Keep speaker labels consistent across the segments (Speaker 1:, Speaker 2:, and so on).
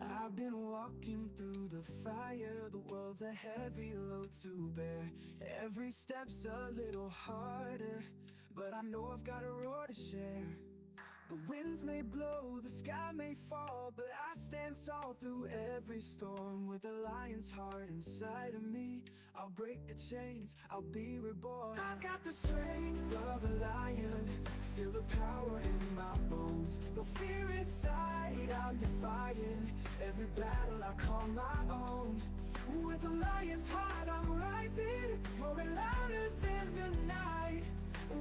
Speaker 1: I've been walking through the fire, the world's a heavy load to bear. Every step's a little harder, but I know I've got a roar to share. The winds may blow, the sky may fall, but I stand tall through every storm. With a lion's heart inside of me, I'll break the chains, I'll be reborn. I've got the strength of a lion, feel the power in my bones. No fear inside, I'm defying every battle I call my own. With a lion's heart I'm rising, roaring louder than the night.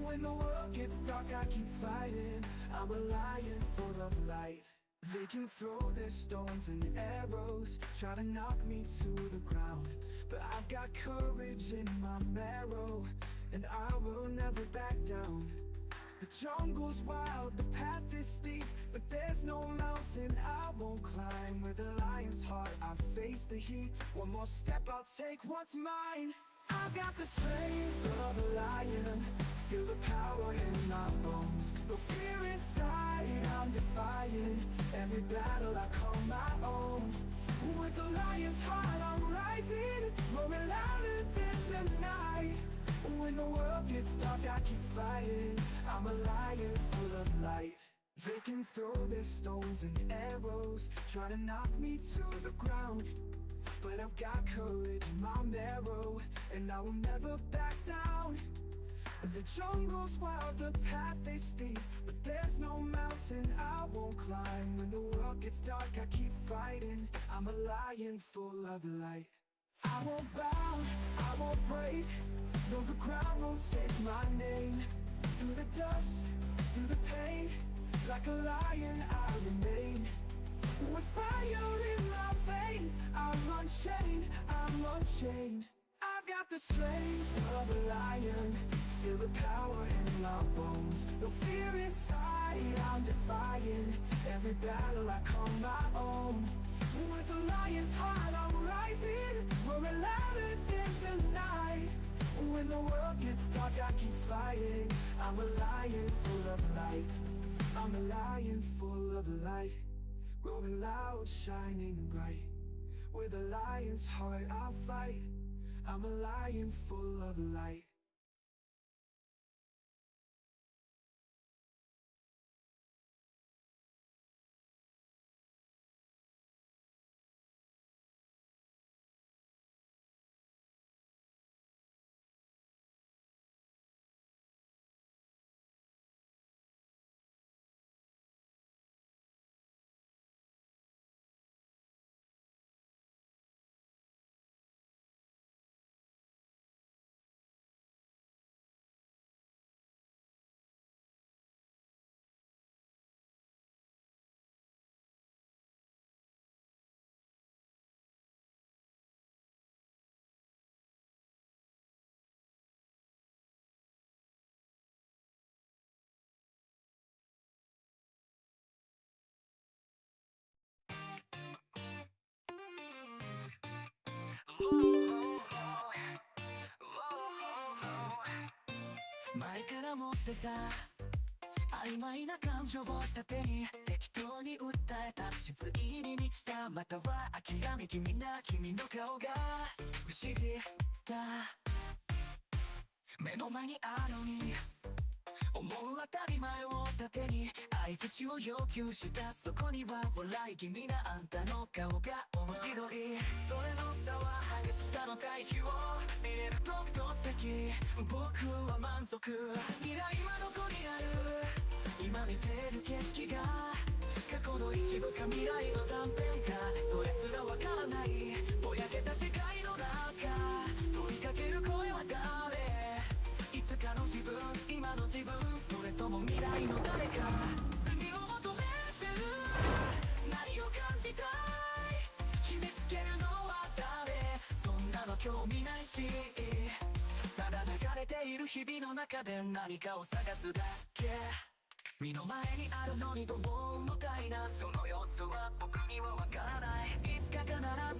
Speaker 1: When the world gets dark I keep fighting, I'm a lion full of light. They can throw their stones and arrows, try to knock me to the ground, but I've got courage in my marrow, and I will never back down. The jungle's wild, the path is steep, but there's no mountain I won't climb. With a lion's heart I face the heat, one more step I'll take what's mine. I've got the strength of a lion, feel the power in my bones. No fear inside, I'm defying every battle I call my own. With a lion's heart I'm rising, roaring louder than the night. When the world gets dark I keep fighting, I'm a lion full of light. They can throw their stones and arrows, try to knock me to the ground, but I've got courage in my marrow, and I will never back down. The jungle's wild, the path is steep, but there's no mountain I won't climb. When the world gets dark I keep fighting, I'm a lion full of light. I won't bow, I won't break, no, the ground won't take my name. Through the dust, through the pain, like a lion I remain. With fire in my veins, I'm unchained, I'm unchained. I've got the strength of a lion, feel the power in my bones. No fear inside, I'm defying every battle I call my own. With a lion's heart I'm rising, roaring louder than the night. When the world gets dark I keep fighting, I'm a lion full of light. I'm a lion full of light, roaring loud, shining bright. With a lion's heart I'll fight, I'm a lion full of light.前から持ってた曖昧な感情を盾に適当に訴えた失意に満ちたまたは諦め気味な君の顔が不思議だ。目の前にあるのに思う当たり前を盾に相槌を要求した。そこには笑い気味なあんたの顔が面白い。それの差は激しさの対比を見れる特等席。僕は満足、未来はどこにある。今見てる景色が過去の一部か未来の断片か、それすらわからない。ぼやけた世界の中問いかける声は誰。いつかの自分、今の自分、それとも未来の誰か。何を求めてる、何を感じたい、決めつけるのは誰。そんなの興味ないし、ただ流れている日々の中で何かを探すだけ。目の前にあるのにどう重たいな、その様子は僕にはわからない。いつか必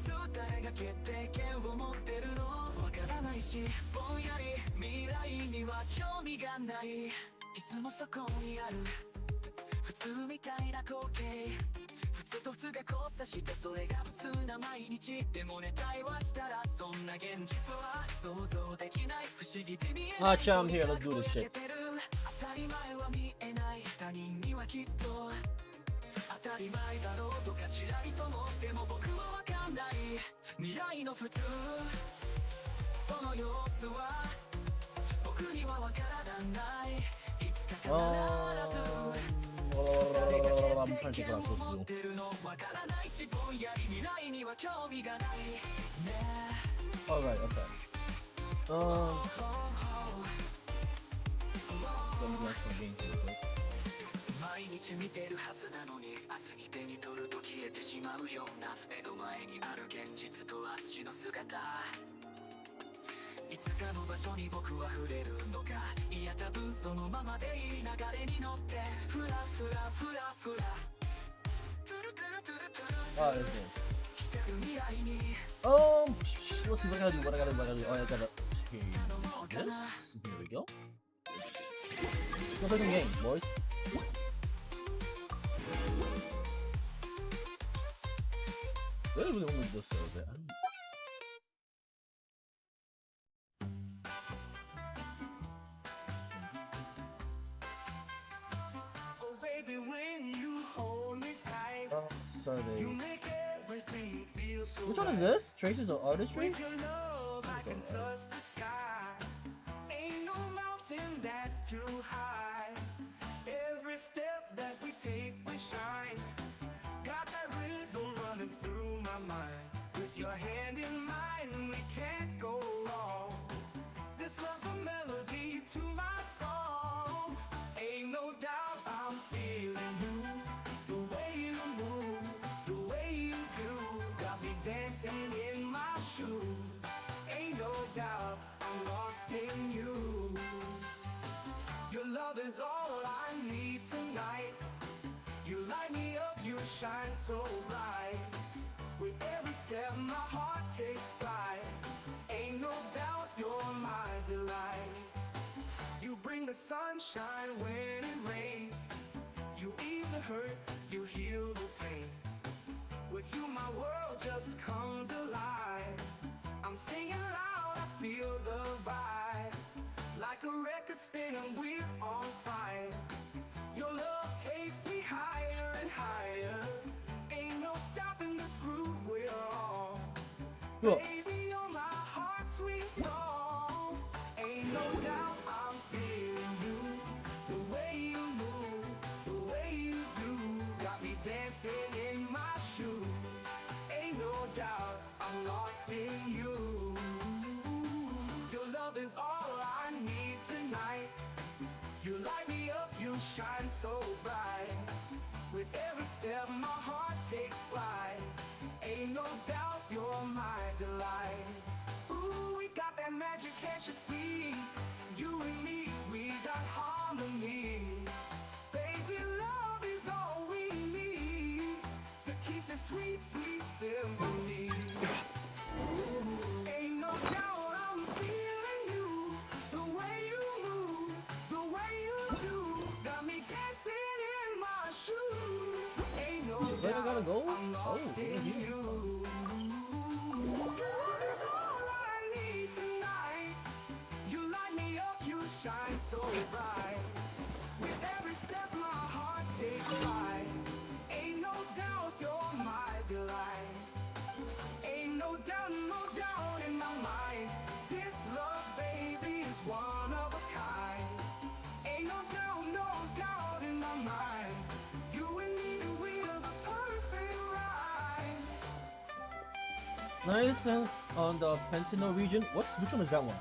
Speaker 1: ず誰が決定権を持ってるのわからないし、ぼんやり未来には興味がない。いつもそこにある普通みたいな光景普通と普通が交差してそれが普通な毎日でもね対話したらそんな現実は想像できない不思議で見えない
Speaker 2: Chum, here, let's do this shit.
Speaker 1: 当たり前は見えない他人にはきっと当たり前だろうとかちらりと思っても僕はわかんない未来の普通その様子は僕にはわからないいつか必ず誰か決定権を持ってるのわからないしぼんやり未来には興味がないね
Speaker 2: Alright, okay. Let me go to the game real quick.
Speaker 1: 毎日見てるはずなのに明日に手に取ると消えてしまうような目の前にある現実とあっちの姿いつかの場所に僕は触れるのかいや多分そのままでいい流れに乗ってフラフラフラフラ
Speaker 2: Alright, let's go.
Speaker 1: 来てる未来に
Speaker 2: Let's see what I gotta do. Oh, I gotta change this. Here we go. Let's play some games, boys. I really want to just that.
Speaker 1: Oh baby when you hold me tight
Speaker 2: Surveys.
Speaker 1: you make everything feel so
Speaker 2: Which one is this? Traces of Artistry?
Speaker 1: With your love, I can touch the sky. Ain't no mountain that's too high. Every step that we take, we shine. Got that rhythm running through my mind. With your hand in mine, we can't go wrong. This love's a melody to my song. Ain't no doubt I'm feeling you. The way you move, the way you do, got me dancing in my shoes. Ain't no doubt I'm lost in you. Your love is all I need tonight. You light me up, you shine so bright. With every step my heart takes flight. Ain't no doubt you're my delight. You bring the sunshine when it rains. You ease the hurt, you heal the pain. With you my world just comes alive. I'm singing loud, I feel the vibe. Like a record spinning, we're on fire. Your love takes me higher and higher. Ain't no stopping this groove we're on. Baby, you're my heart's sweet song. Ain't no doubt I'm feeling you. The way you move, the way you do, got me dancing in my shoes. Ain't no doubt I'm lost in you. Your love is all I need tonight. You light me up, you shine so bright. With every step my heart takes flight. Ain't no doubt you're my delight. Ooh, we got that magic, can't you see? You and me, we got harmony. Baby, love is all we need to keep this sweet, sweet symphony. Ain't no doubt I'm feeling you. The way you move, the way you do, got me dancing in my shoes. Ain't no
Speaker 2: Where I gotta go?
Speaker 1: I'm lost in you. Love is all I need tonight. You light me up, you shine so bright. With every step my heart takes flight. Ain't no doubt you're my delight. Ain't no doubt in my mind. This love, baby, is one of a kind. Ain't no doubt in my mind. You and me, we are the perfect rhyme.
Speaker 2: Nice sense on the Pentino region. Which one is that one?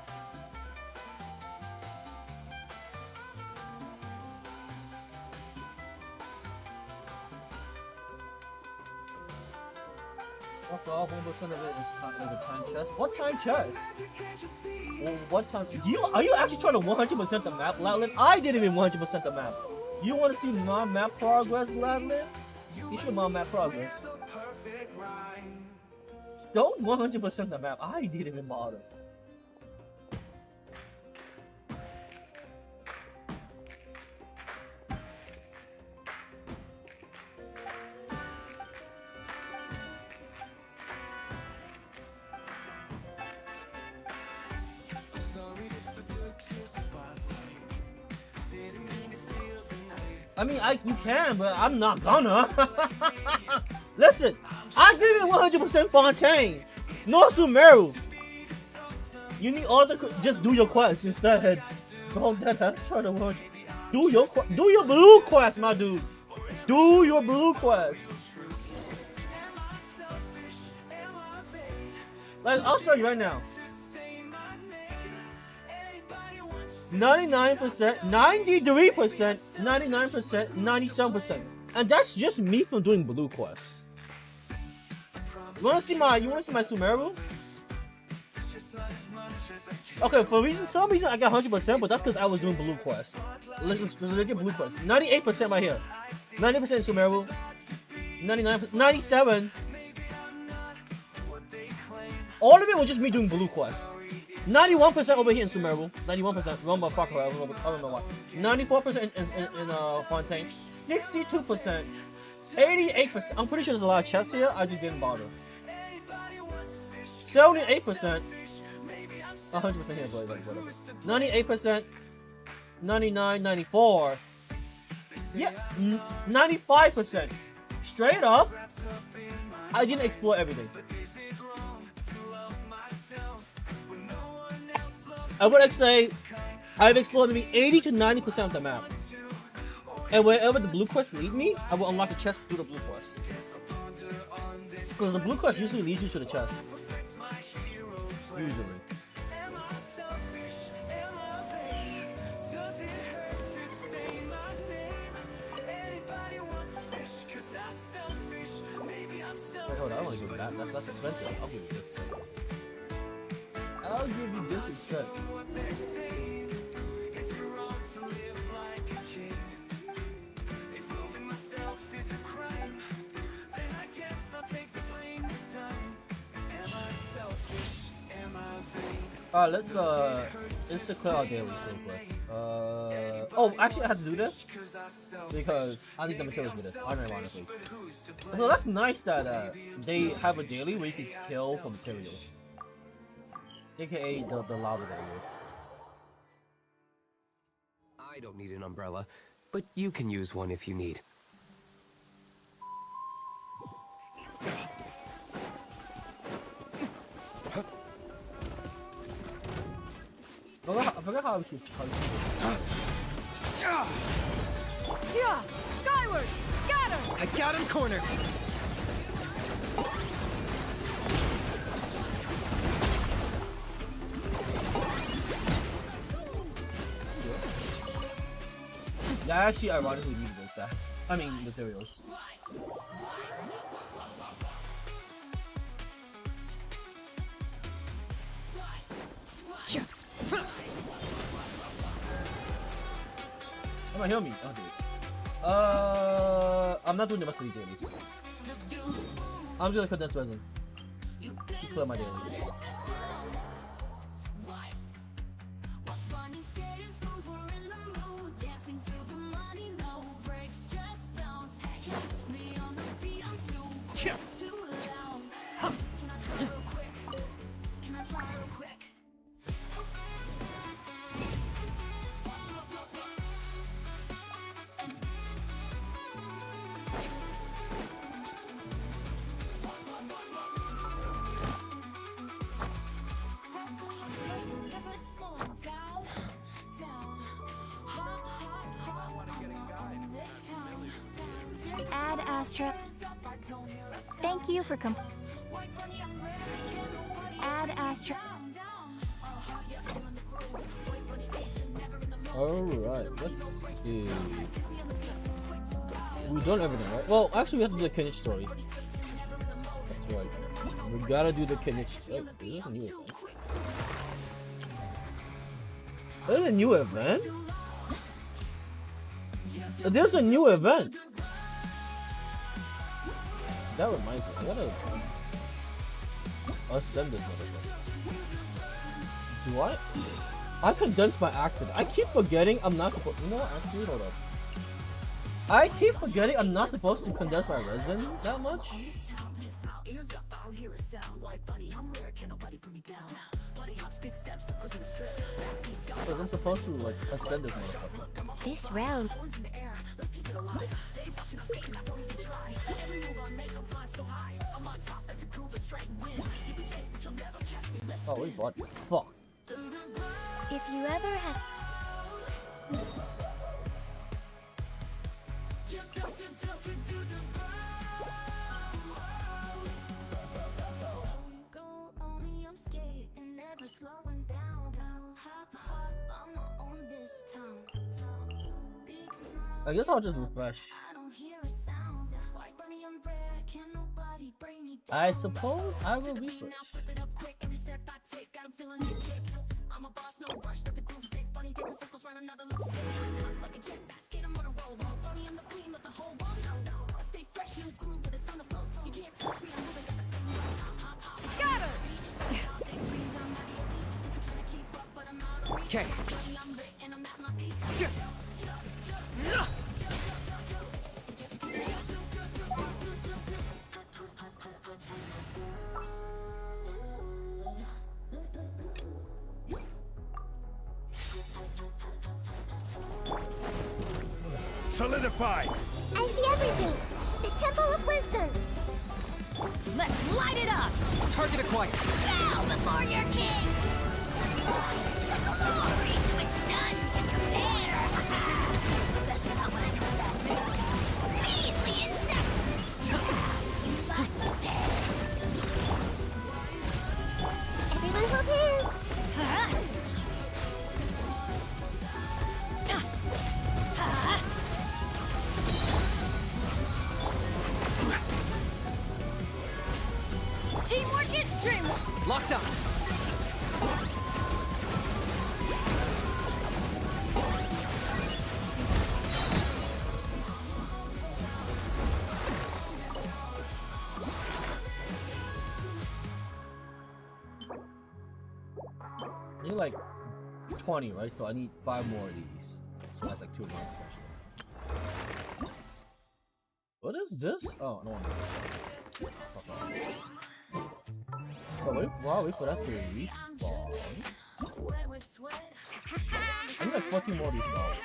Speaker 2: After all, 1% of it is like a time chest. What time chest? Well, what time? Are you actually trying to 100% the map, Latland? I didn't even 100% the map. You want to see my map progress, Latland? You should my map progress. Don't 100% the map. I didn't even bother. I mean, you can, but I'm not gonna. Listen, I give it 100% Fontaine. No Sumeru. You need all the just do your quest instead. Don't that try to watch. Do your blue quest, my dude. Do your blue quest. Like, I'll show you right now. 99%, 93%, 99%, 97%. And that's just me from doing blue quests. You wanna see my Sumeru? Okay, for some reason I got 100%, but that's because I was doing blue quests. Legit blue quests. 98% right here. 90% Sumeru. 99, 97. All of it was just me doing blue quests. 91% over here in Sumeru. 91%. Wrong motherfucker. I don't know why. 94% in Fontaine. 62%. 88%. I'm pretty sure there's a lot of chests here. I just didn't bother. 78%. 100% here, but whatever. 98%. 99, 94. Yeah, 95%. Straight up, I didn't explore everything. I would say I've explored maybe 80 to 90% of the map. And wherever the blue quests lead me, I will unlock the chest through the blue quest. Because the blue quest usually leads you to the chest. Usually. Wait, hold on, I don't want to give you that. That's expensive. I'll give you this. I'll give you this instead. Alright, let's clear our dailies real quick. Oh, actually I have to do this because I need the materials for this, unironically. So that's nice that they have a daily where you can kill for materials. AKA the lava areas.
Speaker 3: I don't need an umbrella, but you can use one if you need.
Speaker 2: I forgot how you
Speaker 4: Yeah! Skyward! Scatter!
Speaker 3: I got him cornered!
Speaker 2: Yeah, I actually ironically need those stats. I mean, materials. Come on, heal me. I'll do it. I'm not doing the rest of these dailies. I'm just gonna condense resin to clear my dailies.
Speaker 4: Ad Astra. Thank you for Ad Astra.
Speaker 2: Alright, let's see. We've done everything, right? Well, actually we have to do the Kinich story. That's right. We gotta do the Kinich. Oh, there's a new event. There's a new event? There's a new event! That reminds me, I gotta ascend this motherfucker. Do I condensed by accident. I keep forgetting I'm not supposed. You know what? Actually, hold up. I keep forgetting I'm not supposed to condense my resin that much. Because I'm supposed to like ascend this motherfucker.
Speaker 4: This round.
Speaker 2: Oh, we bought. Fuck.
Speaker 4: If you ever have. Go on me, I'm skating, never slowing down. Hop, hop, I'ma own this town. Big smile.
Speaker 2: I guess I'll just refresh.
Speaker 4: I don't hear a sound. Like Bunny and Brad, can nobody bring me down?
Speaker 2: I suppose I will refresh.
Speaker 4: Flip it up quick, every step I take, got 'em feeling the kick. I'm a boss, no rush, let the groove stick. Bunny takes the circles, run another look stick. Like a jet basket, I'm on a roll. Bunny and the queen, let the whole world know. I stay fresh, new groove with the sun that flows. You can't touch me, I'm moving at the same rate. Hop, hop, hop. Scatter! Big dreams, I'm not the elite. You can try to keep up, but I'm out of reach.
Speaker 3: Okay.
Speaker 4: Bunny, I'm lit and I'm at my peak.
Speaker 5: Solidified!
Speaker 6: I see everything! The Temple of Wisdom!
Speaker 4: Let's light it up!
Speaker 3: Target acquired.
Speaker 6: Bow before your king! The glory to which none can compare! Especially not when I do that measly insect! You must prepare! Everyone hold hands!
Speaker 4: Teamwork is dreamwork!
Speaker 3: Locked up.
Speaker 2: I need like 20, right? So I need 5 more of these. So that's like 2 more special. What is this? Oh, no one knows. Fuck off. So wait, while we put that to respawn. I need like 14 more of these balls.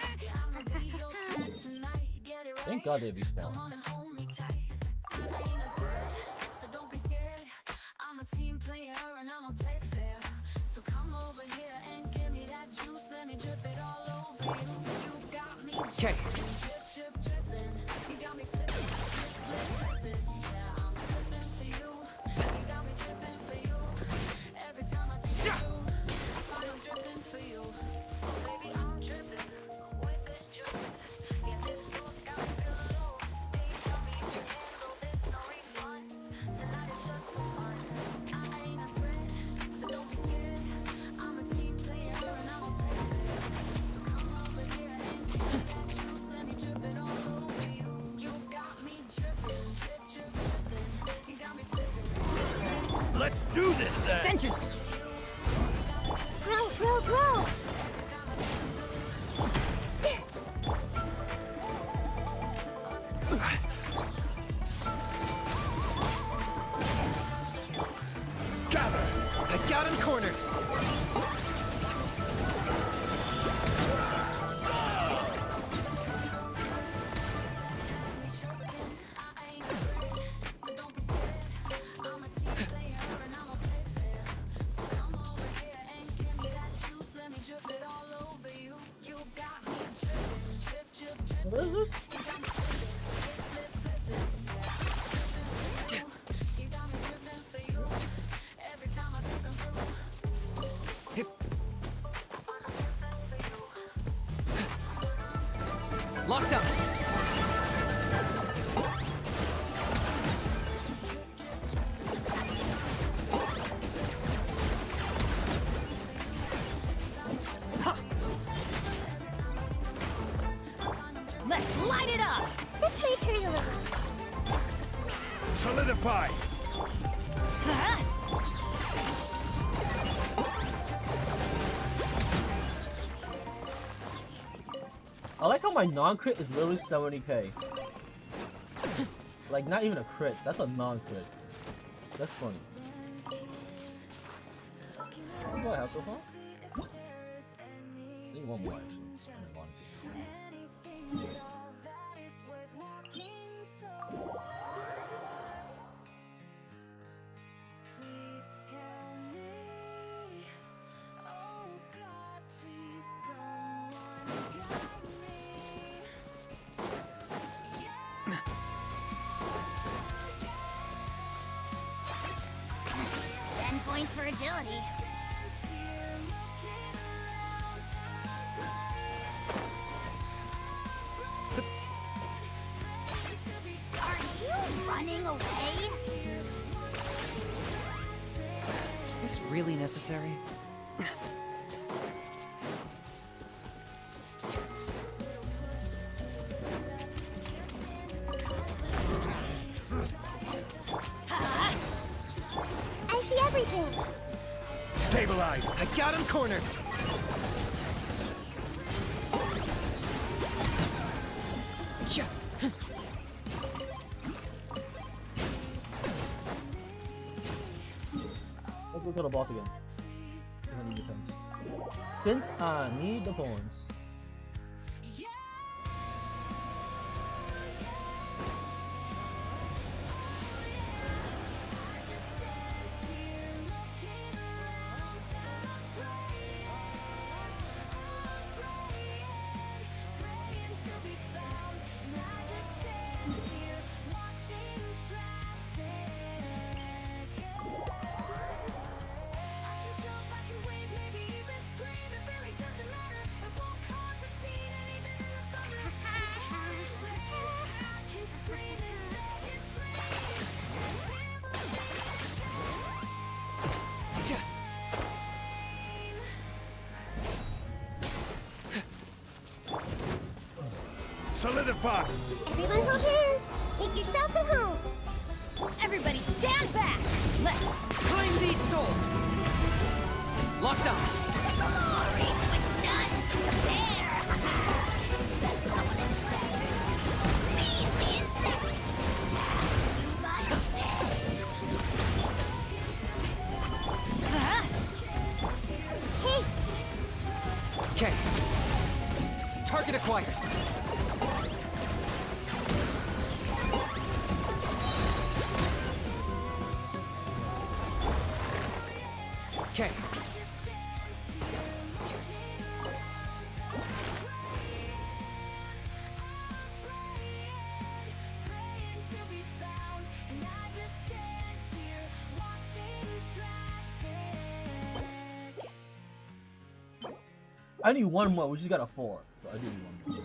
Speaker 2: Thank God they respawn.
Speaker 3: Okay.
Speaker 5: Let's do this then!
Speaker 4: Vengeance!
Speaker 6: Grow, grow, grow!
Speaker 5: Gather!
Speaker 3: I got him cornered.
Speaker 2: What is this?
Speaker 3: Locked up.
Speaker 4: Let's light it up!
Speaker 6: This way, turn a little.
Speaker 5: Solidified!
Speaker 4: Huh?
Speaker 2: I like how my non-crit is literally 70k. Like, not even a crit. That's a non-crit. That's funny. What do I have so far? I need one more, actually. I need one.
Speaker 6: agility. Are you running away?
Speaker 7: Is this really necessary?
Speaker 6: I see everything.
Speaker 5: Stabilize.
Speaker 7: I got him cornered. Cha-
Speaker 2: Let's go kill the boss again. Since I need the points. Since I need the points.
Speaker 7: cha-
Speaker 5: Solidify.
Speaker 6: Everyone hold hands. Make yourselves at home. Everybody stand back. Let's
Speaker 7: Claim these souls. Locked up.
Speaker 6: glory to which none compare. Best covenant friend. Measly insect. Hey,
Speaker 7: Okay. Target acquired. Okay.
Speaker 2: I need one more. We just got a 4. So I do need one more.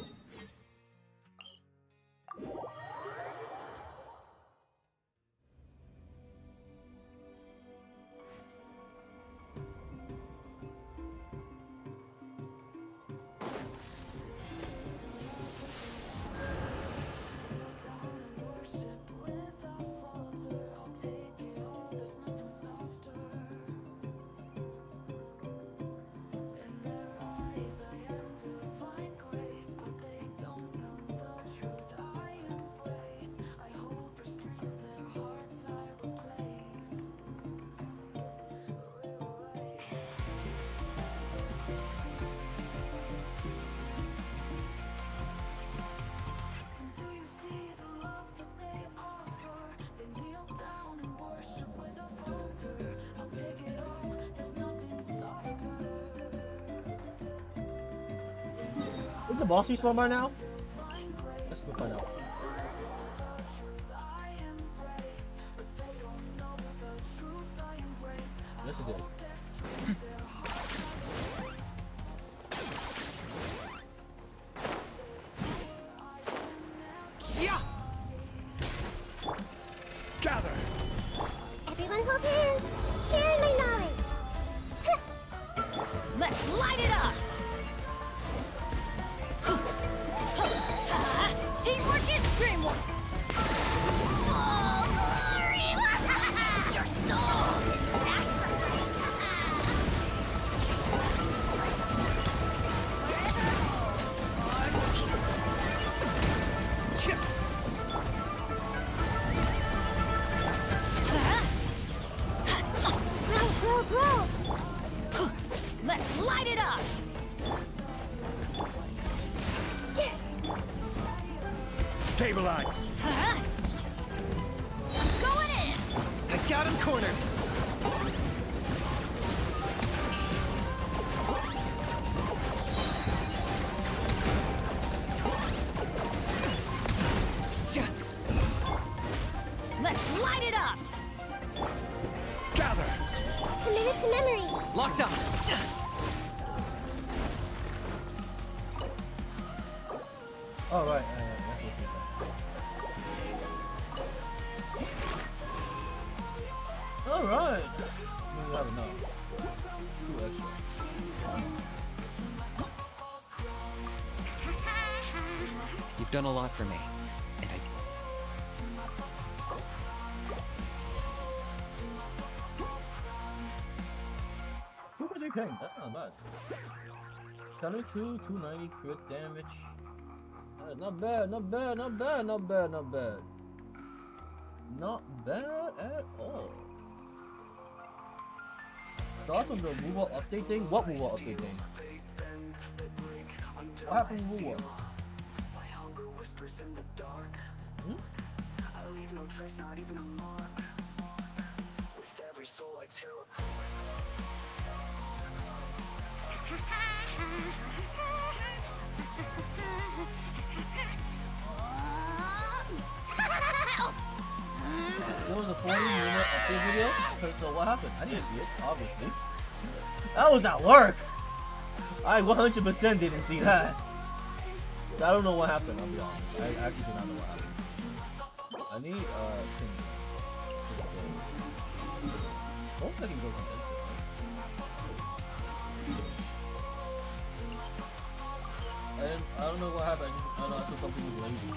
Speaker 2: Is the boss respawn by now? Let's go find out. Yes, it did.
Speaker 7: Yeah.
Speaker 5: Gather.
Speaker 6: everyone hold hands. Sharing my knowledge.
Speaker 4: Let's light it up! Teamwork is dreamwork!
Speaker 6: Oh, glory!
Speaker 4: Your soul is
Speaker 7: Chip.
Speaker 6: Grow, grow, grow.
Speaker 4: Let's light it up!
Speaker 5: Stabilize.
Speaker 4: I'm going in!
Speaker 7: I got him cornered. Cha-
Speaker 4: Let's light it up!
Speaker 5: Gather.
Speaker 6: Committed to
Speaker 2: Oh right. All right. We have enough. 2 extra.
Speaker 8: You've done a lot for me, and I
Speaker 2: King, that's not bad. 72, 290 crit damage. Not bad, not bad, not bad, not bad, not bad. Not bad at all. Thoughts on the Wuwa update thing? What Wuwa update thing? What happened with Wuwa? Hmm? There was a 40-minute update video. Okay, so what happened? I didn't see it, obviously. That was at work. I 100% didn't see that. So I don't know what happened. I'll be honest. I actually do not know what happened. I need thing. Don't let him go on this. I don't know what happened. I don't know. I saw something was lazy.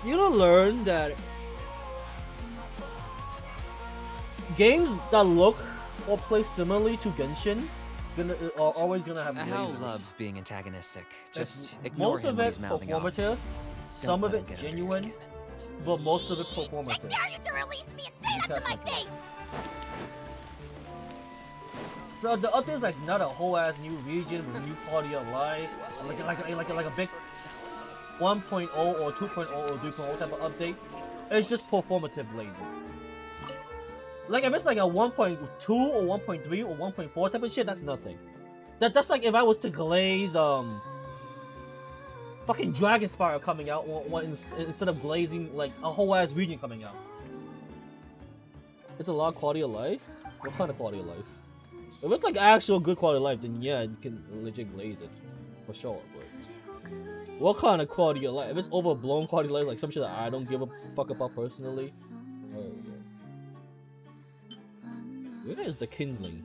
Speaker 2: You don't learn that games that look or play similarly to Genshin are always gonna have
Speaker 8: Hal
Speaker 2: lasers.
Speaker 8: loves being antagonistic. Just ignore
Speaker 2: Most
Speaker 8: him
Speaker 2: of
Speaker 8: when
Speaker 2: it
Speaker 8: he's mouthing off.
Speaker 2: performative, some of
Speaker 8: let
Speaker 2: it
Speaker 8: him get under your
Speaker 2: genuine,
Speaker 8: skin.
Speaker 2: but most of it
Speaker 6: I
Speaker 2: performative.
Speaker 6: dare you to release me and say that to my face!
Speaker 2: So the update's like not a whole ass new region with a new quality of life, like a big 1.0 or 2.0 or 3.0 type of update. It's just performative laser. Like if it's like a 1.2 or 1.3 or 1.4 type of shit, that's nothing. That's like if I was to glaze fucking Dragonspire coming out instead of glazing like a whole ass region coming out. It's a lot of quality of life. What kind of quality of life? If it's like actual good quality of life, then yeah, you can legit glaze it for sure. But what kind of quality of life? If it's overblown quality of life, like some shit that I don't give a fuck about personally. Where is the kindling?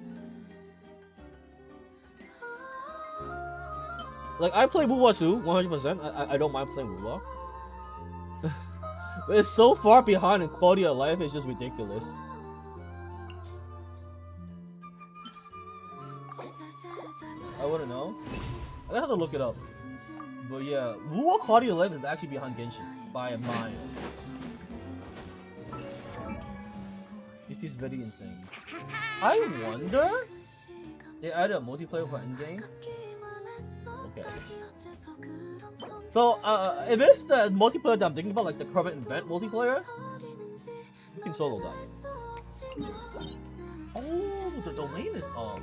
Speaker 2: Like I play Wuwa too, 100%. I don't mind playing Wuwa. But it's so far behind in quality of life, it's just ridiculous. I wouldn't know. I have to look it up. But yeah, Wuwa quality of life is actually behind Genshin by a mile. It is very insane. I wonder they added a multiplayer for endgame. Okay. So if it's the multiplayer that I'm thinking about, like the current event multiplayer, you can solo that. Oh, the domain is up.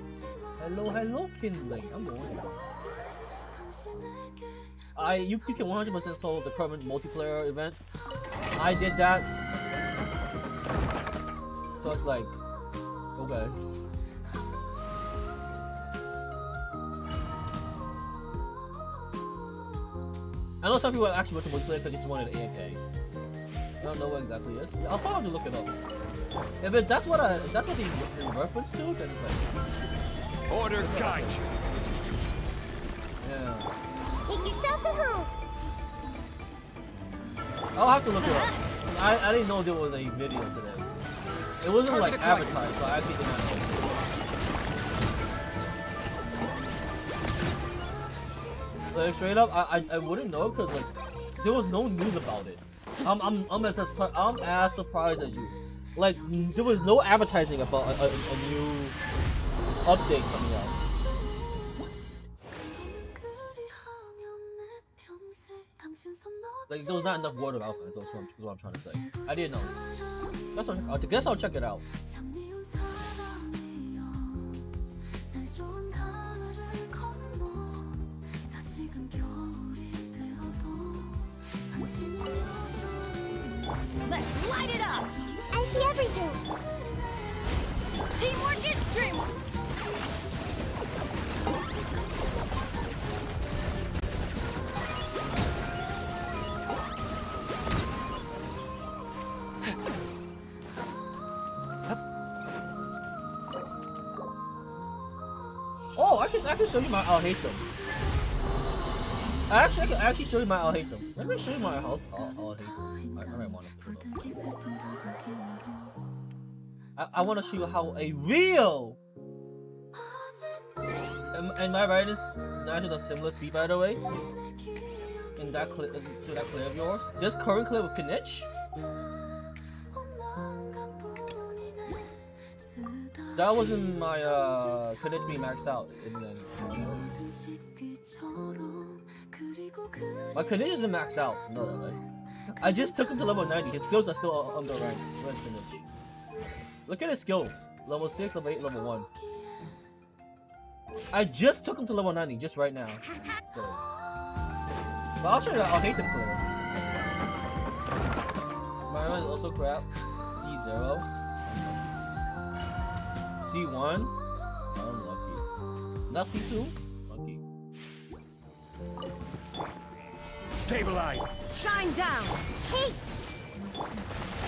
Speaker 2: Hello, kindling. I'm going. You can 100% solo the current multiplayer event. I did that. So it's like, okay. I know some people actually went to multiplayer because they just wanted AFK. I don't know what exactly it is. I'll probably have to look it up. If that's what they reference to, then it's like
Speaker 5: Order guide you.
Speaker 2: yeah.
Speaker 6: Make yourselves at home!
Speaker 2: I'll have to look it up. I didn't know there was a video today. It wasn't like advertised, so I actually did not know. Like straight up, I wouldn't know because like there was no news about it. I'm as surprised as you. Like there was no advertising about a new update coming out. Like there was not enough word about it. That's what I'm trying to say. I didn't know. I guess I'll check it out.
Speaker 6: Let's light it up! I see everything! Teamwork is dreamwork!
Speaker 2: I can show you my I'll hate them. I can actually show you my I'll hate them. Let me show you my I'll hate them. I might want to. I want to show you how a real. Am I right? Is not at a similar speed, by the way. In that clip, to that clip of yours. This current clip with Kinich. That wasn't my Kinich being maxed out. My Kinich isn't maxed out. No, that way. I just took him to level 90. His skills are still under rank. Where's Kinich? Look at his skills. Level 6, level 8, level 1. I just took him to level 90 just right now. So. But I'll show you I'll hate them player. My one is also crap. C0. C1. Unlucky. Not C2. Lucky.
Speaker 5: Stabilize.
Speaker 6: Shine down. Hey.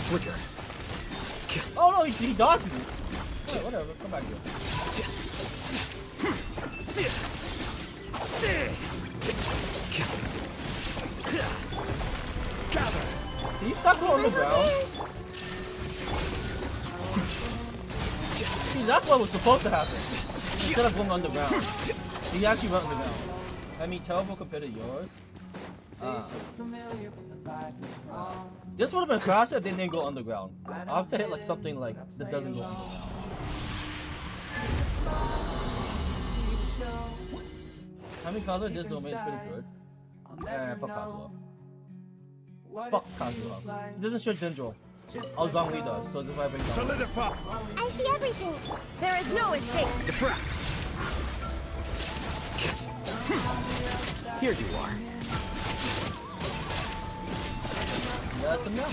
Speaker 7: Flicker.
Speaker 2: Oh no, he dodged me. Alright, whatever. Come back here.
Speaker 5: Gather.
Speaker 2: Can you stop going on the ground? See, that's what was supposed to happen. Instead of going underground. He actually went underground. I mean, terrible compared to yours. This would have been faster if they didn't go underground. I'll have to hit like something like that doesn't go underground. I mean, Kazuha, this domain is pretty good. Fuck Kazuha. Fuck Kazuha. It doesn't show Dendro. Oh, Zhongli does, so this is why I bring Zhongli.
Speaker 5: Solidify.
Speaker 6: I see everything. There is no escape.
Speaker 7: Defract. Here you are.
Speaker 2: That's enough.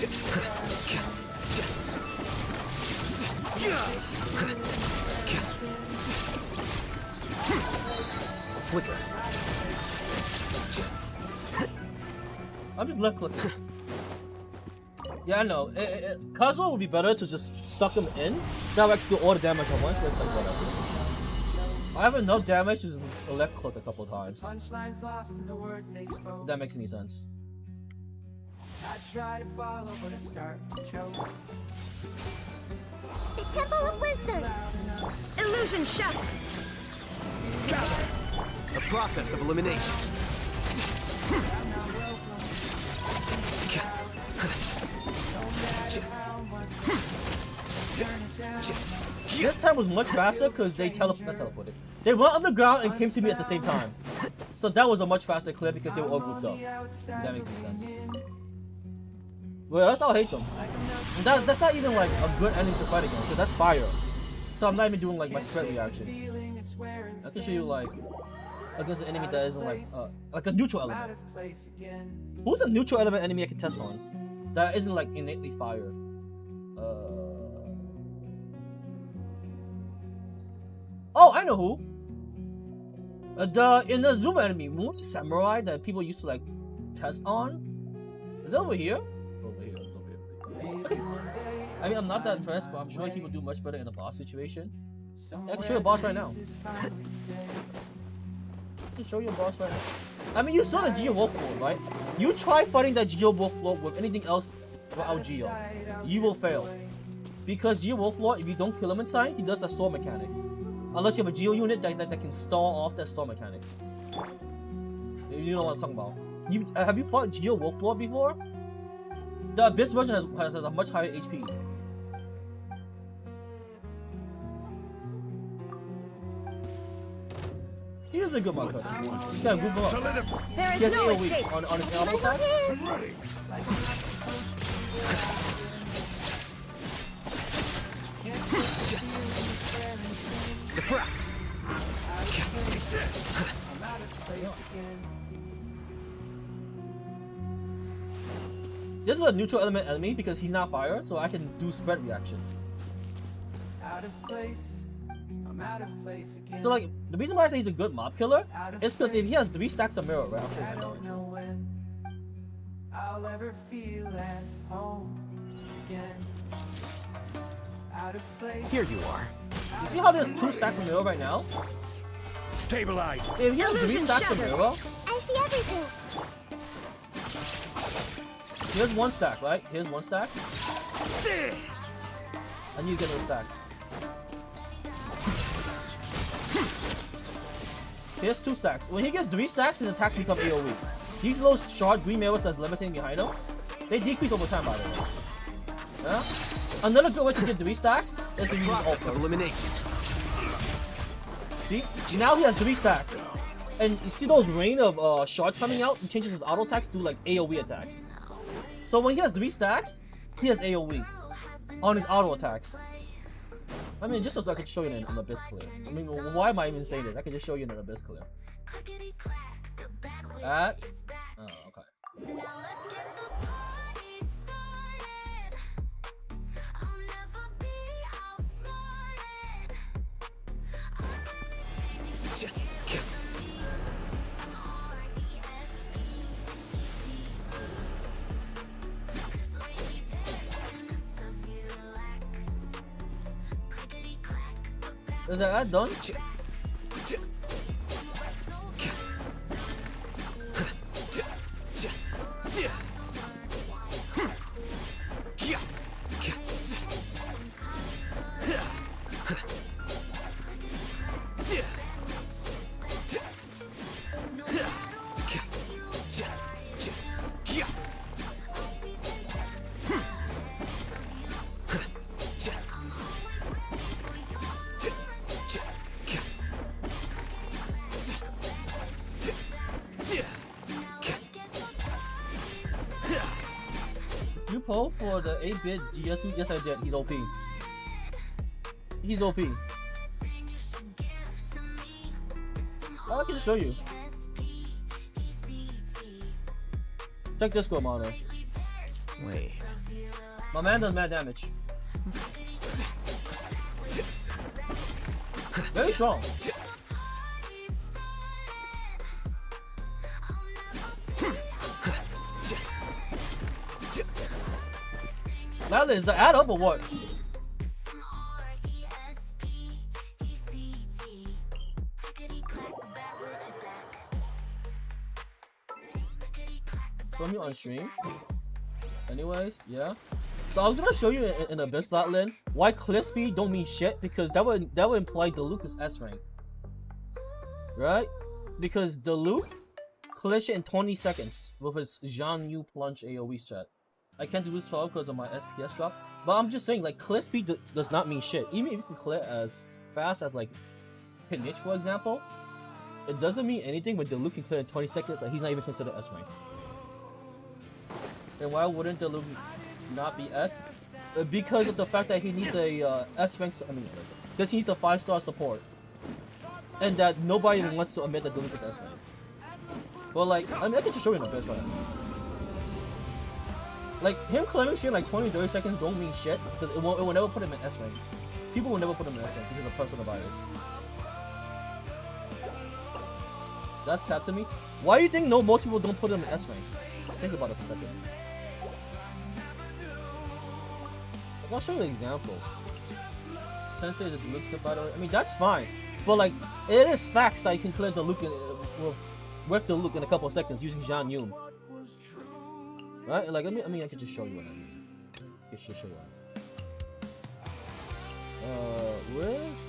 Speaker 7: Flicker.
Speaker 2: I'm just left clicking. Yeah, I know. Kazuha would be better to just suck him in. That way I can do all the damage at once, but it's like whatever. I have enough damage to just left click a couple times.
Speaker 1: Punchlines lost in the words they spoke.
Speaker 2: If that makes any sense.
Speaker 1: I try to follow, but I start to choke.
Speaker 6: The Temple of Wisdom. Illusion shattered.
Speaker 7: Gather. The process of elimination.
Speaker 2: This time was much faster because they teleported. They went underground and came to me at the same time. So that was a much faster clip because they were all grouped up. If that makes any sense. Well, that's how I hate them. And that's not even like a good enemy to fight against because that's fire. So I'm not even doing like my spread reaction. I can show you like against an enemy that isn't like a neutral element. Who's a neutral element enemy I can test on that isn't like innately fire? Oh, I know who. In the Zuma enemy, Moon Samurai that people used to like test on. Is that over here? Over here. I mean, I'm not that impressed, but I'm sure he would do much better in a boss situation. I can show you a boss right now. I can show you a boss right now. I mean, you saw the Geo Wolf Lord, right? You try fighting that Geo Wolf Lord with anything else without Geo. You will fail. Because Geo Wolf Lord, if you don't kill him in time, he does that stall mechanic. Unless you have a Geo unit that can stall off that stall mechanic. You know what I'm talking about. Have you fought Geo Wolf Lord before? The Abyss version has a much higher HP. He's a good one. He's got a good one.
Speaker 6: There
Speaker 2: He
Speaker 6: is
Speaker 2: has
Speaker 6: no
Speaker 2: AoE
Speaker 6: escape.
Speaker 2: on his elbow attack.
Speaker 5: Ready.
Speaker 7: Defract.
Speaker 2: This is a neutral element enemy because he's not fire, so I can do spread reaction.
Speaker 1: Out of place. I'm out of place again.
Speaker 2: So like, the reason why I say he's a good mob killer is because if he has 3 stacks of mirror, right? I'll show you
Speaker 1: I
Speaker 2: my
Speaker 1: don't
Speaker 2: damage.
Speaker 1: know when I'll ever feel at home again. Out of place.
Speaker 7: Here you are.
Speaker 2: You see how there's 2 stacks of mirror right now?
Speaker 5: Stabilize.
Speaker 2: If he has 3 stacks of Mirror,
Speaker 6: I see everything.
Speaker 2: here's 1 stack, right? Here's 1 stack. I need to get another stack. Here's 2 stacks. When he gets 3 stacks, his attacks become AoE. These little short green mirrors that's levitating behind him, they decrease over time, by the way. Yeah? Another good way to get 3 stacks is to use
Speaker 7: Process of
Speaker 2: ults.
Speaker 7: elimination.
Speaker 2: See? Now he has 3 stacks. And you see those rain of shards coming out? He changes his auto attacks to like AoE attacks. So when he has 3 stacks, he has AoE on his auto attacks. I mean, just so I could show you in an Abyss clear. I mean, why am I even saying this? I could just show you in an Abyss clear. At... Oh, okay.
Speaker 4: Now let's get the party started. I'll never be outsmarted.
Speaker 2: Is that ad done? You poll for the 8-bit GS2? Yes, I did. He's OP. He's OP. Oh, I can just show you. Check Discord monitor.
Speaker 7: Wait.
Speaker 2: My man does mad damage. Very strong. Lally, is the ad up or what? From you on stream. Anyways, yeah. So I was gonna show you in Abyss Latland why clear speed don't mean shit, because that would imply Diluc is S rank. Right? Because Diluc clear shit in 20 seconds with his Jean Yu plunge AoE strat. I can't do this 12 because of my SPS drop. But I'm just saying, like, clear speed does not mean shit. Even if you can clear as fast as, like, Pinich, for example, it doesn't mean anything when Diluc can clear in 20 seconds. Like, he's not even considered S rank. And why wouldn't Diluc not be S? Because of the fact that he needs a S rank. I mean, because he needs a 5-star support, and that nobody even wants to admit that Diluc is S rank. But like, I mean, I can just show you in the best right. Like him clearing shit like 20-30 seconds don't mean shit, because it will never put him in S rank. People will never put him in S rank because of personal bias. That's that to me. Why do you think most people don't put him in S rank? Think about it for a second. Like, I'll show you an example. Sensei just looks up, by the way. I mean, that's fine. But like, it is facts that you can clear Diluc with Diluc in a couple of seconds using Jean Yu. Right? Like, I mean, I can just show you what I mean. I can just show you what I mean. Where's...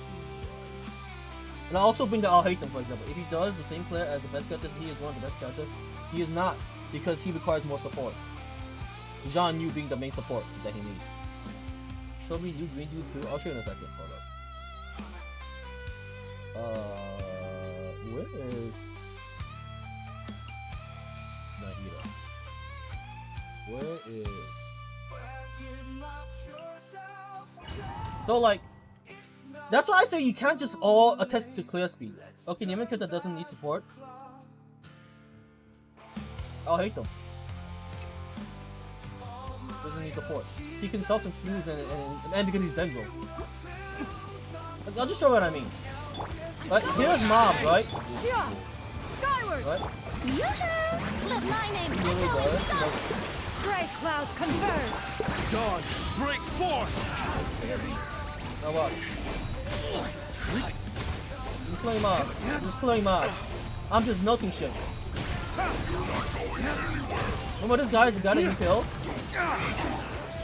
Speaker 2: And I also bring the I'll hate them, for example. If he does the same clear as the best characters, he is one of the best characters. He is not, because he requires more support. Jean Yu being the main support that he needs. Show me you green dude too. I'll show you in a second. Hold up. Where is Nahida? Where is... So like, that's why I say you can't just all attest to clear speed. Okay, name a character that doesn't need support. I'll hate them. Doesn't need support. He can self-infuse and because he's Dendro. I'll just show you what I mean. Like, here's Mob, right?
Speaker 6: Skyward!
Speaker 2: Right?
Speaker 6: Let my name
Speaker 2: He really
Speaker 6: echo in
Speaker 2: does.
Speaker 6: sight! Gray cloud confirmed!
Speaker 5: Dawn, break forth!
Speaker 2: Now what? killing mobs. Just killing mobs. I'm just melting shit. Remember this guy is the guy that you killed?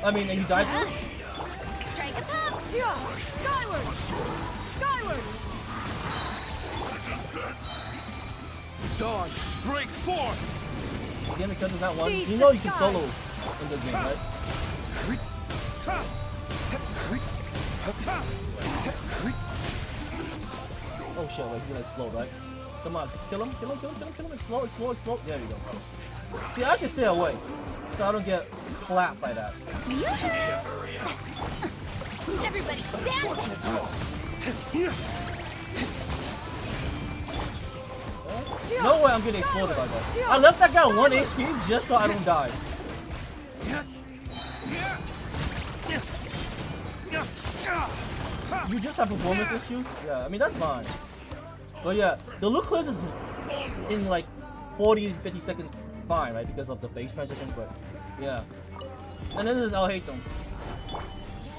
Speaker 2: I mean, and you died to?
Speaker 6: Strike a pop! Skyward! Skyward!
Speaker 5: Dawn, break forth!
Speaker 2: Again, because of that one,
Speaker 6: Seize
Speaker 2: you know
Speaker 6: the
Speaker 2: you can
Speaker 6: sky.
Speaker 2: solo in this game, right? Oh shit, like, he's gonna explode, right? Come on, kill him, kill him, kill him, kill him, kill him, explode, explode, explode. There you go. See, I can stay away, so I don't get clapped by that.
Speaker 6: Everybody stand!
Speaker 2: No way I'm getting exploded by that. I left that guy on 1 HP just so I don't die. You just have performance issues? Yeah, I mean, that's fine. But yeah, the loot clears is in like 40 to 50 seconds fine, right? Because of the phase transition, but yeah. And then there's I'll hate them.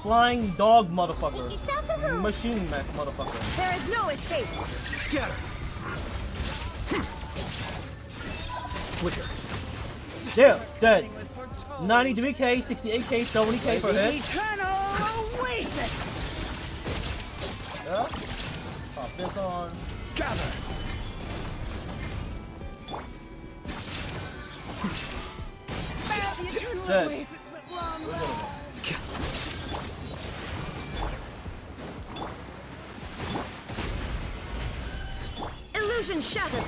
Speaker 2: Flying dog motherfucker.
Speaker 6: Yourselves a room.
Speaker 2: Machine mech motherfucker.
Speaker 6: There is no escape.
Speaker 7: Scatter. Flicker.
Speaker 2: Yeah, dead. 93k, 68k, 70k per hit.
Speaker 6: Eternal Oasis.
Speaker 2: Yeah. Pop this on.
Speaker 5: Gather!
Speaker 6: The Eternal
Speaker 2: Dead.
Speaker 6: Oasis at long last. Illusion shattered.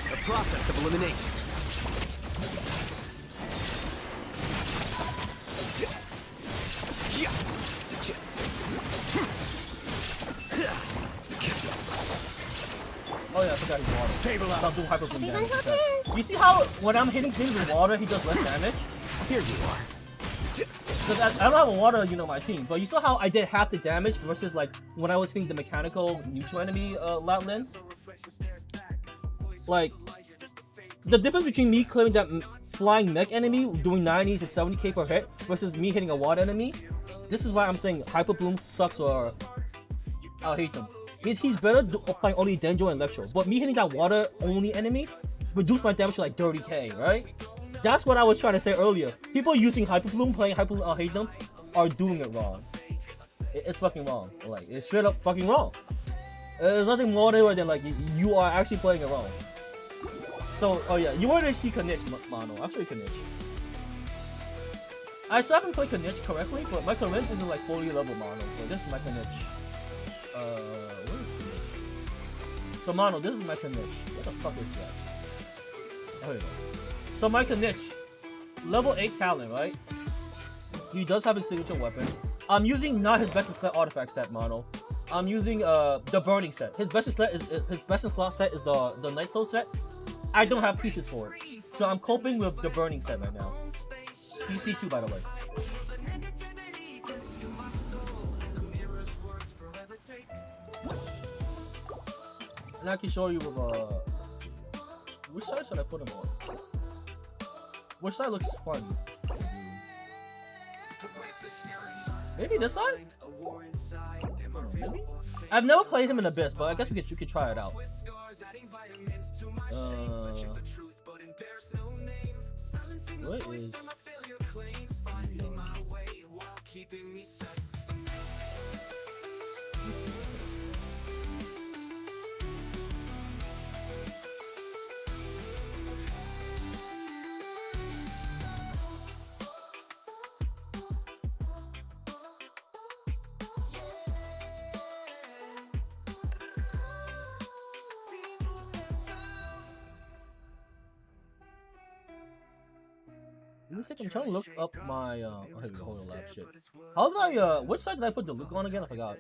Speaker 7: The process of elimination.
Speaker 2: Oh yeah, I forgot he's water.
Speaker 5: Stabilize.
Speaker 2: Stop doing hyper damage.
Speaker 6: Everyone
Speaker 2: instead.
Speaker 6: hold
Speaker 2: You see how when I'm hitting things with water, he does less damage?
Speaker 7: Here you are.
Speaker 2: So I don't have a water, you know, my team, but you saw how I did half the damage versus like when I was hitting the mechanical neutral enemy Loudland. Like the difference between me clearing that flying mech enemy doing 90s and 70k per hit versus me hitting a water enemy. This is why I'm saying Hyper Bloom sucks or I hate him. He's better applying only Denjo and Electro, but me hitting that water only enemy reduced my damage to like 30k, right? That's what I was trying to say earlier. People using Hyper Bloom, playing Hyper Bloom, I hate them, are doing it wrong. It's fucking wrong. Like, it's straight up fucking wrong. There's nothing more to it than like, you are actually playing it wrong. So, oh yeah, you wanted to see Kanich, Mono. Actually, Kanich. I still haven't played Kanich correctly, but my Kanich isn't like 40 level Mono, so this is my Kanich. Where is Kanich? So Mono, this is my Kanich. What the fuck is that? Oh, here we go. So my Kanich, level 8 talent, right? He does have his signature weapon. I'm using not his best in slot artifact set, Mono. I'm using the burning set. His best in slot set is the Night Soul set. I don't have pieces for it, so I'm coping with the burning set right now. PC2, by the way. And I can show you with let's see. Which side should I put him on? Which side looks fun? Maybe this side? Maybe? I've never played him in Abyss, but I guess you could try it out. What is? Let me see, I'm trying to look up my oh, here we go, hold on, lab shit. How did I which side did I put the Luke on again? I forgot.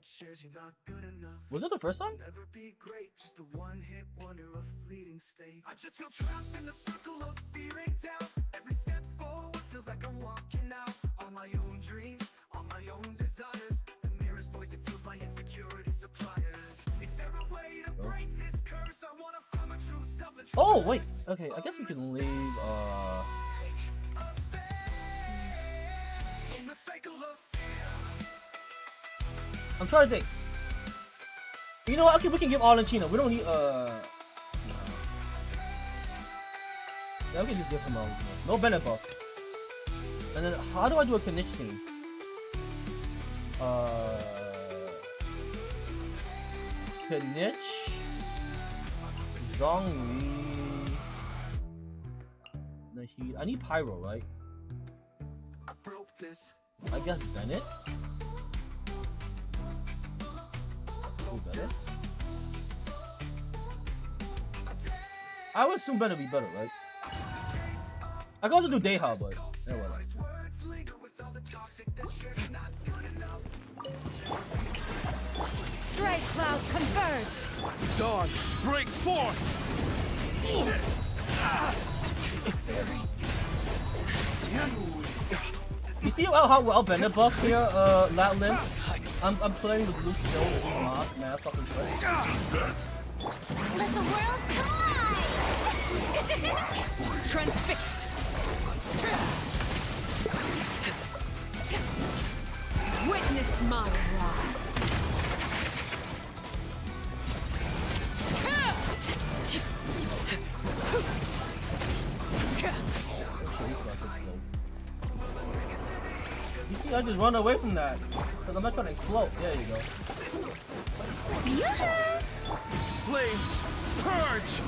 Speaker 2: Was it the first time?
Speaker 1: I just feel trapped in the circle of fear and doubt. Every step forward feels like I'm walking out on my own dreams, on my own desires. The mirror's voice, it feels my insecurities applies. Is there a way to break this curse? I wanna find my true self and
Speaker 2: Oh wait, okay, I guess we can leave I'm trying to think. You know what? Okay, we can give Argentina. We don't need yeah, we can just give him Argentina. No Bennett buff. And then how do I do a Knitch team? Knitch, Zhongli, Nahid. I need Pyro, right? I guess Bennett. Oh, Bennett. I would assume Bennett would be better, right? I can also do Deha, but yeah, whatever.
Speaker 9: Stray Cloud converge!
Speaker 5: Dawn, break forth!
Speaker 2: You see how well Bennett buff here, Latlin? I'm playing with Luke still with his mask, man, fucking crazy.
Speaker 6: Let the world collide!
Speaker 9: Transfixed! Witness my rise!
Speaker 2: You see, I just run away from that. Because I'm not trying to explode. There you go.
Speaker 5: Flames, purge!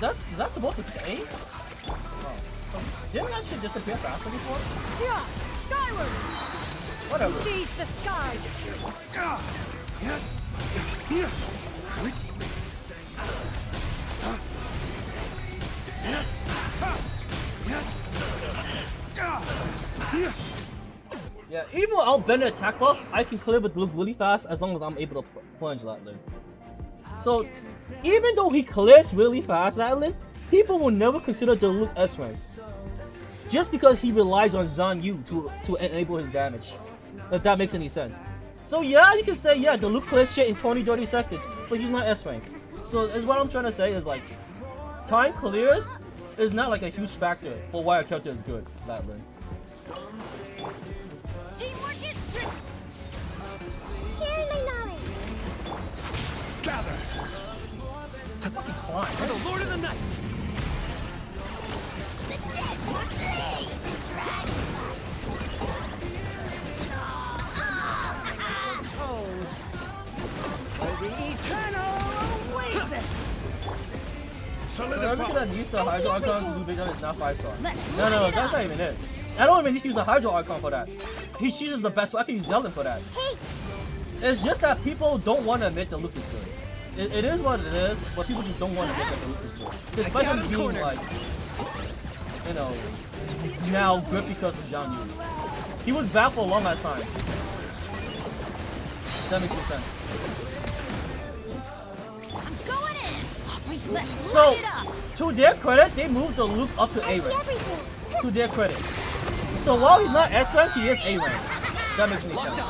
Speaker 2: Is that supposed to stay? Oh. Didn't that shit disappear faster before?
Speaker 9: Yeah! Skyward!
Speaker 2: Whatever.
Speaker 9: Seize the skies!
Speaker 2: Yeah, even without Bennett attack buff, I can clear with Luke really fast as long as I'm able to plunge Latlin. So, even though he clears really fast, Latlin, people will never consider the Luke S rank. Just because he relies on Zhang Yu to enable his damage. If that makes any sense. So yeah, you can say, yeah, the Luke clears shit in 20-30 seconds, but he's not S rank. So is what I'm trying to say is like, time clears is not like a huge factor for why a character is good, Latlin.
Speaker 6: Teamwork is tricky! Sharing my knowledge!
Speaker 5: Gather!
Speaker 2: Climb.
Speaker 7: For the Lord of the Night!
Speaker 6: The dead will bleed!
Speaker 9: The eternal oasis!
Speaker 2: I'm looking at these the Hydro Archons to do big damage, not 5-star.
Speaker 9: Let's
Speaker 2: No,
Speaker 9: light it
Speaker 2: that's
Speaker 9: up.
Speaker 2: not even it. I don't even need to use the Hydro Archon for that. He chooses the best, so I can use Zeldin for that.
Speaker 6: Hey!
Speaker 2: It's just that people don't want to admit that Luke is good. It is what it is, but people just don't want to admit that Luke is good. Despite him being like, you know, now good because of Zhang Yu. He was bad for a long ass time. That makes no sense.
Speaker 6: I'm going in! Let's
Speaker 2: So,
Speaker 6: light it up!
Speaker 2: to their credit, they moved the Luke up to A
Speaker 6: I see
Speaker 2: rank.
Speaker 6: everything!
Speaker 2: To their credit. So while he's not S rank, he is A rank. That makes any sense.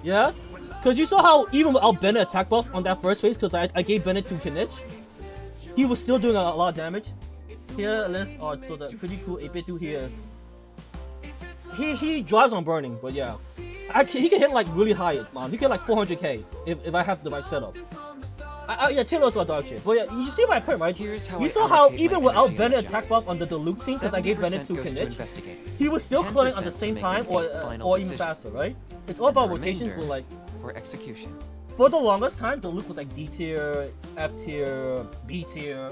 Speaker 2: Yeah? Because you saw how even without Bennett attack buff on that first phase, because I gave Bennett to Knitch, he was still doing a lot of damage. Here, let's so the pretty cool 8-bit dude here is. He drives on burning, but yeah. He can hit like really high, man. He can like 400k if I have the right setup. Yeah, Taylor's saw dog shit. But yeah, you see my point, right?
Speaker 8: Here's how
Speaker 2: You
Speaker 8: I
Speaker 2: saw how
Speaker 8: allocate
Speaker 2: even
Speaker 8: my
Speaker 2: without
Speaker 8: energy
Speaker 2: Bennett
Speaker 8: on
Speaker 2: attack buff on the Luke scene, because I gave Bennett to
Speaker 8: 70% goes to
Speaker 2: Knitch,
Speaker 8: investigate.
Speaker 2: he was still clearing on the
Speaker 8: 10%
Speaker 2: same
Speaker 8: to
Speaker 2: time
Speaker 8: making a final
Speaker 2: or even
Speaker 8: decision.
Speaker 2: faster, right? It's all
Speaker 8: And the
Speaker 2: about rotations, but
Speaker 8: remainder
Speaker 2: like
Speaker 8: for execution.
Speaker 2: for the longest time, the Luke was like D tier, F tier, B tier,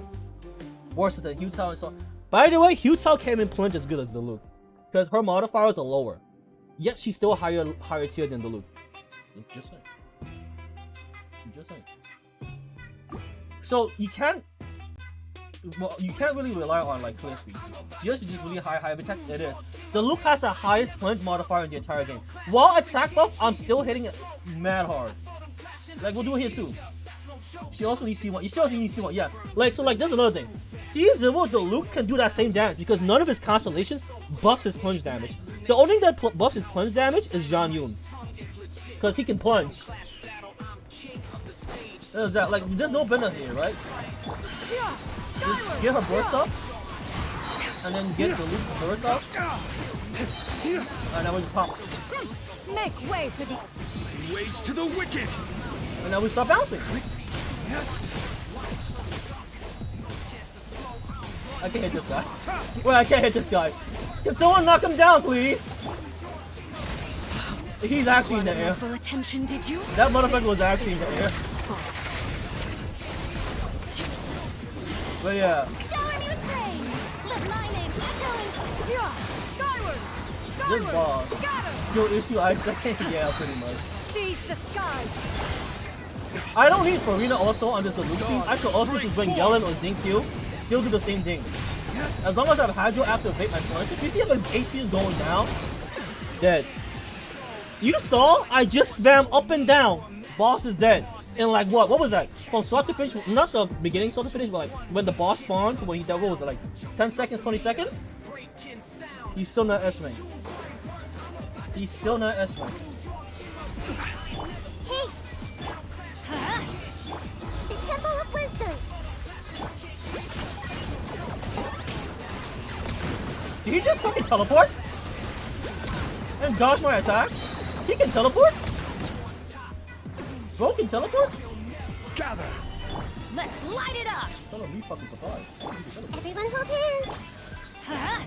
Speaker 2: worse than Hu Tao and so on. By the way, Hu Tao came in plunge as good as the Luke, because her modifiers are lower, yet she's still higher tier than the Luke. Just saying. Just saying. So you can't really rely on like clear speed. Just really high attack. It is. The Luke has the highest plunge modifier in the entire game. While attack buff, I'm still hitting it mad hard. Like we'll do it here too. She also needs C1. She also needs C1. Yeah. Like so. Like there's another thing. C0, the Luke can do that same damage because none of his constellations buffs his plunge damage. The only thing that buffs his plunge damage is Zhang Yun, because he can plunge. There's that. Like there's no Bennett here, right? Just get her burst up, and then get the Luke's burst up, and then we just pop.
Speaker 9: Make way for the
Speaker 5: Ways to the wicked.
Speaker 2: And then we start bouncing. I can't hit this guy. Wait, I can't hit this guy. Can someone knock him down, please? He's actually in the air.
Speaker 9: full attention, did you?
Speaker 2: That motherfucker was actually in the air. But yeah,
Speaker 6: Shower me with praise. Let my name echo in
Speaker 9: Yeah. Skyward.
Speaker 2: this
Speaker 9: Skyward.
Speaker 2: ball.
Speaker 9: Scatter.
Speaker 2: Skill issue, I say. Yeah, pretty much.
Speaker 9: Seize the skies.
Speaker 2: I don't need Farina also on this Luke scene. I could also just bring Yellen or Zinq, still do the same thing. As long as I have Hydro activate my punches, you see if his HP is going down? Dead. You saw? I just spam up and down. Boss is dead. And like what? What was that? From start to finish, not the beginning start to finish, but like when the boss spawned, when he died, what was it, like 10 seconds, 20 seconds? He's still not S-rank. He's still not S-rank.
Speaker 6: Hey! Huh? The Temple of Wisdom!
Speaker 2: Did he just fucking teleport? And dodge my attack? He can teleport? Bro can teleport?
Speaker 5: Gather.
Speaker 9: Let's light it up.
Speaker 2: I'm gonna be fucking surprised.
Speaker 6: Everyone hold hands!
Speaker 9: Huh?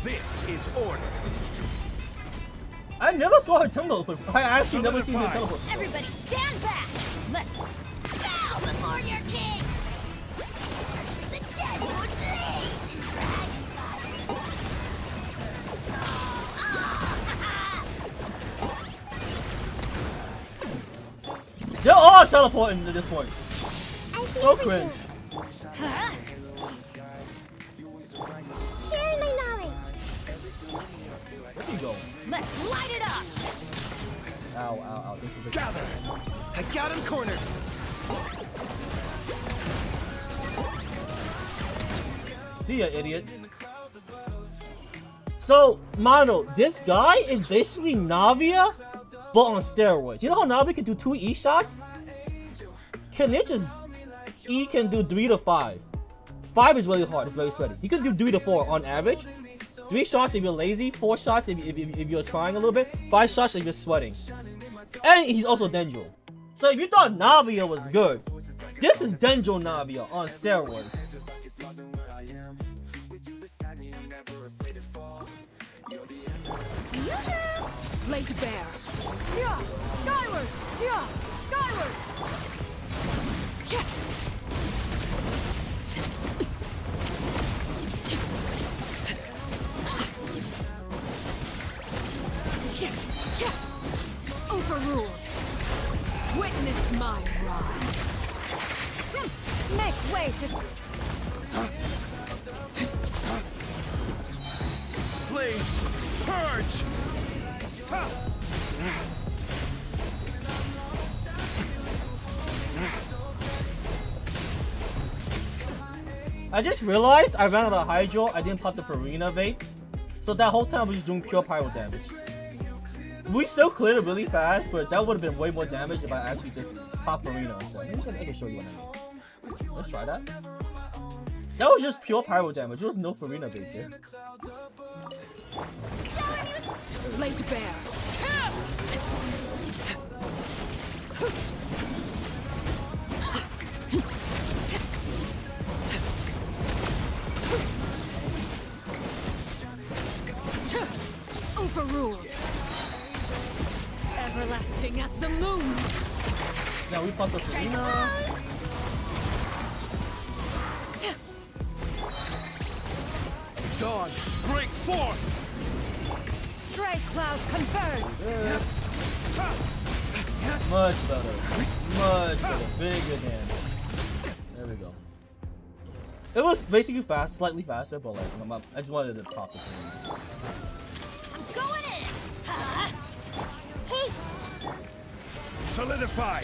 Speaker 5: This is order.
Speaker 2: I never saw her teleport. I actually never seen her teleport.
Speaker 9: Everybody stand back. Let's
Speaker 6: Bow before your king! The dead would blaze in dragon fire!
Speaker 2: They're all teleporting at this point.
Speaker 6: I see
Speaker 2: So
Speaker 6: everything.
Speaker 2: cringe.
Speaker 9: Huh?
Speaker 6: Sharing my knowledge!
Speaker 2: Where you go?
Speaker 9: Let's light it up.
Speaker 2: Ow, ow, ow. This is big.
Speaker 5: Gather. I got him cornered.
Speaker 2: Be an idiot. So, Mono, this guy is basically Navia, but on steroids. You know how Navia can do 2 E shots? Kenich's E can do 3 to 5. 5 is really hard, it's very sweaty. He can do 3 to 4 on average. 3 shots if you're lazy, 4 shots if you're trying a little bit, 5 shots if you're sweating. And he's also Dendro. So if you thought Navia was good, this is Dendro Navia on steroids.
Speaker 9: Laid bare. Yeah. Skyward. Yeah. Skyward. Yeah. Overruled. Witness my rise. Make way for
Speaker 5: Flames. Purge. Ha!
Speaker 2: I just realized I ran out of Hydro. I didn't pop the Farina bait. So that whole time we was just doing pure pyro damage. We still cleared it really fast, but that would have been way more damage if I actually just popped Farina. So I can show you what I mean. Let's try that. That was just pure pyro damage. There was no Farina bait there.
Speaker 9: laid bare. Overruled. Everlasting as the moon.
Speaker 2: Now we popped the Farina.
Speaker 5: Dawn, break forth!
Speaker 9: Stray cloud confirmed.
Speaker 2: Much better. Much better. Bigger damage. There we go. It was basically fast, slightly faster, but like I just wanted to pop the Farina.
Speaker 6: I'm going in! Huh? Hey!
Speaker 5: Solidify!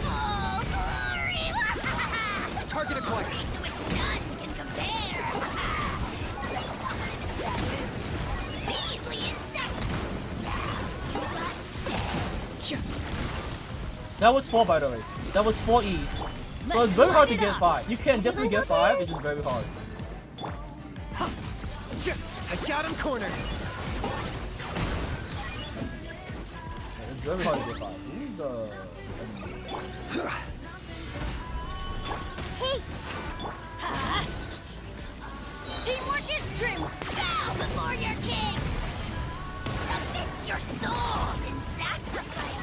Speaker 6: Oh, glory!
Speaker 5: Target acquired!
Speaker 6: To which none can compare! Measly insect!
Speaker 2: That was 4 by the way. That was 4 E's. So it's very hard to get 5. You can definitely get 5, it's just very hard.
Speaker 5: I got him cornered.
Speaker 2: It's very hard to get 5. Who's the...
Speaker 6: Hey! Teamwork is true! Bow before your king! Submit your souls in sacrifice!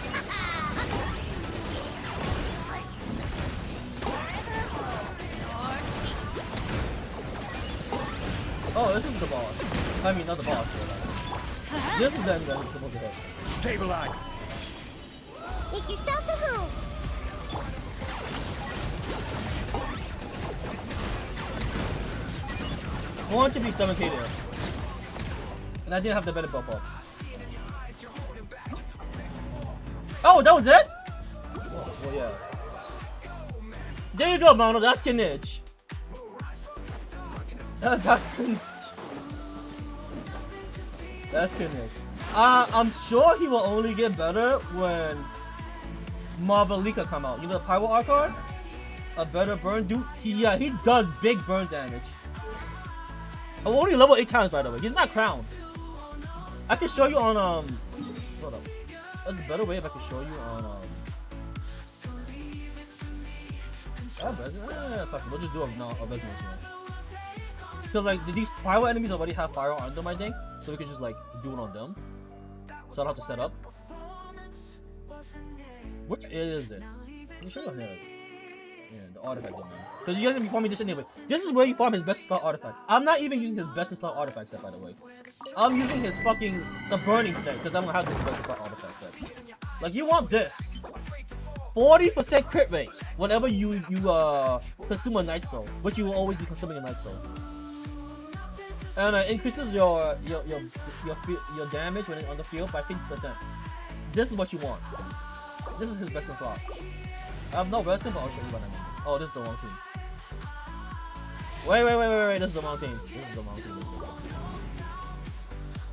Speaker 2: Oh, this is the boss. I mean, not the boss. But, this is the end that I'm supposed to hit.
Speaker 5: Stabilize.
Speaker 6: Make yourselves a home!
Speaker 2: I want to be 7k there. And I didn't have the better buff up. Oh, that was it? Oh, well, yeah. There you go, Mono. That's Kinich. That's Kinich. That's Kinich. I'm sure he will only get better when Marvelika come out. You know the Pyro Archon? A better burn dude. He does big burn damage. I'm only level 8 times, by the way. He's not crowned. I can show you on hold up. That's a better way if I can show you on fuck it, we'll just do a resonance here. Because like these pyro enemies already have fire on them, I think. So we can just like do it on them. So I don't have to set up. Where is it? Let me show you here. Yeah, the artifact domain. Because you guys gonna be farming this anyway. This is where you farm his best style artifact. I'm not even using his best style artifact set, by the way. I'm using his fucking the burning set because I'm gonna have this best style artifact set. Like you want this 40% crit rate whenever you consume a night soul, which you will always be consuming a night soul, and increases your damage when on the field by 50%. This is what you want. This is his best in slot. I have no wrestling, but I'll show you what I mean. Oh, this is the wrong team. Wait. This is the wrong team.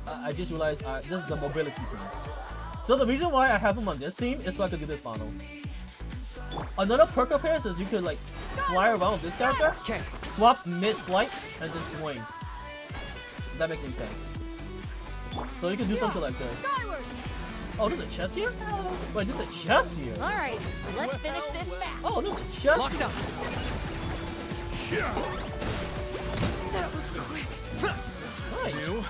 Speaker 2: I just realized this is the mobility team. So the reason why I have him on this team is so I can do this final. Another perk of his is you could like fly around with this character, swap mid-flight, and then swing. That makes any sense. So you can do something like this. Oh, there's a chest here? Wait, there's a chest here.
Speaker 9: Alright, let's finish this back.
Speaker 2: Oh, there's a chest
Speaker 5: Locked
Speaker 2: here.
Speaker 5: up.
Speaker 2: Nice.
Speaker 5: You.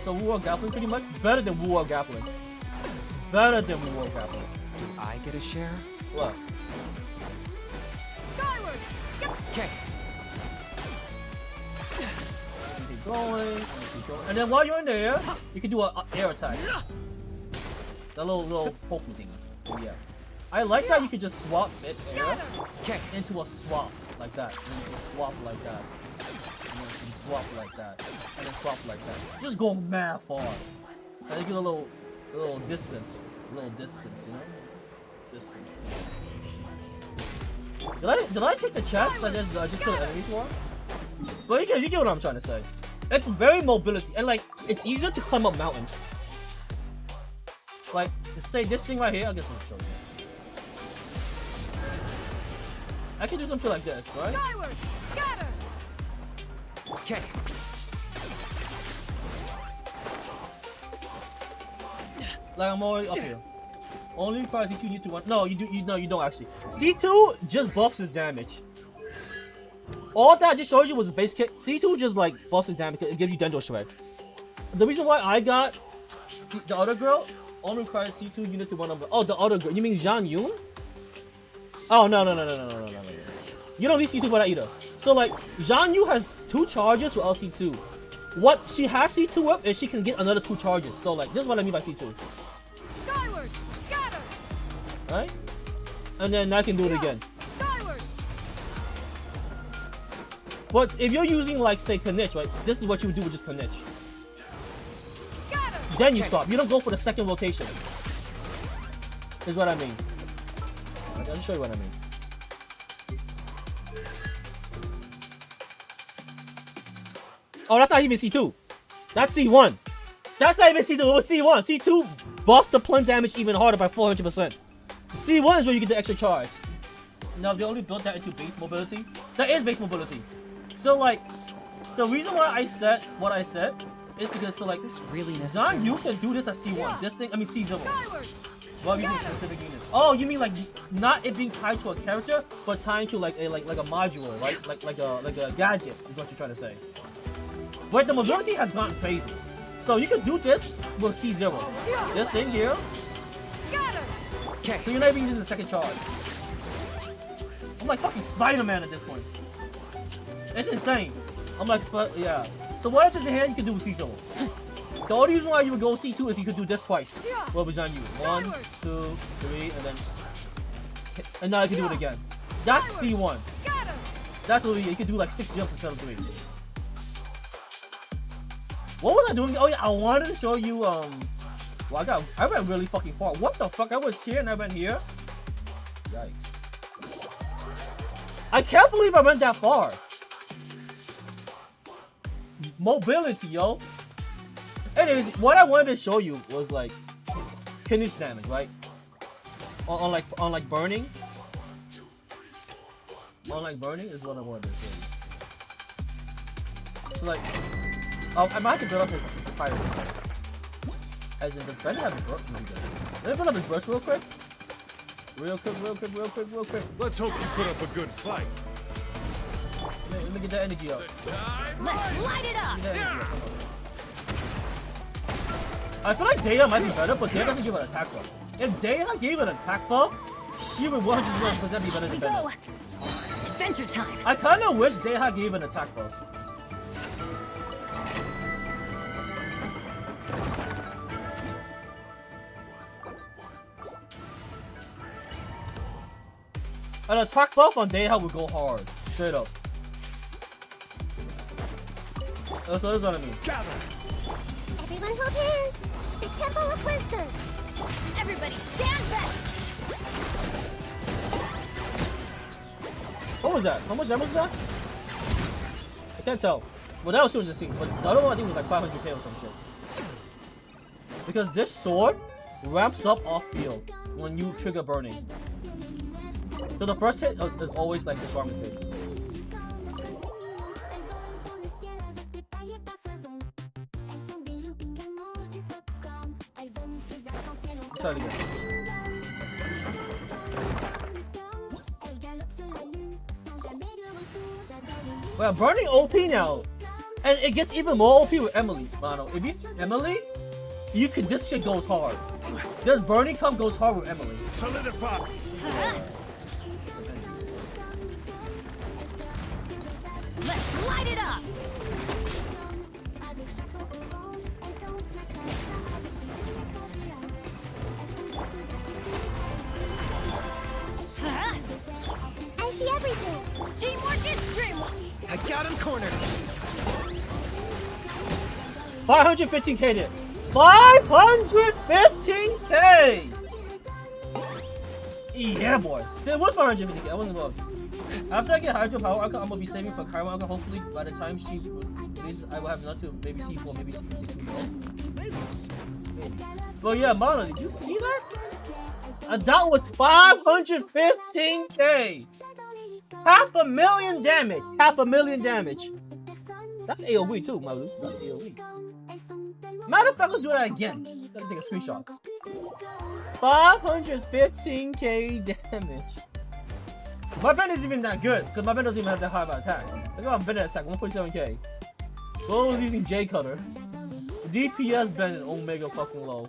Speaker 2: So Wu Grappling pretty much better than Wu Grappling. Better than Wu Grappling.
Speaker 8: Do I get a share?
Speaker 2: What?
Speaker 9: Skyward!
Speaker 8: Okay.
Speaker 2: Keep going, and then while you're in there, you can do an air attack. That little pokey thing. Yeah. I like that you can just swap mid-air into a swap like that. And then you can swap like that. And then you can swap like that. And then swap like that. Just go mad far. And you get a little distance. A little distance, you know? Distance. Did I take the chest? I just kill the enemies for? But you get what I'm trying to say. It's very mobility, and like it's easier to climb up mountains. Like say this thing right here, I guess I'll show you. I can do something like this, right?
Speaker 9: Skyward! Scatter!
Speaker 8: Okay.
Speaker 2: Like I'm already up here. Only requires C2 you to one. No, you don't actually. C2 just buffs his damage. All that I just showed you was his base kick. C2 just like buffs his damage. It gives you Dendro Shred. The reason why I got the other girl only requires C2 unit to one of them. Oh, the other girl. You mean Zhang Yun? Oh no. You don't need C2 for that either. So like Zhang Yu has 2 charges with LC2. What she has C2 with is she can get another 2 charges. So like this is what I mean by C2.
Speaker 9: Skyward! Scatter!
Speaker 2: Right? And then I can do it again.
Speaker 9: Skyward!
Speaker 2: But if you're using like say Kanich, right? This is what you would do with just Kanich.
Speaker 9: Scatter!
Speaker 2: Then you stop. You don't go for the second rotation. Is what I mean. I'll show you what I mean. Oh, that's not even C2. That's C1. That's not even C2. It was C1. C2 buffs the plunge damage even harder by 400%. C1 is where you get the extra charge. No, they only built that into base mobility. That is base mobility. So like, the reason why I said what I said is because so like,
Speaker 8: Is this really necessary?
Speaker 2: Zan, you can do this at C1. This thing, I mean C0.
Speaker 9: Skyward!
Speaker 2: While using specific units. Oh, you mean like not it being tied to a character, but tied to like a module, right? Like a gadget is what you're trying to say. But the mobility has gotten crazy. So you can do this with C0. This thing here.
Speaker 9: Scatter!
Speaker 8: Okay.
Speaker 2: So you're not even using the second charge. I'm like fucking Spider-Man at this point. It's insane. I'm like, yeah. So what is in here you can do with C0? The only reason why you would go C2 is you could do this twice. What was on you? 1, 2, 3, and then... And now you can do it again. That's C1.
Speaker 9: Scatter!
Speaker 2: That's what you can do like 6 jumps instead of 3. What was I doing? Oh yeah, I wanted to show you, well, I went really fucking far. What the fuck? I was here and I went here? Yikes. I can't believe I went that far. Mobility, yo. Anyways, what I wanted to show you was like Knish damage, right? On like burning. On like burning is what I wanted to show you. So like, I might have to build up his pirate. As in, does Ben have a burst? No, he doesn't. Let me build up his burst real quick. Real quick.
Speaker 5: Let's hope you put up a good fight.
Speaker 2: Let me get that energy up.
Speaker 9: Let's light it up!
Speaker 2: Get that energy up. Come on. I feel like Daya might be better, but Daya doesn't give an attack buff. If Daya gave an attack buff, she would 100% be better than
Speaker 9: Go!
Speaker 2: Bennett.
Speaker 9: Adventure time!
Speaker 2: I kind of wish Daya gave an attack buff. An attack buff on Daya would go hard. Straight up. That's what I mean.
Speaker 5: Gather.
Speaker 6: Everyone hold hands. The Temple of Wisdom.
Speaker 9: Everybody stand back!
Speaker 2: What was that? How much damage was that? I can't tell. Well, that was 216, but the other one I think was like 500k or some shit. Because this sword ramps up off field when you trigger burning. So the first hit is always like the strongest hit. Try it again. Well, burning OP now, and it gets even more OP with Emily. Mano, if you Emily, you can. This shit goes hard. This burning come goes hard with Emily.
Speaker 5: Solidify.
Speaker 9: Let's light it up!
Speaker 6: I see everything.
Speaker 9: Teamwork is dreamwork!
Speaker 7: I got him cornered.
Speaker 2: 515k there. 515k. Yeah, boy. See, what's 550k? I wasn't above. After I get Hydro Power Arca, I'm gonna be saving for Chiron Arca. Hopefully, by the time she releases, I will have enough to maybe C4, maybe C6. Maybe. But yeah, Mono, did you see that? That was 515k. 500,000 damage. 500,000 damage. That's AoE too, Malu. That's AoE. Matter of fact, let's do that again. Gotta take a screenshot. 515k damage. My Ben isn't even that good, because my Ben doesn't even have that high of an attack. Look at my Ben attack, 1.7k. Goes using J Cutter. DPS Ben and Omega fucking low.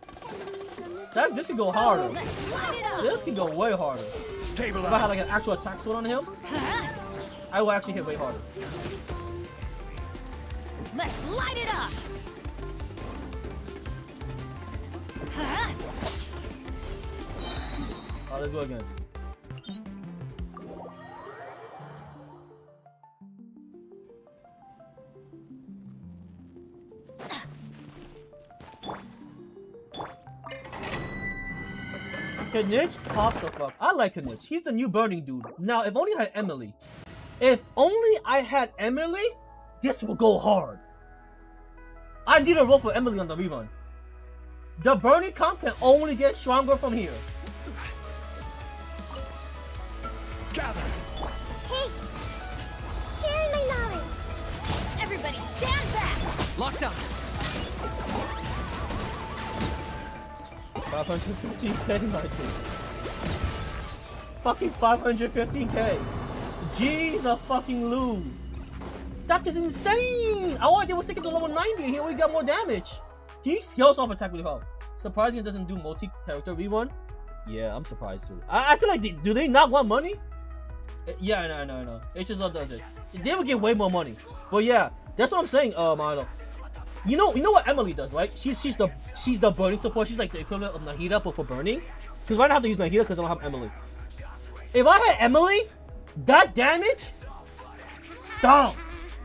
Speaker 2: This can go harder. This can go way harder. If I had like an actual attack sword on him, I will actually hit way harder.
Speaker 9: Let's light it up!
Speaker 2: Alright, let's go again. Knish pops the fuck. I like Knish. He's the new burning dude. Now, if only I had Emily. If only I had Emily, this will go hard. I need a roll for Emily on the rerun. The burning comp can only get stronger from here.
Speaker 5: gather.
Speaker 6: Hey! Sharing my knowledge!
Speaker 9: Everybody stand back!
Speaker 8: Locked on.
Speaker 2: 515k, Martin. Fucking 515k. Jeez, a fucking Lou. That is insane. All I did was take him to level 90 and he only got more damage. He scales off attack really hard. Surprising it doesn't do multi-character rerun. Yeah, I'm surprised too. I feel like do they not want money? Yeah, I know. HSL does it. They would get way more money. But yeah, that's what I'm saying, Marlo. You know what Emily does, right? She's the burning support. She's like the equivalent of Nahida, but for burning. Because right now I have to use Nahida because I don't have Emily. If I had Emily, that damage stonks.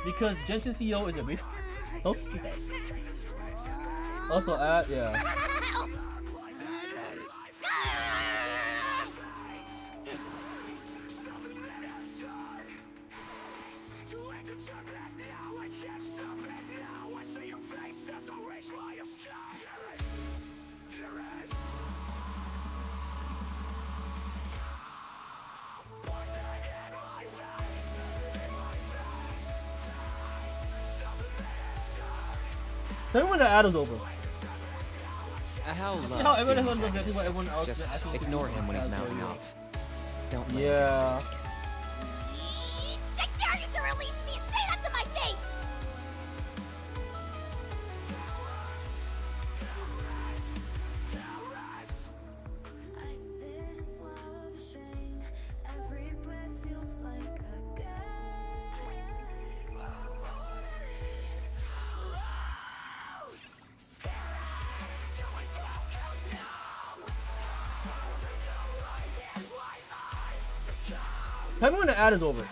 Speaker 2: Because Genshin CEO is a beast. Don't skip that. Also, yeah. Tell me when the ad is over.
Speaker 8: How
Speaker 2: See how everyone does exactly what everyone else
Speaker 8: Just
Speaker 2: actually
Speaker 8: ignore
Speaker 2: does
Speaker 8: him when he's
Speaker 2: as
Speaker 8: mouthing
Speaker 2: well.
Speaker 8: off. Don't let
Speaker 2: Yeah.
Speaker 8: him
Speaker 6: I dare you to release me and say that to my face!
Speaker 4: I sit and swallow the shame. Every breath feels like a
Speaker 2: Tell me when the ad is over.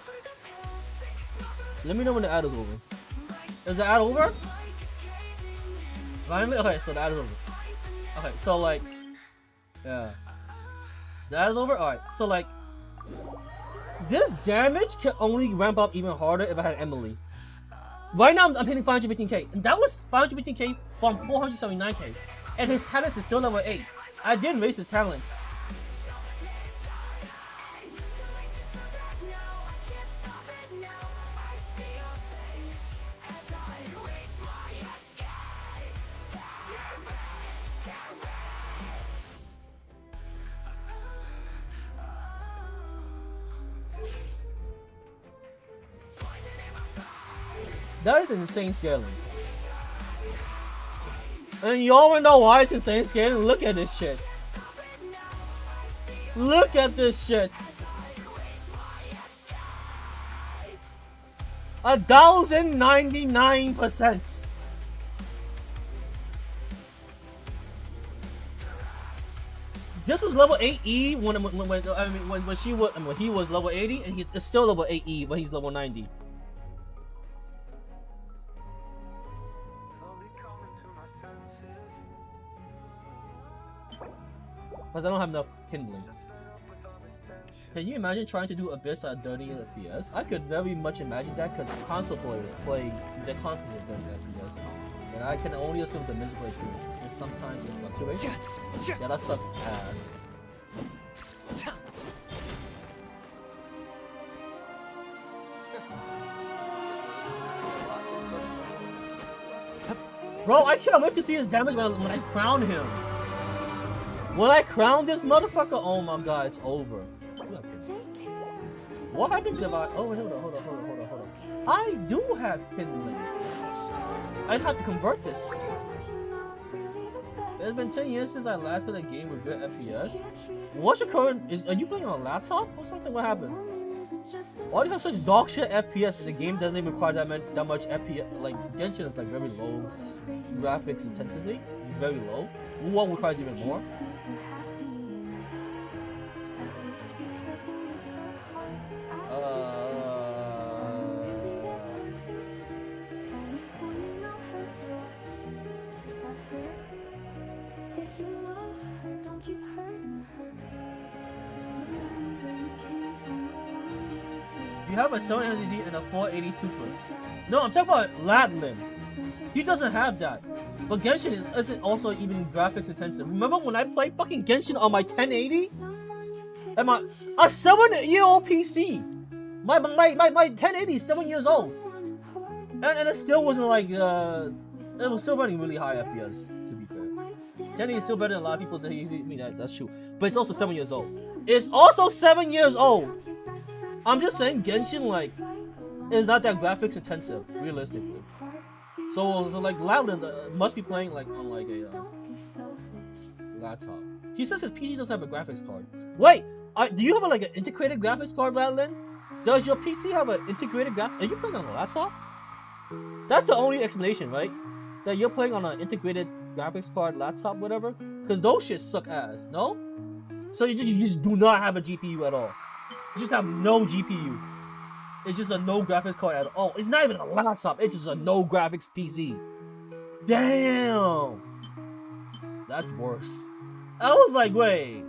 Speaker 2: Let me know when the ad is over. Is the ad over? Finally? Okay, so the ad is over. Okay, so like, yeah. The ad is over? Alright, so like, this damage can only ramp up even harder if I had Emily. Right now, I'm hitting 515k. And that was 515k from 479k. And his talents is still level 8. I didn't raise his talents. That is insane scaling. And you all wanna know why it's insane scaling? Look at this shit. Look at this shit. 1,099%. This was level 8E when he was level 80, and it's still level 8E when he's level 90. Because I don't have enough kindling. Can you imagine trying to do Abyss at 30 FPS? I could very much imagine that because console players play the constantly at 30 FPS. And I can only assume it's a miserable experience. Because sometimes it fluctuates. Yeah, that sucks ass. Bro, I can't wait to see his damage when I crown him. When I crown this motherfucker, oh my god, it's over. What happens if I... Oh, wait, hold on. I do have kindling. I'd have to convert this. It's been 10 years since I last played a game with good FPS. What's your current... Are you playing on a laptop or something? What happened? Why do you have such dog shit FPS and the game doesn't even require that much FPS? Like, Genshin is like very low graphics intensity. It's very low. What requires even more? You have a 700G and a 480 Super. No, I'm talking about Ladlin. He doesn't have that. But Genshin isn't also even graphics intensive. Remember when I played fucking Genshin on my 1080? And a 7-year-old PC. My 1080 is 7 years old. And it still wasn't like it was still running really high FPS, to be fair. 1080 is still better than a lot of people say. I mean, that's true. But it's also 7 years old. It's also 7 years old. I'm just saying Genshin like is not that graphics intensive, realistically. So like Loudon must be playing like on like a laptop. He says his PC doesn't have a graphics card. Wait, do you have like an integrated graphics card, Loudon? Does your PC have an integrated graphics? Are you playing on a laptop? That's the only explanation, right? That you're playing on an integrated graphics card, laptop, whatever. Because those shit suck ass, no? So you just do not have a GPU at all. You just have no GPU. It's just a no graphics card at all. It's not even a laptop. It's just a no graphics PC. Damn. That's worse. I was like, wait.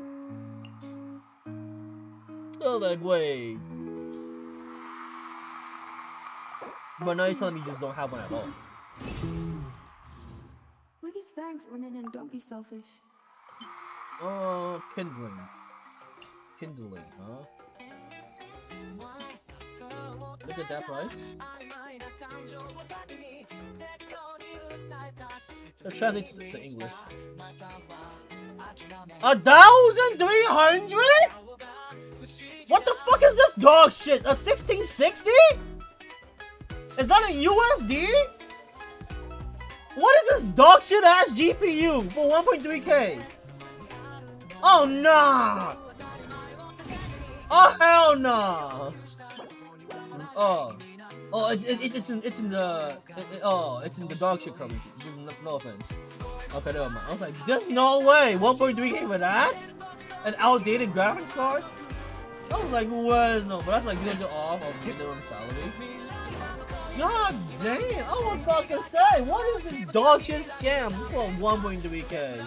Speaker 2: But now you're telling me you just don't have one at all.
Speaker 4: With these fangs, Ronin, and don't be selfish.
Speaker 2: Kindling, huh? Look at that price. It translates to English. 1,300? What the fuck is this dog shit? A 1660? Is that a USD? What is this dog shit ass GPU for 1.3K? Oh nah! Oh hell nah! It's in the dog shit currency. No offense. Okay, never mind. I was like, there's no way 1.3K for that? An outdated graphics card? I was like, what? No, but that's like $200 off of minimum salary. God damn! I was about to say, what is this dog shit scam for 1.3K?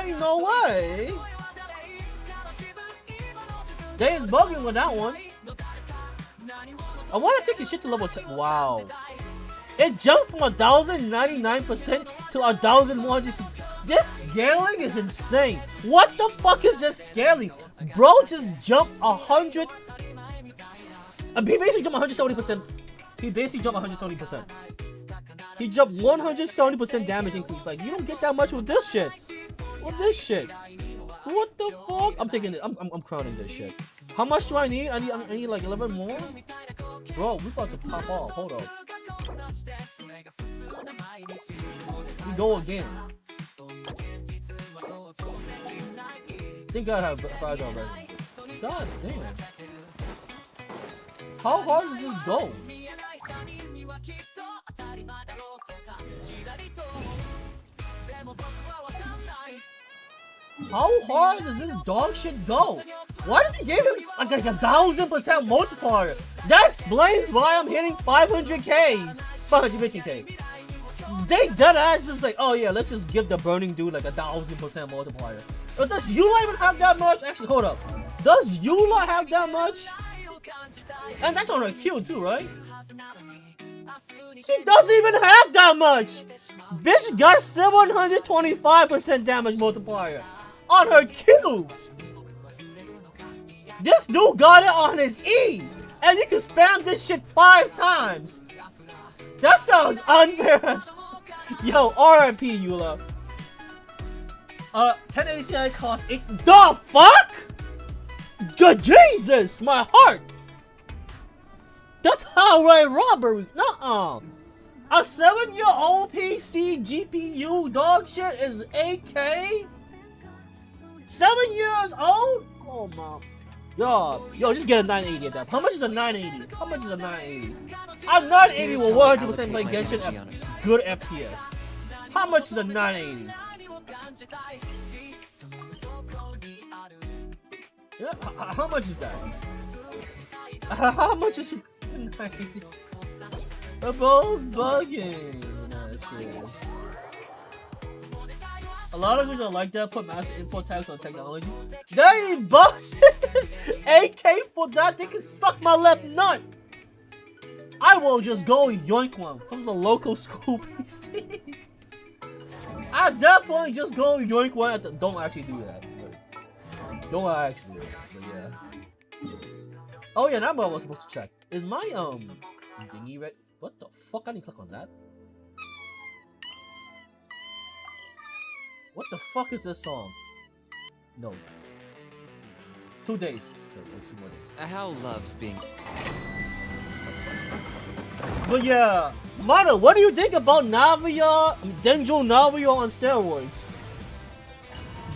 Speaker 2: Ain't no way. They is bugging with that one. I want to take your shit to level 10. Wow. It jumped from 1,099% to 1,100. This scaling is insane. What the fuck is this scaling? Bro just jumped 100. He basically jumped 170%. He jumped 170% damage increase. Like, you don't get that much with this shit. What the fuck? I'm taking it. I'm crowning this shit. How much do I need? I need like 11 more? Bro, we about to pop off. Hold up. We go again. Thank God I have 5 already. God damn. How hard does this go? How hard does this dog shit go? Why did they give him like 1,000% multiplier? That explains why I'm hitting 500Ks. 550K. They dead ass just like, oh yeah, let's just give the burning dude like 1,000% multiplier. But does Eula even have that much? Actually, hold up. Does Eula have that much? And that's on her Q too, right? She doesn't even have that much. Bitch got 725% damage multiplier on her Q. This dude got it on his E, and you can spam this shit 5 times. That sounds unfair. Yo, RIP Eula. 1080 Ti cost 8. The fuck? Good Jesus, my heart. That's highway robbery. Nuh-uh. A 7-year-old PC GPU dog shit is 8K? 7 years old? Oh my. Yo, just get a 980 at that. How much is a 980? A 980 will 100% play Genshin at good FPS. How much is a 980? Yeah, how much is that? How much is it? The ball's bugging. Nah, shit. A lot of people are like that. Put massive import tax on technology. They ain't bugging. AK for that. They can suck my left nut. I will just go yoink one from the local school PC. At that point, just go yoink one at the. Don't actually do that. Don't actually do that. But yeah. Oh yeah, now I was supposed to check. Is my thingy red? What the fuck? I need to click on that. What the fuck is this song? No. 2 days. No, there's 2 more days.
Speaker 8: Hal loves being.
Speaker 2: But yeah, Mana, what do you think about Navia, Denjo Navia on steroids?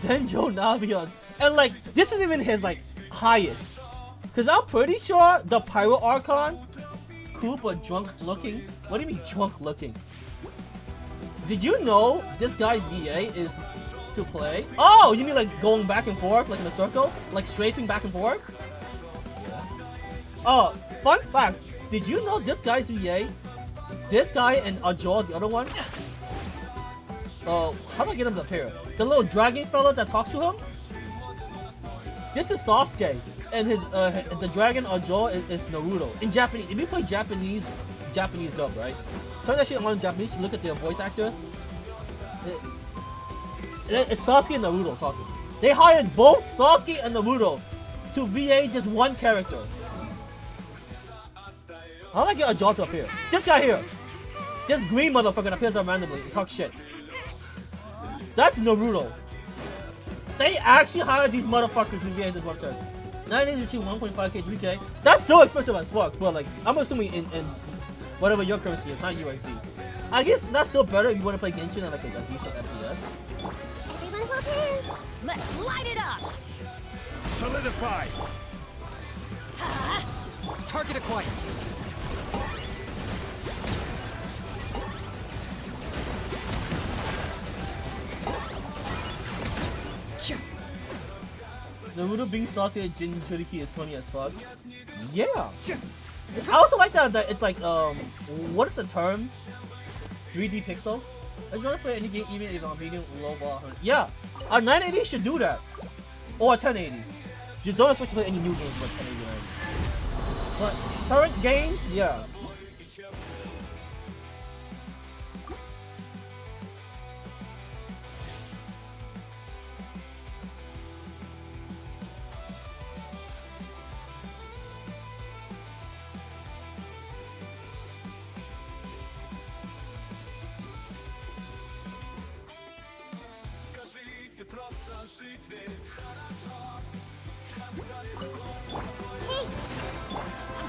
Speaker 2: Denjo Navia, and like this is even his like highest, cause I'm pretty sure the Pyro Archon, Koopa drunk looking. What do you mean drunk looking? Did you know this guy's VA is to play? Oh, you mean like going back and forth, like in a circle, like strafing back and forth? Yeah. Oh, fun fact. Did you know this guy's VA? This guy and Ajol, the other one. Oh, how do I get him to appear? The little dragon fella that talks to him. This is Sasuke, and his the dragon Ajol is Naruto in Japanese. If you play Japanese dub, right? Turn that shit on in Japanese. Look at the voice actor. It's Sasuke and Naruto talking. They hired both Sasuke and Naruto to VA just one character. How do I get a jaw to appear? This guy here. This green motherfucker that appears randomly and talks shit. That's Naruto. They actually hired these motherfuckers to VA this one character. 982, 1.5k, 3k. That's so expensive as fuck, but like, I'm assuming in whatever your currency is, not USD. I guess that's still better if you want to play Genshin at like a decent FPS.
Speaker 6: Everyone hold hands.
Speaker 9: Let's light it up!
Speaker 5: Solidify!
Speaker 8: Target acquired.
Speaker 2: Naruto being salty at Jinchuriki is funny as fuck. Yeah. I also like that it's like what is the term? 3D pixels. I just want to play any game even if I'm medium low bar. Yeah, a 980 should do that, or a 1080. Just don't expect to play any new games with 1080. But current games, yeah.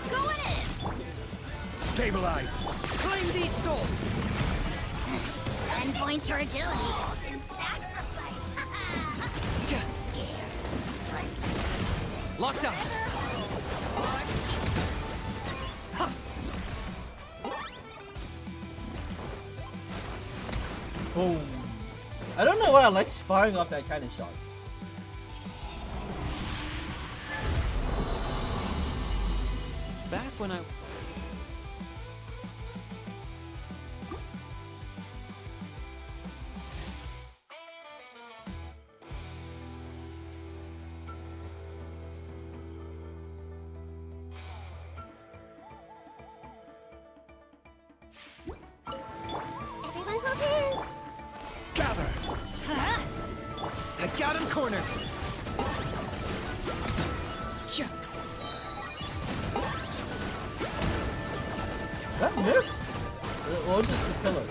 Speaker 9: Going in!
Speaker 5: Stabilize!
Speaker 8: Claim these souls!
Speaker 6: 10 points for agility.
Speaker 8: Locked up!
Speaker 2: Boom. I don't know why I like firing off that kind of shot.
Speaker 8: Back when I...
Speaker 6: Everyone hold hands.
Speaker 5: Gather!
Speaker 8: I got him cornered!
Speaker 2: That miss? Or just the pillar?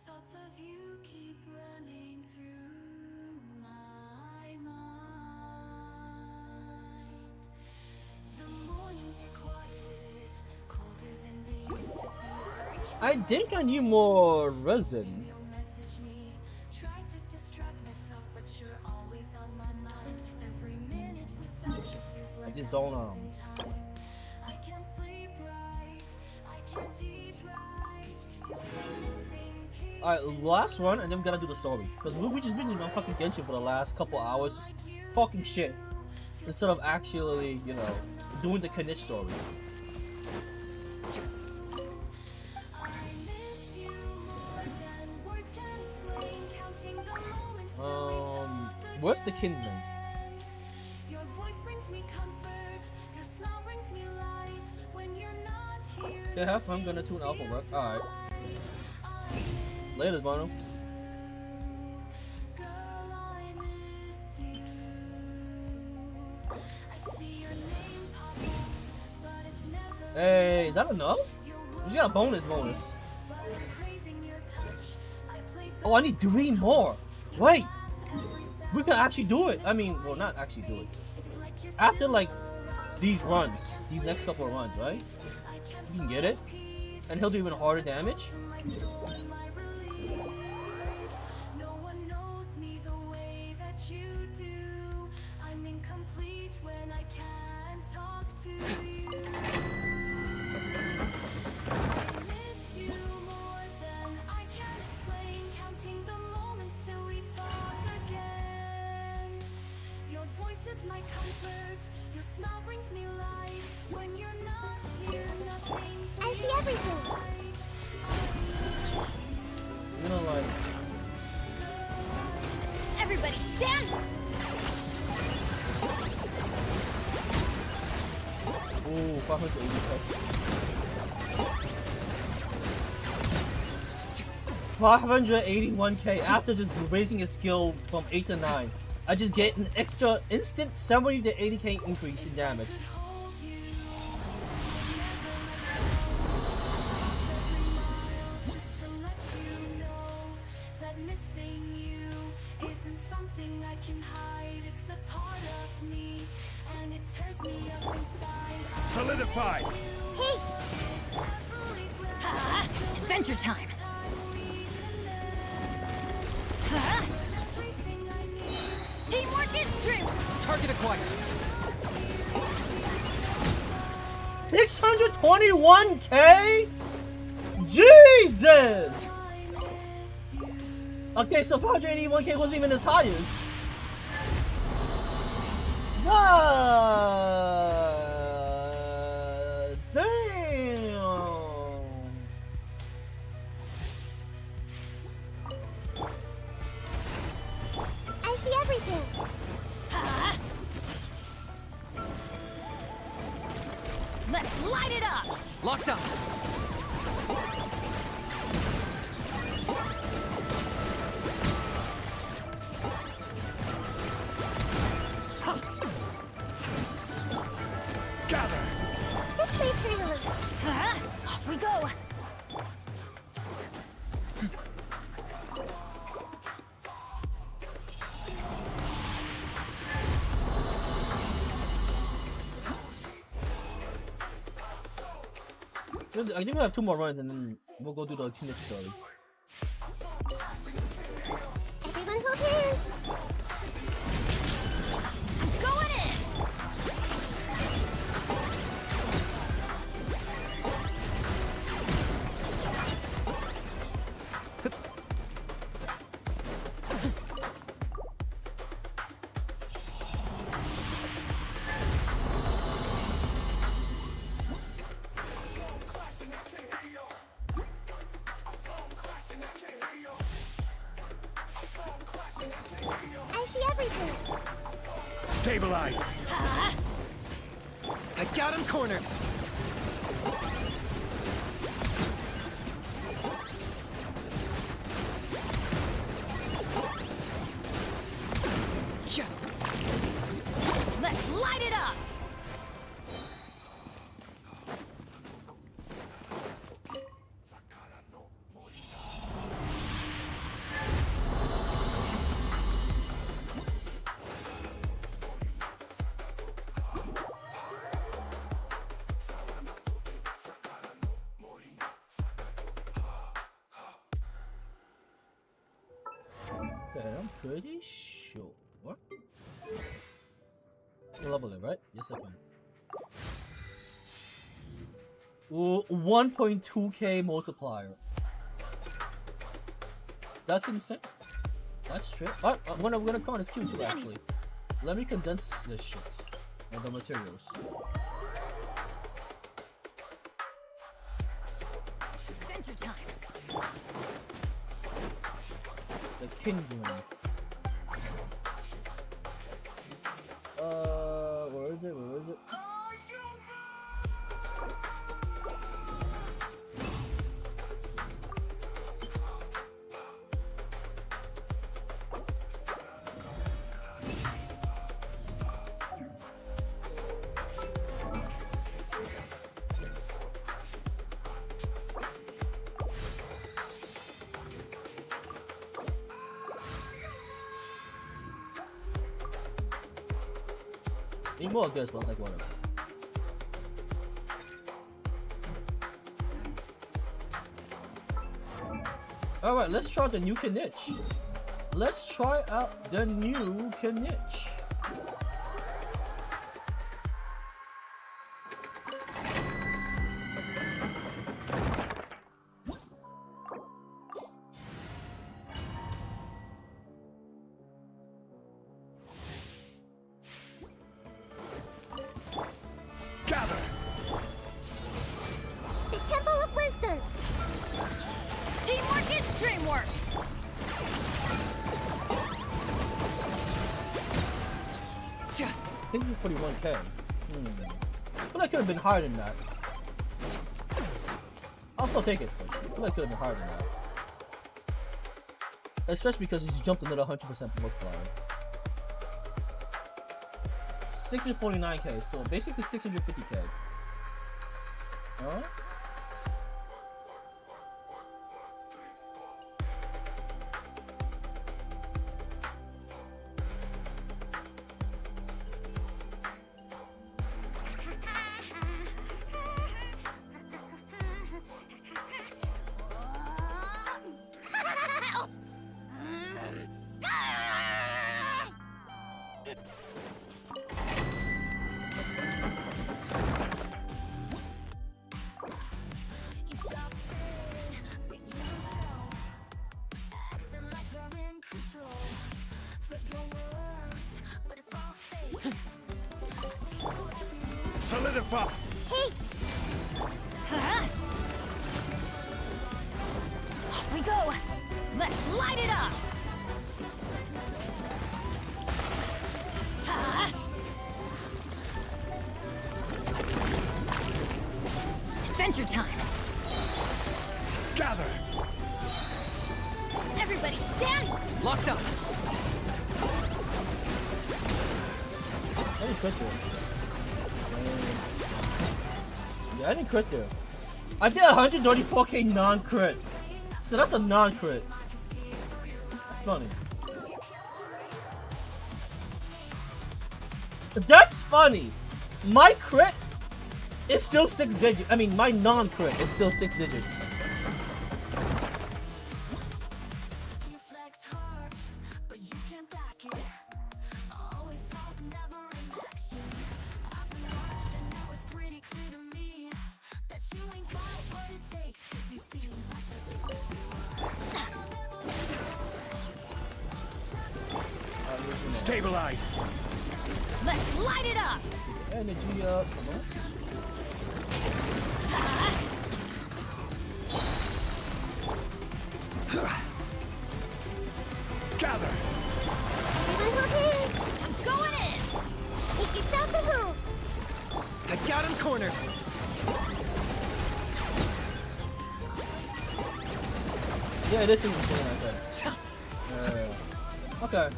Speaker 4: Thoughts of you keep running through my mind. The mornings are quiet, colder than they used to be.
Speaker 2: I think I need more resin.
Speaker 4: You'll message me, try to distract myself, but you're always on my mind. Every minute without you feels like
Speaker 2: just don't,
Speaker 4: I'm losing time. I can't sleep right, I can't eat right. You're the missing piece.
Speaker 2: Alright, last one, and then we gotta do the story. Because we just been on fucking Genshin for the last couple hours, just talking shit. Instead of actually, you know, doing the Kenichi story.
Speaker 4: I miss
Speaker 2: Where's the Kingman?
Speaker 4: Your voice brings me comfort. Your smile brings me light. When you're not here,
Speaker 2: Yeah, have fun. Gonna tune alpha work. Alright. Later, Bono.
Speaker 4: girl, I miss you. I see your name pop up, but it's never
Speaker 2: Hey, is that enough?
Speaker 4: your
Speaker 2: We got a bonus.
Speaker 4: but I'm craving your touch. I play
Speaker 2: Oh, I need 3 more. Wait,
Speaker 4: every sound.
Speaker 2: we can actually do it. I mean, well, not actually do it.
Speaker 4: It's like you're
Speaker 2: After like these runs, these next couple of runs, right?
Speaker 4: I can't
Speaker 2: You can get it, and he'll do even harder damage.
Speaker 4: my soul, my relief. No one knows me the way that you do. I'm incomplete when I can't talk to you. I miss you more than I can explain. Counting the moments till we talk again. Your voice is my comfort. Your smile brings me light. When you're not here, nothing
Speaker 6: I see everything.
Speaker 2: You know, like,
Speaker 9: Everybody stand!
Speaker 2: ooh, 581k after just raising his skill from 8 to 9. I just get an extra instant 70 to 80k increase in damage.
Speaker 4: hold you. Just to let you know that missing you isn't something I can hide. It's a part of me, and it tears me up inside.
Speaker 5: Solidify!
Speaker 6: Take!
Speaker 9: Ha! Adventure time! Ha!
Speaker 4: Everything I need.
Speaker 9: Teamwork is true!
Speaker 8: Target acquired.
Speaker 2: 621k? Jesus! Okay, so 581k wasn't even his highest. Damn!
Speaker 6: I see everything.
Speaker 9: Ha! Let's light it up!
Speaker 8: Locked up.
Speaker 5: Gather!
Speaker 6: This way through.
Speaker 9: Ha! Off we go!
Speaker 2: I think we have 2 more runs and then we'll go do the Phoenix story.
Speaker 6: Everyone hold hands.
Speaker 9: Going in!
Speaker 6: I see everything.
Speaker 5: Stabilize!
Speaker 9: Ha!
Speaker 8: I got him cornered. Yeah.
Speaker 9: Let's light it up!
Speaker 2: Okay, I'm pretty sure. Level it, right? Yes, I can. Ooh, 1.2k multiplier. That's insane. That's straight. When I'm gonna count as Q2 actually. Let me condense this shit. And the materials.
Speaker 9: Adventure time!
Speaker 2: The Kingdom. Need more of this, but like whatever. Alright, let's try the new Kinich. Let's try out the new Kinich.
Speaker 5: Gather!
Speaker 6: The Temple of Wisdom.
Speaker 9: Teamwork is dreamwork.
Speaker 2: I think it's 41k. But I could have been higher than that. I'll still take it. But I feel like it could have been higher than that. Especially because he's jumped another 100% multiplier. 649k, so basically 650k. Huh?
Speaker 4: You talk big, but you don't show. Acting like you're in control. Flip your words, but it's all fake. See whatever you
Speaker 5: Solidify!
Speaker 6: Hey,
Speaker 9: Huh? Off we go. Let's light it up. Huh? Adventure time.
Speaker 5: Gather!
Speaker 9: Everybody stand.
Speaker 8: Locked up.
Speaker 2: I didn't crit there. Yeah, I didn't crit there. I did 134k non-crit. So that's a non-crit. Funny. That's funny. My crit is still 6 digits. I mean, my non-crit is still 6 digits.
Speaker 4: You flex hard, but you can't back it. Always talk, never in action. I've been watching, now it's pretty clear to me that you ain't got what it takes to be seen.
Speaker 5: Stabilize!
Speaker 9: Let's light it up.
Speaker 2: Energy up. Come on.
Speaker 5: Gather!
Speaker 6: everyone hold hands.
Speaker 9: I'm going in.
Speaker 6: Make yourselves at home.
Speaker 7: I got him cornered.
Speaker 2: Yeah, this is the thing I said. Okay.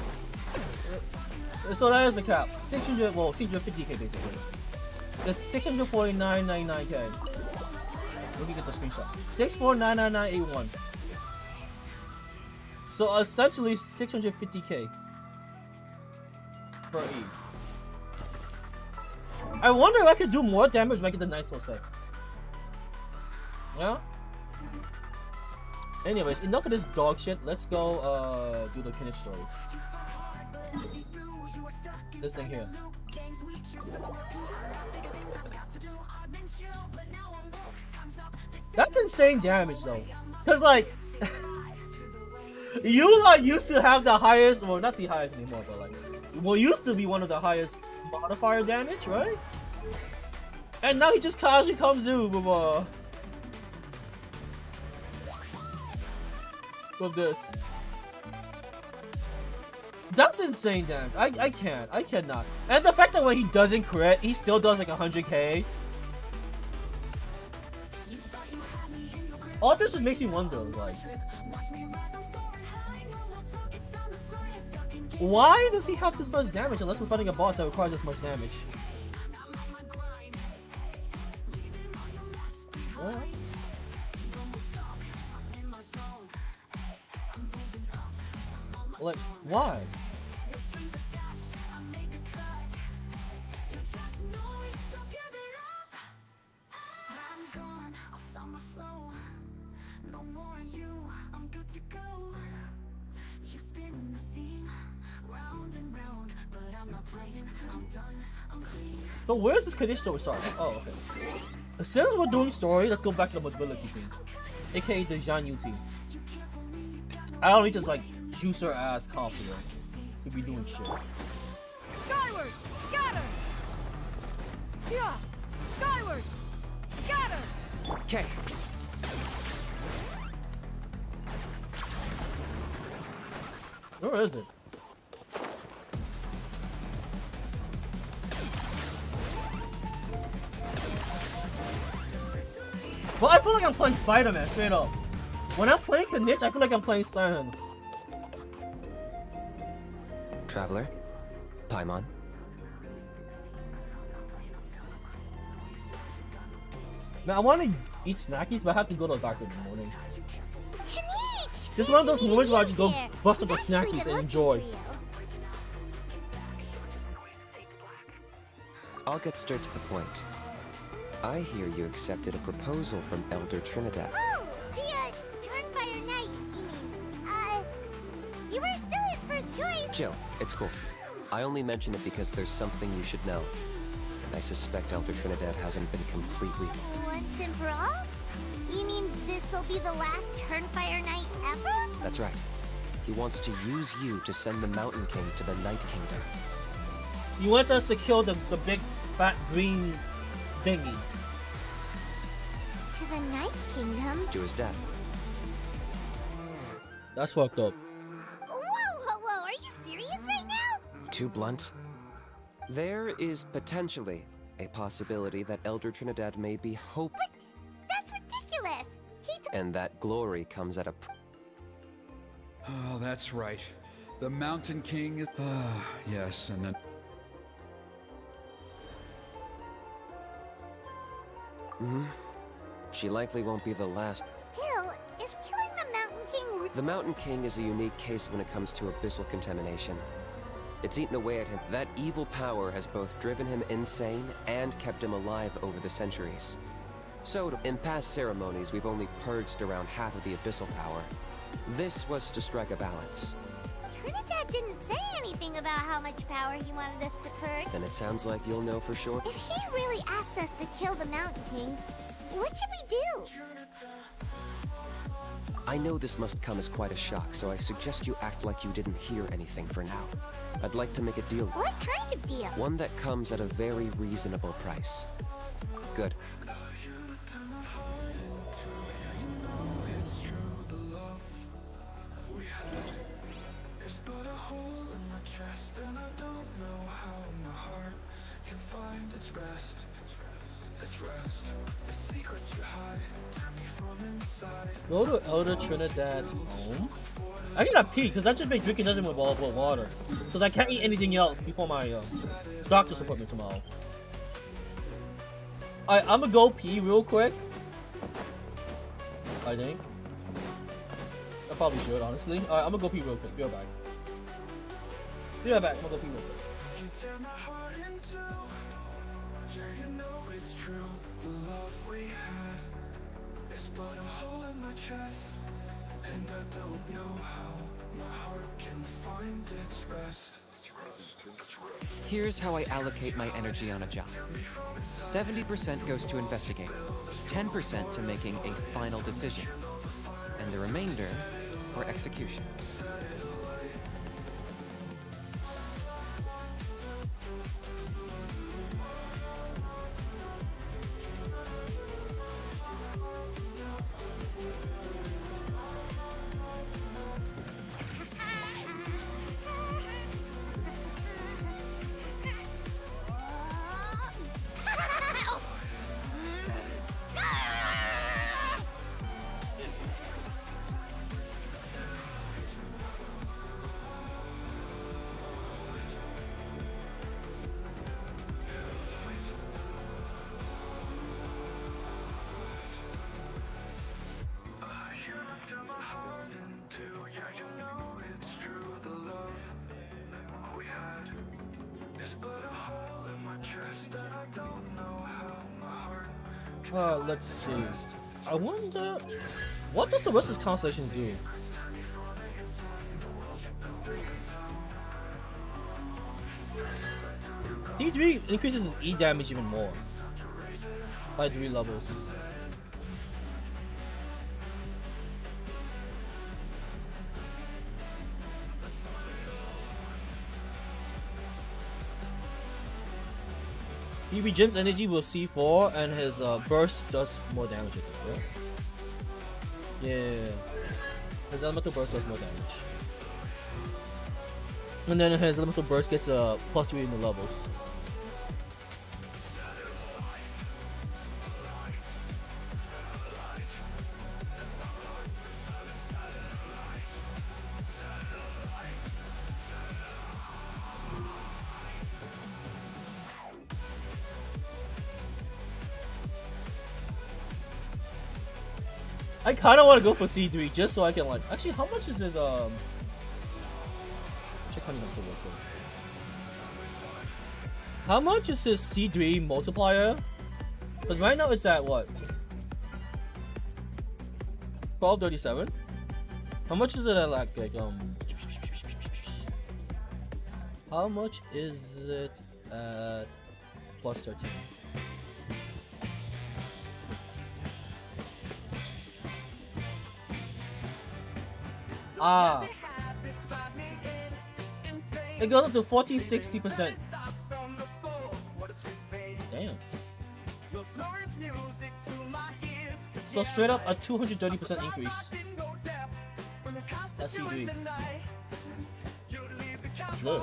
Speaker 2: So that is the cap. 600, well, 650k basically. That's 649.99k. Let me get the screenshot. 6499981. So essentially 650k per E. I wonder if I could do more damage if I get the nice one set. Yeah? Anyways, enough of this dog shit. Let's go do the Kinich story. This thing here. That's insane damage though. Cause like you like used to have the highest, well not the highest anymore, but like well used to be one of the highest modifier damage, right? And now he just casually comes in with this. That's insane damage. I cannot. And the fact that when he doesn't crit, he still does like 100k. All this just makes me wonder, like, why does he have this much damage unless we're fighting a boss that requires this much damage? Well, like, why? But where's this Kaddish story start? Oh, okay. Since we're doing story, let's go back to the mobility team, aka the Jianyu team. I don't need to like juice her ass confident. We be doing shit.
Speaker 9: Skyward! Scatter! Yeah! Skyward! Scatter!
Speaker 8: Okay.
Speaker 2: Where is it? Well, I feel like I'm playing Spider-Man, straight up. When I'm playing Knitch, I feel like I'm playing Silent Hill.
Speaker 3: Traveler? Paimon?
Speaker 2: Man, I want to eat snackies, but I have to go to the doctor in the morning.
Speaker 6: Kanich!
Speaker 2: This is one of those
Speaker 6: Good to
Speaker 2: moments where I
Speaker 6: meet
Speaker 2: just go
Speaker 6: you.
Speaker 2: bust up the
Speaker 6: I've actually
Speaker 2: snackies
Speaker 6: been
Speaker 2: and
Speaker 6: looking
Speaker 2: enjoy.
Speaker 6: for you.
Speaker 3: I'll get straight to the point. I hear you accepted a proposal from Elder Trinidad.
Speaker 6: Oh, the Turnfire Knight, you mean. You were still his first choice.
Speaker 3: Chill, it's cool. I only mention it because there's something you should know. And I suspect Elder Trinidad hasn't been completely...
Speaker 6: Once and for all? You mean this'll be the last Turnfire Knight ever?
Speaker 3: That's right. He wants to use you to send the Mountain King to the Night Kingdom.
Speaker 2: You want us to kill the big fat green thingy.
Speaker 6: To the Night Kingdom?
Speaker 3: To his death.
Speaker 2: That's fucked up.
Speaker 6: Whoa, are you serious right now?
Speaker 3: Too blunt? There is potentially a possibility that Elder Trinidad may be hope...
Speaker 6: That's ridiculous.
Speaker 3: And that glory comes at a...
Speaker 5: Oh, that's right. The Mountain King is... yes, and then...
Speaker 3: She likely won't be the last.
Speaker 6: Still, is killing the Mountain King...
Speaker 3: The Mountain King is a unique case when it comes to abyssal contamination. It's eaten away at him. That evil power has both driven him insane and kept him alive over the centuries. So, in past ceremonies, we've only purged around half of the abyssal power. This was to strike a balance.
Speaker 6: Trinidad didn't say anything about how much power he wanted us to purge.
Speaker 3: Then it sounds like you'll know for sure.
Speaker 6: If he really asked us to kill the Mountain King, what should we do?
Speaker 3: I know this must come as quite a shock, so I suggest you act like you didn't hear anything for now. I'd like to make a deal.
Speaker 6: What kind of deal?
Speaker 3: One that comes at a very reasonable price. Good.
Speaker 2: Go to Elder Trinidad's home. I need to pee because I just been drinking nothing with water. Because I can't eat anything else before my doctor's appointment tomorrow. Alright, I'm gonna go pee real quick. I think. I probably should, honestly. Alright, I'm gonna go pee real quick. Be right back. Be right back. I'm gonna go pee real quick.
Speaker 1: You tear my heart in two. Yeah, you know it's true. The love we had is but a hole in my chest, and I don't know how my heart can find its rest.
Speaker 8: Here's how I allocate my energy on a job. 70% goes to investigate, 10% to making a final decision, and the remainder for execution.
Speaker 2: Let's see. I wonder, what does the rest of this constellation do? D3 increases his E damage even more by 3 levels. He regens energy with C4 and his burst does more damage with it, right? Yeah. His elemental burst does more damage. And then his elemental burst gets a +3 in the levels. I kind of want to go for C3 just so I can like. Actually, how much is his check honey number real quick. How much is his C3 multiplier? Because right now it's at what? 1237. How much is it at like How much is it at +13? Ah. It goes up to 1460%. Damn. So straight up a 230% increase. That's C3. Good.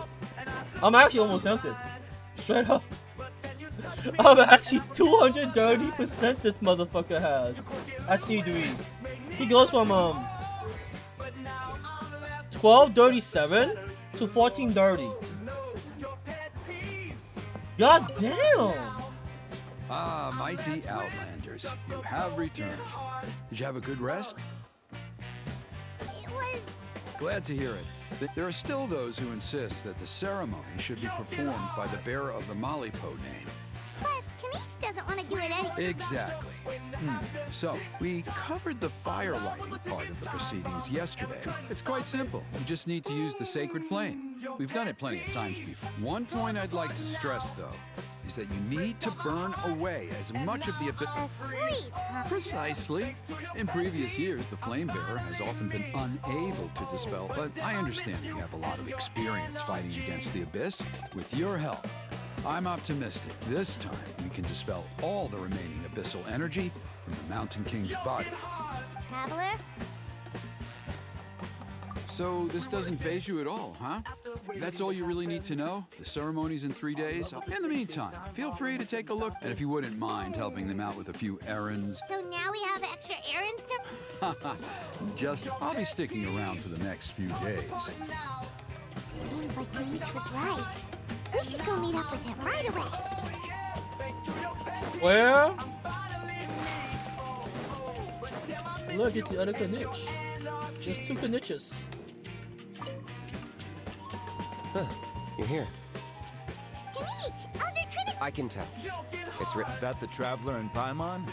Speaker 2: I'm actually almost tempted. Straight up. I'm actually 230% this motherfucker has at C3. He goes from 1237 to 1430. God damn!
Speaker 5: Ah, mighty Outlanders, you have returned. Did you have a good rest?
Speaker 6: It was...
Speaker 5: Glad to hear it. There are still those who insist that the ceremony should be performed by the bearer of the Malipo name.
Speaker 6: Plus, Kanish doesn't want to do it anyway.
Speaker 5: Exactly. So, we covered the fire lighting part of the proceedings yesterday. It's quite simple. You just need to use the sacred flame. We've done it plenty of times before. One point I'd like to stress, though, is that you need to burn away as much of the
Speaker 6: Asleep, huh?
Speaker 5: Precisely. In previous years, the flame bearer has often been unable to dispel, but I understand you have a lot of experience fighting against the abyss. With your help, I'm optimistic this time we can dispel all the remaining abyssal energy from the Mountain King's body.
Speaker 6: Traveler?
Speaker 5: So this doesn't faze you at all, huh? That's all you really need to know? The ceremony's in 3 days? In the meantime, feel free to take a look. And if you wouldn't mind helping them out with a few errands.
Speaker 6: So now we have extra errands to...
Speaker 5: I'll be sticking around for the next few days.
Speaker 6: Seems like Kanish was right. We should go meet up with him right away.
Speaker 2: Where? Look, it's the other Kanish. There's 2 Kanishes.
Speaker 3: Huh, you're here.
Speaker 6: Kanish, Elder Trinity...
Speaker 3: I can tell. It's written.
Speaker 10: Is that the Traveler in Paimon?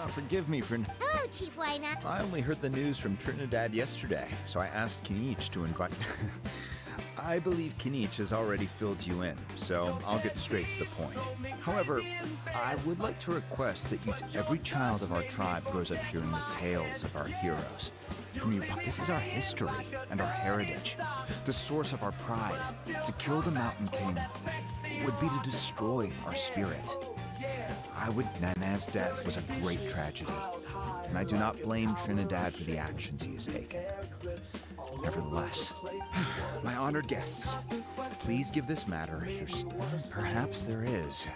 Speaker 10: Forgive me for...
Speaker 6: Hello, Chief Wayna.
Speaker 10: I only heard the news from Trinidad yesterday, so I asked Kanish to invite... I believe Kanish has already filled you in, so I'll get straight to the point. However, I would like to request that every child of our tribe grows up hearing the tales of our heroes. From you, this is our history and our heritage, the source of our pride. To kill the Mountain King would be to destroy our spirit. Nana's death was a great tragedy, and I do not blame Trinidad for the actions he has taken. Nevertheless, my honored guests, please give this matter your... Perhaps there is,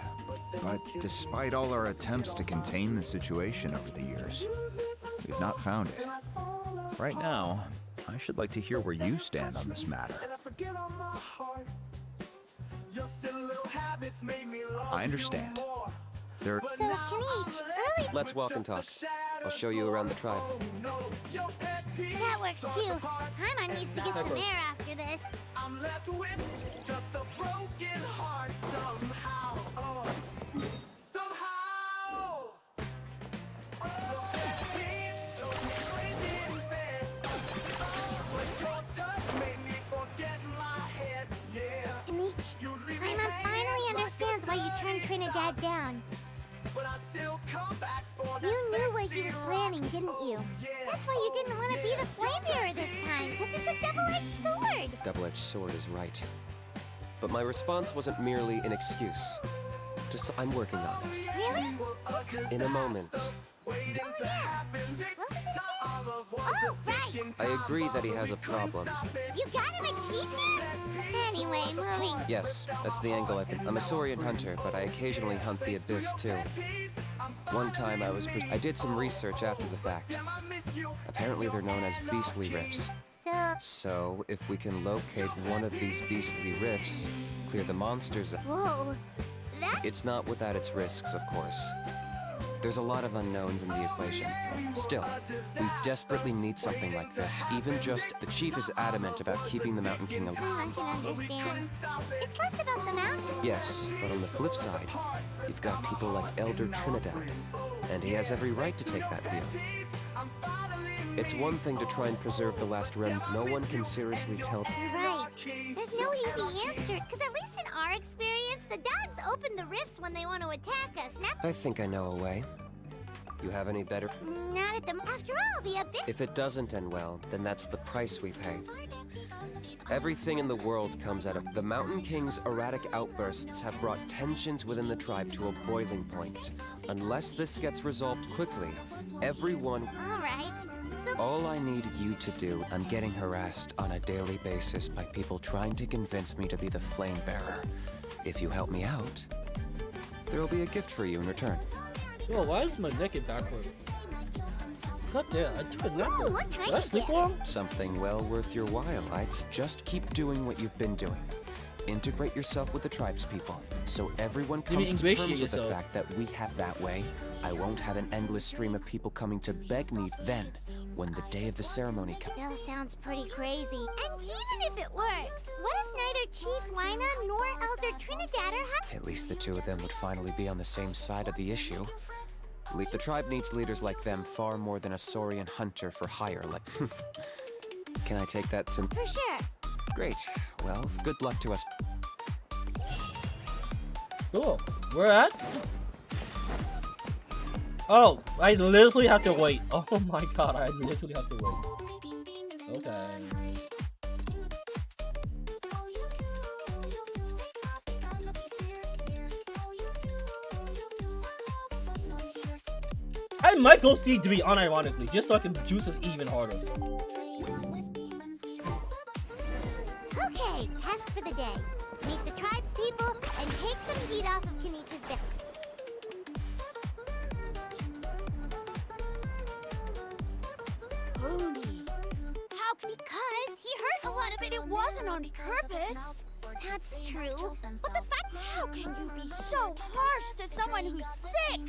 Speaker 10: but despite all our attempts to contain the situation over the years, we've not found it. Right now, I should like to hear where you stand on this matter. I understand.
Speaker 6: So, Kanish, early...
Speaker 3: Let's walk and talk. I'll show you around the tribe.
Speaker 6: That works too. Paimon needs to get some air after this.
Speaker 1: I'm left with just a broken heart somehow.
Speaker 6: Kanish, Paimon finally understands understands why you turned Trinidad down. You knew what he was planning, didn't you? That's why you didn't want to be the Flame Bearer this time, because it's a double-edged sword.
Speaker 3: Double-edged sword is right. But my response wasn't merely an excuse. I'm working on it.
Speaker 6: Really?
Speaker 3: In a moment.
Speaker 6: What was it again? Oh, right!
Speaker 3: I agree that he has a problem.
Speaker 6: You got him a teacher? Anyway, moving.
Speaker 3: Yes, that's the angle I've been. I'm a Saurian hunter, but I occasionally hunt the Abyss too. One time I did some research after the fact. Apparently they're known as beastly rifts. So, if we can locate one of these beastly rifts, clear the monsters.
Speaker 6: Whoa.
Speaker 3: It's not without its risks, of course. There's a lot of unknowns in the equation. Still, we desperately need something like this. Even just, the chief is adamant about keeping the Mountain King alive.
Speaker 6: I can understand. It's less about the mountain.
Speaker 3: Yes, but on the flip side, you've got people like Elder Trinidad, and he has every right to take that view. It's one thing to try and preserve the last remnant. No one can seriously tell.
Speaker 6: You're right. There's no easy answer, because at least in our experience, the dogs open the rifts when they want to attack us.
Speaker 3: I think I know a way. You have any better?
Speaker 6: Not at the... After all, the Abyss...
Speaker 3: If it doesn't end well, then that's the price we pay. Everything in the world comes out of... The Mountain King's erratic outbursts have brought tensions within the tribe to a boiling point. Unless this gets resolved quickly, everyone...
Speaker 6: All right.
Speaker 3: All I need you to do, I'm getting harassed on a daily basis by people trying to convince me to be the Flame Bearer. If you help me out, there'll be a gift for you in return.
Speaker 2: Yo, why is my naked backward? God damn, I took a nap.
Speaker 6: Ooh, what kind
Speaker 2: Did I
Speaker 6: of
Speaker 2: sleep
Speaker 6: gift?
Speaker 2: well?
Speaker 3: Something well worth your while. I'd just keep doing what you've been doing. Integrate yourself with the tribespeople, so everyone
Speaker 2: You mean
Speaker 3: comes to terms
Speaker 2: ingratiate
Speaker 3: with the
Speaker 2: yourself.
Speaker 3: fact that we have that way. I won't have an endless stream of people coming to beg me then, when the day of the ceremony comes.
Speaker 6: Still sounds pretty crazy. And even if it works, what if neither Chief Lina nor Elder Trinidad are happy?
Speaker 3: At least the two of them would finally be on the same side of the issue. The tribe needs leaders like them far more than a Saurian hunter for hire like... Can I take that to...
Speaker 6: For sure.
Speaker 3: Great. Well, good luck to us.
Speaker 2: Cool. Where at? Oh, I literally have to wait. Oh my god, I literally have to wait. Okay. I might go see to be unironically, just so I can juice us even harder.
Speaker 6: Okay, task for the day. Meet the tribespeople and take some heat off of Kenichi's back.
Speaker 9: Pony.
Speaker 6: How? Because he hurt a lot of
Speaker 9: But it wasn't on purpose.
Speaker 6: That's true. But the fact...
Speaker 9: How can you be so harsh to someone who's sick?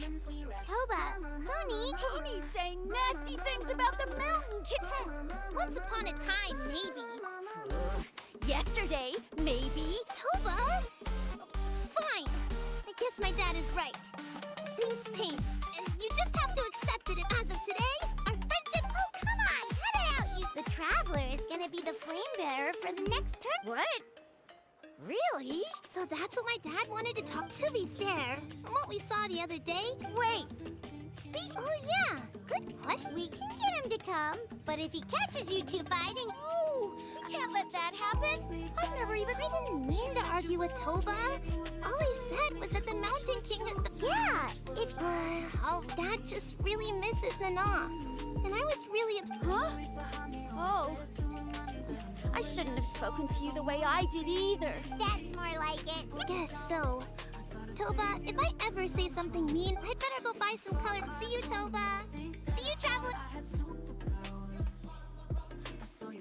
Speaker 6: Toba, Kuni...
Speaker 9: Pony's saying nasty things about the Mountain King.
Speaker 6: Once upon a time, maybe.
Speaker 9: Yesterday, maybe.
Speaker 6: Toba? Fine. I guess my dad is right. Things change, and you just have to accept it. And as of today, our friendship... Oh, come on, cut it out, you... The Traveler is gonna be the Flame Bearer for the next turn.
Speaker 9: What? Really?
Speaker 6: So that's what my dad wanted to talk to be fair. From what we saw the other day...
Speaker 9: Wait.
Speaker 6: Oh, yeah. Good question. We can get him to come, but if he catches you two fighting...
Speaker 9: Oh, we can't let that happen.
Speaker 6: I've never even... I didn't mean to argue with Toba. All he said was that the Mountain King has the... Yeah, if... oh, Dad just really misses Nana. And I was really upset.
Speaker 9: Huh? Oh. I shouldn't have spoken to you the way I did either.
Speaker 6: That's more like it. I guess so. Toba, if I ever say something mean, I'd better go buy some color. See you, Toba. See you, Traveler.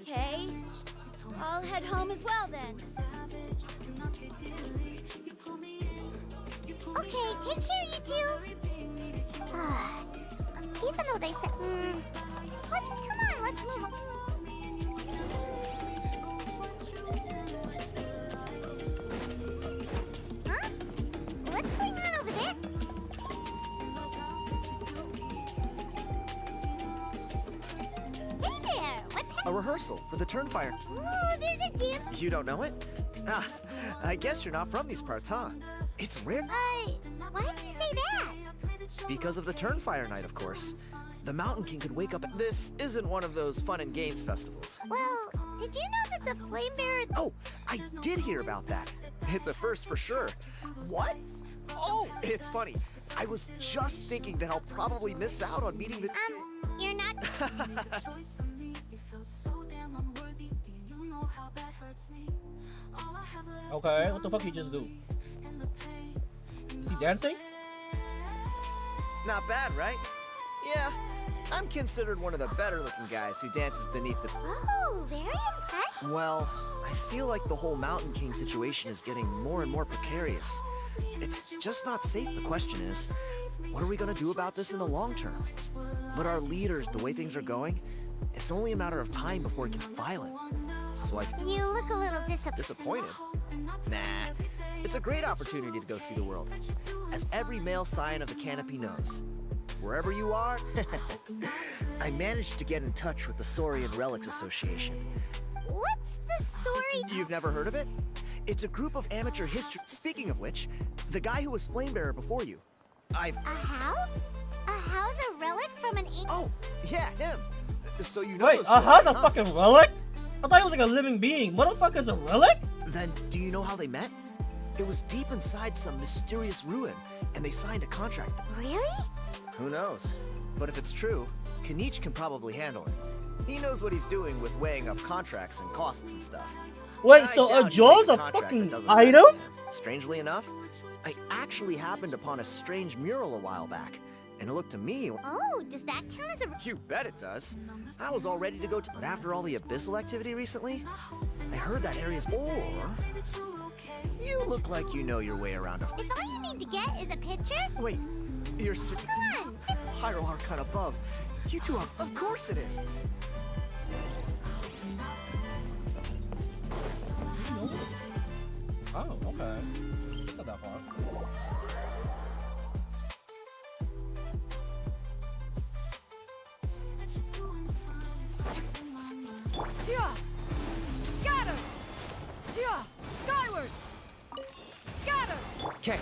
Speaker 9: Okay. I'll head home as well then.
Speaker 6: Okay, take care, you two. Even though they said, come on, let's move on. Huh? What's going on over there? Hey there, what's
Speaker 7: A rehearsal for the Turnfire.
Speaker 6: Ooh, there's a dance.
Speaker 7: You don't know it? Ah, I guess you're not from these parts, huh? It's rare
Speaker 6: Why did you say that?
Speaker 7: because of the Turnfire Night, of course. The Mountain King could wake up. This isn't one of those fun and games festivals.
Speaker 6: Well, did you know that the Flame Bearer...
Speaker 7: Oh, I did hear about that. It's a first for sure. What? Oh, it's funny. I was just thinking that I'll probably miss out on meeting the...
Speaker 6: You're not...
Speaker 2: Okay, what the fuck he just do? Is he dancing?
Speaker 7: Not bad, right? Yeah, I'm considered one of the better looking guys who dances beneath the...
Speaker 6: Oh, very impressive.
Speaker 7: Well, I feel like the whole Mountain King situation is getting more and more precarious. It's just not safe. The question is, what are we gonna do about this in the long term? But our leaders, the way things are going, it's only a matter of time before it gets violent. So I...
Speaker 6: You look a little
Speaker 7: Disappointed? Nah. It's a great opportunity to go see the world. As every male scion of the Canopy knows, wherever you are, I managed to get in touch with the Saurian Relics Association.
Speaker 6: What's the story?
Speaker 7: You've never heard of it? It's a group of amateur history... Speaking of which, the guy who was Flamebearer before you, I've...
Speaker 6: A how? A how's a relic from an ancient...
Speaker 7: Oh, yeah, him. So you know
Speaker 2: Wait,
Speaker 7: those
Speaker 2: how's
Speaker 7: stories,
Speaker 2: a fucking relic? I thought he was like a living being. What the fuck is a relic?
Speaker 7: Then, do you know how they met? It was deep inside some mysterious ruin, and they signed a contract.
Speaker 6: Really?
Speaker 7: Who knows? But if it's true, Kanich can probably handle it. He knows what he's doing with weighing up contracts and costs and stuff.
Speaker 2: Wait,
Speaker 7: I
Speaker 2: so
Speaker 7: doubt
Speaker 2: a
Speaker 7: he
Speaker 2: jaw's
Speaker 7: makes
Speaker 2: a
Speaker 7: contract that
Speaker 2: fucking
Speaker 7: doesn't
Speaker 2: item?
Speaker 7: benefit him. Strangely enough, I actually happened upon a strange mural a while back, and it looked to me...
Speaker 6: Oh, does that count as a...
Speaker 7: You bet it does. I was all ready to go to... But after all the abyssal activity recently, I heard that area's... Or... You look like you know your way around a...
Speaker 6: If all you need to get is a picture...
Speaker 7: Wait, you're sitting...
Speaker 6: Come on.
Speaker 7: It's Pyro Archon above. You two are... Of course it is.
Speaker 2: Oh, okay. Not that far.
Speaker 11: Yeah! Scatter! Yeah! Skyward! Scatter!
Speaker 8: Okay,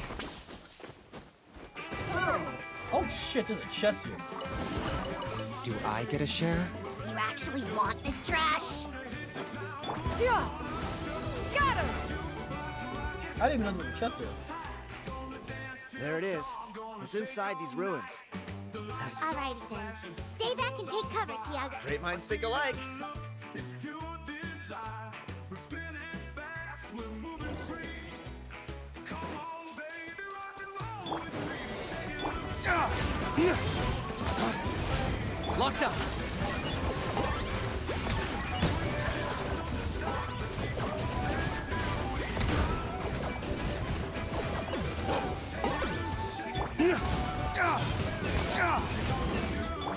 Speaker 2: Oh shit, there's a chest here.
Speaker 8: do I get a share?
Speaker 6: You actually want this trash?
Speaker 11: Yeah! Scatter!
Speaker 2: I didn't even know there was a chest there.
Speaker 7: There it is. It's inside these ruins.
Speaker 6: Alrighty then. Stay back and take cover, Tiago.
Speaker 7: Great minds think alike.
Speaker 8: Locked up!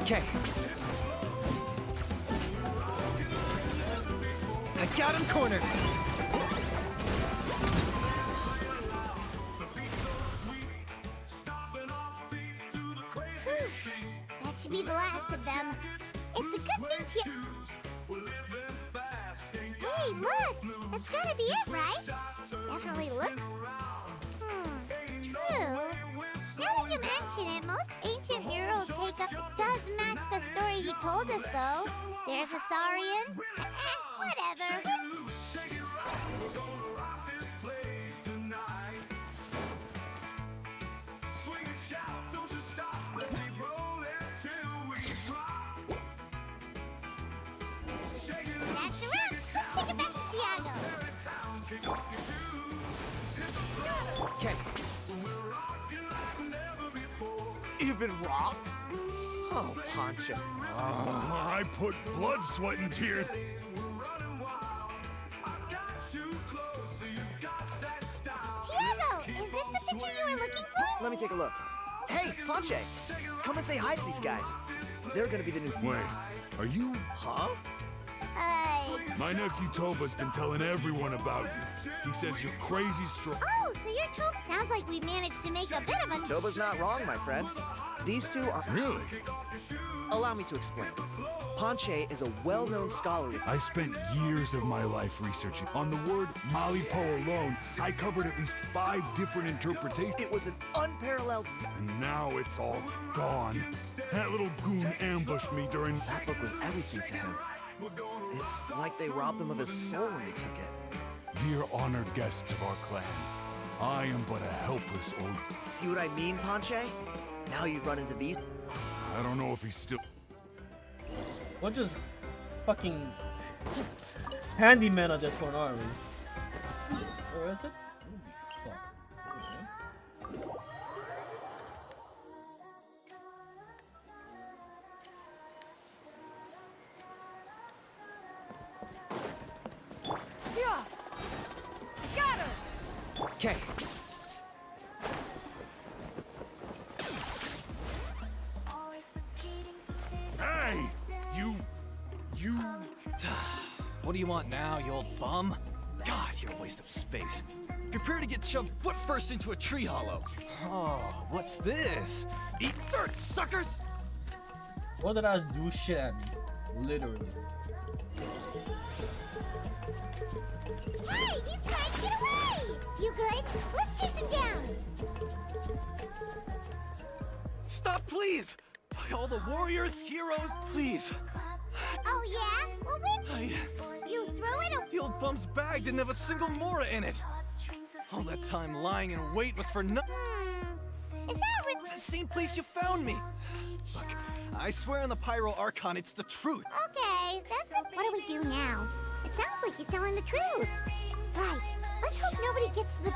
Speaker 8: Okay.
Speaker 7: I got him cornered.
Speaker 6: That should be the last of them. It's a good thing Hey, look! That's gotta be it, right? Definitely look... True. Now that you mention it, most ancient murals take up... It does match the story he told us, though. There's a Saurian. Whatever. That's a wrap. Take it back to Tiago.
Speaker 8: Okay.
Speaker 7: You've been robbed? Oh, Poncho.
Speaker 12: I put blood, sweat, and tears.
Speaker 6: Tiago, is this the picture you were looking for?
Speaker 7: Let me take a look. Hey, Ponche, come and say hi to these guys. They're gonna be the new...
Speaker 12: Wait, are you?
Speaker 7: Huh?
Speaker 12: My nephew Toba's been telling everyone about you. He says you're crazy strong.
Speaker 6: Oh, so you're Toba. Sounds like we managed to make a bit of a...
Speaker 7: Toba's not wrong, my friend. These two are...
Speaker 12: Really?
Speaker 7: Allow me to explain. Ponche is a well-known scholar.
Speaker 12: I spent years of my life researching. On the word Malipo alone, I covered at least 5 different interpretations.
Speaker 7: It was an unparalleled...
Speaker 12: And now it's all gone. That little goon ambushed me during...
Speaker 7: That book was everything to him. It's like they robbed him of his soul when they took it.
Speaker 12: Dear honored guests of our clan, I am but a helpless old...
Speaker 7: See what I mean, Ponche? Now you've run into these...
Speaker 12: I don't know if he's still...
Speaker 2: We're just fucking handyman at this point, aren't we? Or is it? Holy fuck.
Speaker 11: Yeah. Got her.
Speaker 8: Okay.
Speaker 12: Hey! You...
Speaker 13: What do you want now, you old bum? God, you're a waste of space. Prepare to get shoved foot first into a tree hollow. Oh, what's this? Eat dirt, suckers!
Speaker 2: What did I do shit at me? Literally.
Speaker 6: Hey, he's trying to get away! You good? Let's chase him down!
Speaker 13: Stop, please! All the warriors, heroes, please.
Speaker 6: Oh yeah? Well when you throw it
Speaker 13: The old bum's bag didn't have a single Mora in it. All that time lying in wait was for nothing.
Speaker 6: Is that really...
Speaker 13: The same place you found me. Look, I swear on the Pyro Archon, it's the truth.
Speaker 6: Okay, that's it. What do we do now? It sounds like you're telling the truth. Right. Let's hope nobody gets to the...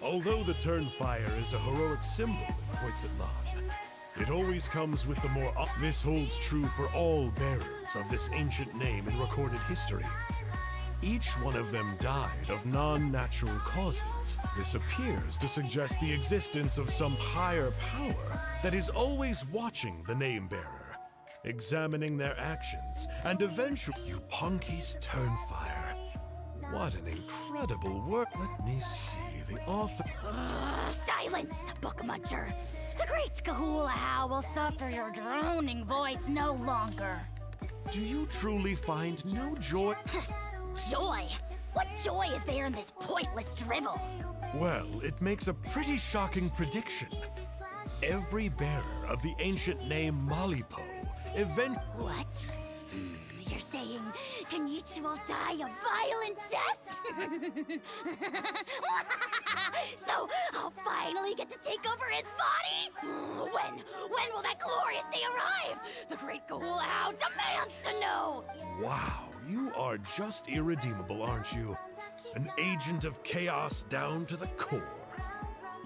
Speaker 14: Although the Turnfire is a heroic symbol in points at Lon, it always comes with the more This holds true for all bearers of this ancient name in recorded history. Each one of them died of non-natural causes. This appears to suggest the existence of some higher power that is always watching the name-bearer, examining their actions, and eventually... You Punky's Turnfire. What an incredible work. Let me see. The author...
Speaker 15: Silence, Book Muncher. The great Kahula will suffer your droning voice no longer.
Speaker 14: Do you truly find no joy?
Speaker 15: Joy? What joy is there in this pointless drivel?
Speaker 14: Well, it makes a pretty shocking prediction. Every bearer of the ancient name Malipo
Speaker 15: What? You're saying Kenichi will die a violent death? So I'll finally get to take over his body? When will that glorious day arrive? The great Kahula Hound demands to know!
Speaker 14: Wow, you are just irredeemable, aren't you? An agent of chaos down to the core.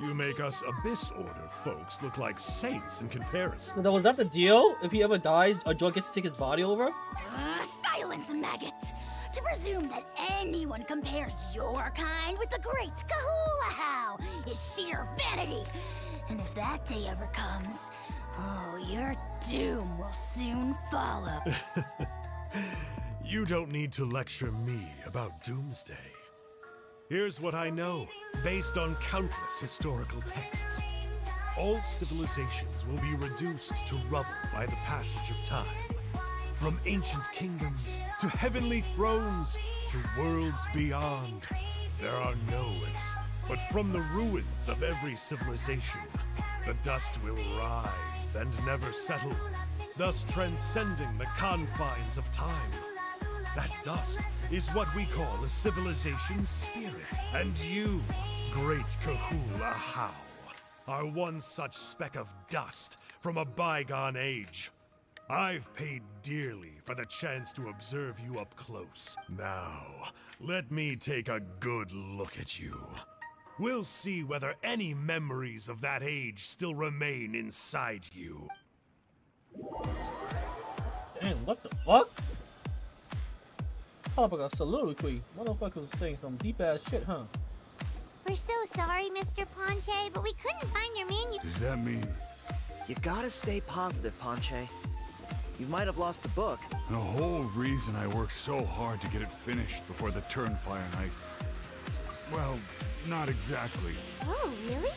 Speaker 14: You make us Abyss Order folks look like saints in comparison.
Speaker 2: Now, was that the deal? If he ever dies, Joy gets to take his body over?
Speaker 15: Silence, maggot! To presume that anyone compares your kind with the great Kahula How is sheer vanity. And if that day ever comes, oh, your doom will soon follow.
Speaker 14: You don't need to lecture me about Doomsday. Here's what I know, based on countless historical texts. All civilizations will be reduced to rubble by the passage of time. From ancient kingdoms to heavenly thrones to worlds beyond, there are no but from the ruins of every civilization, the dust will rise and never settle, thus transcending the confines of time. That dust is what we call a civilization's spirit. And you, great Kahula How, are one such speck of dust from a bygone age. I've paid dearly for the chance to observe you up close. Now, let me take a good look at you. We'll see whether any memories of that age still remain inside you.
Speaker 2: Damn, what the fuck? Hold up, I got soliloquy. Motherfucker was saying some deep ass shit, huh?
Speaker 6: We're so sorry, Mr. Ponche, but we couldn't find your manual.
Speaker 12: Does that mean...
Speaker 7: You gotta stay positive, Ponche. You might have lost the book.
Speaker 12: The whole reason I worked so hard to get it finished before the Turnfire Night. Well, not exactly.
Speaker 9: Oh, really?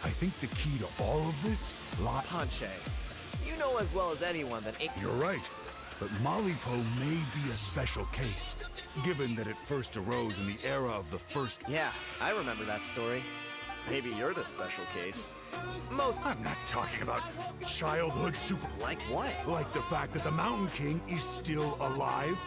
Speaker 12: I think the key to all of this lies...
Speaker 7: Ponche, you know as well as anyone that
Speaker 12: You're right. But Malipo may be a special case, given that it first arose in the era of the first...
Speaker 7: Yeah, I remember that story. Maybe you're the special case.
Speaker 12: I'm not talking about childhood super...
Speaker 7: Like what?
Speaker 12: Like the fact that the Mountain King is still alive.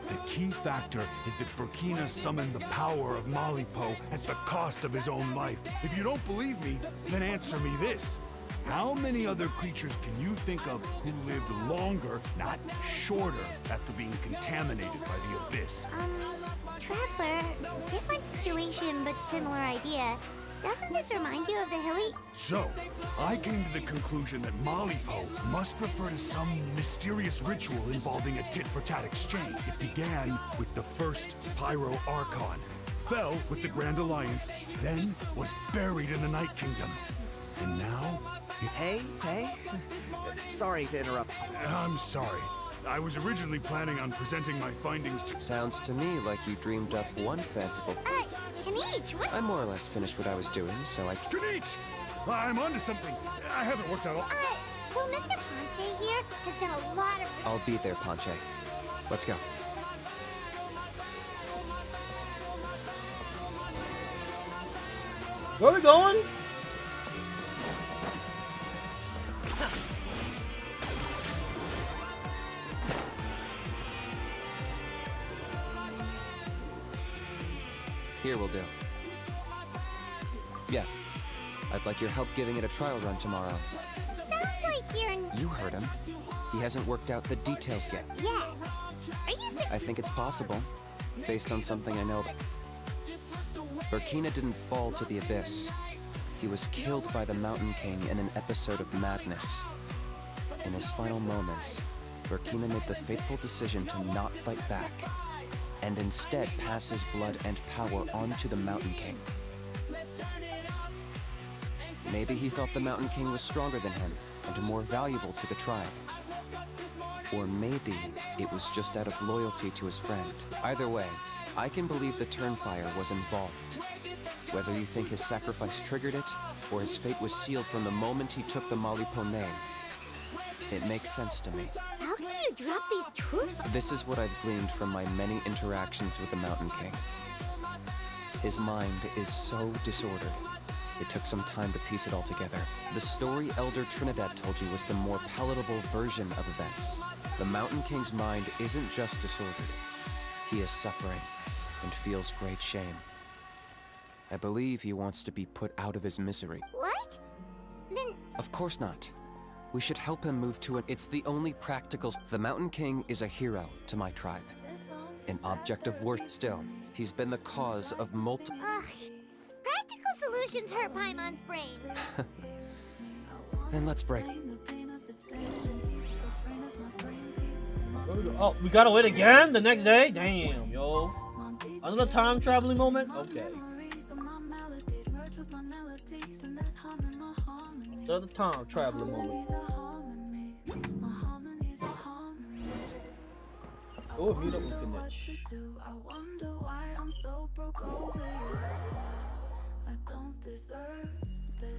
Speaker 12: The key factor is that Burkina summoned the power of Malipo at the cost of his own life. If you don't believe me, then answer me this. How many other creatures can you think of who lived longer, not shorter, after being contaminated by the Abyss?
Speaker 6: Traveler, different situation but similar idea. Doesn't this remind you of the Hilly?
Speaker 12: So, I came to the conclusion that Malipo must refer to some mysterious ritual involving a tit-for-tat exchange. It began with the first Pyro Archon, fell with the Grand Alliance, then was buried in the Night Kingdom. And now...
Speaker 7: Hey. Sorry to interrupt.
Speaker 12: I'm sorry. I was originally planning on presenting my findings to...
Speaker 3: Sounds to me like you dreamed up one fanciful...
Speaker 6: Kenichi, what?
Speaker 3: I more or less finished what I was doing, so I...
Speaker 12: Kenichi! I'm onto something. I haven't worked out all...
Speaker 6: So Mr. Ponche here has done a lot of...
Speaker 3: I'll be there, Ponche. Let's go.
Speaker 2: Where are we going?
Speaker 3: Here will do. Yeah. I'd like your help giving it a trial run tomorrow.
Speaker 6: Sounds like you're...
Speaker 3: You heard him. He hasn't worked out the details yet.
Speaker 6: Yeah. Are you serious?
Speaker 3: I think it's possible, based on something I know about. Burkina didn't fall to the Abyss. He was killed by the Mountain King in an episode of madness. In his final moments, Burkina made the fateful decision to not fight back, and instead pass his blood and power on to the Mountain King. Maybe he thought the Mountain King was stronger than him, and more valuable to the tribe. Or maybe it was just out of loyalty to his friend. Either way, I can believe the Turnfire was involved. Whether you think his sacrifice triggered it, or his fate was sealed from the moment he took the Malipo name, it makes sense to me.
Speaker 6: How can you drop these truths?
Speaker 3: This is what I've gleaned from my many interactions with the Mountain King. His mind is so disordered. It took some time to piece it all together. The story Elder Trinidad told you was the more palatable version of events. The Mountain King's mind isn't just disordered. He is suffering and feels great shame. I believe he wants to be put out of his misery.
Speaker 6: What? Then...
Speaker 3: Of course not. We should help him move to it. It's the only practical... The Mountain King is a hero to my tribe. An object of worth. Still, he's been the cause of multiple...
Speaker 6: Ugh. Practical solutions hurt Paimon's brain.
Speaker 3: Then let's break.
Speaker 2: Where we go? Oh, we gotta wait again the next day? Damn, yo. Another time traveling moment? Okay. Another time traveling moment. Oh, meet up with Kenichi.
Speaker 4: I wonder why I'm so broke over you. I don't deserve this.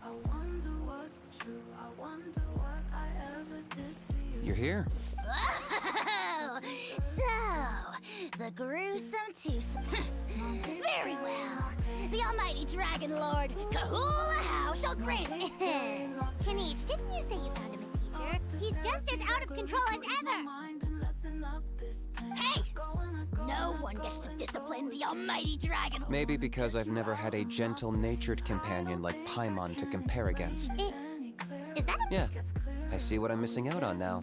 Speaker 4: I wonder what's true. I wonder what I ever did to you.
Speaker 3: You're here.
Speaker 15: Oh, so, the gruesome twosome. Very well. The almighty Dragon Lord, Kahula How, shall grant...
Speaker 6: Kenichi, didn't you say you found him a teacher? He's just as out of control as ever.
Speaker 15: Hey! No one gets to discipline the almighty dragon.
Speaker 3: Maybe because I've never had a gentle-natured companion like Paimon to compare against.
Speaker 6: Is that a...
Speaker 3: Yeah, I see what I'm missing out on now.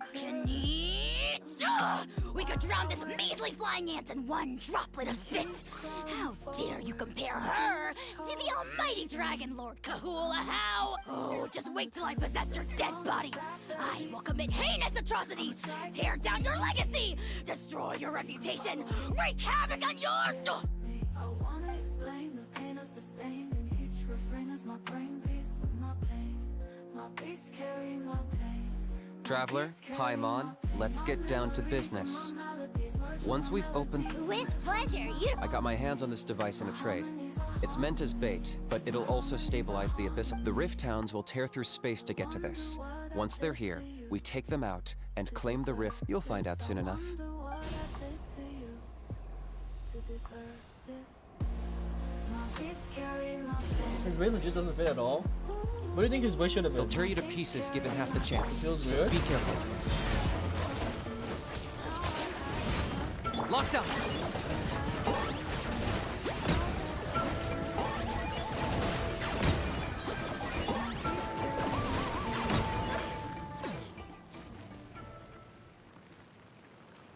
Speaker 15: We could drown this measly flying ant in one droplet of spit. How dare you compare her to the almighty Dragon Lord Kahula How? Oh, just wait till I possess your dead body. I will commit heinous atrocities, tear down your legacy, destroy your reputation, wreak havoc on your...
Speaker 4: I wanna explain the pain I sustain, and each refrain is my brain beats with my pain. My beats carry my pain.
Speaker 8: Traveler, Paimon, let's get down to business. Once we've opened...
Speaker 6: With pleasure,
Speaker 8: I got my hands on this device in a trade. It's meant as bait, but it'll also stabilize the abyss. The Rift Towns will tear through space to get to this. Once they're here, we take them out and claim the Rift. You'll find out soon enough.
Speaker 2: His race legit doesn't fit at all. What do you think his race should have been?
Speaker 8: They'll tear you to pieces given half the chance.
Speaker 2: Feels
Speaker 8: So
Speaker 2: weird.
Speaker 8: be careful. Locked up!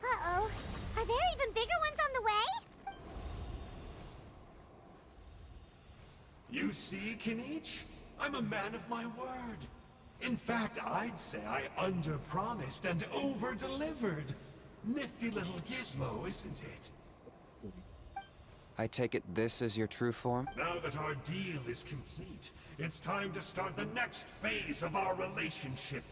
Speaker 6: Uh-oh. Are there even bigger ones on the way?
Speaker 14: You see, Kinich? I'm a man of my word. In fact, I'd say I under-promised and over-delivered. Nifty little gizmo, isn't it?
Speaker 8: I take it this is your true form?
Speaker 14: Now that our deal is complete, it's time to start the next phase of our relationship.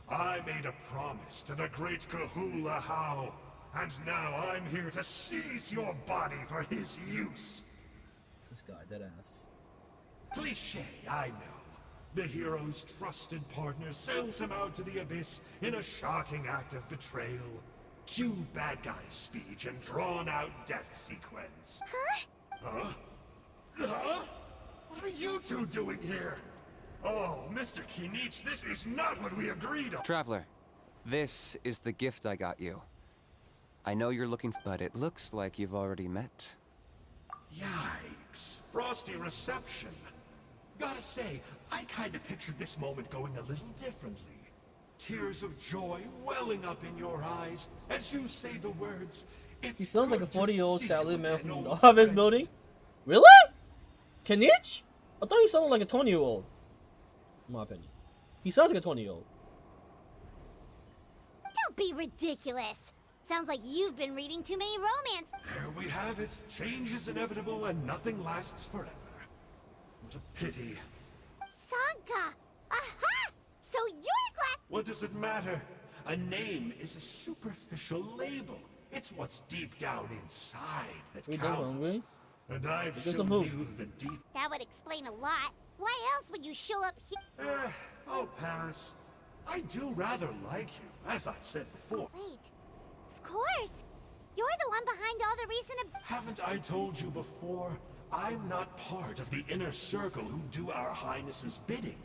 Speaker 14: I made a promise to the great Kahula How, and now I'm here to seize your body for his use.
Speaker 2: This guy, dead ass.
Speaker 14: Cliché, I know. The hero's trusted partner sells him out to the abyss in a shocking act of betrayal. Cue bad guy speech and drawn-out death sequence. Huh? Huh? What are you two doing here? Oh, Mr. Kinich, this is not what we agreed on.
Speaker 8: Traveler, this is the gift I got you. I know you're looking, but it looks like you've already met.
Speaker 14: Yikes. Frosty reception. Gotta say, I kinda pictured this moment going a little differently. Tears of joy welling up in your eyes as you say the words.
Speaker 2: He sounds like a 40-year-old salary man from the
Speaker 14: old
Speaker 2: Harvest Building. Really? Kinich? I thought he sounded like a 20-year-old. In my opinion. He sounds like a 20-year-old.
Speaker 6: Don't be ridiculous. Sounds like you've been reading too many romance.
Speaker 14: There we have it. Change is inevitable and nothing lasts forever. What a pity.
Speaker 6: Sanka! Aha! So you're glad.
Speaker 14: What does it matter? A name is a superficial label. It's what's deep down inside that
Speaker 2: We done
Speaker 14: counts.
Speaker 2: hungry?
Speaker 14: And I've
Speaker 2: Get some
Speaker 14: shown
Speaker 2: food.
Speaker 14: you the deep...
Speaker 6: That would explain a lot. Why else would you show up here?
Speaker 14: I'll pass. I do rather like you, as I've said before.
Speaker 6: Wait. Of course. You're the one behind all the recent...
Speaker 14: Haven't I told you before? I'm not part of the inner circle who do our highnesses' bidding.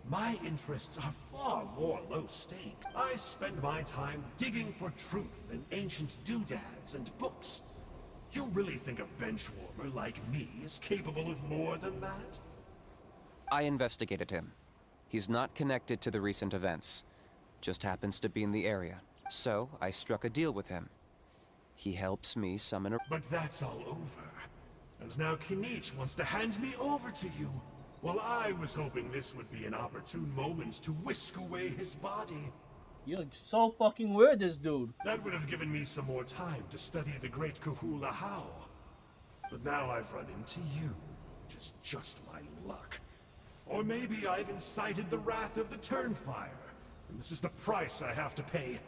Speaker 14: My interests are far more low stakes. I spend my time digging for truth in ancient doodads and books. You really think a benchwarmer like me is capable of more than that?
Speaker 8: I investigated him. He's not connected to the recent events. Just happens to be in the area. So, I struck a deal with him. He helps me summon a...
Speaker 14: But that's all over. And now Kinich wants to hand me over to you. Well, I was hoping this would be an opportune moment to whisk away his body.
Speaker 2: You're so fucking weird, this dude.
Speaker 14: That would have given me some more time to study the great Kahula How. But now I've run into you, which is just my luck. Or maybe I've incited the wrath of the Turnfire, and this is the price I have to pay.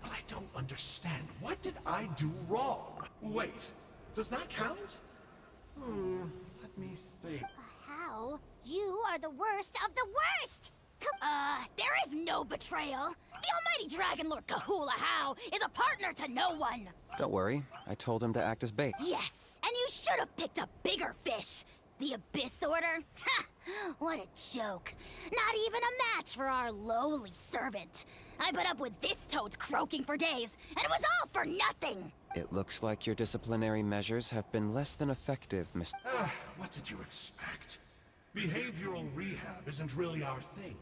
Speaker 14: But I don't understand. What did I do wrong? Wait, does that count? Let me think.
Speaker 6: How? You are the worst of the worst!
Speaker 15: There is no betrayal. The almighty Dragon Lord Kahula How is a partner to no one.
Speaker 8: Don't worry, I told him to act as bait.
Speaker 15: Yes, and you should have picked a bigger fish. The Abyss Order? Ha! What a joke. Not even a match for our lowly servant. I put up with this toad croaking for days, and it was all for nothing.
Speaker 8: It looks like your disciplinary measures have been less than effective, Mr.
Speaker 14: What did you expect? Behavioral rehab isn't really our thing.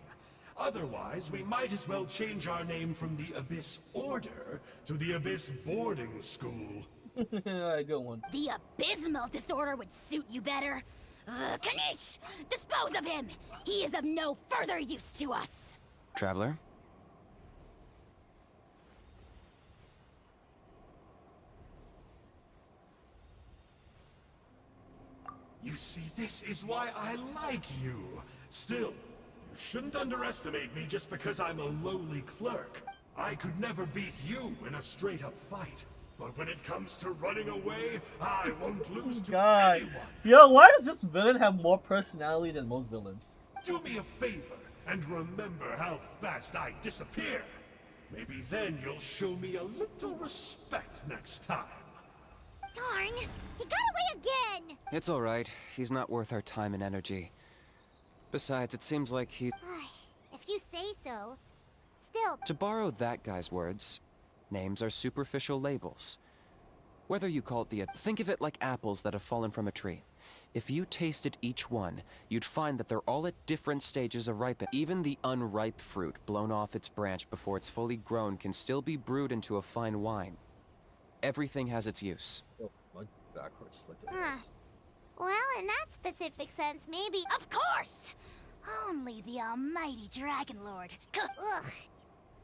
Speaker 14: Otherwise, we might as well change our name from the Abyss Order to the Abyss Boarding School.
Speaker 2: Alright, good one.
Speaker 15: The abysmal disorder would suit you better. Kanish! Dispose of him! He is of no further use to us!
Speaker 8: Traveler?
Speaker 14: You see, this is why I like you. Still, you shouldn't underestimate me just because I'm a lowly clerk. I could never beat you in a straight-up fight. But when it comes to running away, I won't lose to
Speaker 2: God.
Speaker 14: anyone.
Speaker 2: Yo, why does this villain have more personality than most villains?
Speaker 14: Do me a favor and remember how fast I disappear. Maybe then you'll show me a little respect next time.
Speaker 6: Darn, he got away again!
Speaker 8: It's alright. He's not worth our time and energy. Besides, it seems like he...
Speaker 6: If you say so. Still...
Speaker 8: To borrow that guy's words, names are superficial labels. Whether you call it the... Think of it like apples that have fallen from a tree. If you tasted each one, you'd find that they're all at different stages of ripening. Even the unripe fruit blown off its branch before it's fully grown can still be brewed into a fine wine. Everything has its use.
Speaker 2: Oh, my backwards. Look at
Speaker 6: Huh.
Speaker 2: this.
Speaker 6: Well, in that specific sense, maybe... Of course! Only the almighty Dragon Lord. Ugh.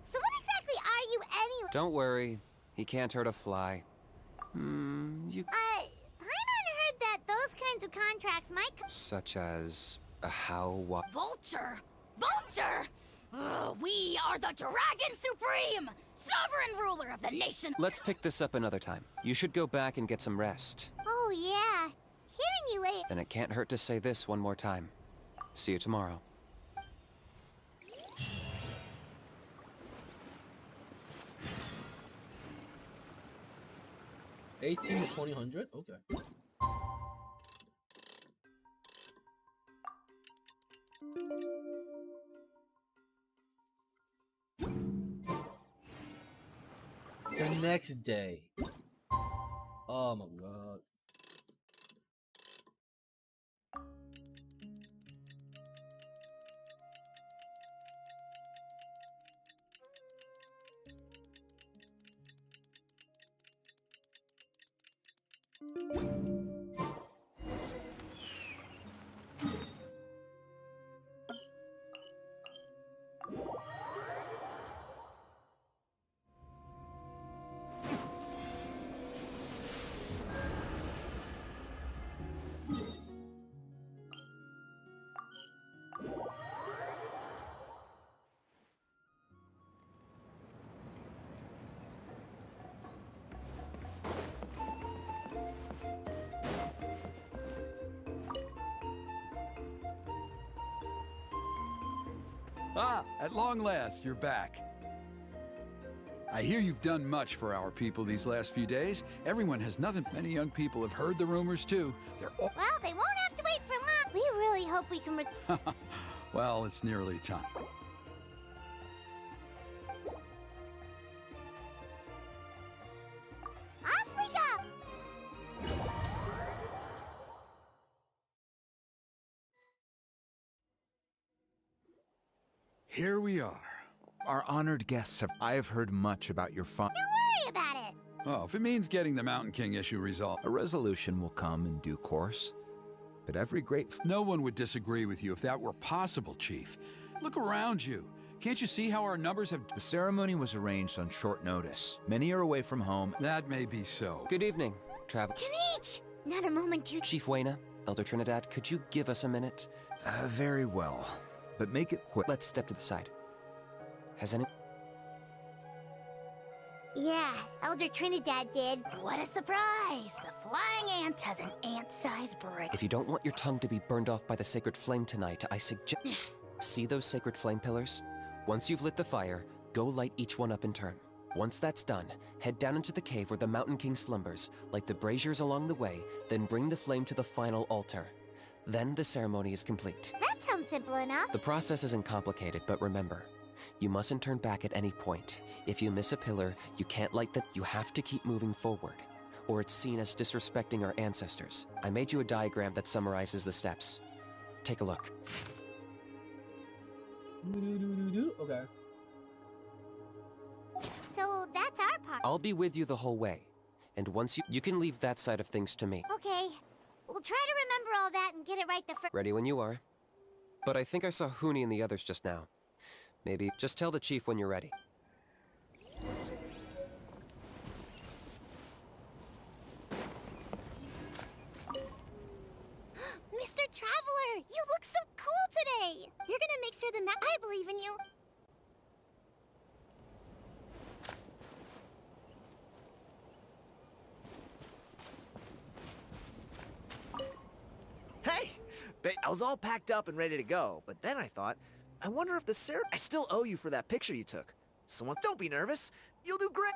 Speaker 6: So what exactly are you anyway?
Speaker 8: Don't worry. He can't hurt a fly. You...
Speaker 6: Paimon heard that those kinds of contracts might...
Speaker 8: Such as... a how...
Speaker 15: Vulture! Vulture! We are the Dragon Supreme! Sovereign ruler of the nation!
Speaker 8: Let's pick this up another time. You should go back and get some rest.
Speaker 6: Oh, yeah. Hearing you later...
Speaker 8: Then it can't hurt to say this one more time. See you tomorrow.
Speaker 2: $18 to $2000? Okay. The next day. Oh my god.
Speaker 5: Ah, at long last, you're back. I hear you've done much for our people these last few days. Everyone has nothing. Many young people have heard the rumors, too. They're all...
Speaker 6: Well, they won't have to wait for long. We really hope we can...
Speaker 5: Well, it's nearly time.
Speaker 6: Off we go!
Speaker 5: Here we are.
Speaker 10: Our honored guests have... I have heard much about your fun...
Speaker 6: Don't worry about it.
Speaker 5: Oh, if it means getting the Mountain King issue resolved.
Speaker 10: A resolution will come in due course. But every great...
Speaker 5: No one would disagree with you if that were possible, Chief. Look around you. Can't you see how our numbers have...
Speaker 10: The ceremony was arranged on short notice. Many are away from home.
Speaker 5: That may be so.
Speaker 8: Good evening, Travel...
Speaker 6: Kinich! Not a moment too...
Speaker 8: Chief Wayna, Elder Trinidad, could you give us a minute?
Speaker 10: Very well. But make it quick.
Speaker 8: Let's step to the side. Has any...
Speaker 6: Yeah, Elder Trinidad did. What a surprise! The flying ant has an ant-sized brain.
Speaker 8: If you don't want your tongue to be burned off by the sacred flame tonight, I suggest... See those sacred flame pillars? Once you've lit the fire, go light each one up in turn. Once that's done, head down into the cave where the Mountain King slumbers, light the braziers along the way, then bring the flame to the final altar. Then the ceremony is complete.
Speaker 6: That sounds simple enough.
Speaker 8: The process isn't complicated, but remember, you mustn't turn back at any point. If you miss a pillar, you can't light the... You have to keep moving forward, or it's seen as disrespecting our ancestors. I made you a diagram that summarizes the steps. Take a look.
Speaker 2: Okay.
Speaker 6: So that's our part.
Speaker 8: I'll be with you the whole way, and once you can leave that side of things to me.
Speaker 6: Okay. We'll try to remember all that and get it right the first...
Speaker 8: Ready when you are. But I think I saw Huni and the others just now. Maybe just tell the chief when you're ready.
Speaker 6: Mr. Traveler, you look so cool today! Hey, you're gonna make sure the I believe in you.
Speaker 7: Hey! I was all packed up and ready to go, but then I thought, I wonder if the I still owe you for that picture you took. Someone, don't be nervous. You'll do great.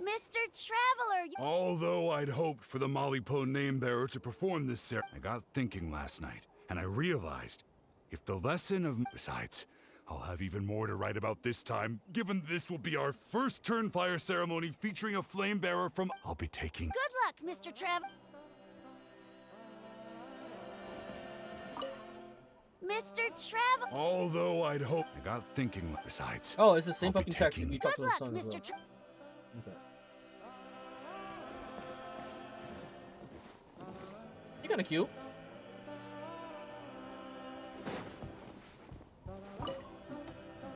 Speaker 9: Mr. Traveler,
Speaker 12: Although I'd hoped for the Malipo name bearer to perform this ceremony, I got thinking last night, and I realized if the lesson of. Besides, I'll have even more to write about this time, given this will be our first Turnfire ceremony featuring a flame bearer from. I'll be taking.
Speaker 9: Good luck, Mr. Mr. Travel.
Speaker 12: Although I'd hoped. I got thinking. Besides.
Speaker 2: Oh, it's the same
Speaker 12: I'll be
Speaker 2: fucking text that
Speaker 12: taking-
Speaker 2: you talked
Speaker 9: Good
Speaker 2: to the
Speaker 9: luck,
Speaker 2: son as
Speaker 9: Mr.
Speaker 2: well.
Speaker 9: Tra
Speaker 2: Okay. You're kinda cute.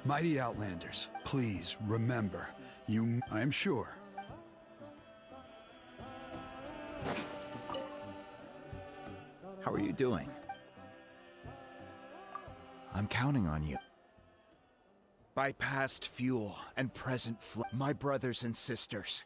Speaker 5: Mighty Outlanders, please remember, I'm sure.
Speaker 10: How are you doing? I'm counting on you. By past fuel and present my brothers and sisters.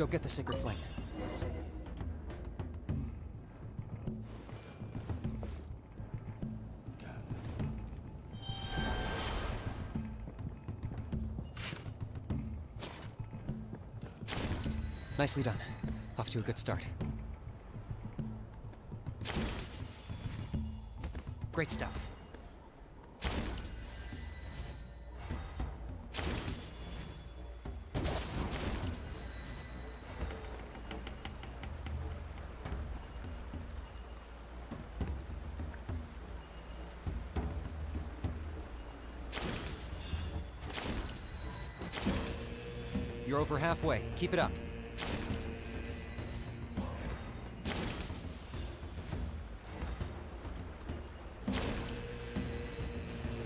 Speaker 8: Go get the sacred flame. Nicely done. Off to a good start. Great stuff. You're over halfway. Keep it up.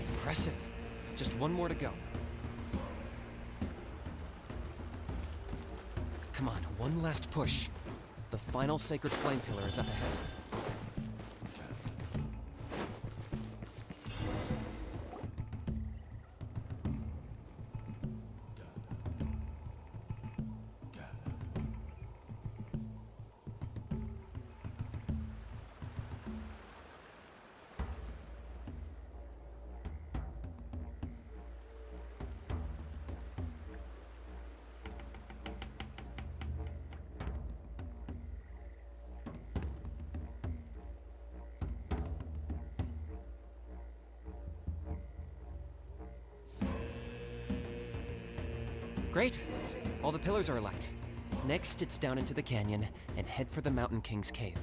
Speaker 8: Impressive. Just one more to go. Come on, one last push. The final sacred flame pillar is up ahead. Great. All the pillars are alight. Next, it's down into the canyon and head for the Mountain King's cave.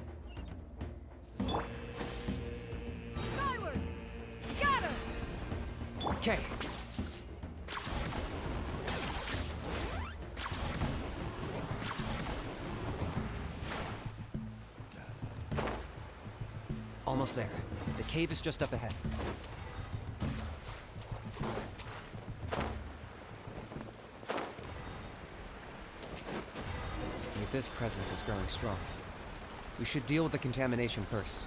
Speaker 11: Skyward! Scatter!
Speaker 8: Okay. Almost there. The cave is just up ahead. The Abyss presence is growing strong. We should deal with the contamination first.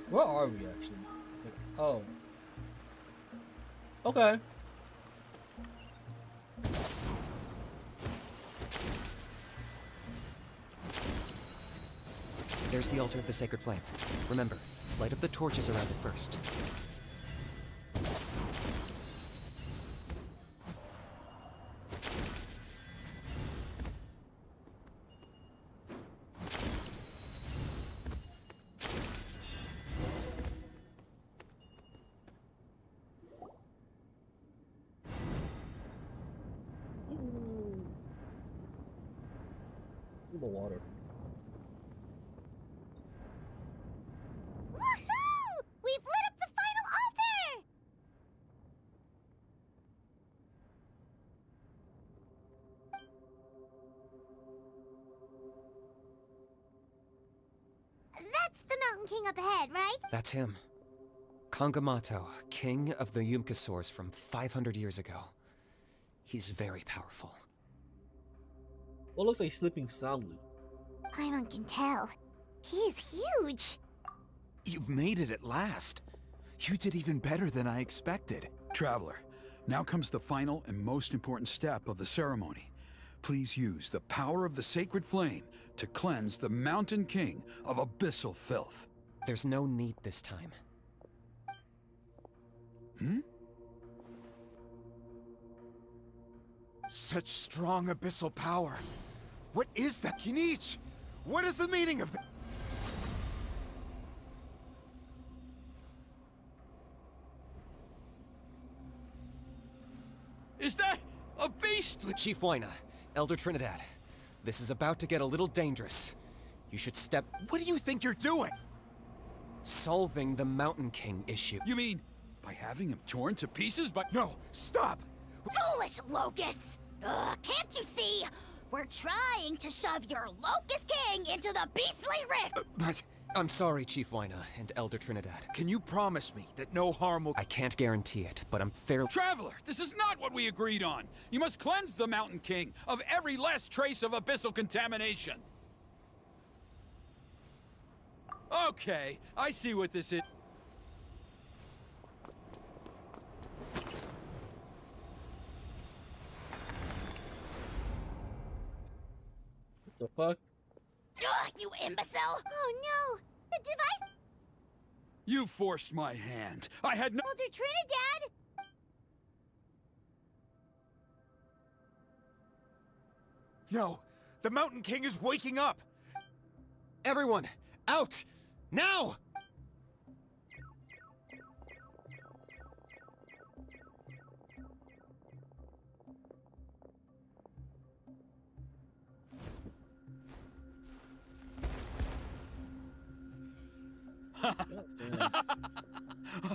Speaker 2: Where are we actually? Like, oh. Okay.
Speaker 8: There's the altar of the sacred flame. Remember, light up the torches around it first.
Speaker 2: The water.
Speaker 6: Woohoo! We've lit up the final altar! That's the Mountain King up ahead, right?
Speaker 8: That's him. Kangamato, king of the Yumkasaurs from 500 years ago. He's very powerful.
Speaker 2: Well, looks like he's sleeping soundly.
Speaker 6: Paimon can tell. He's huge.
Speaker 10: You've made it at last. You did even better than I expected.
Speaker 5: Traveler, now comes the final and most important step of the ceremony. Please use the power of the sacred flame to cleanse the Mountain King of abyssal filth.
Speaker 8: There's no need this time.
Speaker 10: Such strong abyssal power. What is that, Kinich? What is the meaning of that?
Speaker 5: Is that a beast?
Speaker 8: Chief Waina, Elder Trinidad, this is about to get a little dangerous. You should step...
Speaker 10: What do you think you're doing?
Speaker 8: Solving the Mountain King issue.
Speaker 5: You mean by having him torn to pieces by...
Speaker 10: No, stop!
Speaker 15: Foolish Locust! Ugh, can't you see? We're trying to shove your Locust King into the beastly rift!
Speaker 10: But...
Speaker 8: I'm sorry, Chief Waina and Elder Trinidad.
Speaker 10: Can you promise me that no harm will...
Speaker 8: I can't guarantee it, but I'm fairly...
Speaker 5: Traveler, this is not what we agreed on! You must cleanse the Mountain King of every last trace of abyssal contamination! Okay, I see what this is.
Speaker 2: The fuck?
Speaker 15: Ugh, you imbecile!
Speaker 6: Oh no! The device...
Speaker 5: You forced my hand. I had no...
Speaker 6: Elder Trinidad!
Speaker 10: No! The Mountain King is waking up!
Speaker 8: Everyone, out! Now!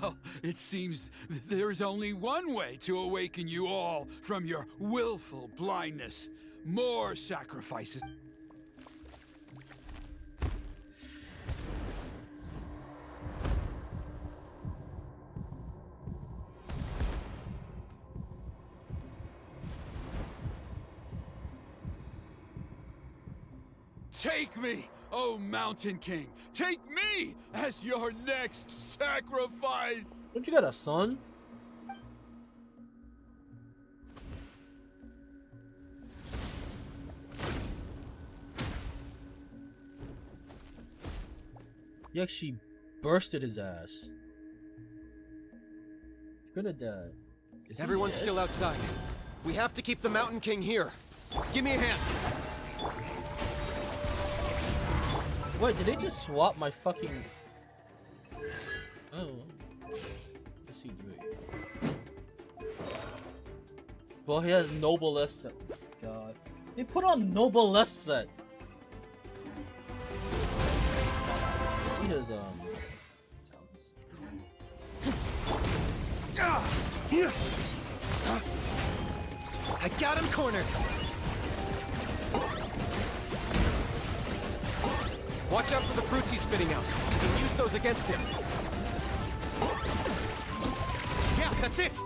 Speaker 5: Well, it seems there is only one way to awaken you all from your willful blindness. More sacrifices. Take me, O Mountain King! Take me as your next sacrifice!
Speaker 2: Don't you got a son? You actually bursted his ass. Trinidad.
Speaker 8: Everyone's still outside. We have to keep the Mountain King here. Give me a hand.
Speaker 2: Wait, did they just swap my fucking... Oh. Let's see, Drake. Well, he has Noblesse set. God. They put on Noblesse set. Let's see his,
Speaker 8: I got him cornered. Watch out for the fruits he's spitting out. You can use those against him. Yeah, that's it.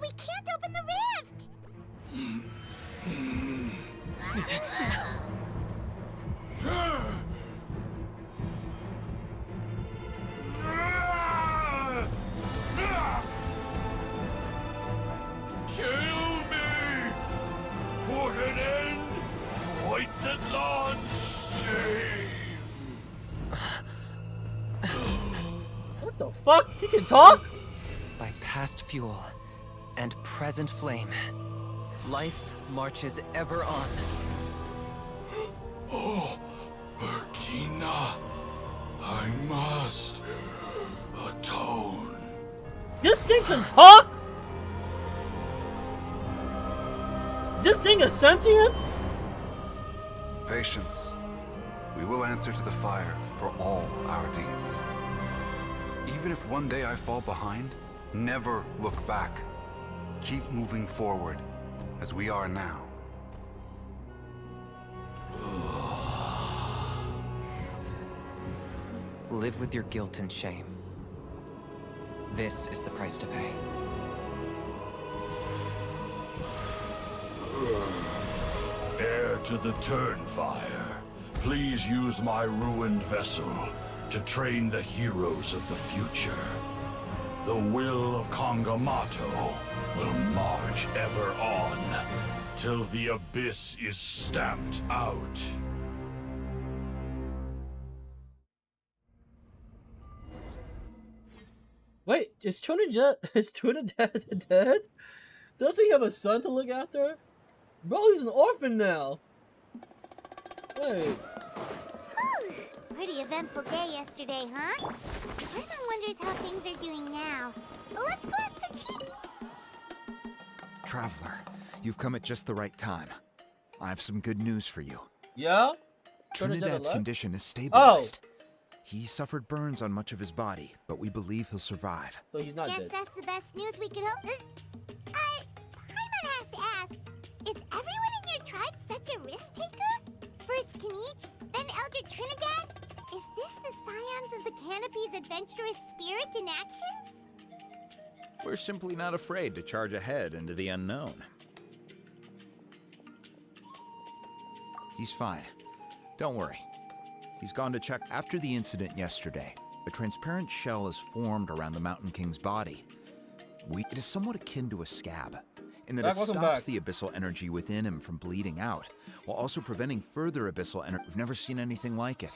Speaker 6: We can't open the rift!
Speaker 12: Kill me! Put an end to White's Atlan's shame!
Speaker 2: What the fuck? He can talk?
Speaker 8: By past fuel and present flame, life marches ever on.
Speaker 12: Oh, Burkina, I must atone.
Speaker 2: This thing can talk? This thing is sentient?
Speaker 16: Patience. We will answer to the fire for all our deeds. Even if one day I fall behind, never look back. Keep moving forward, as we are now.
Speaker 8: Live with your guilt and shame. This is the price to pay.
Speaker 12: Heir to the Turnfire, please use my ruined vessel to train the heroes of the future. The will of Kangamato will march ever on, till the abyss is stamped out.
Speaker 2: Wait, is Trinidad dead? Does he have a son to look after? Bro, he's an orphan now. Wait.
Speaker 6: Pretty eventful day yesterday, huh? Everyone wonders how things are doing now. Let's go ask the chief.
Speaker 10: Traveler, you've come at just the right time. I have some good news for you.
Speaker 2: Yeah?
Speaker 10: Trinidad's condition is stabilized. He suffered burns on much of his body, but we believe he'll survive.
Speaker 2: So he's not
Speaker 6: Guess
Speaker 2: dead.
Speaker 6: that's the best news we could hope. Paimon has to ask, is everyone in your tribe such a risk taker? First Kinich, then Elder Trinidad? Is this the scions of the Canopy's adventurous spirit in action?
Speaker 10: We're simply not afraid to charge ahead into the unknown. He's fine. Don't worry. He's gone to check. After the incident yesterday, a transparent shell is formed around the Mountain King's body. It is somewhat akin to a scab, in that it stops the abyssal energy within him from bleeding out, while also preventing further abyssal energy. We've never seen anything like it.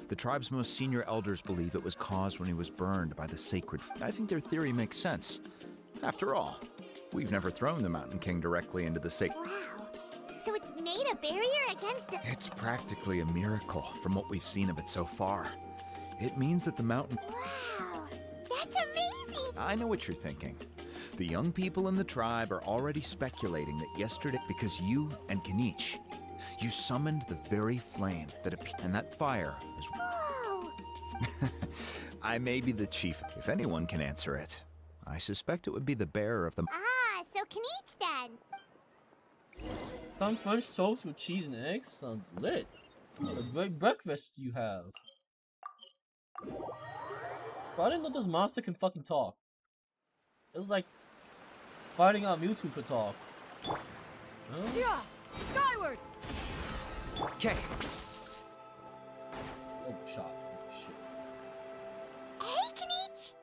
Speaker 10: The tribe's most senior elders believe it was caused when he was burned by the sacred. I think their theory makes sense. After all, we've never thrown the Mountain King directly into the sacred.
Speaker 6: Wow. So it's made a barrier against the...
Speaker 10: It's practically a miracle from what we've seen of it so far. It means that the mountain...
Speaker 6: Wow, that's amazing!
Speaker 10: I know what you're thinking. The young people in the tribe are already speculating that yesterday, because you and Kinich, you summoned the very flame that appeared, and that fire is...
Speaker 6: Whoa!
Speaker 10: I may be the chief. If anyone can answer it, I suspect it would be the bearer of the...
Speaker 6: Ah, so Kinich then.
Speaker 2: Some French toast with cheese and eggs sounds lit. What a great breakfast you have. But I didn't know this monster can fucking talk. It was like fighting out Mewtwo could talk. Huh?
Speaker 11: Yeah, skyward.
Speaker 8: Okay.
Speaker 2: Oh, shot. Oh, shit.
Speaker 6: Hey, Kinich!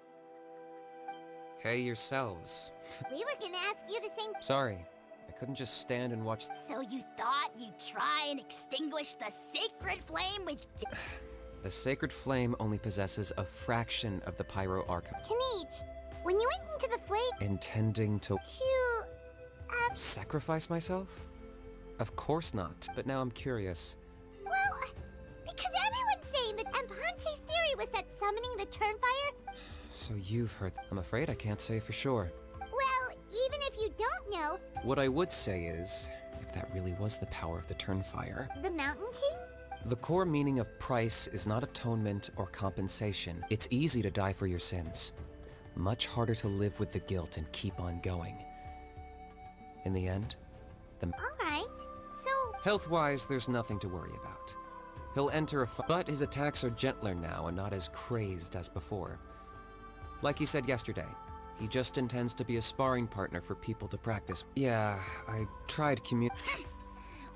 Speaker 8: Hey yourselves.
Speaker 6: We were gonna ask you the same...
Speaker 8: Sorry, I couldn't just stand and watch.
Speaker 15: So you thought you'd try and extinguish the sacred flame with...
Speaker 8: The sacred flame only possesses a fraction of the pyro arc.
Speaker 6: Kinich, when you went into the flame...
Speaker 8: Intending to...
Speaker 6: To...
Speaker 8: Sacrifice myself? Of course not, but now I'm curious.
Speaker 6: Well, because everyone's saying that Ampanche's theory was that summoning the Turnfire...
Speaker 8: So you've heard... I'm afraid I can't say for sure.
Speaker 6: Well, even if you don't know...
Speaker 8: What I would say is, if that really was the power of the Turnfire...
Speaker 6: The Mountain King?
Speaker 8: The core meaning of price is not atonement or compensation. It's easy to die for your sins. Much harder to live with the guilt and keep on going. In the end,
Speaker 6: Alright, so...
Speaker 8: Health-wise, there's nothing to worry about. He'll enter but his attacks are gentler now and not as crazed as before. Like he said yesterday, He just intends to be a sparring partner for people to practice. Yeah, I tried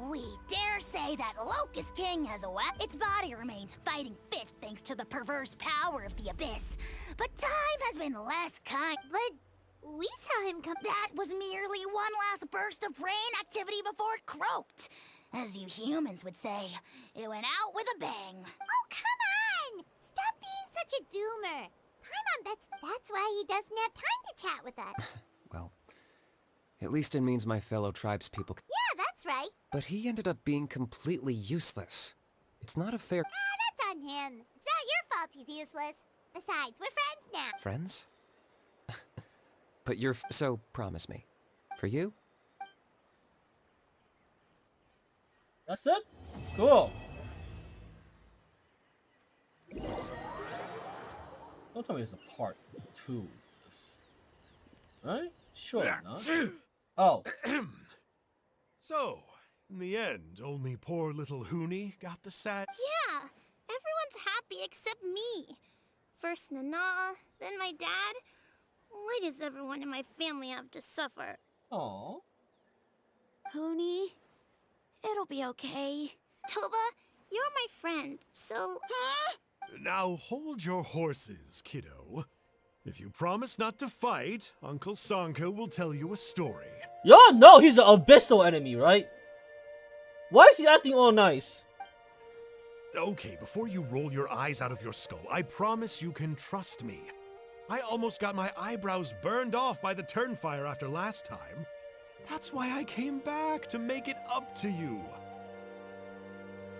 Speaker 15: We dare say that Locust King has a weapon. Its body remains fighting fit thanks to the perverse power of the Abyss. But time has been less kind. But we saw him come. That was merely one last burst of brain activity before it croaked. As you humans would say, it went out with a bang.
Speaker 6: Oh, come on! Stop being such a doomer. Paimon bets that's why he doesn't have time to chat with us.
Speaker 8: Well, at least it means my fellow tribespeople.
Speaker 6: Yeah, that's right.
Speaker 8: But he ended up being completely useless. It's not a fair.
Speaker 6: That's on him. It's not your fault he's useless. Besides, we're friends now.
Speaker 8: Friends? But you're. So, promise me. For you?
Speaker 2: That's it? Cool. Don't tell me there's a part 2 of this. Right? Sure not. Oh.
Speaker 14: So, in the end, only poor little Huni got the sad.
Speaker 6: Yeah, everyone's happy except me. First Nana, then my dad. Why does everyone in my family have to suffer?
Speaker 2: Aww.
Speaker 9: Huni, it'll be okay.
Speaker 6: Toba, you're my friend, so...
Speaker 14: Now hold your horses, kiddo. If you promise not to fight, Uncle Sanka will tell you a story.
Speaker 2: Y'all know he's an abyssal enemy, right? Why is he acting all nice?
Speaker 14: Okay, before you roll your eyes out of your skull, I promise you can trust me. I almost got my eyebrows burned off by the turnfire after last time. That's why I came back, to make it up to you.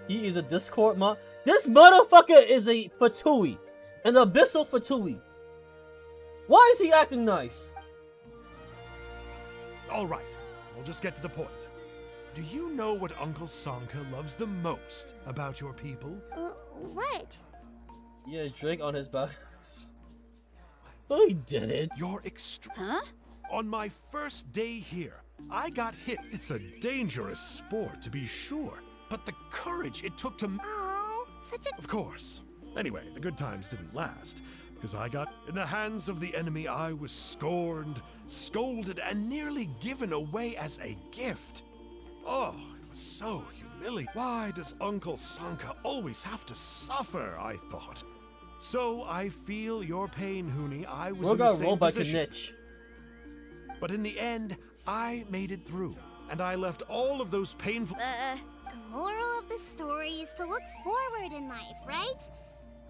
Speaker 2: He is a Discord mod. This motherfucker is a Fatui. An abyssal Fatui. Why is he acting nice?
Speaker 14: Alright, we'll just get to the point. Do you know what Uncle Sanka loves the most about your people?
Speaker 6: What?
Speaker 2: He has Drake on his back. No, he didn't.
Speaker 14: Your
Speaker 9: Huh?
Speaker 14: On my first day here, I got hit. It's a dangerous sport, to be sure. But the courage it took to...
Speaker 6: Oh, such a...
Speaker 14: Of course. Anyway, the good times didn't last. Because I got in the hands of the enemy, I was scorned, scolded, and nearly given away as a gift. Oh, it was so humiliating. Why does Uncle Sanka always have to suffer, I thought. So I feel your pain, Huni. I was in the same position. But in the end, I made it through. And I left all of those painful...
Speaker 6: The moral of the story is to look forward in life, right?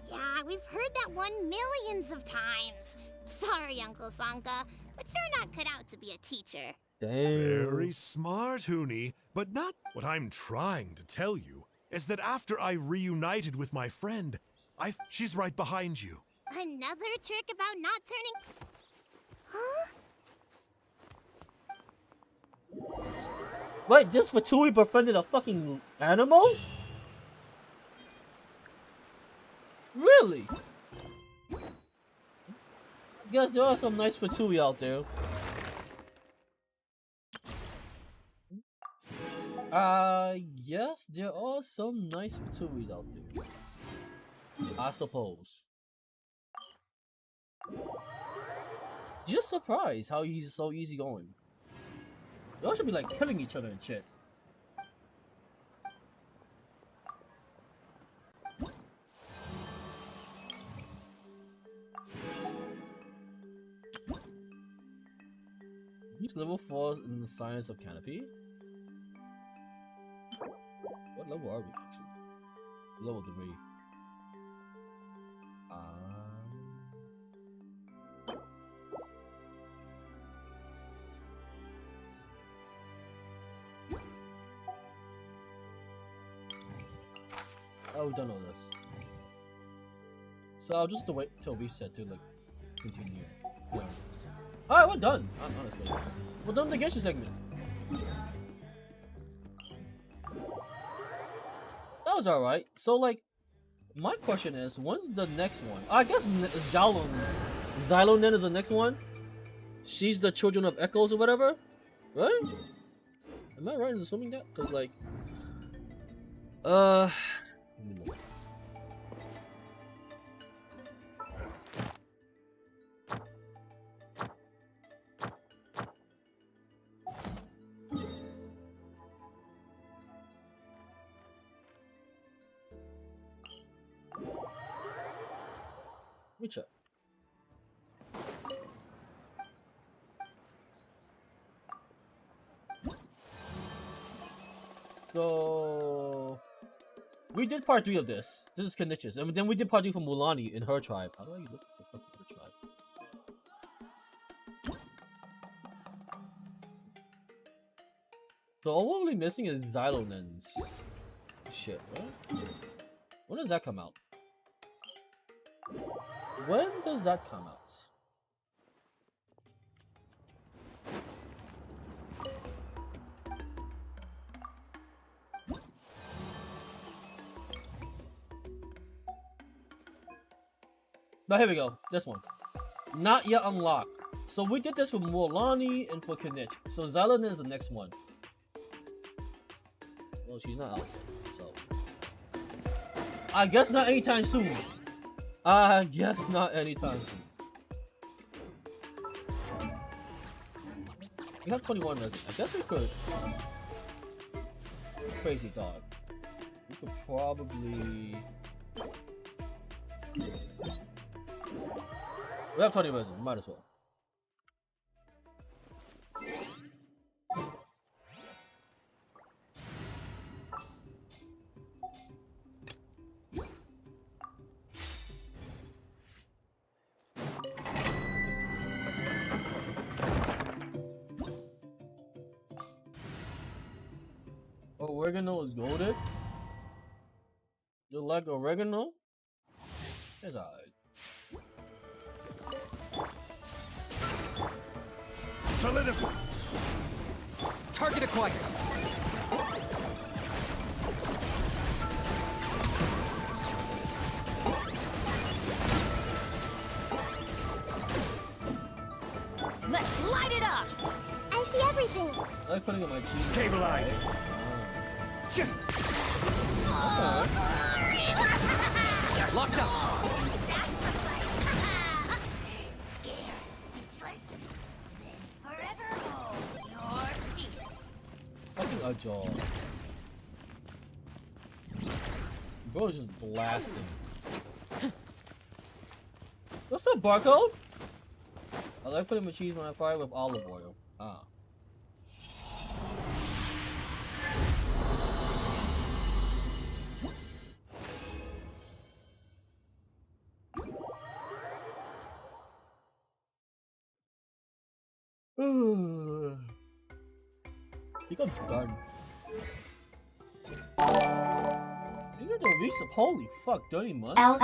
Speaker 6: Yeah, we've heard that one millions of times. Sorry, Uncle Sanka, but you're not cut out to be a teacher.
Speaker 2: Damn.
Speaker 14: Very smart, Huni. But not what I'm trying to tell you is that after I reunited with my friend, she's right behind you.
Speaker 6: Another trick about not turning... Huh?
Speaker 2: Wait, this Fatui befriended a fucking animal? Really? Guess there are some nice Fatui out there. Yes, there are some nice Fatuis out there. I suppose. Just surprised how he's so easygoing. Y'all should be like killing each other and shit. He's level 4 in the Science of Canopy. What level are we actually? Level 3. Oh, we've done all this. So I'll just wait till we set to like continue. Alright, we're done. Honestly, we're done with the Geisha segment. That was alright. So like, my question is, when's the next one? I guess Xylonen is the next one. She's the children of Echoes or whatever, right? Am I right in assuming that? Cause like, me check. So we did part 3 of this. This is Kenich's, and then we did part 3 for Mulani in her tribe. How do I look at her tribe? So all we're really missing is Xylonen's shit, right? When does that come out? When does that come out? Now here we go. This one. Not yet unlocked. So we did this for Mulani and for Kenich. So Xylonen is the next one. Well, she's not out yet, so I guess not anytime soon. I guess not anytime soon. We have 21 residents. I guess we could. Crazy dog. We could probably. We have 20 residents. Might as well. Oregano is goaded. You like oregano? It's alright.
Speaker 13: Solidify. Target acquired.
Speaker 15: Let's light it up! I see everything!
Speaker 2: I like putting in my cheese.
Speaker 13: Stabilize!
Speaker 15: Oh, glory!
Speaker 13: Locked up!
Speaker 15: Forever hold your peace.
Speaker 2: Fucking Ajal. Bro is just blasting. What's up, Barcode? I like putting my cheese when I fry with olive oil. Ah. I think I'm done. You're the weeks of holy fuck, 30 months. I'm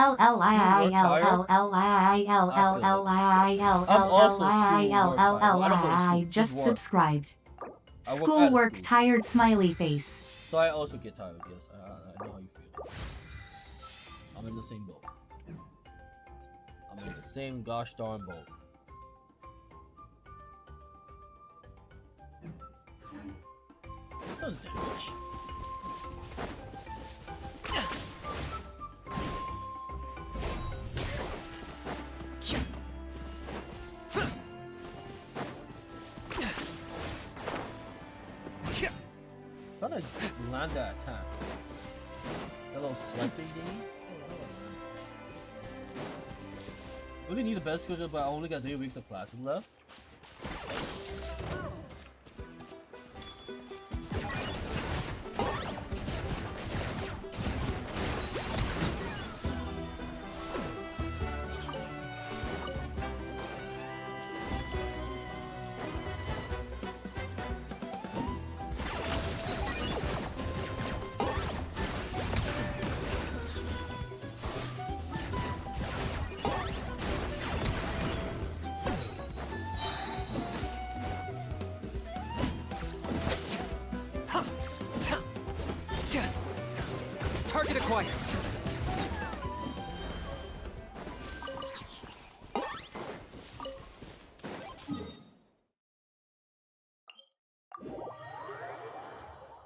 Speaker 17: just subscribed. Schoolwork tired smiley face.
Speaker 2: So I also get tired. Yes, I know how you feel. I'm in the same boat. I'm in the same gosh darn boat. Does damage. How did I land that attack? That little swiping game? Really need the best schedule, but I only got 3 weeks of classes left.
Speaker 13: Target acquired.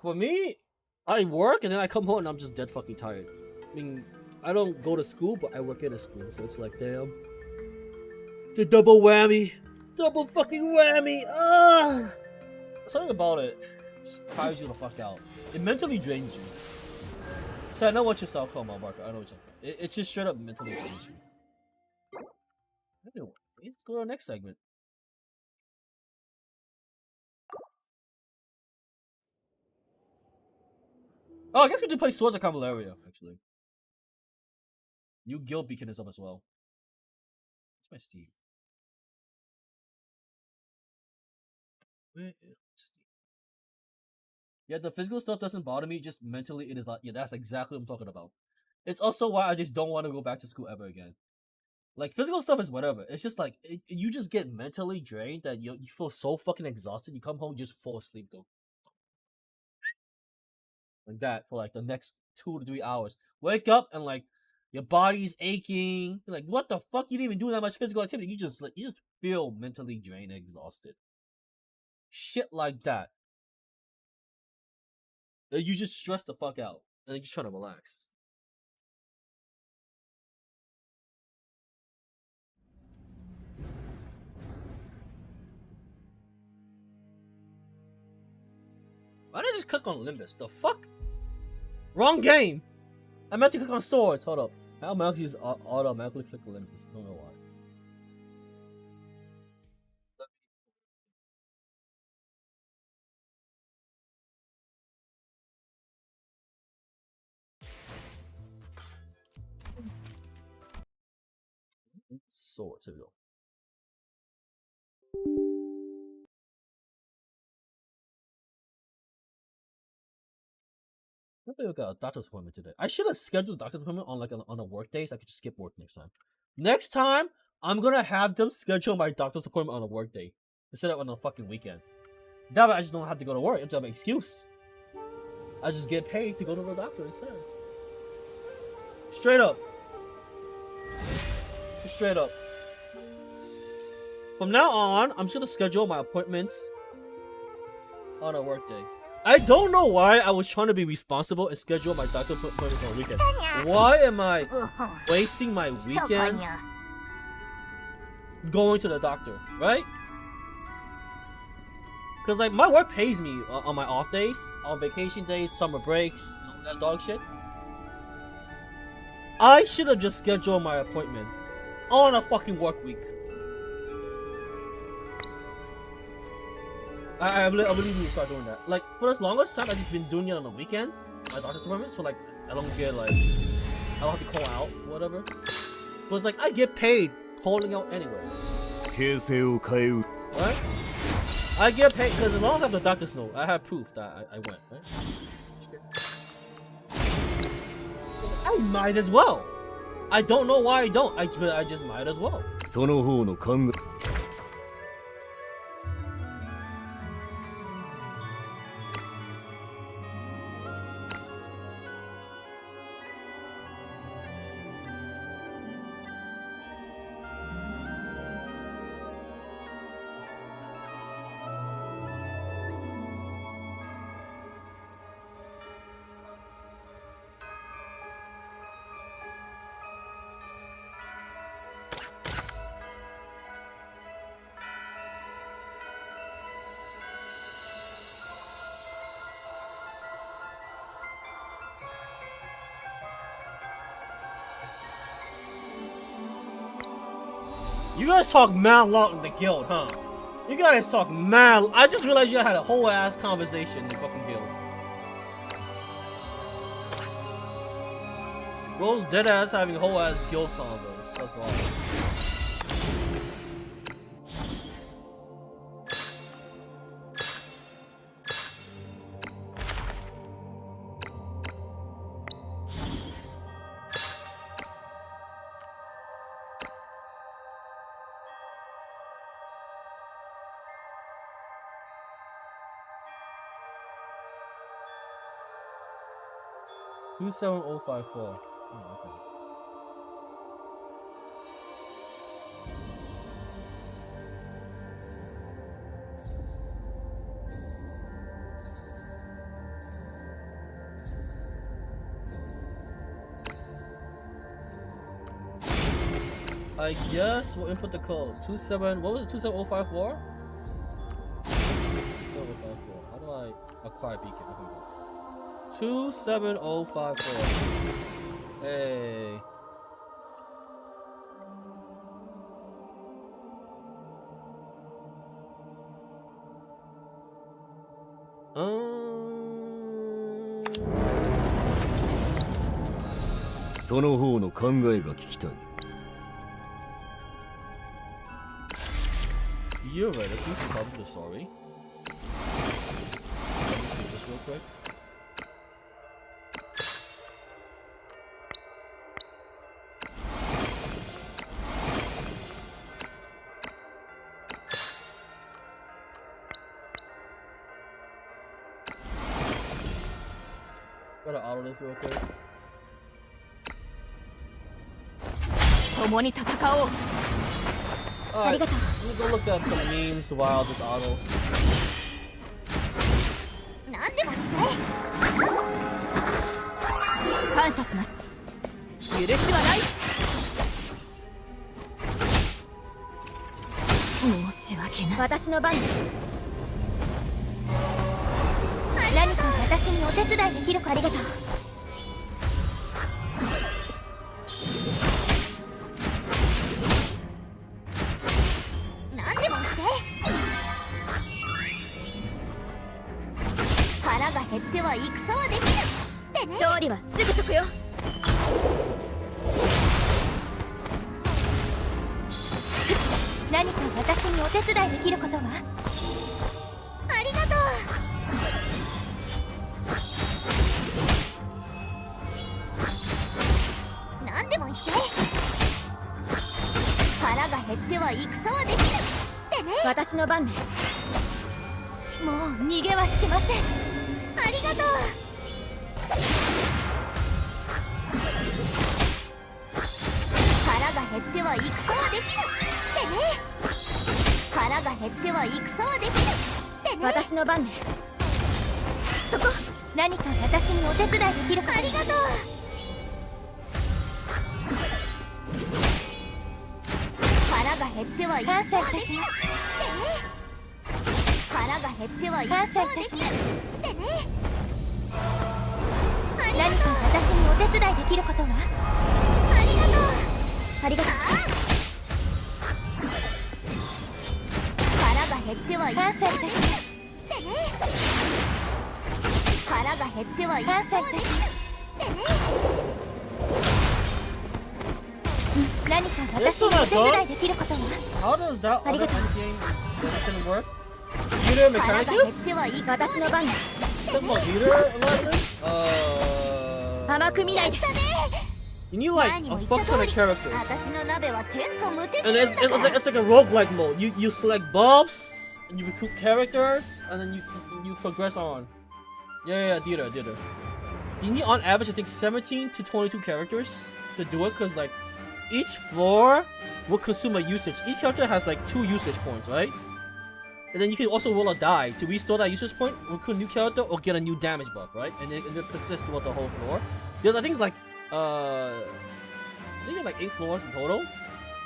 Speaker 2: For me, I work and then I come home and I'm just dead fucking tired. I mean, I don't go to school, but I work at a school, so it's like, damn. The double whammy. Double fucking whammy. Ah! Something about it just tires you the fuck out. It mentally drains you. So I know what you're saying, come on, Marco. I know what you're saying. It just straight up mentally drains you. Let's go to our next segment. Oh, I guess we could play Swords of Cavaleria, actually. New guild beacon is up as well. What's my Steam? Where is Steam? Yeah, the physical stuff doesn't bother me, just mentally it is like, yeah, that's exactly what I'm talking about. It's also why I just don't want to go back to school ever again. Like, physical stuff is whatever. It's just like, you just get mentally drained that you feel so fucking exhausted, you come home, you just fall asleep, though. Like that for like the next 2 to 3 hours. Wake up and like your body's aching. You're like, what the fuck? You didn't even do that much physical activity. You just feel mentally drained and exhausted. Shit like that. And you just stress the fuck out. And you're just trying to relax. Why did I just click on Limbus? The fuck? Wrong game! I meant to click on Swords. Hold up. I automatically just automatically click Limbus. I don't know why. Swords, here we go. I think we got a doctor's appointment today. I should have scheduled a doctor's appointment on like on a work day so I could just skip work next time. Next time, I'm gonna have them schedule my doctor's appointment on a work day instead of on a fucking weekend. That way I just don't have to go to work. I just have an excuse. I just get paid to go to the doctor instead. Straight up. Straight up. From now on, I'm just gonna schedule my appointments on a work day. I don't know why I was trying to be responsible and schedule my doctor appointments on a weekend. Why am I wasting my weekend going to the doctor, right? Because like my work pays me on my off days, on vacation days, summer breaks, all that dog shit. I should have just scheduled my appointment on a fucking work week. I really need to start doing that. Like, for the longest time, I've just been doing it on the weekend, my doctor's appointment, so like, I don't get like, I don't have to call out, whatever. But it's like, I get paid calling out anyways. Right? I get paid, because as long as I have the doctor's note, I have proof that I went, right? I might as well. I don't know why I don't, I just might as well. You guys talk mad long in the guild, huh? You guys talk mad. I just realized you had a whole ass conversation in the fucking guild. Bro's dead ass having whole ass guild combos. That's all. Two 7054. Oh, okay. I guess we'll input the code. 27. What was it? 27054? 27054. How do I acquire beacon? 27054. Hey.
Speaker 18: その方の考えが聞きたい。
Speaker 2: You're right, I think you covered the story. Let me see this real quick. Gotta auto this real quick.
Speaker 11: 共に戦おう。
Speaker 2: Alright, let me go look at some memes while this auto.
Speaker 15: なんでもって
Speaker 11: 感謝します。許しはない。申し訳ない。
Speaker 9: 私の番です。何か私にお手伝いできるかありがとう。
Speaker 15: なんでもして腹が減っては戦はできぬってね。
Speaker 9: 勝利はすぐそこよ。何か私にお手伝いできることは？
Speaker 15: ありがとう。なんでも言って腹が減っては戦はできぬってね。
Speaker 9: 私の番です。もう逃げはしません。
Speaker 15: ありがとう。腹が減っては戦はできぬってね。腹が減っては戦はできぬってね。
Speaker 9: 私の番ですそこ。何か私にお手伝いできるか。
Speaker 15: ありがとう。腹が減っては戦はできぬってね。腹が減っては戦はできぬってね。
Speaker 9: 何か私にお手伝いできることは？
Speaker 15: ありがとう。
Speaker 9: ありがとう。
Speaker 15: 腹が減っては戦はできぬってね。腹が減っては戦はできぬってね。
Speaker 9: 何か私にお手伝いできることは？
Speaker 2: How does that other endgame solution work? Peter Mechanicus?
Speaker 9: 私の番です。
Speaker 2: Talking about Peter Aladdin?
Speaker 9: 甘く見ないで。
Speaker 2: You need like a fuck ton of characters.
Speaker 15: 私の鍋は天下無敵
Speaker 2: And it's like a roguelike mode. You select buffs, and you recruit characters, and then you progress on. Yeah, Dieter. You need on average I think 17 to 22 characters to do it, cause like each floor will consume a usage. Each character has like 2 usage points, right? And then you can also roll a die to restore that usage point, recruit a new character, or get a new damage buff, right? And it persists throughout the whole floor. Because I think it's like I think there are like 8 floors in total.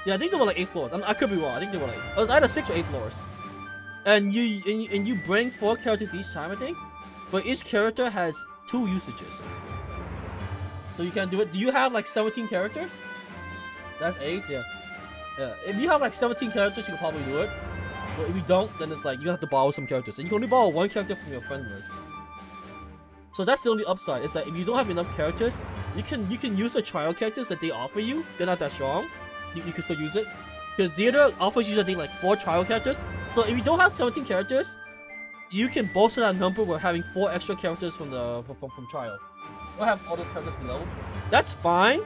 Speaker 2: Yeah, I think there were like 8 floors. I could be wrong. I think there were like it was either 6 or 8 floors. And you bring 4 characters each time, I think. But each character has 2 usages. So you can do it. Do you have like 17 characters? That's 8, yeah. If you have like 17 characters, you can probably do it. But if you don't, then it's like you have to borrow some characters. And you can only borrow 1 character from your friend list. So that's the only upside. Is that if you don't have enough characters, you can use the trial characters that they offer you. They're not that strong. You can still use it. Because Theater offers you I think like 4 trial characters. So if you don't have 17 characters, you can bolster that number with having 4 extra characters from trial. You'll have all those characters below. That's fine.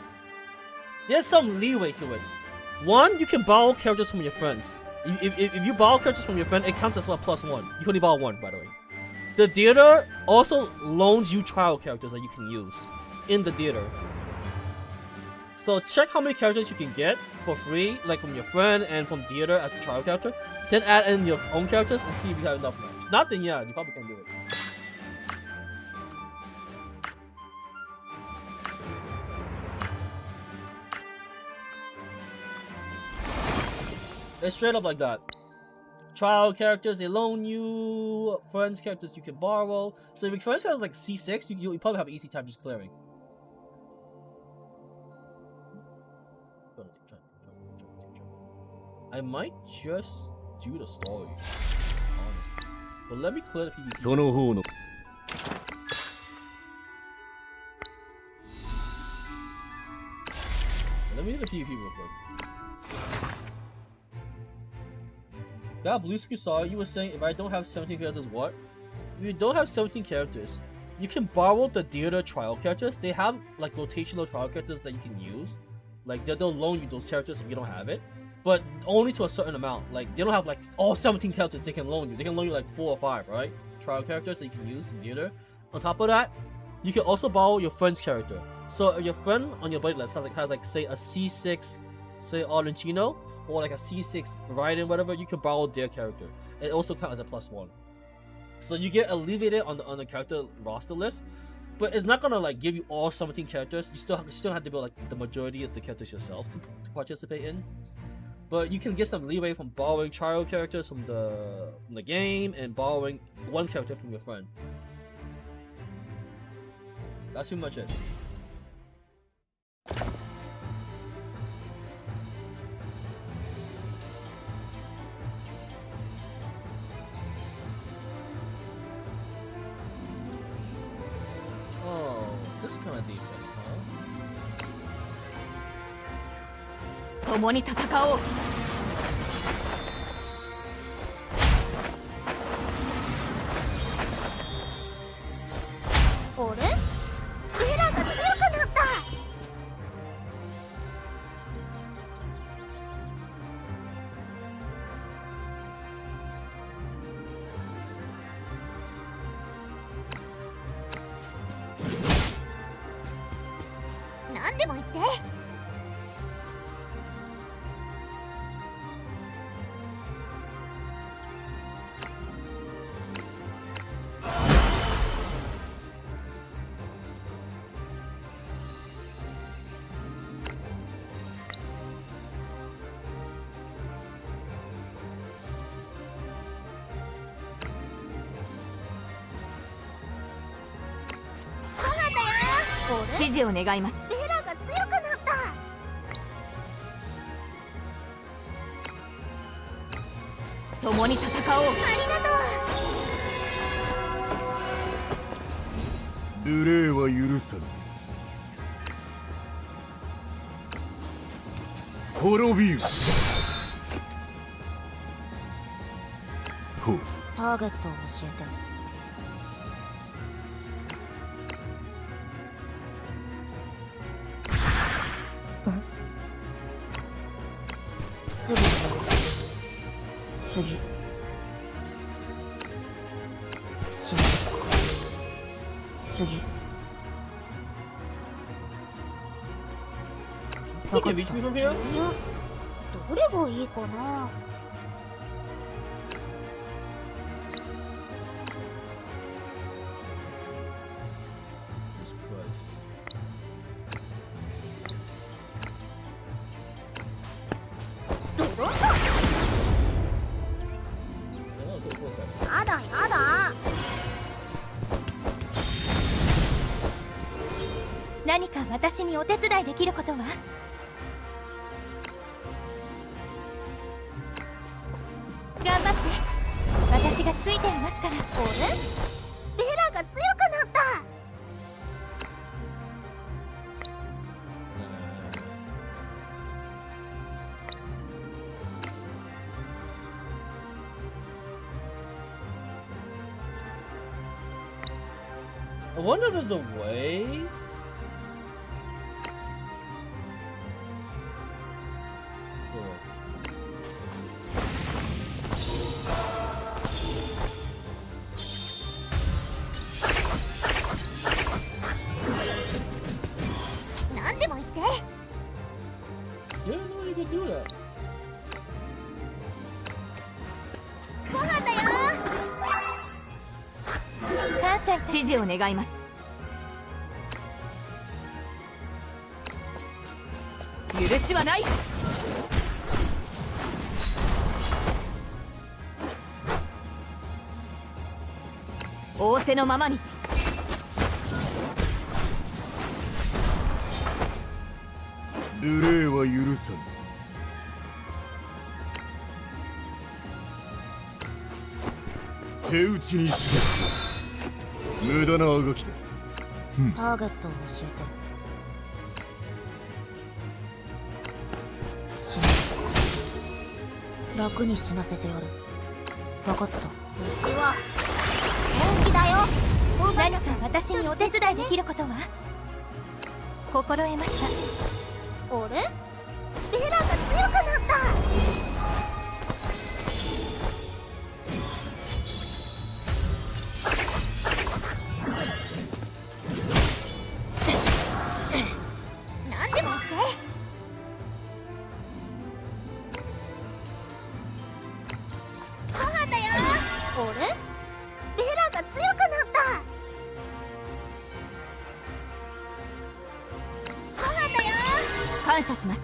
Speaker 2: There's some leeway to it. 1, you can borrow characters from your friends. If you borrow characters from your friend, it counts as well +1. You can only borrow 1, by the way. The theater also loans you trial characters that you can use in the theater. So check how many characters you can get for free, like from your friend and from theater as a trial character. Then add in your own characters and see if you have enough now. Not then, yeah, you probably can do it. It's straight up like that. Trial characters, they loan you. Friends characters you can borrow. So if your friends have like C6, you probably have an easy time just clearing. I might just do the story, honestly. But let me clear the PvP.
Speaker 18: その方の
Speaker 2: Let me do the PvP real quick. Yeah, Blue Screen saw you were saying if I don't have 17 characters, what? If you don't have 17 characters, you can borrow the theater trial characters. They have like rotational trial characters that you can use. Like they'll loan you those characters if you don't have it, but only to a certain amount. Like they don't have like all 17 characters they can loan you. They can loan you like 4 or 5, right? Trial characters that you can use in theater. On top of that, you can also borrow your friend's character. So if your friend on your buddy list has like say a C6, say Argentino, or like a C6 Raiden, whatever, you can borrow their character. It also counts as a +1. So you get alleviated on the character roster list, but it's not gonna like give you all 17 characters. You still have to build like the majority of the characters yourself to participate in. But you can get some leeway from borrowing trial characters from the game and borrowing one character from your friend. That's pretty much it. Oh, this kind of defense, huh?
Speaker 11: 共に戦おう。
Speaker 15: あれ？ベラが強くなった。何でも言って。
Speaker 11: 指示を願います。
Speaker 15: ベラが強くなった。
Speaker 11: 共に戦おう。
Speaker 15: ありがとう。
Speaker 18: 無礼は許さぬ。滅びよ。ほう。
Speaker 15: ターゲットを教えて。次。
Speaker 2: You can reach me from here?
Speaker 15: どれがいいかな。ドドンと。やだやだ。
Speaker 9: 何か私にお手伝いできることは？頑張って。私がついていますから。あれ？
Speaker 15: ベラが強くなった。
Speaker 2: I wonder if there's a way.
Speaker 15: ご飯だよ。
Speaker 11: 指示を願います。許しはない。仰せのままに。
Speaker 18: 無礼は許さぬ。手打ちにしろ。無駄な動きだ。
Speaker 6: ターゲットを教えて。死ぬ。楽に死なせてやる。分かった。うちは本気だよ。
Speaker 9: 何か私にお手伝いできることは？心得ました。
Speaker 15: あれ？ベラが強くなった。なんでもって。ご飯だよ。あれ？ベラが強くなった。ご飯だよ。
Speaker 11: 感謝します。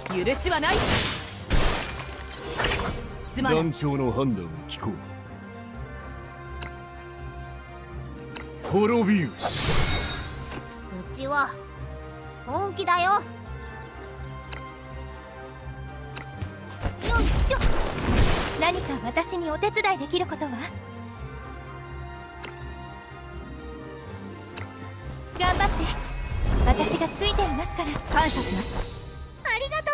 Speaker 11: 許しはない。すまない。
Speaker 18: 団長の判断を聞こう。滅びよ。
Speaker 15: うちは本気だよ。よいしょ。
Speaker 9: 何か私にお手伝いできることは？頑張って。私がついていますから。
Speaker 11: 感謝します。
Speaker 15: ありがとう。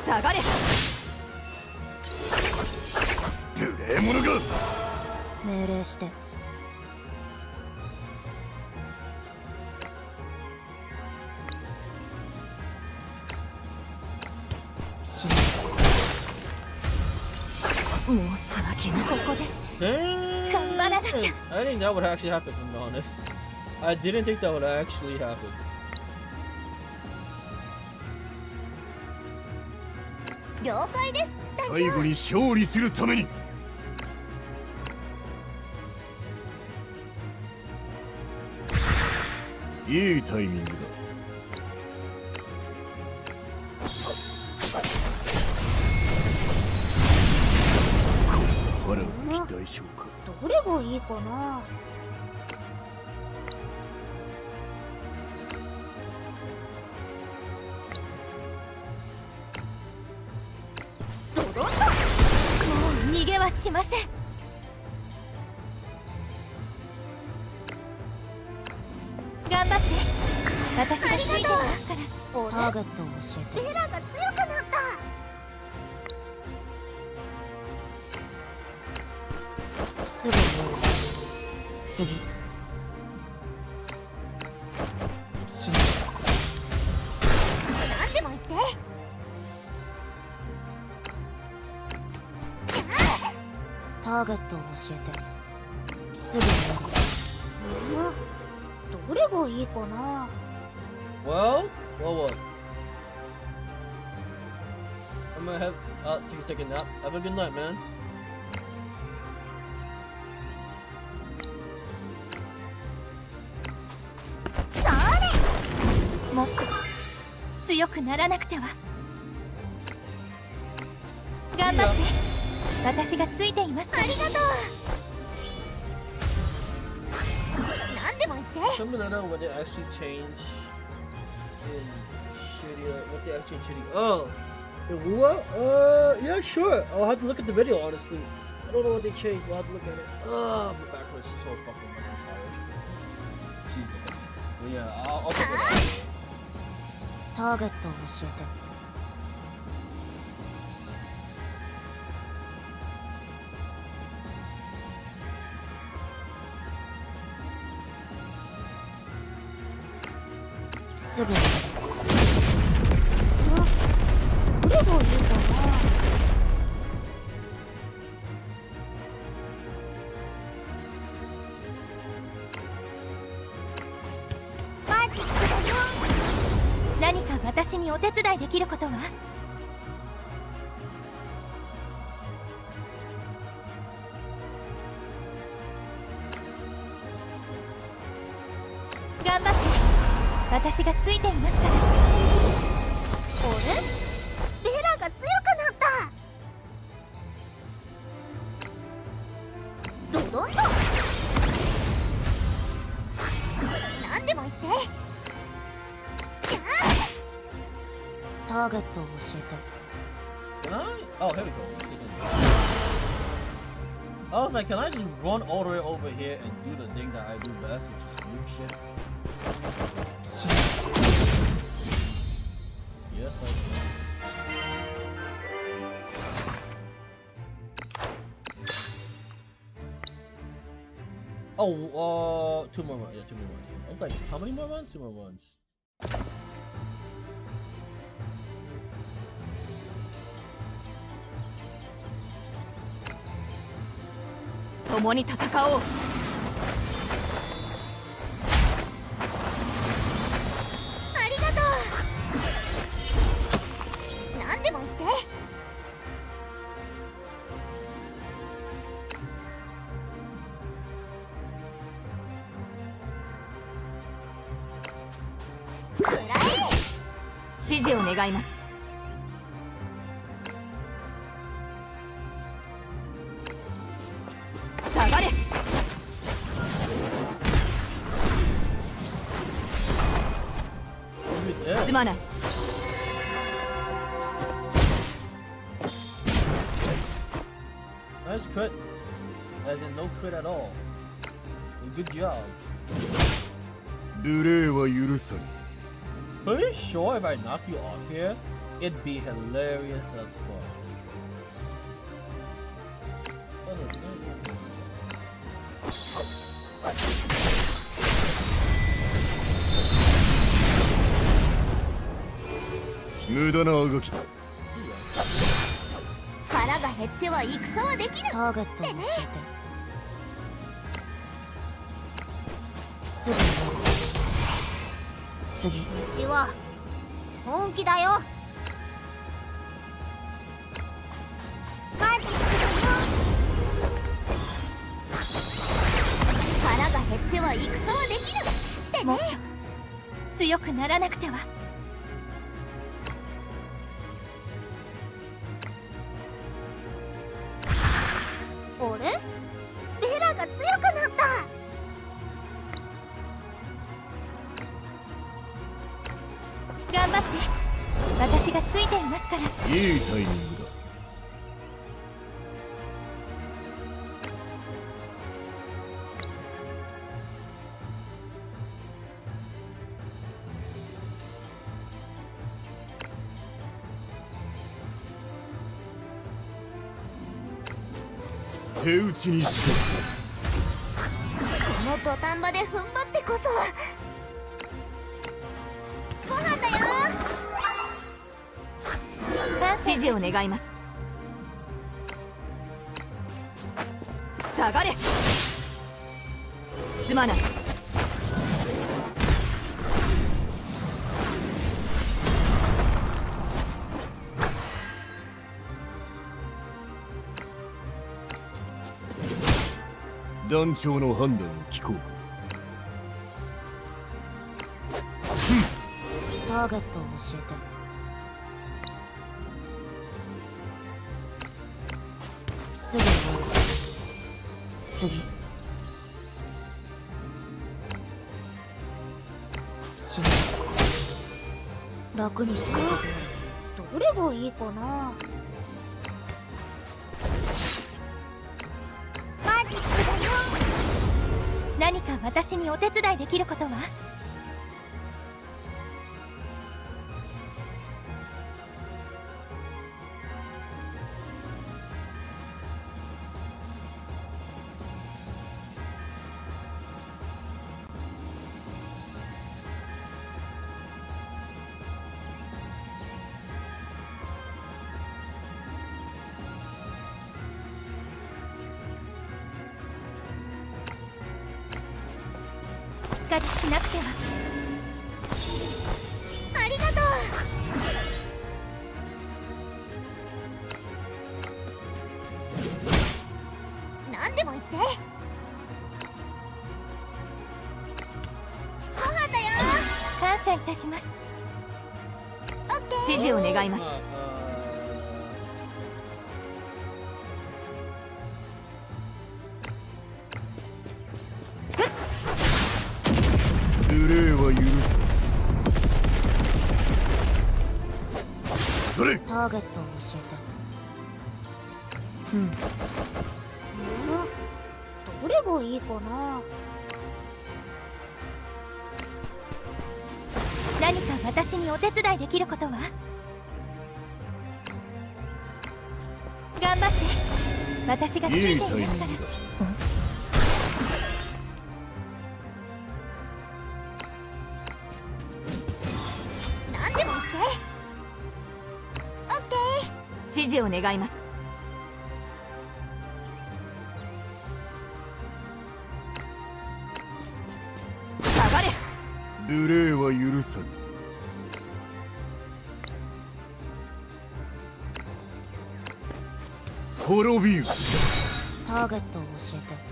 Speaker 11: 下がれ。
Speaker 18: 無礼者が。
Speaker 6: 命令して。死ぬ。申し訳ない。
Speaker 9: ここで
Speaker 2: Damn.
Speaker 9: 頑張らなきゃ。
Speaker 2: I think that would actually happen, to be honest. I didn't think that would actually happen.
Speaker 15: 了解です。
Speaker 18: 最後に勝利するために。いいタイミングだ。これは期待しようか。
Speaker 15: どれがいいかな。
Speaker 9: ドドンと。もう逃げはしません。頑張って。私がついていますから。
Speaker 6: ターゲットを教えて。
Speaker 15: ベラが強くなった。
Speaker 6: すぐに。次。死ぬ。
Speaker 15: 何でも言って。
Speaker 6: ターゲットを教えて。すぐにやる。
Speaker 15: どれがいいかな。
Speaker 2: Well, what? I'm gonna have take a nap. Have a good night, man.
Speaker 9: もっと強くならなくては。頑張って。私がついていますから。
Speaker 15: ありがとう。何でも言って。
Speaker 2: Something like that, what they actually change in Shiria, what they actually changing. Oh, in what? Yeah, sure. I'll have to look at the video, honestly. I don't know what they changed. We'll have to look at it. Oh, my backwards is so fucking tired. Jesus. But yeah, I'll check it out.
Speaker 6: ターゲットを教えて。すぐに。
Speaker 15: どれがいいかな。マジックだよ。
Speaker 9: 何か私にお手伝いできることは？頑張って。私がついていますから。
Speaker 15: あれ？ベラが強くなった。ドドンと何でも言ってターゲットを教えて。
Speaker 2: Can I? Oh, here we go. I was like, can I just run all the way over here and do the thing that I do best, which is nuke shit? Yes, I can. Oh, 2 more runs. Yeah, 2 more runs. I was like, how many more runs? 2 more runs.
Speaker 11: 共に戦おう。
Speaker 15: ありがとう。何でも言って。くらえ。
Speaker 11: 指示を願います。下がれ。すまない。
Speaker 2: Nice crit. As in no crit at all. Good job.
Speaker 18: 無礼は許さん。
Speaker 2: Pretty sure if I knock you off here, it'd be hilarious as fuck.
Speaker 15: "腹が減っては戦はできぬ」ターゲットを教えて。次。うちは本気だよ。マジックだよ。腹が減っては戦はできぬってね。
Speaker 9: 強くならなくては。
Speaker 15: あれ？ベラが強くなった。
Speaker 9: 頑張って。私がついていますから。
Speaker 18: いいタイミングだ。手打ちにして
Speaker 15: この土壇場で踏ん張ってこそ。ご飯だよ。
Speaker 11: 指示を願います。下がれ。すまない。
Speaker 18: 団長の判断を聞こう。
Speaker 15: ターゲットを教えて。すぐに次。死ぬ。楽にする。どれがいいかな。マジックだよ。
Speaker 9: 何か私にお手伝いできることは？しっかりしなくては。
Speaker 15: ありがとう。何でも言って。ご飯だよ。
Speaker 9: 感謝いたします。
Speaker 15: オッケー。
Speaker 11: 指示を願います。
Speaker 18: は許す。どれ？
Speaker 15: ターゲットを教えて。どれがいいかな。
Speaker 9: 何か私にお手伝いできることは？頑張って。私がついていますから。
Speaker 15: 何でも言って。オッケー。
Speaker 11: 指示を願います。下がれ。
Speaker 18: 無礼は許さぬ。滅びゆ。
Speaker 15: ターゲットを教えて。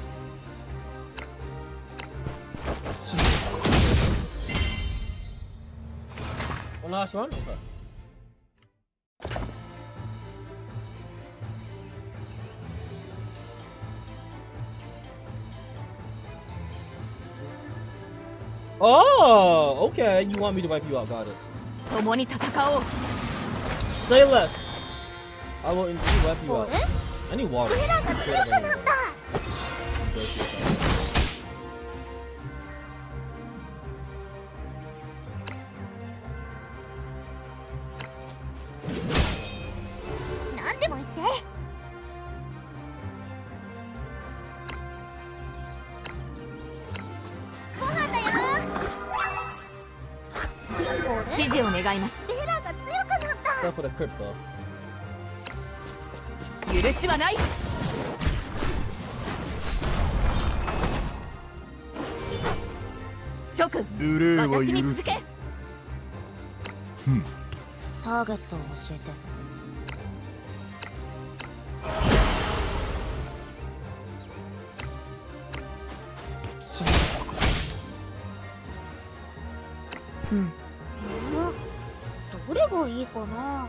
Speaker 2: One last one? Okay. Oh, okay. You want me to wipe you out? Got it.
Speaker 11: 共に戦おう。
Speaker 2: Say less. I will indeed wipe you out. I need water.
Speaker 15: エラが強くなった。何でも言って。ご飯だよ。
Speaker 11: 指示を願います。
Speaker 15: エラが強くなった。
Speaker 2: Go for the crypt buff.
Speaker 11: 許しはない。諸君、
Speaker 18: 無礼は許す。
Speaker 11: 私に続け。
Speaker 15: ターゲットを教えて。どれがいいかな。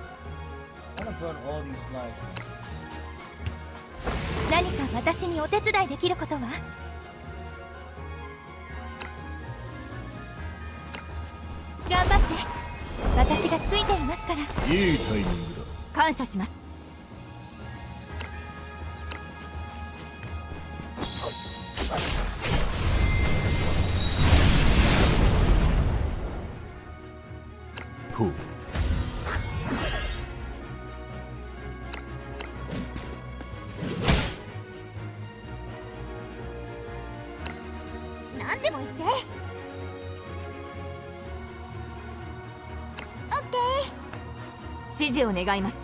Speaker 2: I'm gonna burn all these flags.
Speaker 9: 何か私にお手伝いできることは？頑張って。私がついていますから。
Speaker 18: いいタイミングだ。
Speaker 11: 感謝します。
Speaker 18: ほう。
Speaker 15: 何でも言って。オッケー。
Speaker 11: 指示を願います。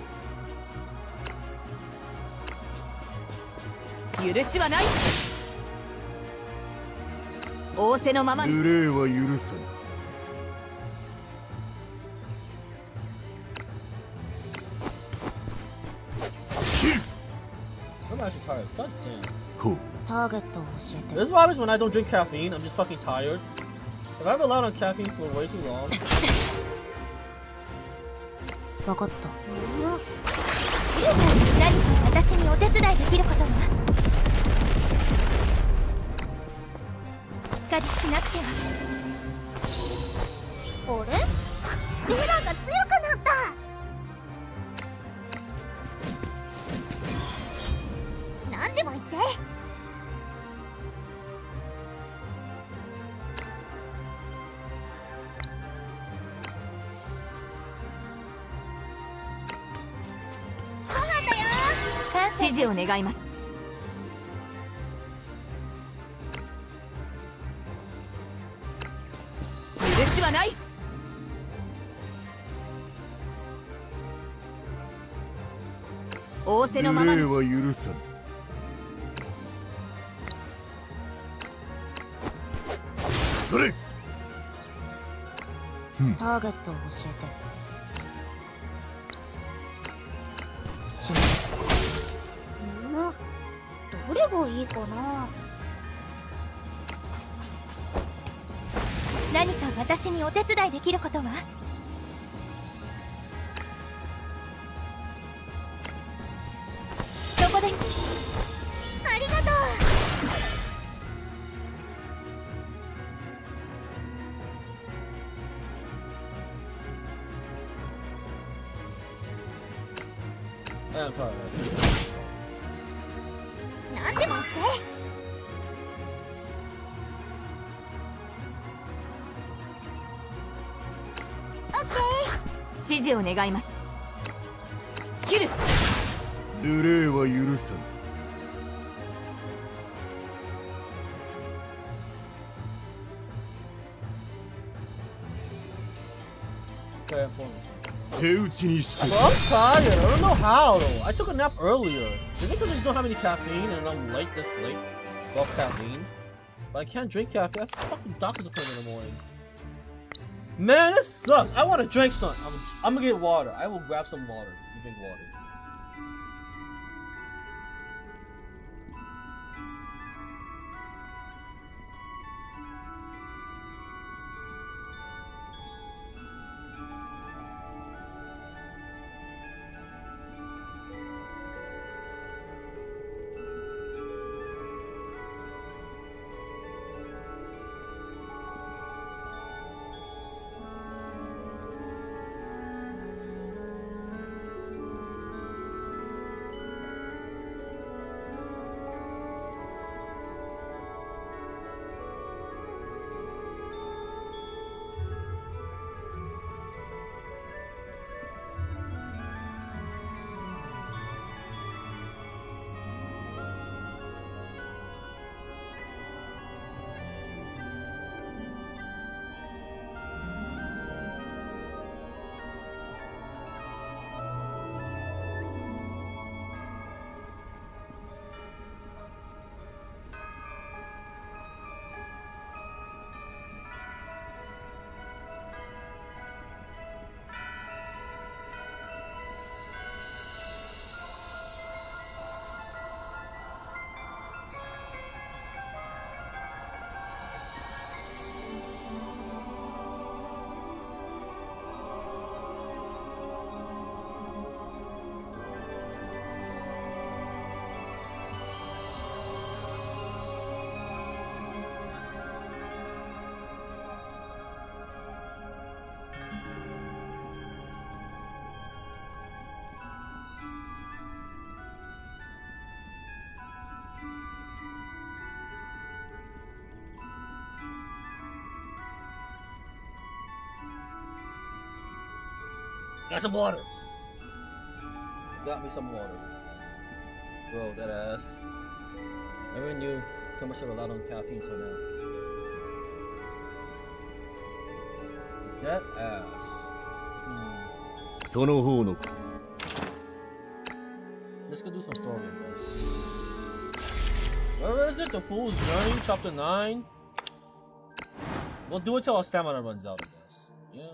Speaker 11: 許しはない。仰せのままに。
Speaker 18: 無礼は許さぬ。
Speaker 2: I'm actually tired. God damn.
Speaker 18: Cool.
Speaker 15: ターゲットを教えて。
Speaker 2: This is what happens when I don't drink caffeine. I'm just fucking tired. If I've relied on caffeine for way too long.
Speaker 15: 分かった。
Speaker 9: 何か私にお手伝いできることは？しっかりしなくては。
Speaker 15: あれ？エラが強くなった。何でも言って。ご飯だよ。
Speaker 11: 指示を願います。許しはない。仰せのままに。
Speaker 18: 無礼は許さぬ。どれ？
Speaker 15: ターゲットを教えて。どれがいいかな。
Speaker 9: 何か私にお手伝いできることは？そこで。
Speaker 15: ありがとう。
Speaker 2: I'm tired.
Speaker 15: なんでもして。オッケー。
Speaker 11: 指示を願います。切る。
Speaker 18: ルレーは許さん。
Speaker 2: Well, I'm tired. I don't know how though. I took a nap earlier. Is it because I just don't have any caffeine and I'm late this late? Well, caffeine. But I can't drink caffeine. I have a fucking doctor's appointment in the morning. Man, this sucks. I want to drink something. I'm gonna get water. I will grab some water. You drink water. Got some water. Got me some water. Bro, that ass. I never knew how much I relied on caffeine so now. That ass. Let's go do some story in this. Where is it? The Fool's Journey, Chapter 9? We'll do it till our stamina runs out, I guess. Yeah.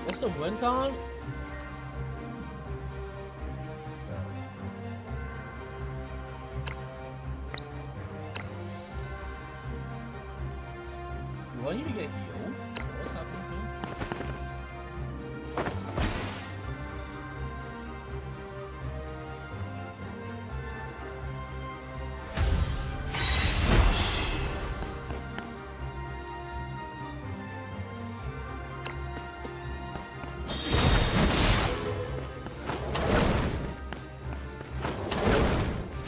Speaker 2: What's the win con? Do I need to get healed? What's happening here?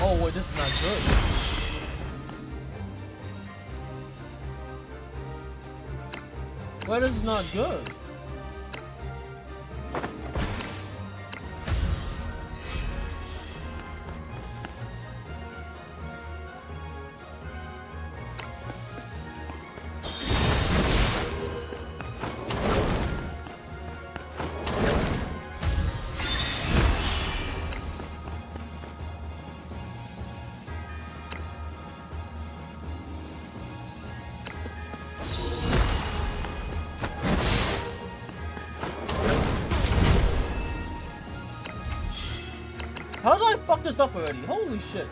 Speaker 2: Oh, wait, this is not good. Why this is not good? How did I fuck this up already? Holy shit.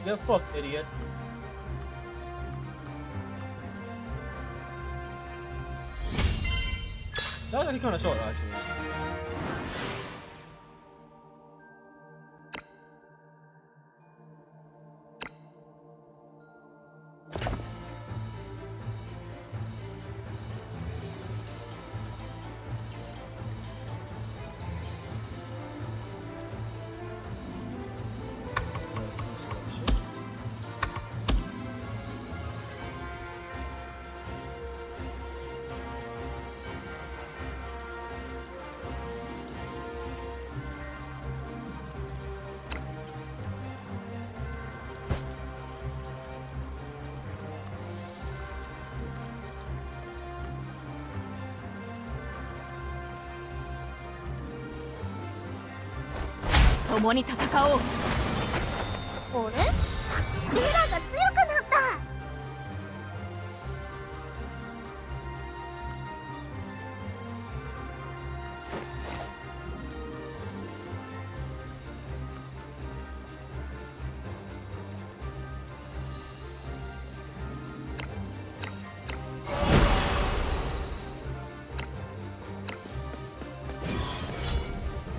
Speaker 2: Get fucked, idiot. That was actually kind of short, actually.
Speaker 11: 共に戦おう。
Speaker 15: あれ？レラが強くなった。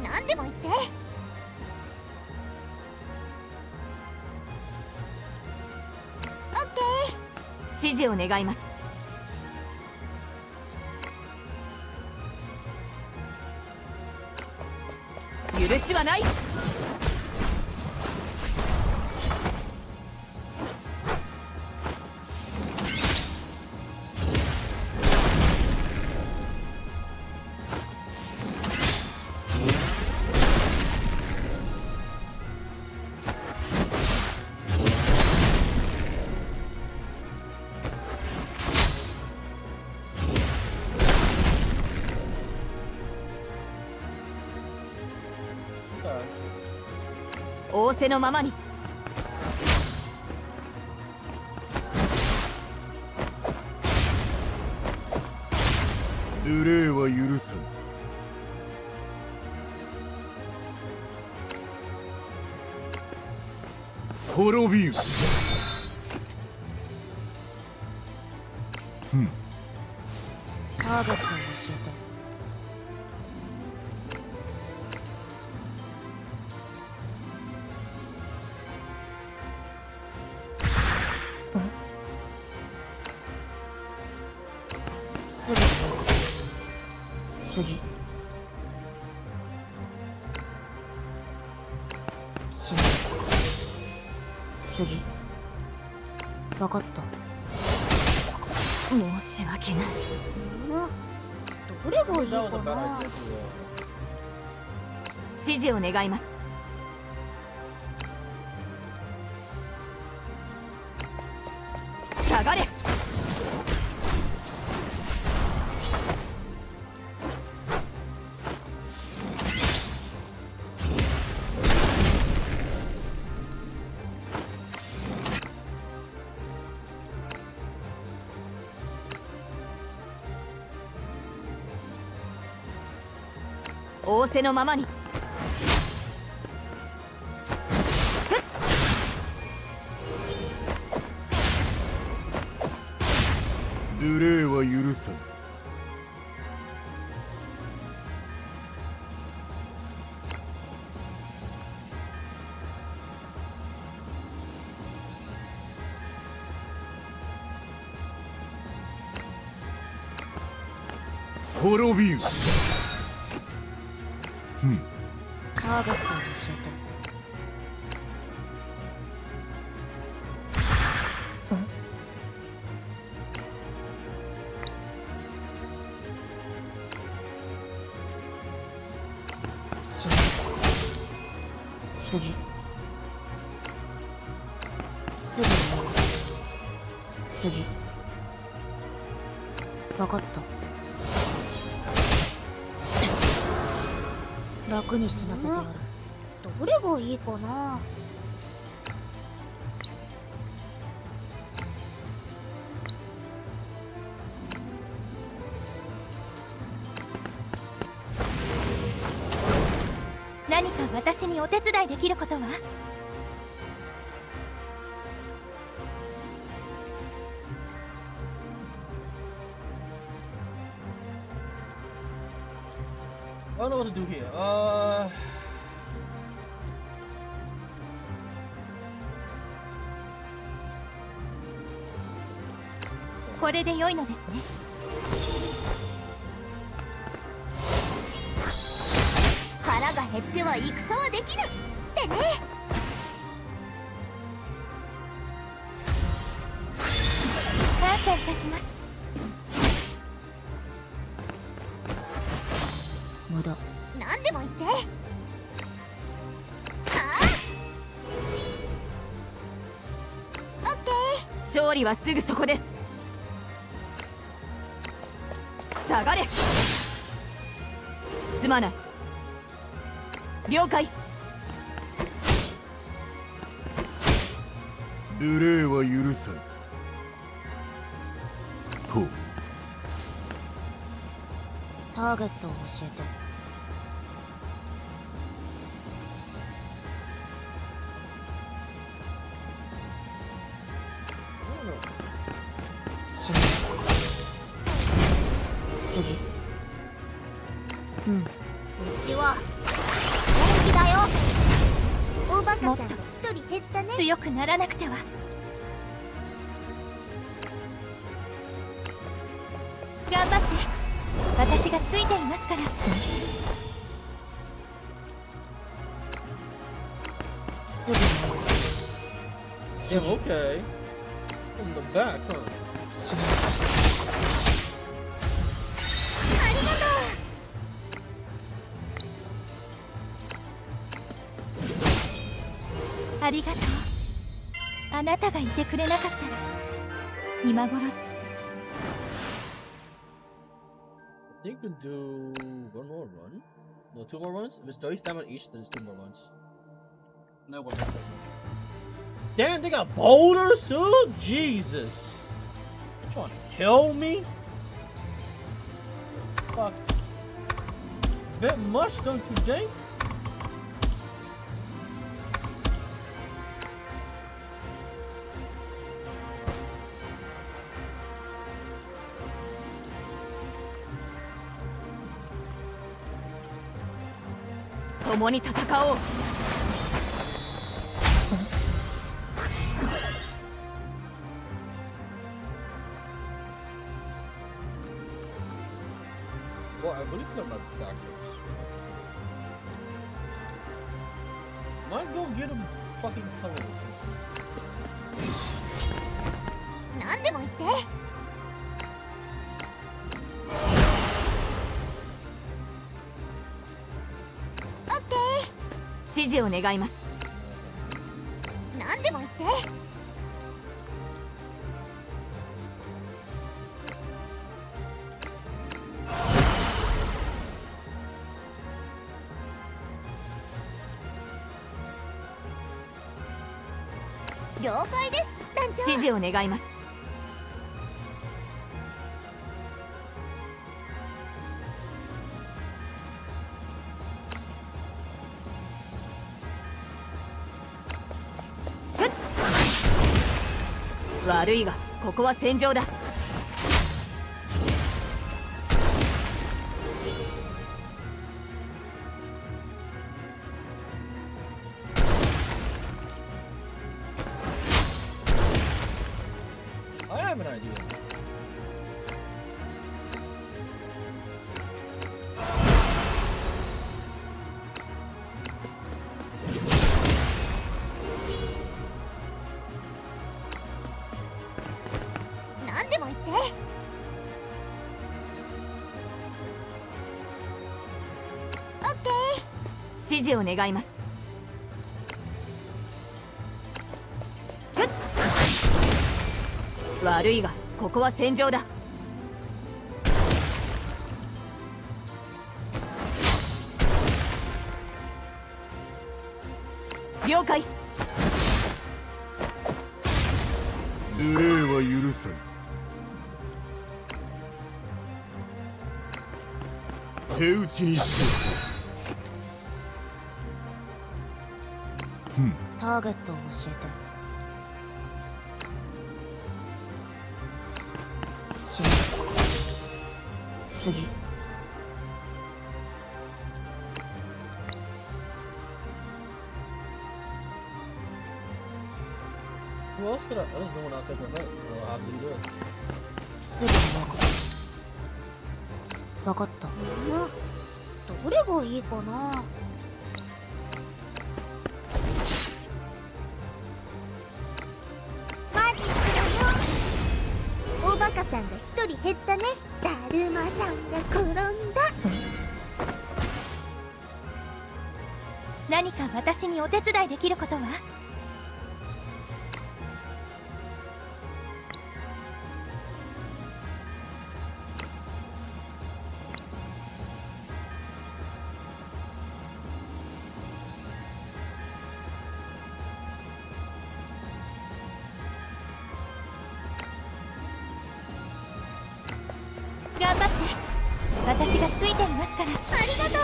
Speaker 15: 何でも言って。
Speaker 11: 指示を願います。許しはない。仰せのままに。
Speaker 18: 無礼は許さん。滅びん。
Speaker 11: ターゲットを教えて。次。死ぬ。次。分かった。申し訳ない。
Speaker 15: どれがいいかな。
Speaker 11: 指示を願います。下がれ。仰せのままに。
Speaker 18: 無礼は許さん。滅びん。
Speaker 11: ターゲットを教えて。次すぐに次分かった楽に死なせてやる。
Speaker 6: どれがいいかな。
Speaker 9: 何か私にお手伝いできることは？I
Speaker 2: don't know what to do here.
Speaker 9: これで良いのですね。
Speaker 6: 腹が減っては戦はできぬってね。
Speaker 9: 感謝いたします。
Speaker 11: 無駄。
Speaker 6: 何でも言って。オッケー。
Speaker 19: 勝利はすぐそこです。下がれ。すまない。了解。
Speaker 18: 無礼は許さん。ほう。
Speaker 11: ターゲットを教えて。次。うん。
Speaker 6: うちは本気だよ。おバカさんが一人減ったね。
Speaker 9: 強くならなくては。頑張って。私がついていますから。
Speaker 11: すぐに。
Speaker 2: Yeah, okay. From the back, huh?
Speaker 6: ありがと
Speaker 9: う。ありがとう。あなたがいてくれなかったら今頃。
Speaker 2: They could do one more run? No, two more runs? If it's 30 stamina each, then it's 2 more runs. No one more second. Damn, they got boulders too? Jesus. You trying to kill me? Fuck. Bit much, don't you think?
Speaker 19: What? 共に戦おう。
Speaker 2: Well, I really forgot about the tactics. Might go get him fucking colors.
Speaker 6: 何でも言って。オッケー。
Speaker 19: 指示を願います。
Speaker 6: 何でも言って。了解です、団長。
Speaker 19: 指示を願います。悪いが、ここは戦場だ。
Speaker 2: I have an idea.
Speaker 19: Oké. 指示を願います。悪いがここは戦場だ。了解。
Speaker 18: 無礼は許さぬ。手打ちにしよう。
Speaker 11: ターゲットを教えて。死ぬ。次。
Speaker 2: Who else could I? There's no one else I could let. Well, I'll do this.
Speaker 11: すぐになる。分かった。
Speaker 15: どれがいいかな。マジックだよ。おバカさんが一人減ったね。だるまさんが転んだ。
Speaker 9: 何か私にお手伝いできることは？頑張って。私がついていますから。
Speaker 15: ありがとう。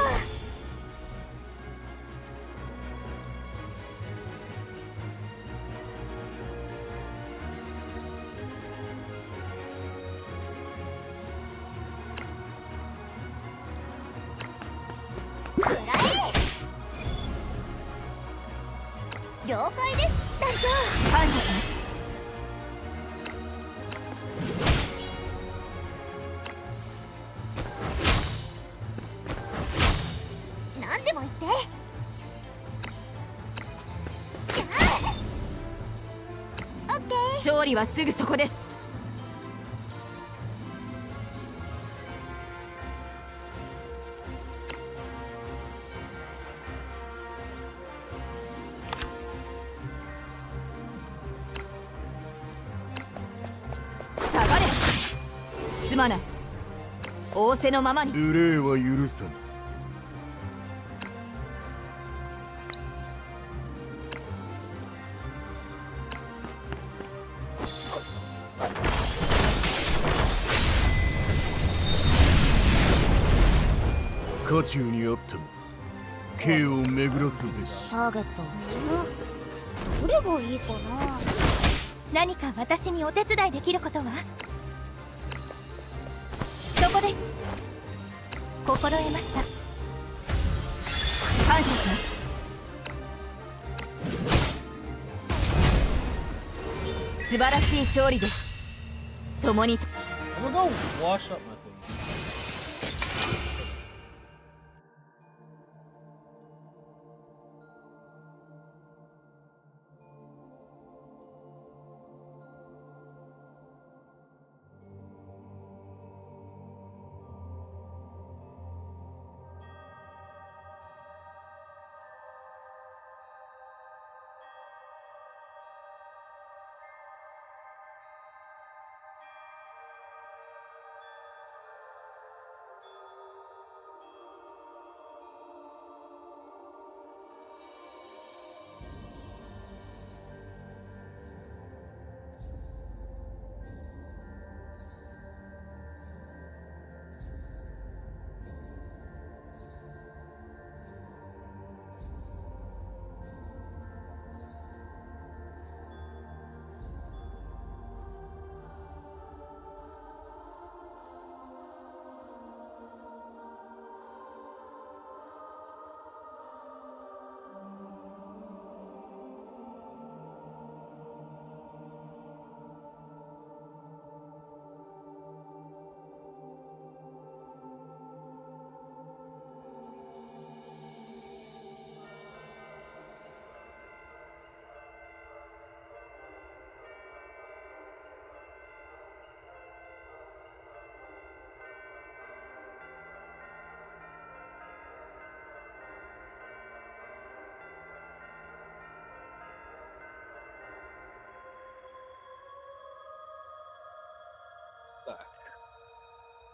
Speaker 15: 了解です、団長。
Speaker 19: 感謝します。
Speaker 15: 何でも言って。オッケー。
Speaker 19: 勝利はすぐそこです。下がれ。すまない。仰せのままに。
Speaker 18: 無礼は許さぬ。家中にあっても刑を巡らすべし。
Speaker 11: ターゲット。
Speaker 15: どれがいいかな。
Speaker 9: 何か私にお手伝いできることは？そこです。心得ました。
Speaker 19: 感謝します。素晴らしい勝利です。共に。
Speaker 2: I'm gonna go wash up my face.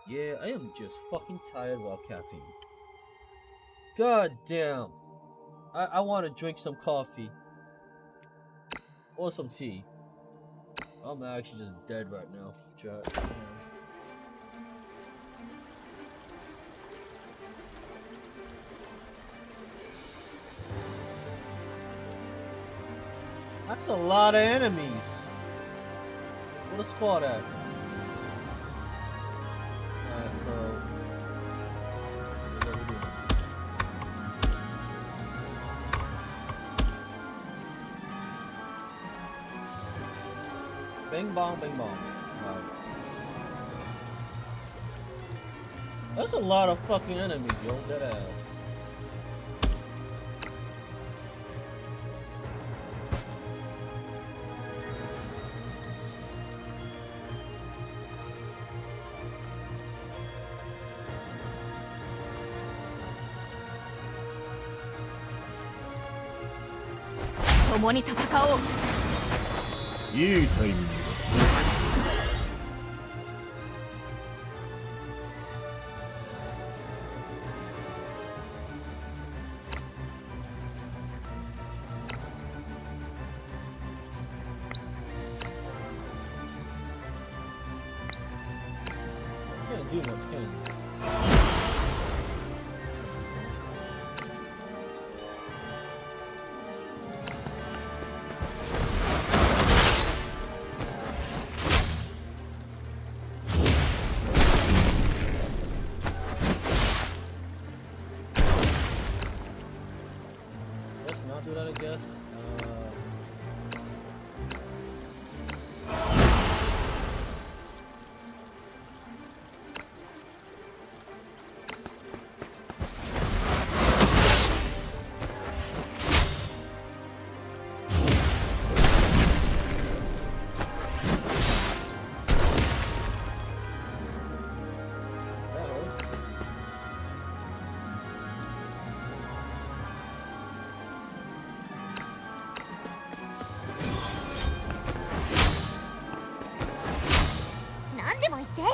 Speaker 2: Yeah, I am just fucking tired without caffeine. God damn. I want to drink some coffee. Or some tea. I'm actually just dead right now. Chat. That's a lot of enemies. Where the squad at? Alright, so what are we doing? Bing bong, bing bong. Right. That's a lot of fucking enemies, yo. Dead ass.
Speaker 18: いいタイミングだ。
Speaker 2: Can't do much, can you? Let's not do that, I guess. That hurts.
Speaker 6: Nande mo itte.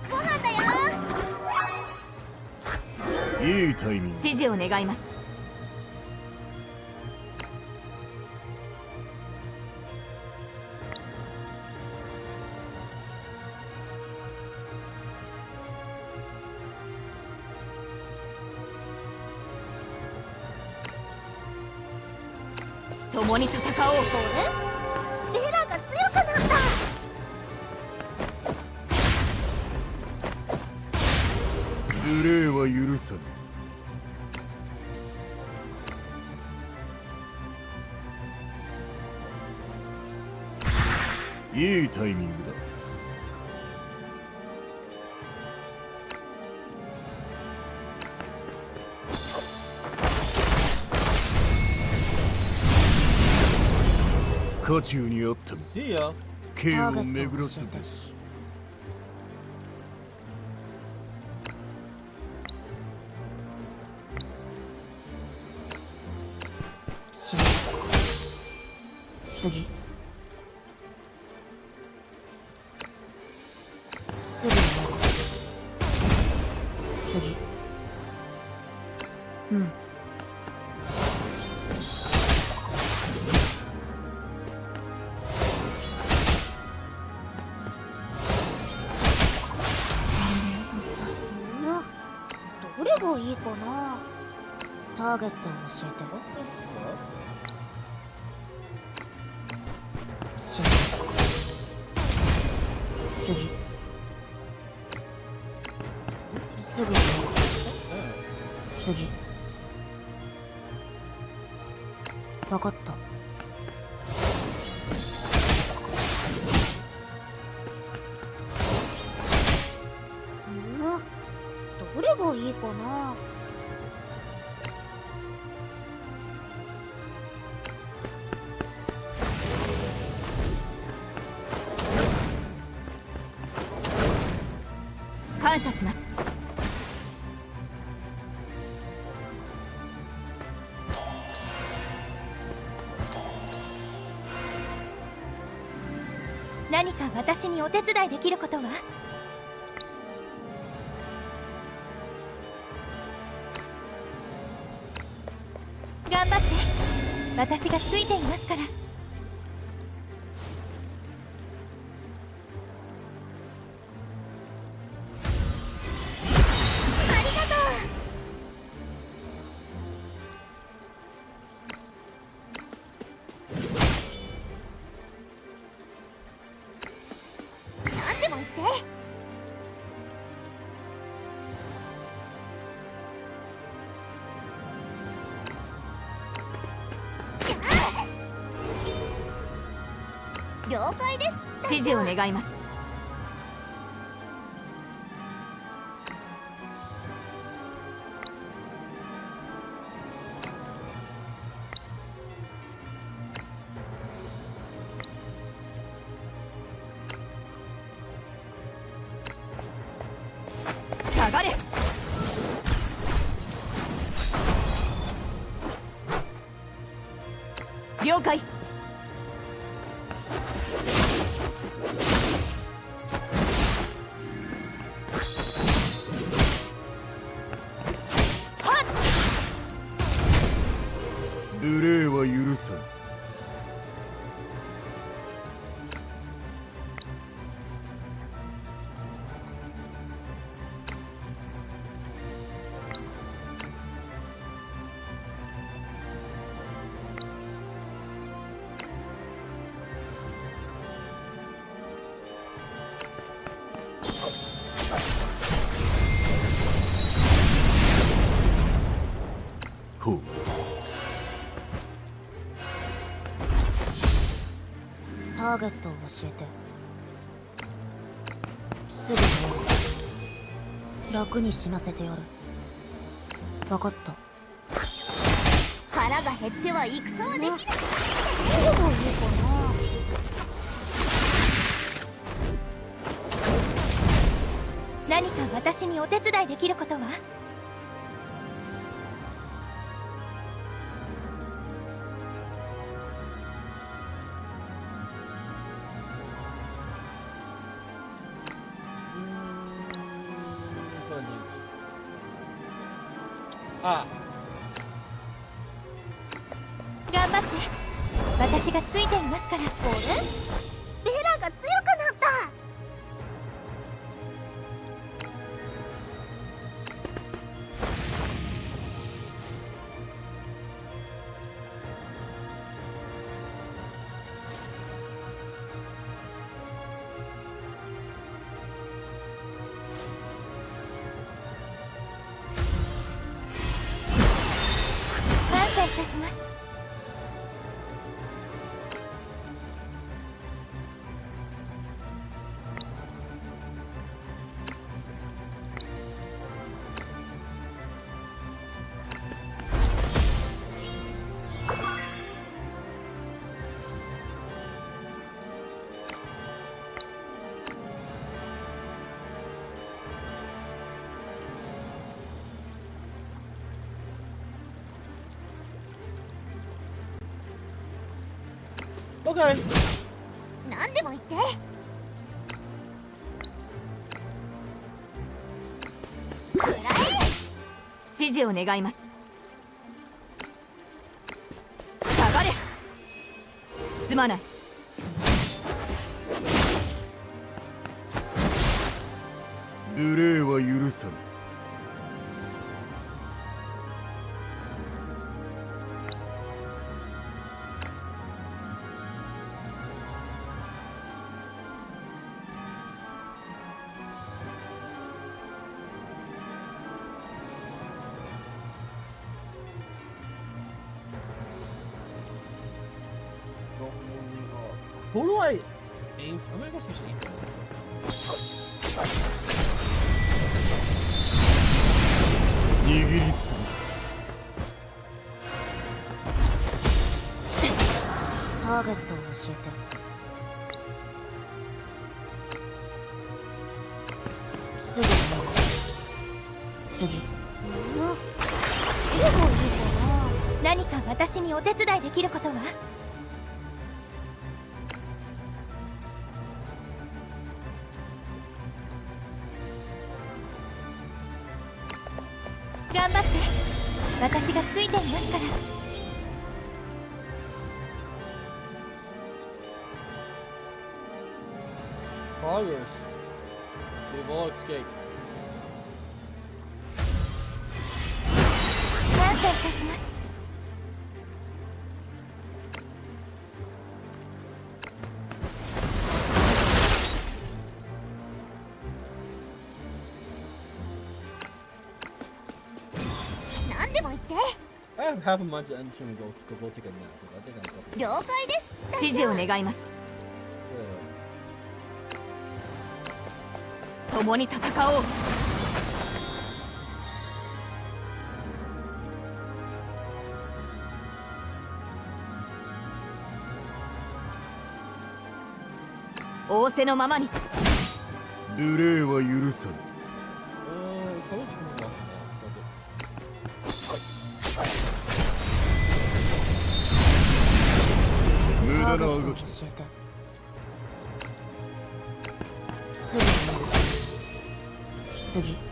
Speaker 6: Gohan da yo.
Speaker 18: いいタイミング。
Speaker 19: 指示を願います。共に戦おう。
Speaker 6: エラが強くなった。
Speaker 18: 無礼は許さぬ。いいタイミングだ。渦中にあっても
Speaker 2: See ya.
Speaker 18: 剣を巡らすべし。
Speaker 11: 次。すぐにやる。次。うん。
Speaker 6: どれがいいかな。
Speaker 11: ターゲットを教えて。しま次。すぐにやる。次。わかった。
Speaker 6: どれがいいかな。
Speaker 19: 感謝します。
Speaker 9: 何か私にお手伝いできることは？頑張って、私がついていますから。
Speaker 6: 何でも言って。了解です。
Speaker 19: 指示を願います。下がれ。了解。
Speaker 18: 無礼は許さん。ほう。
Speaker 11: ターゲットを教えて。すぐにやる。楽に死なせてやる。分かった。
Speaker 6: 腹が減っては戦はできない。どういうかな。
Speaker 9: 何か私にお手伝いできることは？
Speaker 2: あ、
Speaker 9: 頑張って、私がついていますから。
Speaker 6: ベラが強くなった。
Speaker 9: 感謝いたします。
Speaker 2: Okay.
Speaker 6: 何でも言って。
Speaker 19: 指示を願います。下がれ。すまない。
Speaker 18: 無礼は許さん。
Speaker 2: Who do I aim for? I mean, I guess you should aim for this one.
Speaker 18: 握りつぶ
Speaker 11: ターゲットを教えて。すぐにやる。次。
Speaker 9: 何か私にお手伝いできることは？頑張って。私がついていますから。
Speaker 2: Progress. We've all escaped.
Speaker 9: 感謝いたします。
Speaker 15: 何でも言って。
Speaker 2: I have half a month to end stream and go take a nap. I think I'm covered.
Speaker 15: 了解です。
Speaker 19: 指示を願います。共に戦おう。仰せのままに。
Speaker 18: 無礼は許さぬ。無駄な動き。
Speaker 11: 教えて。すぐに次。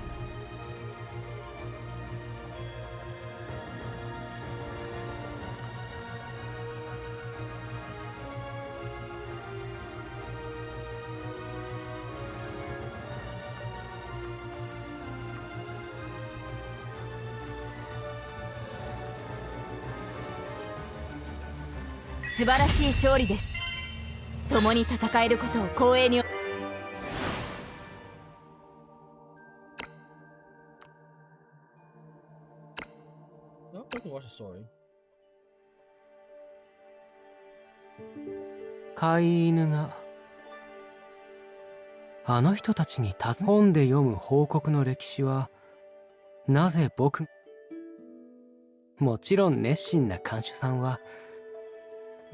Speaker 19: 素晴らしい勝利です。共に戦えることを光栄に。
Speaker 20: 飼い犬があの人たちに本で読む報告の歴史はなぜ僕、もちろん熱心な看守さんは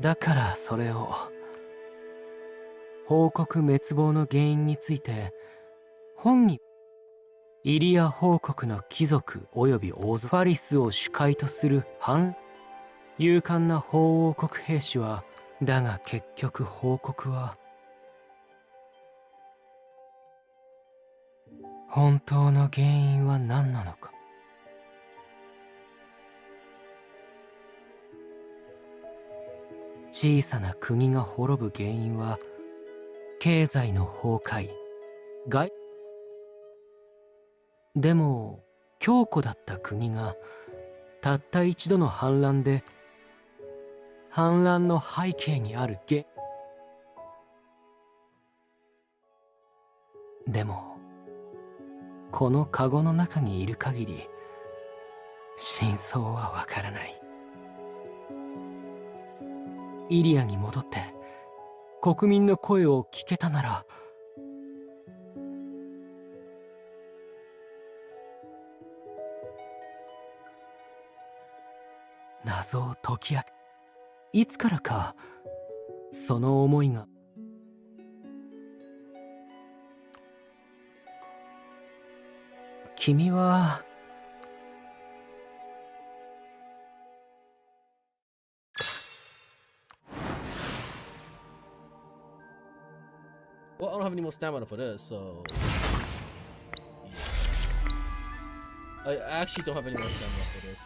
Speaker 20: だからそれを報告滅亡の原因について本にイリア王国の貴族及び王族ファリスを主会とする勇敢な法王国兵士はだが結局報告は本当の原因は何なのか。小さな国が滅ぶ原因は経済の崩壊でも強固だった国がたった一度の反乱で反乱の背景にあるでもこのカゴの中にいる限り真相はわからない。イリアに戻って国民の声を聞けたなら謎を解き明かいつからかその思いが君は
Speaker 2: Well, I don't have any more stamina for this, so I actually don't have any more stamina for this.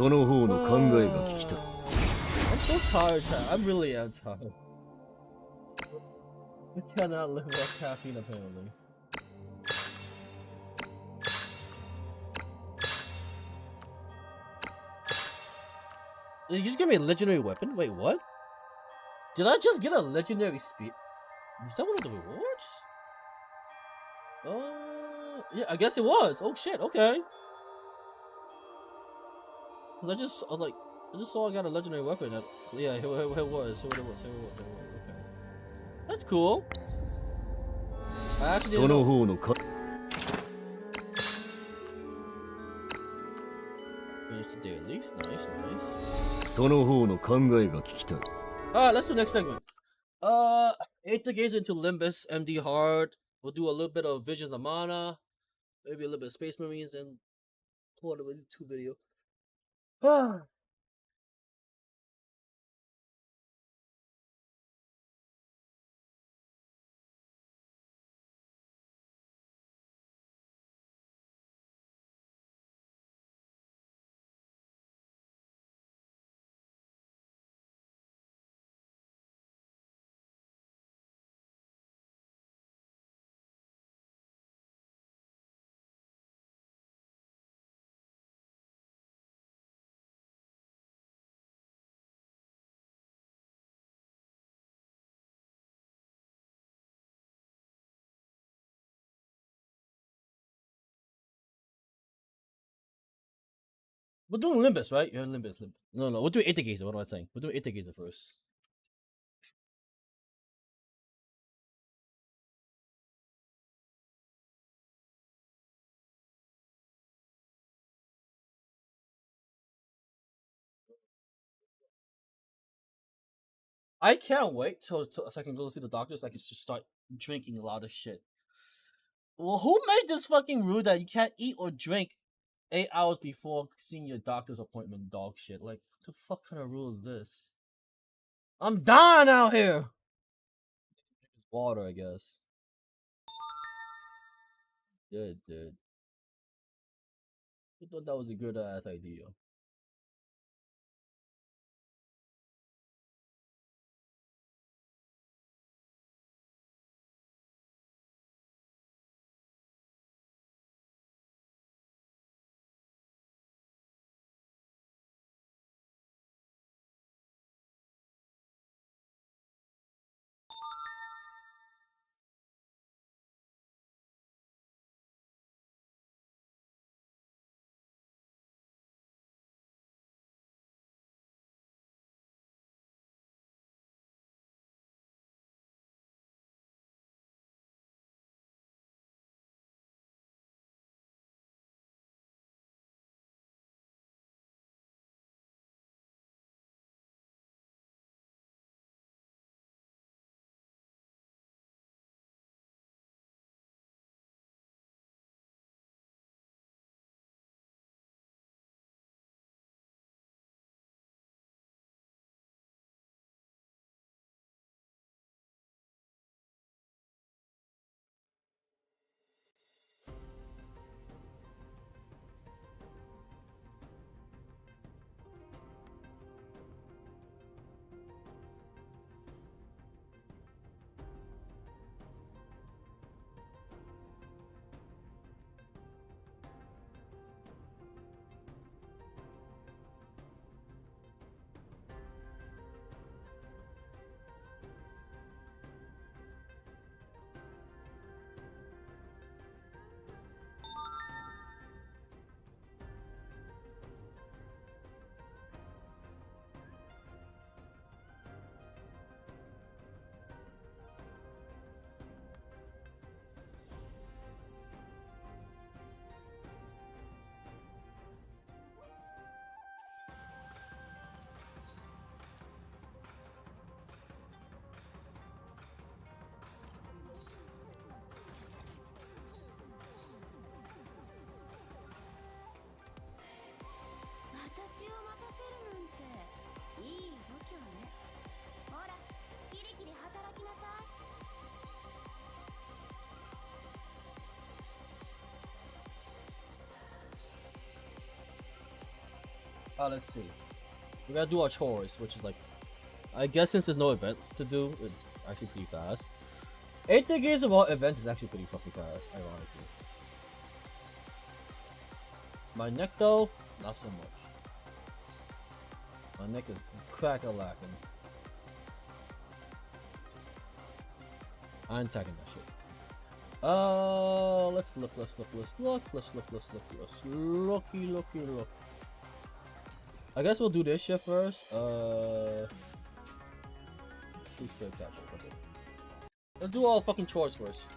Speaker 18: I'm
Speaker 2: so tired, chat. I really am tired. I cannot live without caffeine, apparently. Did you just give me a legendary weapon? Wait, what? Did I just get a legendary speed? Was that one of the rewards? Yeah, I guess it was. Oh shit, okay. I just saw I got a legendary weapon. Yeah, here it was. Okay. That's cool. I actually didn't know. Finished the day at least. Nice. Alright, let's do next segment. Eight gaze into Limbus, MD Hard. We'll do a little bit of Visions of Mana, maybe a little bit of Space Marines, and hold on, 2 video. We're doing Limbus, right? You're Limbus. No, we're doing Gazer. What am I saying? We're doing Gazer first. I can't wait so I can go see the doctor so I can just start drinking a lot of shit. Well, who made this fucking rule that you can't eat or drink 8 hours before seeing your doctor's appointment? Dog shit. Like, what the fuck kind of rule is this? I'm dying out here. It's water, I guess. Good, dude. I thought that was a good ass idea. Let's see. We gotta do our chores, which is like, I guess since there's no event to do, it's actually pretty fast. 8 days of our event is actually pretty fucking fast, ironically. My neck though, not so much. My neck is crack-a-lacking. I ain't tagging that shit. Let's look. Looky. I guess we'll do this shit first. Okay. Let's do all fucking chores first.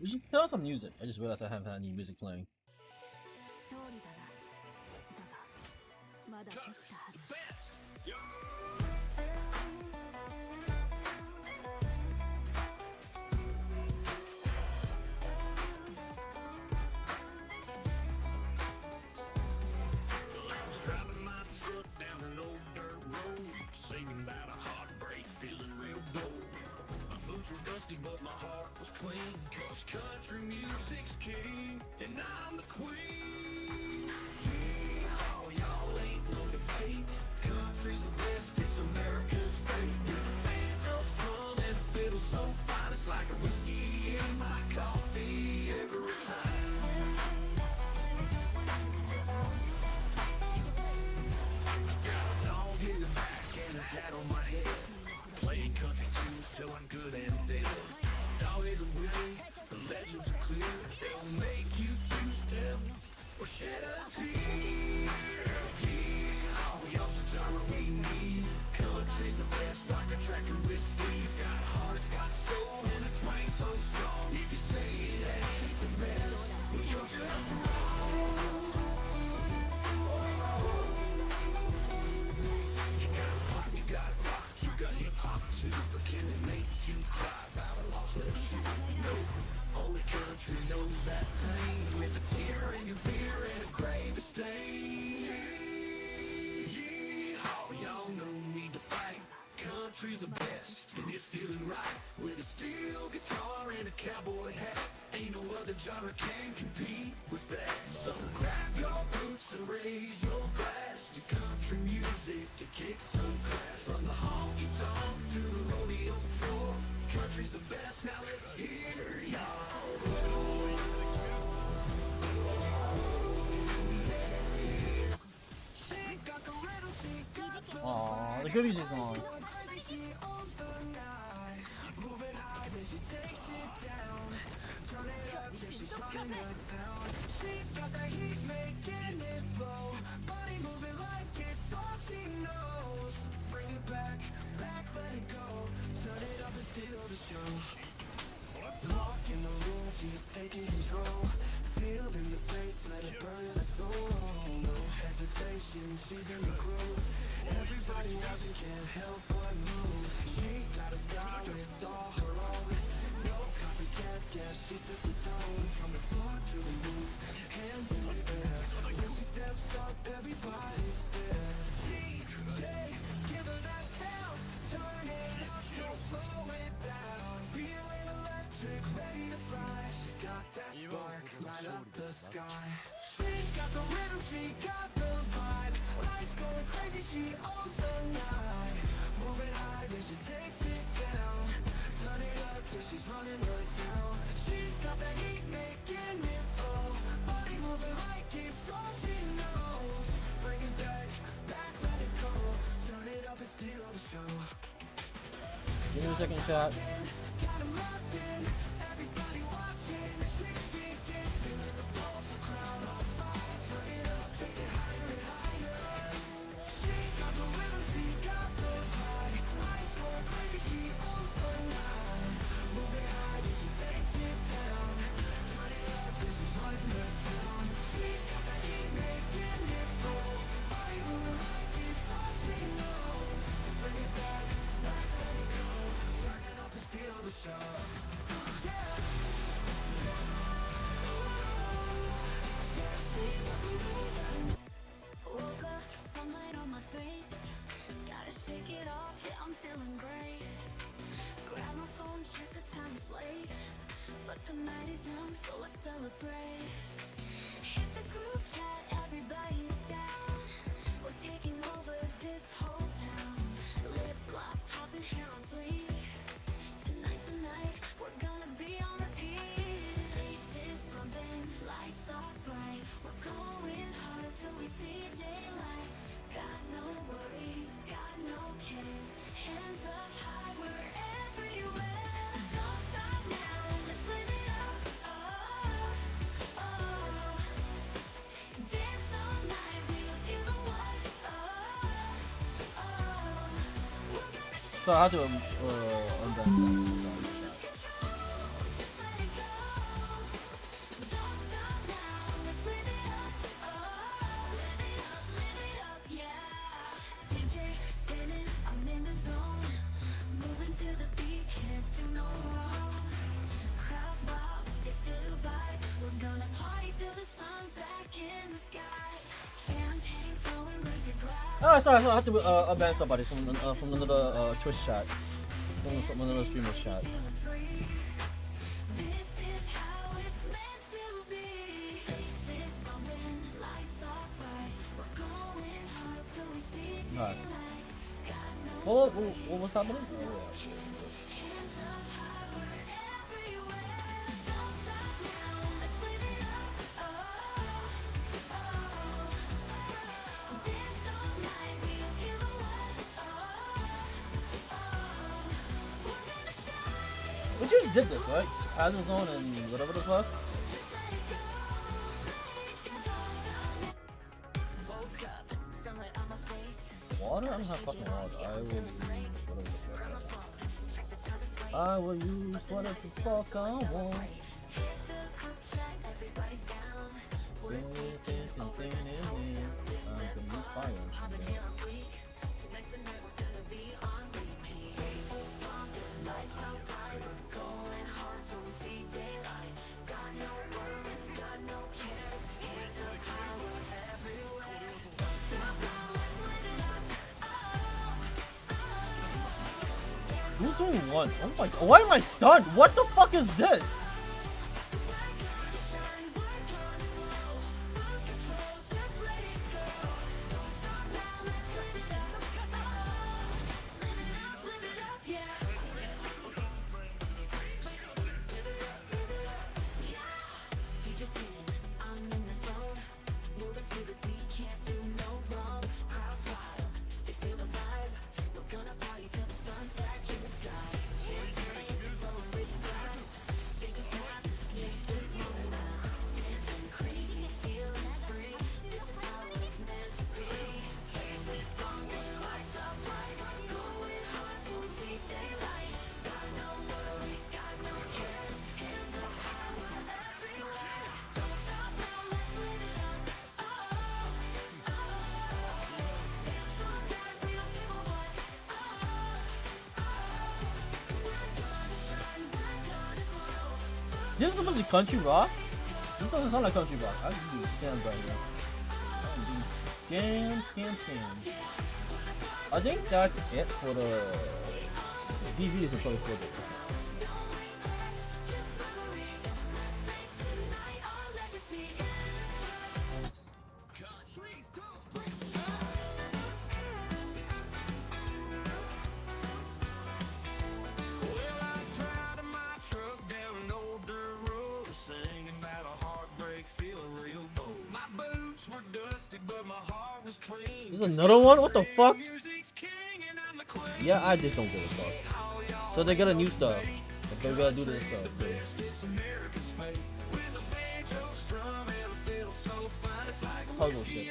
Speaker 2: We should put on some music. I just realized I haven't had any music playing.
Speaker 1: Singing about a heartbreak, feeling real bold. My boots were dusty, but my heart was clean. Cause country music's king, and I'm the queen. Yeehaw, y'all ain't no debate. Country's the best, it's America's fate. The banjo strum and the fiddle so fine, it's like a whiskey in my coffee every time. Got a dog in the back and a hat on my head, playing country tunes till I'm good and dead. Dog ain't really, the legends are clear. They'll make you two-step or shed a tear. Yeehaw, y'all's the genre we need. Country's the best, like a track of whiskey. It's got heart, it's got soul, and it's twang so strong. If you say it ain't the best, well, you're just wrong. You got hip-hop too, but can it make you cry about a lost little shoe? No, only country knows that pain, with a tear in your beer and a grave to stain. Yeehaw, y'all no need to fight. Country's the best, and it's feeling right. With a steel guitar and a cowboy hat, ain't no other genre can compete with that. So grab your boots and raise your glass to country music that kicks so class. From the honky-tonk to the rodeo floor, country's the best, now let's hear y'all roll. She got the rhythm, she got the
Speaker 2: Aww, the good music's on.
Speaker 1: she owns the night. Move it high, then she takes it down. Turn it up, then she's running the town. She's got the heat, making it flow. Body moving like it's all she knows. Bring it back, let it go. Turn it up and steal the show. Lock in the room, she's taking control. Feeling the bass, let it burn her soul. No hesitation, she's in the groove. Everybody watching can't help but move. She got a style, it's all her own. No copycats, yeah, she set the tone. From the floor to the roof, hands in the air. When she steps up, everybody stares. DJ, give her that sound. Turn it up, don't slow it down. Feeling electric, ready to fly. She's got that spark, light up the sky. She got the rhythm, she got the vibe. Lights going crazy, she owns the night. Moving high, then she takes it down. Turn it up till she's running the town. She's got the heat, making it flow. Body moving like it's all she knows. Bring it back, let it go. Turn it up and steal the show.
Speaker 2: Give me a second shot.
Speaker 1: Got 'em locked in, everybody watching. She begins, feeling the pulse, the crowd on fire. Turn it up, take it higher and higher. She got the rhythm, she got the vibe. Lights going crazy, she owns the night. Moving high, then she takes it down. Turn it up, then she's running the town. She's got the heat, making it flow. Body moving like it's all she knows. Bring it back, let it go. Turn it up and steal the show.
Speaker 4: Woke up, sunlight on my face. Gotta shake it off, yeah, I'm feeling great. Grab my phone, check the time, it's late. But the night is young, so let's celebrate. Hit the group chat, everybody's down. We're taking over this whole town. Lip gloss popping, hair on fleek. Tonight's the night, we're gonna be on repeat. Faces bumping, lights are bright. We're going hard till we see daylight. Got no worries, got no cares. Hands up high, we're everywhere. Don't stop now, let's live it up. Oh, oh. Dance all night, we don't give a what. Oh, oh. We're gonna show
Speaker 2: So I have to undone that.
Speaker 4: just let it go.
Speaker 2: Oh, sorry, I have to ban somebody from another Twitch chat, from another streamer's chat. Alright. What was happening? Oh, yeah. We just did this, right? Azazone and whatever the fuck. Water? I don't have fucking water. I will use whatever the fuck I want. I'm gonna use fire. Who's doing one? Oh my! Why am I stunned? What the fuck is this? This is supposed to be country rock? This doesn't sound like country rock. I can do scams right now. Scam. I think that's it for the DVDs and play for it. There's another one? What the fuck? Yeah, I just don't give a fuck. So they got a new stuff. But they gotta do this stuff. Puzzle shit.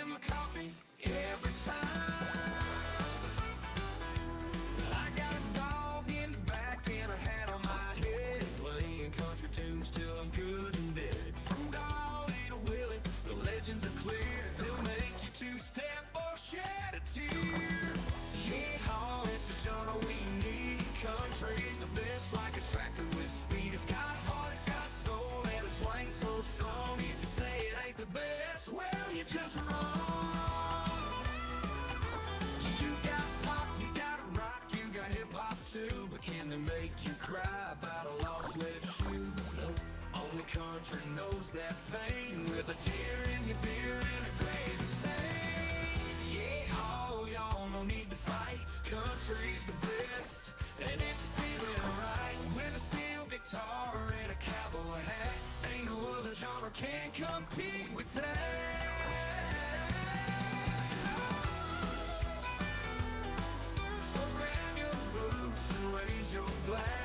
Speaker 1: Country knows that pain with a tear in your beer and a crazy stain. Yeah, oh, y'all no need to fight. Country's the best, and it's feeling right with a steel guitar and a cowboy hat. Ain't no other genre can compete with that. So grab your boots and raise your glass.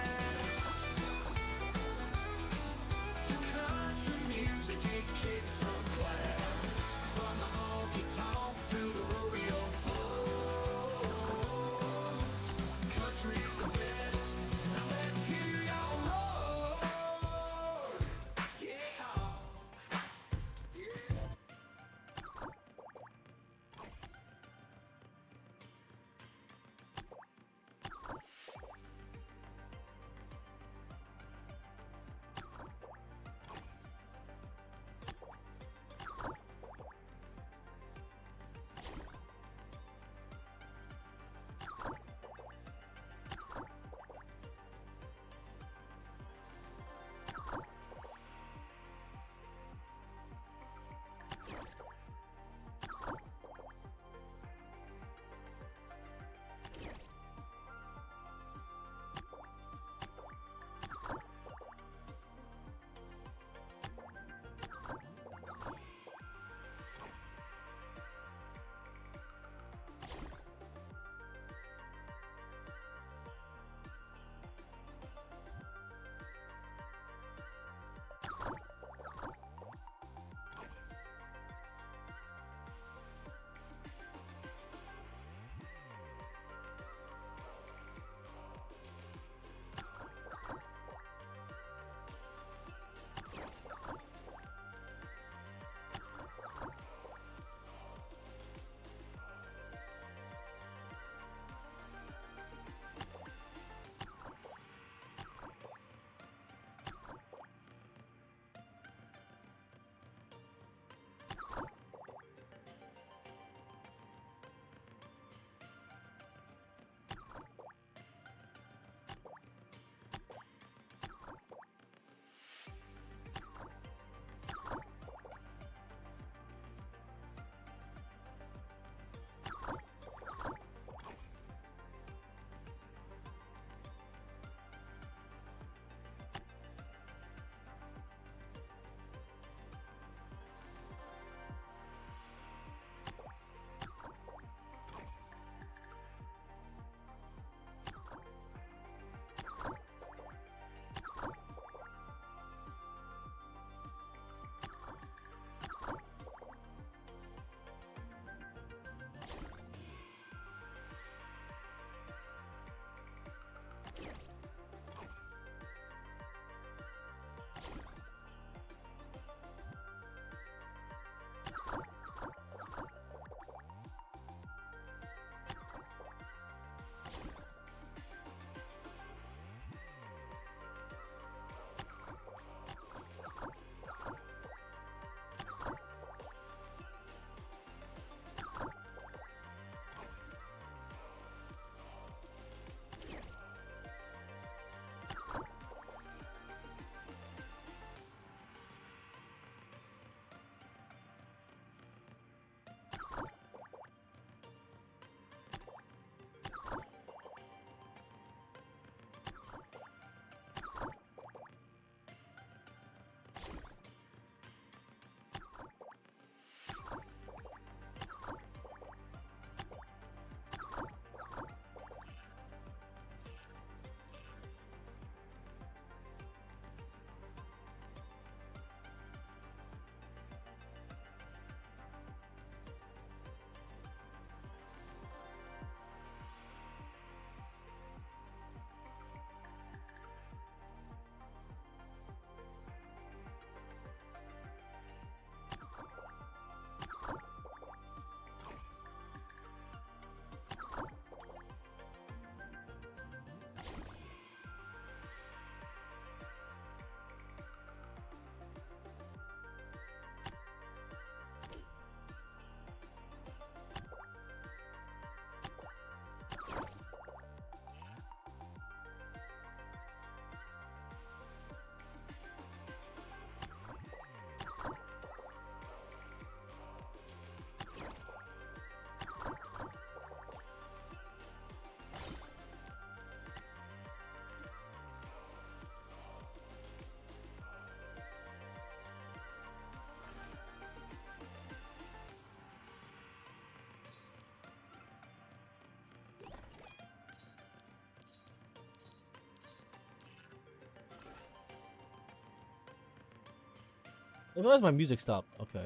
Speaker 2: I realized my music stopped. Okay,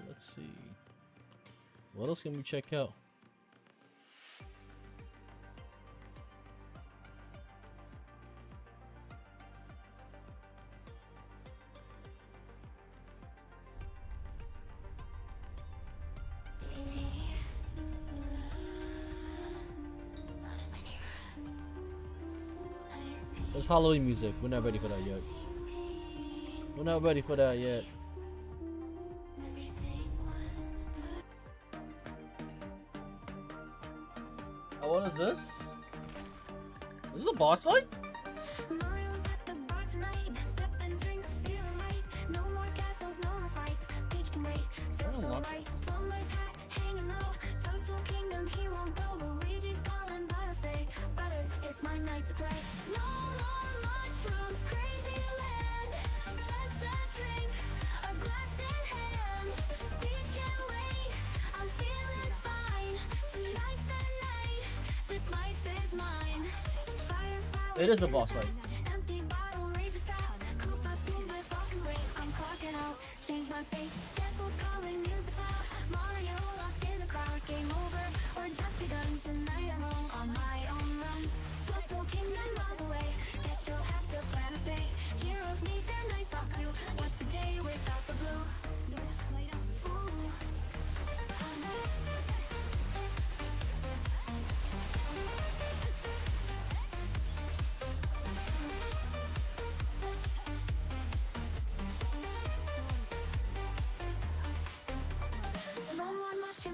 Speaker 2: let's see. What else can we check out? There's Halloween music. We're not ready for that yet. We're not ready for that yet. Oh, what is this? Is this a boss fight? It is a boss fight.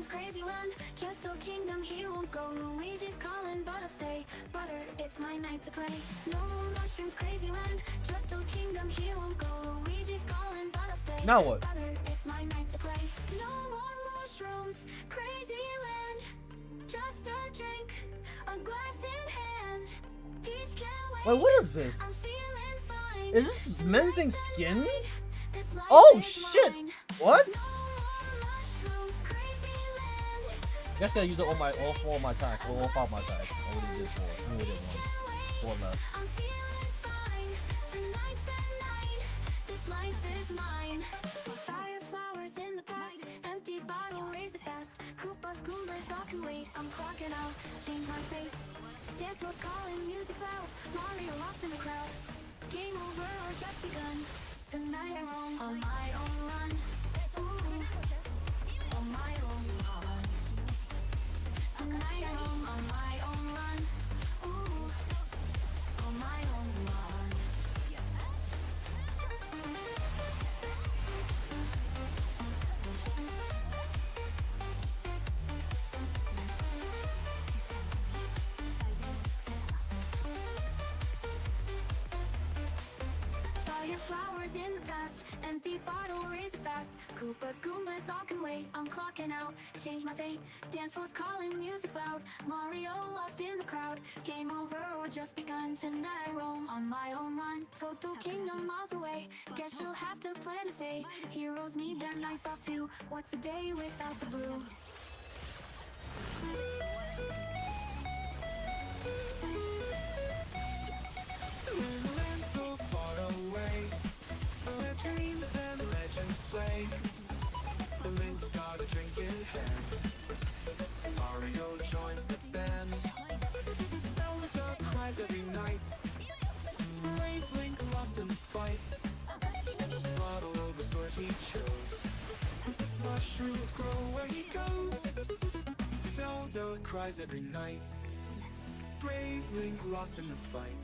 Speaker 4: Crazy run, Crystal Kingdom, he won't go. Luigi's calling, but I'll stay. Butter, it's my night to play. No more mushrooms, crazy run, Crystal Kingdom, he won't go. Luigi's calling, but I'll stay.
Speaker 2: Now what?
Speaker 4: Butter, it's my night to play. No more mushrooms, crazy land. Just a drink, a glass in hand. Peach can't wait.
Speaker 2: Wait, what is this?
Speaker 4: I'm feeling fine.
Speaker 2: Is this Menzing skin? Oh shit! What? I guess I gotta use it on my all four of my attacks, or all five of my attacks. I already did four. I only did one. Four left.
Speaker 4: Flowers in the past, empty bottle, raise it fast. Koopas, Goombas, all can wait. I'm clocking out, change my fate. Dance floor's calling, music's loud. Mario lost in the crowd. Game over or just begun. Tonight I roam on my own run. Ooh, on my own run. Tonight I roam on my own run. Ooh, on my own run. Flowers in the past, empty bottle, raise it fast. Koopas, Goombas, all can wait. I'm clocking out, change my fate. Dance floor's calling, music's loud. Mario lost in the crowd. Game over or just begun. Tonight I roam on my own run. Toadstool Kingdom miles away. Guess you'll have to plan to stay. Heroes need their nights off too. What's a day without the blue?
Speaker 1: So far away, where dreams and legends play. Link's got a drink in hand. Mario joins the band. Zelda cries every night. Brave Link lost in the fight. Bottle over sword he chose. Mushrooms grow where he goes. Zelda cries every night. Brave Link lost in the fight.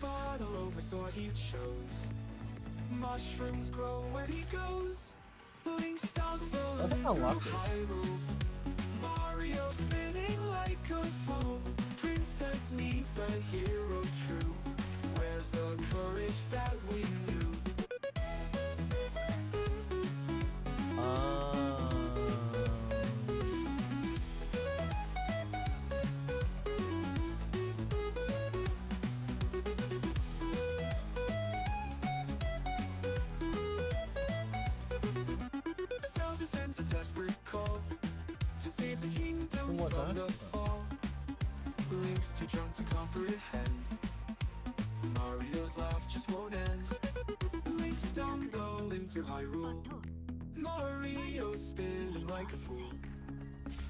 Speaker 1: Bottle over sword he chose. Mushrooms grow where he goes. Link stumble in Hyrule. Mario spinning like a fool. Princess needs a hero true. Where's the courage that we knew? Zelda sends a desperate call to save the kingdom from the fall. Link's too drunk to comprehend. Mario's laugh just won't end. Link stumble in through Hyrule. Mario spinning like a fool.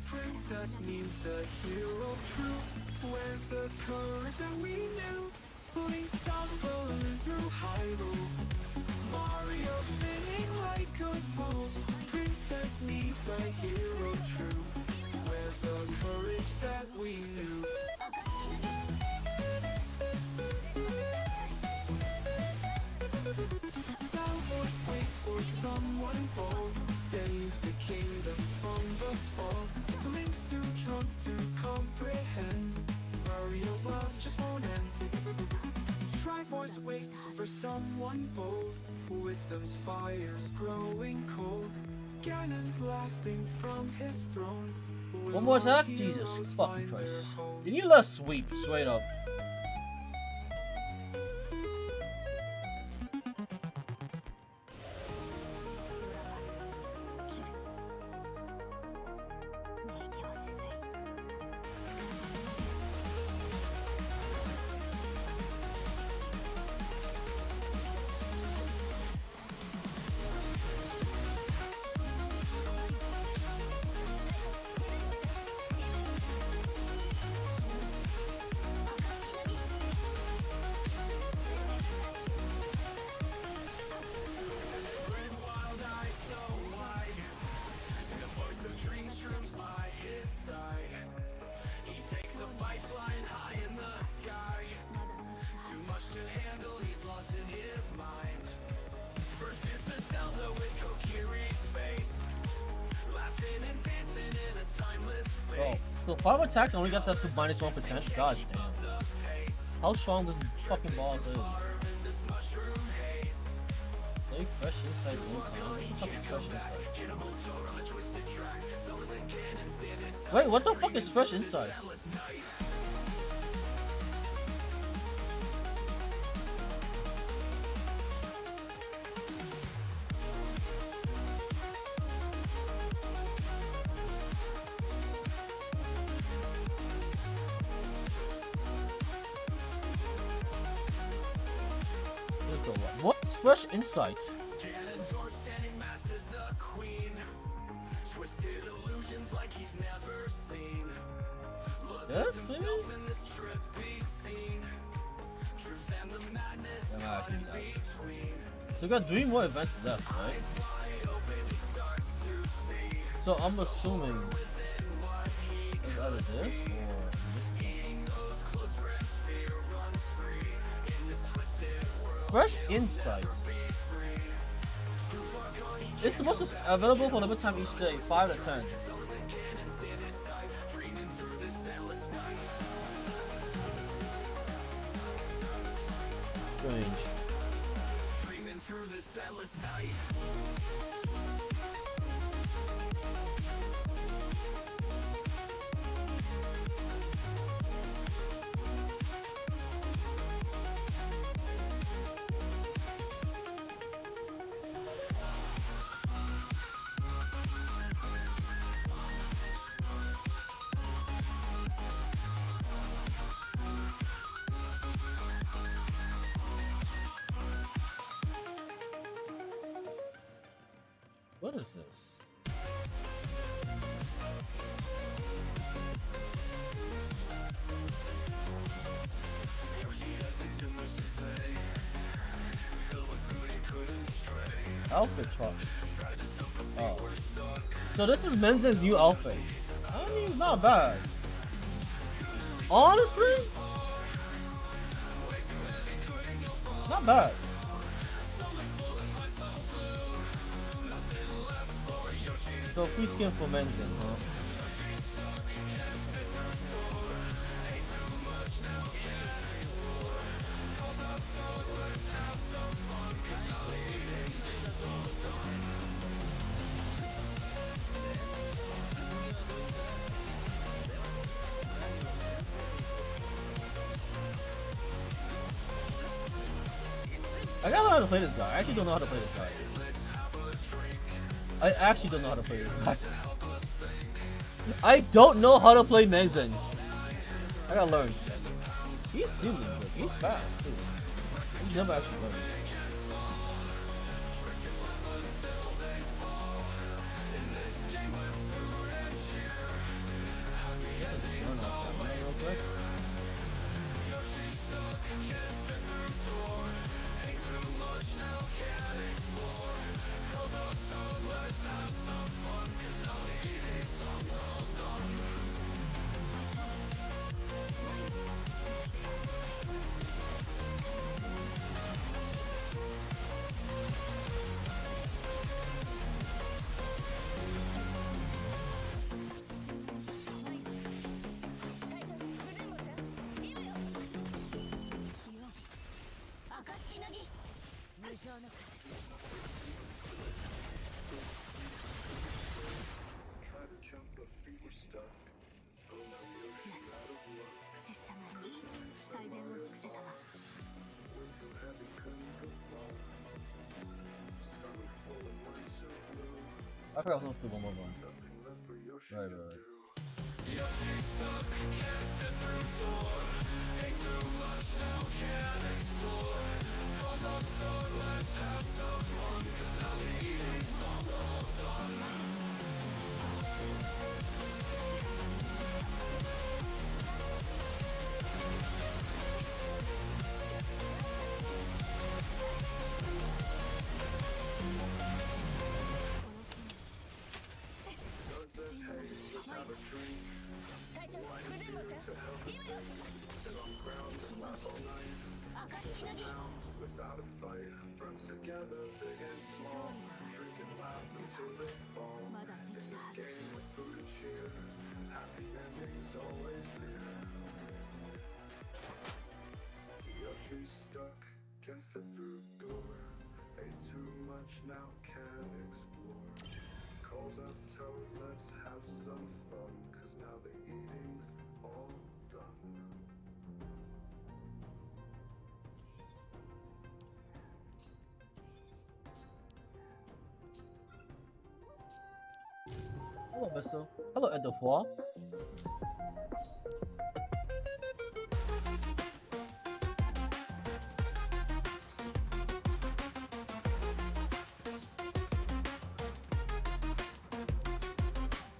Speaker 1: Princess needs a hero true. Where's the courage that we knew? Link stumbling through Hyrule. Mario spinning like a fool. Princess needs a hero true. Where's the courage that we knew? Salvos waits for someone bold. Save the kingdom from the fall. Links too drunk to comprehend. Mario's love just won't end. Triforce waits for someone bold. Wisdom's fire's growing cold. Ganon's laughing from his throne.
Speaker 2: One more attack? Jesus fucking Christ. You need less sweep, straight up. So 5 attacks only got that to -1%. God damn. How strong does the fucking boss is? They fresh inside one time. What the fuck is fresh inside? Wait, what the fuck is fresh inside? What's fresh insight? Yes, maybe? So we got 3 more events left, right? So I'm assuming it's either this or this. Fresh insights. It's supposed to be available for limited time each day, 5 to 10. Strange. What is this? Outfit truck. Oh. So this is Menzen's new outfit. I mean, it's not bad. Honestly? Not bad. So free skin for Menzen, huh? I gotta learn how to play this guy. I actually don't know how to play this guy. I actually don't know how to play this guy. I don't know how to play Menzen. I gotta learn. He's silly, but he's fast too. He's never actually learned. Right. I forgot I was supposed to do one more one. Right.
Speaker 1: Without a fight, friends together, big and small, drinking laugh until they fall. In this game with food and cheer, happy endings always near. Yoshi's stuck, can't fit through door. Ate too much now, can't explore. Calls up Toad, let's have some fun, 'cause now the eating's all done.
Speaker 2: Hello, Mister. Hello, Edofour.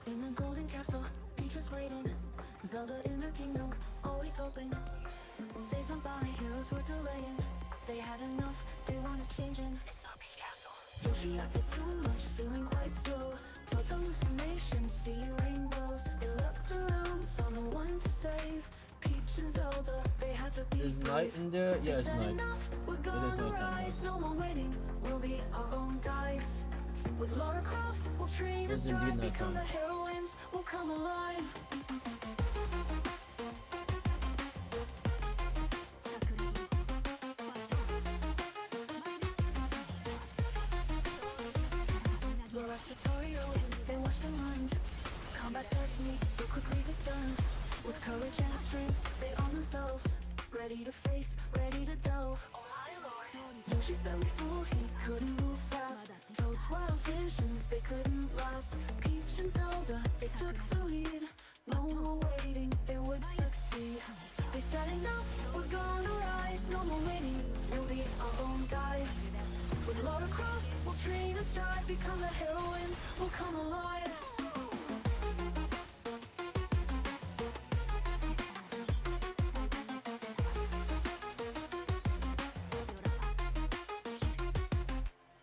Speaker 4: In a golden castle, Peach was waiting. Zelda in her kingdom, always hoping. Days went by, heroes were delaying. They had enough, they wanted changing. It's not Peach Castle. Yoshi acted too much, feeling quite slow. Toad's hallucinations, see rainbows. They looked around, saw no one to save. Peach and Zelda, they had to be
Speaker 2: Is night in there? Yeah, it's night.
Speaker 4: We're
Speaker 2: It is
Speaker 4: gonna
Speaker 2: nighttime.
Speaker 4: rise, no more waiting. We'll be our own guys. With Lara Croft, we'll train
Speaker 2: It
Speaker 4: and
Speaker 2: is indeed
Speaker 4: strive, become
Speaker 2: nighttime.
Speaker 4: the heroines. We'll come alive. Laura tutorials, they watched and learned. Combat techniques, they quickly discerned. With courage and strength, they arm themselves. Ready to face, ready to delve. Yoshi's belly full, he couldn't move fast. Toad's wild visions, they couldn't last. Peach and Zelda, they took the lead. No more waiting, they would succeed. They said enough, we're gonna rise. No more waiting, we'll be our own guys. With Lara Croft, we'll train and strive. Become the heroines, we'll come alive.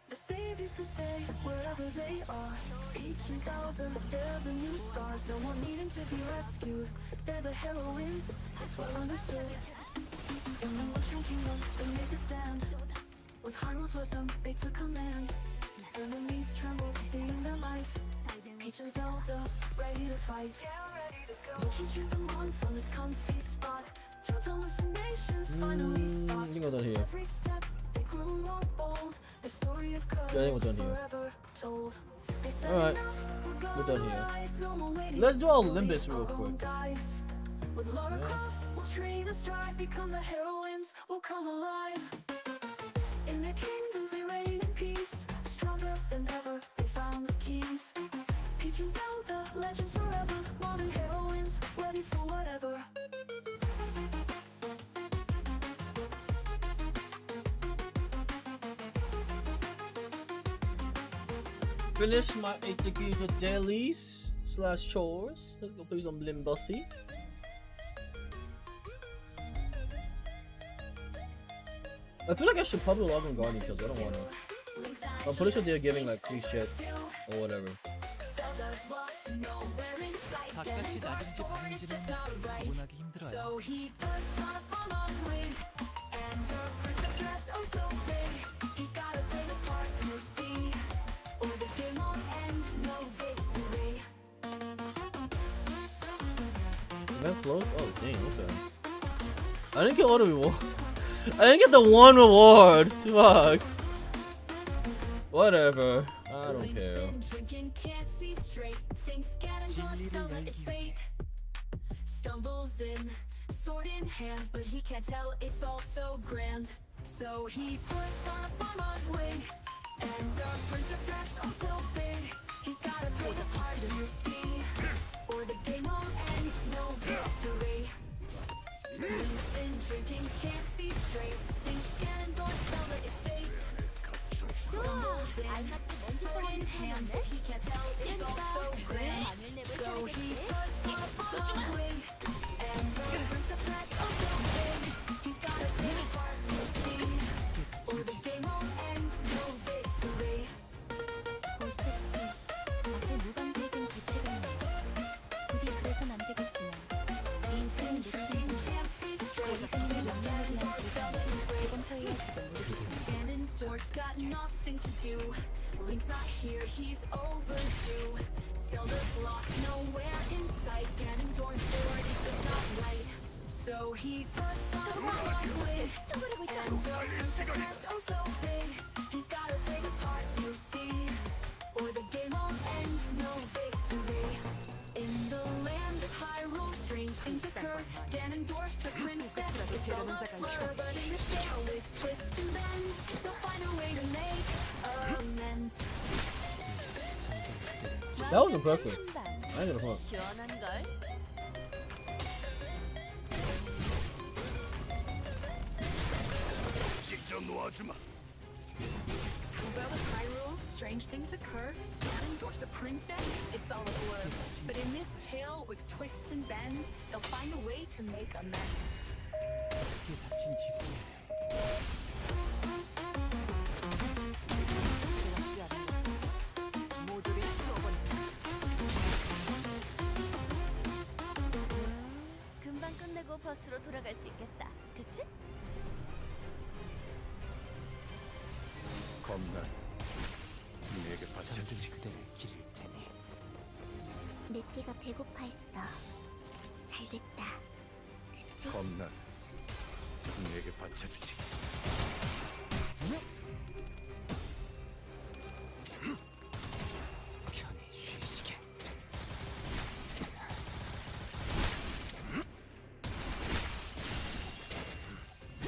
Speaker 4: The saviors can stay wherever they are. Peach and Zelda, they're the new stars. No one needing to be rescued. They're the heroines, it's well understood. In the Mushroom Kingdom, they make a stand. With Hyrule's wisdom, they took command. Enemies tremble, seeing their might. Peach and Zelda, ready to fight. Yoshi cheered them on from his comfy spot. Toad's hallucinations finally stopped.
Speaker 2: I think we're done here.
Speaker 4: Every step, they grew more bold. Their story of
Speaker 2: Yeah, I think
Speaker 4: courage
Speaker 2: we're done here.
Speaker 4: forever told. They said
Speaker 2: Alright,
Speaker 4: enough,
Speaker 2: we're done here.
Speaker 4: rise, no more waiting.
Speaker 2: Let's do our
Speaker 4: We'll be
Speaker 2: Limbus real
Speaker 4: our own
Speaker 2: quick.
Speaker 4: guys. With Lara
Speaker 2: Yeah.
Speaker 4: Croft, we'll train and strive, become the heroines, we'll come alive. In their kingdoms they reign in peace, stronger than ever, they found the keys. Peach and Zelda, legends forever, modern heroines, ready for whatever.
Speaker 2: Finish my 8 degrees of dailies / chores. Let's go play some Limbussy. I feel like I should probably log on Guardian kills. I don't wanna. I'm pretty sure they're giving like free shit or whatever.
Speaker 13: 바깥이 낮은지 밤인지는 구분하기 힘들어요.
Speaker 4: So he puts on a bomb wig and her princess dress oh so big. He's gotta take apart, you'll see, or the game won't end, no victory.
Speaker 2: Event closed? Oh dang, okay. I didn't get all the reward. I didn't get the one reward. Fuck. Whatever. I don't care.
Speaker 4: Drinking, can't see straight. Thinks Ganondorf so like it's fate. Stumbles in, sword in hand, but he can't tell it's all so grand. So he puts on a bomb wig and a princess dress oh so big. He's gotta take apart, you see, or the game won't end, no victory. He's been drinking, can't see straight. Thinks Ganondorf so like it's fate. Stumbles in, sword in hand, but he can't tell it's all so grand. So he puts on a bomb wig and a princess dress oh so big. He's gotta take apart, you see, or the game won't end, no victory.
Speaker 9: 보시다시피 앞에 무방비에겐 대책은 없네. 부디 그래선 안 되겠지만 인생은 놓치는 과거적인 영향에 대한 대상을 재검토해야지도 모르겠다.
Speaker 4: Ganondorf's got nothing to do. Link's not here, he's overdue. Zelda's lost, nowhere in sight. Ganondorf's sword is just not right. So he puts on a long wig and a princess dress oh so big. He's gotta take apart, you see, or the game won't end, no victory. In the land of Hyrule, strange things occur. Ganondorf's a princess, it's all a blur. But in this tale with twists and bends, they'll find a way to make amends.
Speaker 2: That was impressive. I ain't gonna front.
Speaker 19: 시원한걸?
Speaker 4: But with Hyrule, strange things occur. Ganondorf's a princess, it's all a blur. But in this tale with twists and bends, they'll find a way to make amends.
Speaker 13: 이게 다친 지승.
Speaker 19: 모조리 치워버린다. 금방 끝내고 버스로 돌아갈 수 있겠다. 그치?
Speaker 18: 겁나. 내게
Speaker 13: 잠든 그대를 기릴 테니.
Speaker 6: 내 피가 배고파했어. 잘 됐다. 그치?
Speaker 18: 겁나. 내게 받쳐주지.
Speaker 13: 편히 쉬시게.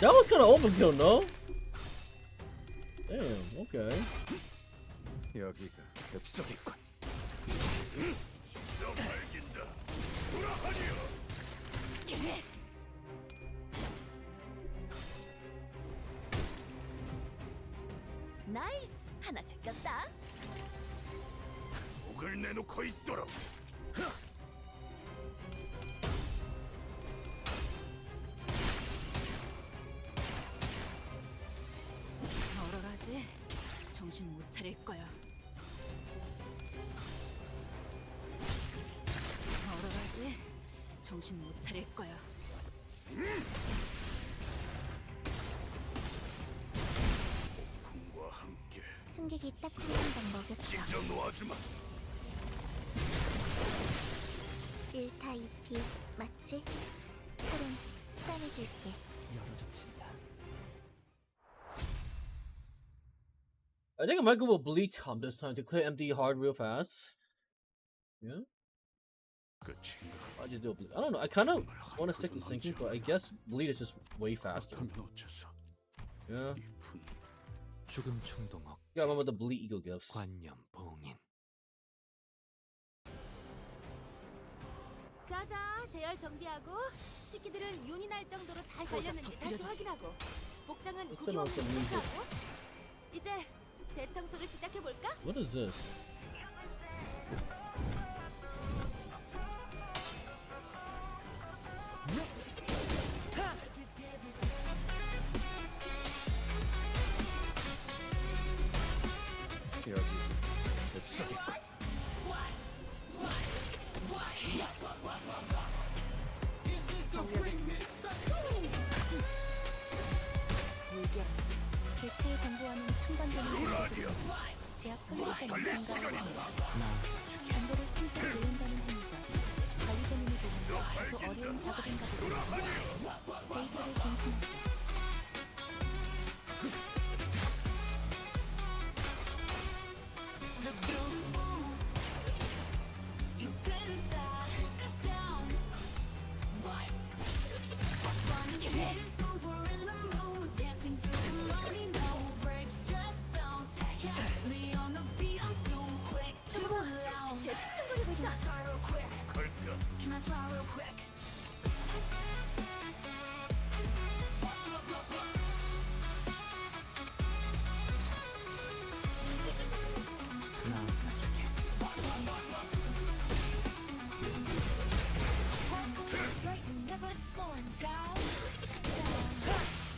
Speaker 2: That was kind of overkill, no? Damn, okay.
Speaker 18: 여기가 엽서겠군.
Speaker 19: 나이스! 하나 제꼈다.
Speaker 18: 목을 내놓고 있도록.
Speaker 19: 얼얼하지? 정신 못 차릴 거야. 얼얼하지? 정신 못 차릴 거야.
Speaker 18: 풍과 함께
Speaker 6: 승객이 딱 한 잔 먹였어.
Speaker 18: 찢어 놓아주마.
Speaker 6: 1타 2피 맞지? 칼은 수단해줄게.
Speaker 13: 열어젖힌다.
Speaker 2: I think I might go with Bleach this time to clear empty hard real fast. Yeah? Why'd you do Bleach? I don't know. I kind of want to stick to sinking, but I guess Bleach is just way faster. Yeah.
Speaker 13: 죽음 충동 억.
Speaker 2: Yeah, I remember the Bleach Eagle gifts.
Speaker 13: 관념 봉인.
Speaker 19: 자자, 대열 정비하고 식기들은 윤이 날 정도로 잘 갈렸는지 다시 확인하고 복장은 구김 없는 체크하고 이제 대청소를 시작해 볼까?
Speaker 2: What is this?
Speaker 4: 상반되는 공격으로 제압 소요시간이 증가했습니다. 정보를 훔쳐 모은다는 행위가 관리자님이 보면 다소 어려운 작업인가 보다.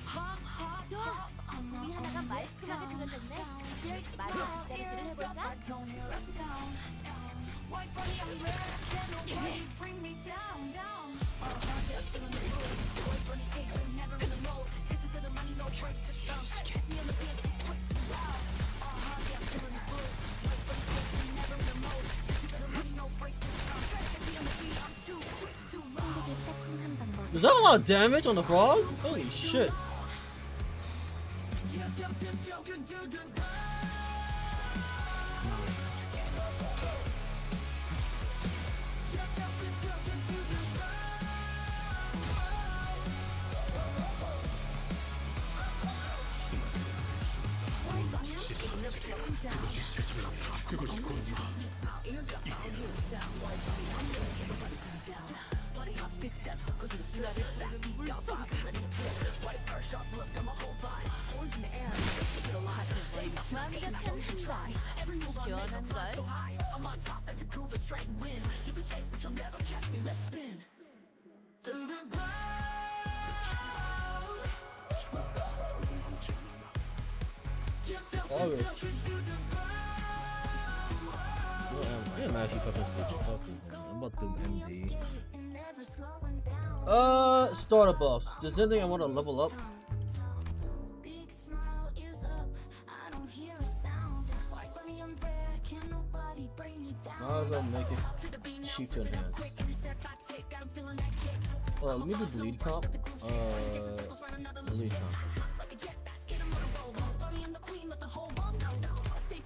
Speaker 4: 데이터를 갱신하죠.
Speaker 19: 우리 하나가 말끔하게 그려졌네. 마저 빗자루질을 해볼까?
Speaker 2: Is that a lot of damage on the frog? Holy shit. I am actually fucking switching. I'm about to MD. Starter buffs. Does anything I want to level up? Might as well make it cheap to enhance. Let me do bleed comp. Bleed comp.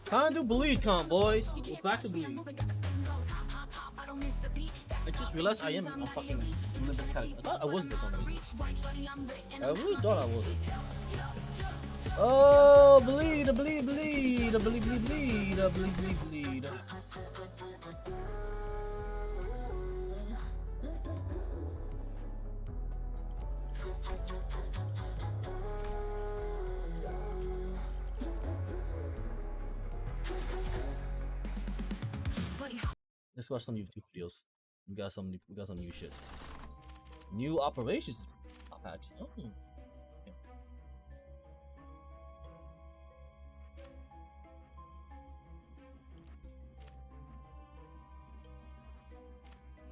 Speaker 2: Time to bleed comp, boys. We're back to bleed. I just realized I am a fucking Olympus character. I thought I wasn't for some reason. I really thought I wasn't. Oh, bleed, bleed, bleed, bleed, bleed, bleed, bleed, bleed, bleed. Let's watch some YouTube videos. We got some new shit. New operations patch. Oh. Yeah.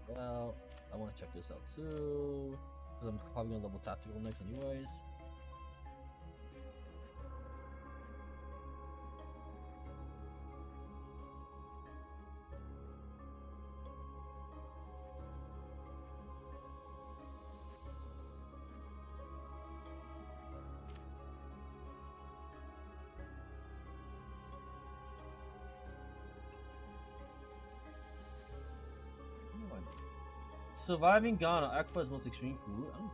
Speaker 2: Well, I want to check this out too, because I'm probably gonna level tactical next anyways. Surviving Ghana, Aqua's most extreme food. I don't know.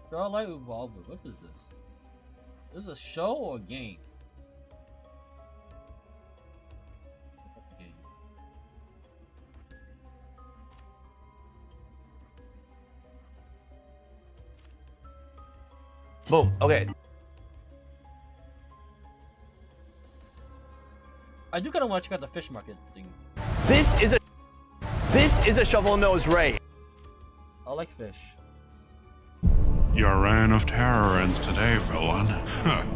Speaker 2: Starlight Revolver. What is this? Is this a show or a game?
Speaker 18: Boom. Okay.
Speaker 2: I do kind of want to check out the fish market thing.
Speaker 18: This is a shovel nose ray.
Speaker 2: I like fish.
Speaker 21: Your reign of terror ends today, villain.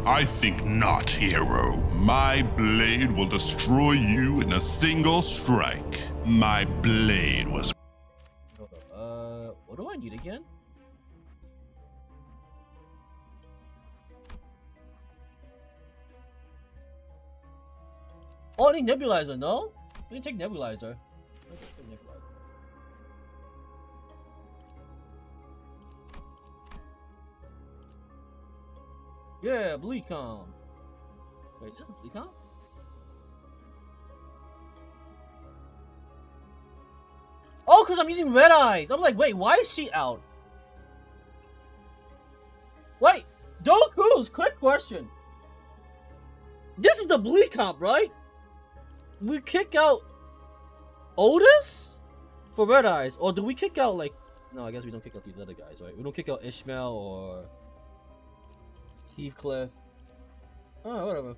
Speaker 21: I think not, hero. My blade will destroy you in a single strike. My blade was
Speaker 2: What do I need again? Oh, I need nebulizer, no? I need to take nebulizer. Yeah, Bleacom. Wait, is this Bleacom? Oh, because I'm using Red Eyes. I'm like, wait, why is she out? Wait, don't cruise. Quick question. This is the Bleacom, right? We kick out Otis for Red Eyes, or do we kick out like? No, I guess we don't kick out these other guys, right? We don't kick out Ishmael or Heathcliff. Oh, whatever.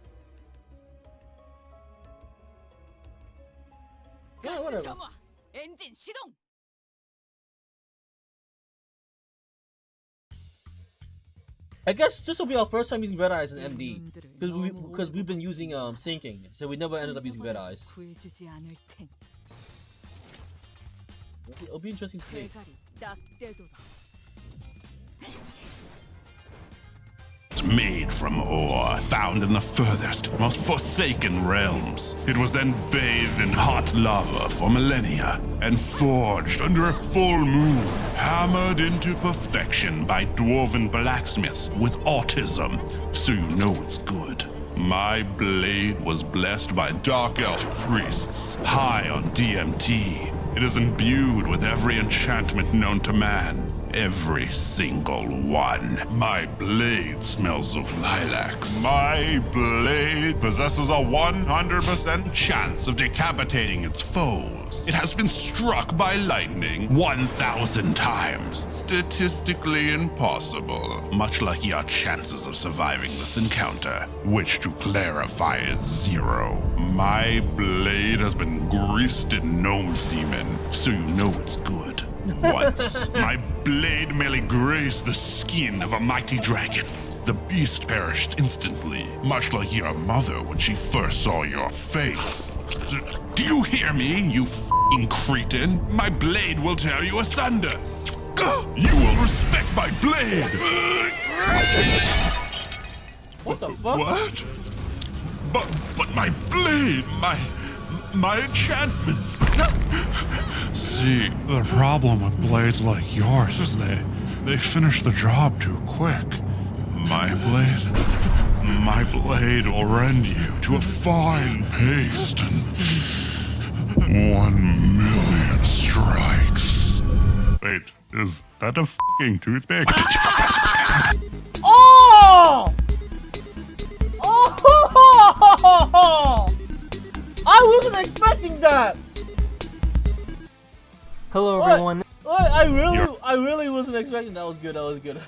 Speaker 2: Yeah, whatever.
Speaker 19: 엔진 시동.
Speaker 2: I guess this will be our first time using Red Eyes in MD, because we've been using syncing, so we never ended up using Red Eyes. It'll be interesting to see.
Speaker 21: Made from ore, found in the furthest, most forsaken realms. It was then bathed in hot lava for millennia, and forged under a full moon, hammered into perfection by dwarven blacksmiths with autism, so you know it's good. My blade was blessed by dark elf priests, high on DMT. It is imbued with every enchantment known to man. Every single one. My blade smells of lilacs. My blade possesses a 100% chance of decapitating its foes. It has been struck by lightning 1,000 times. Statistically impossible. Much like your chances of surviving this encounter, which to clarify is 0. My blade has been greased in gnome semen, so you know it's good. Once, my blade merely grazed the skin of a mighty dragon. The beast perished instantly, much like your mother when she first saw your face. Do you hear me, you f***ing cretin? My blade will tear you asunder. You will respect my blade.
Speaker 2: What the fuck?
Speaker 21: What? But my blade, my enchantments. See, the problem with blades like yours is they finish the job too quick. My blade will rend you to a fine paste in 1,000,000 strikes. Wait, is that a f***ing toothpick?
Speaker 2: Oh! Oh! I wasn't expecting that.
Speaker 20: Hello everyone.
Speaker 2: I really wasn't expecting that. Was good. That was good.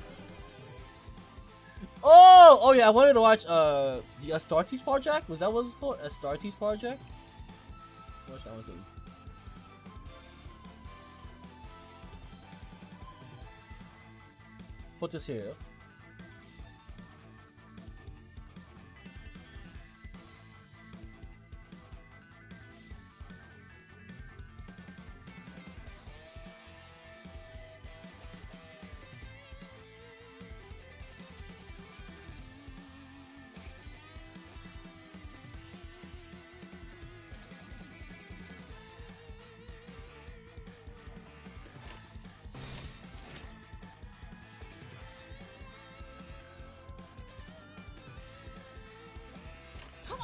Speaker 2: Oh yeah, I wanted to watch the Astartes Project. Was that what it's called? Astartes Project? Watch that one too. Put this here.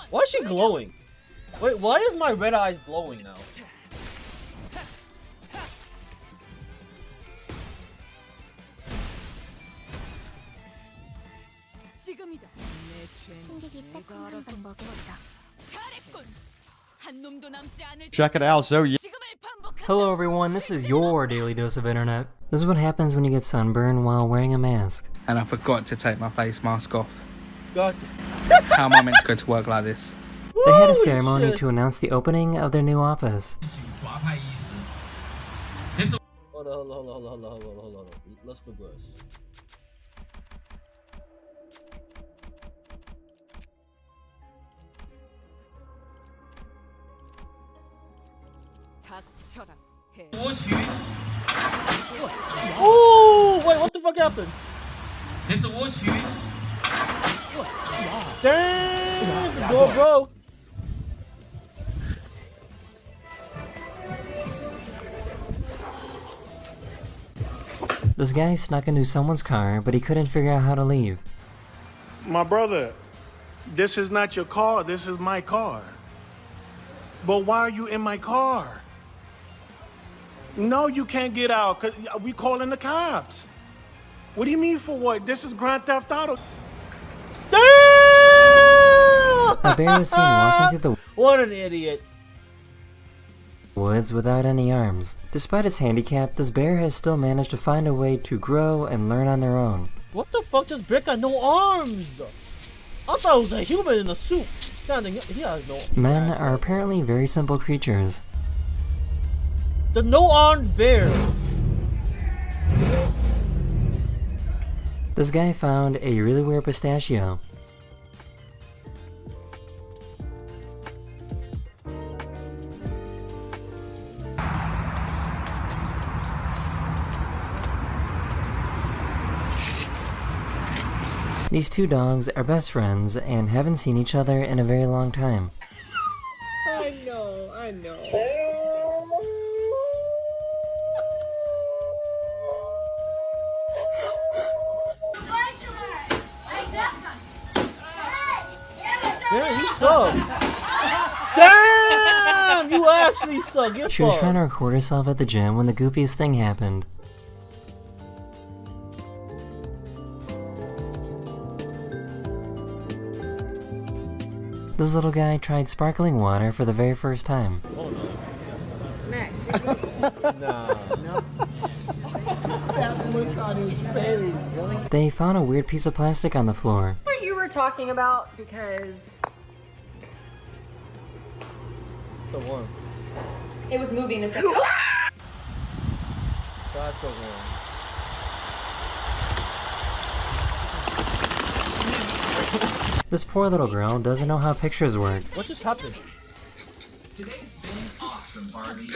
Speaker 2: Why is she glowing? Wait, why is my red eyes glowing now?
Speaker 3: Check it out, so yeah.
Speaker 20: Hello everyone, this is your daily dose of internet. This is what happens when you get sunburned while wearing a mask.
Speaker 22: And I forgot to take my face mask off.
Speaker 2: God.
Speaker 22: How am I meant to go to work like this?
Speaker 20: They had a ceremony to announce the opening of their new office.
Speaker 2: Hold on. Let's progress. fuck happened? Damn! Go, bro!
Speaker 5: This guy snuck into someone's car, but he couldn't figure out how to leave.
Speaker 7: My brother, this is not your car, this is my car. But why are you in my car? No, you can't get out, because we calling the cops. What do you mean for what? This is Grand Theft Auto.
Speaker 2: Damn!
Speaker 5: A bear was seen walking through the
Speaker 2: What an idiot.
Speaker 5: woods without any arms. Despite its handicap, this bear has still managed to find a way to grow and learn on their own.
Speaker 2: What the fuck? This bear got no arms! I thought it was a human in a suit. Standing up. He has no.
Speaker 5: Men are apparently very simple creatures.
Speaker 2: The no-armed bear.
Speaker 5: This guy found a really weird pistachio. These two dogs are best friends and haven't seen each other in a very long time.
Speaker 2: I know. Damn, you suck. Damn, you actually suck. Get
Speaker 5: She was
Speaker 2: fucked.
Speaker 5: trying to record herself at the gym when the goofiest thing happened. This little guy tried sparkling water for the very first time.
Speaker 2: Oh no. Nah.
Speaker 23: That look on his face. Really?
Speaker 5: They found a weird piece of plastic on the floor.
Speaker 24: What you were talking about, because
Speaker 2: The one.
Speaker 24: it was moving a second.
Speaker 2: That's a one.
Speaker 5: This poor little girl doesn't know how pictures work.
Speaker 2: What just happened?
Speaker 1: Today's been awesome, Barbie.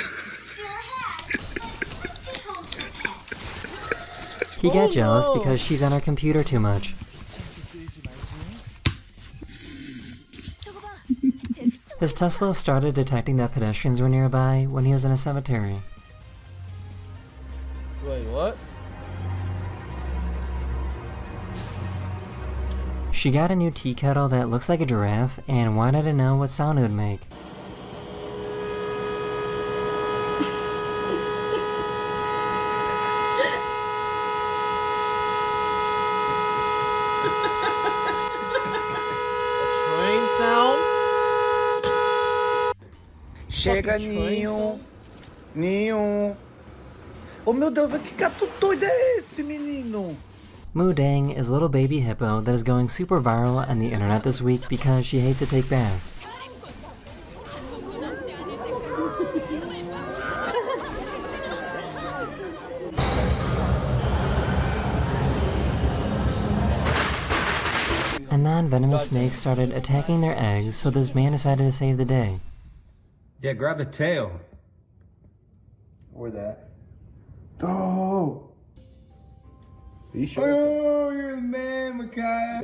Speaker 5: He got jealous because she's on her computer too much. His Tesla started detecting that pedestrians were nearby when he was in a cemetery.
Speaker 2: Wait, what?
Speaker 5: She got a new tea kettle that looks like a giraffe and wanted to know what sound it would make.
Speaker 2: Train sound?
Speaker 23: Chega, Ninho. Ninho. Oh meu Deus, que gato doido é esse, menino?
Speaker 5: Moo Dang is a little baby hippo that is going super viral on the internet this week because she hates to take baths. A non-venomous snake started attacking their eggs, so this man decided to save the day.
Speaker 25: Yeah, grab the tail.
Speaker 23: Or that. Oh! Are you sure?
Speaker 25: Oh, you're the man, Micaiah.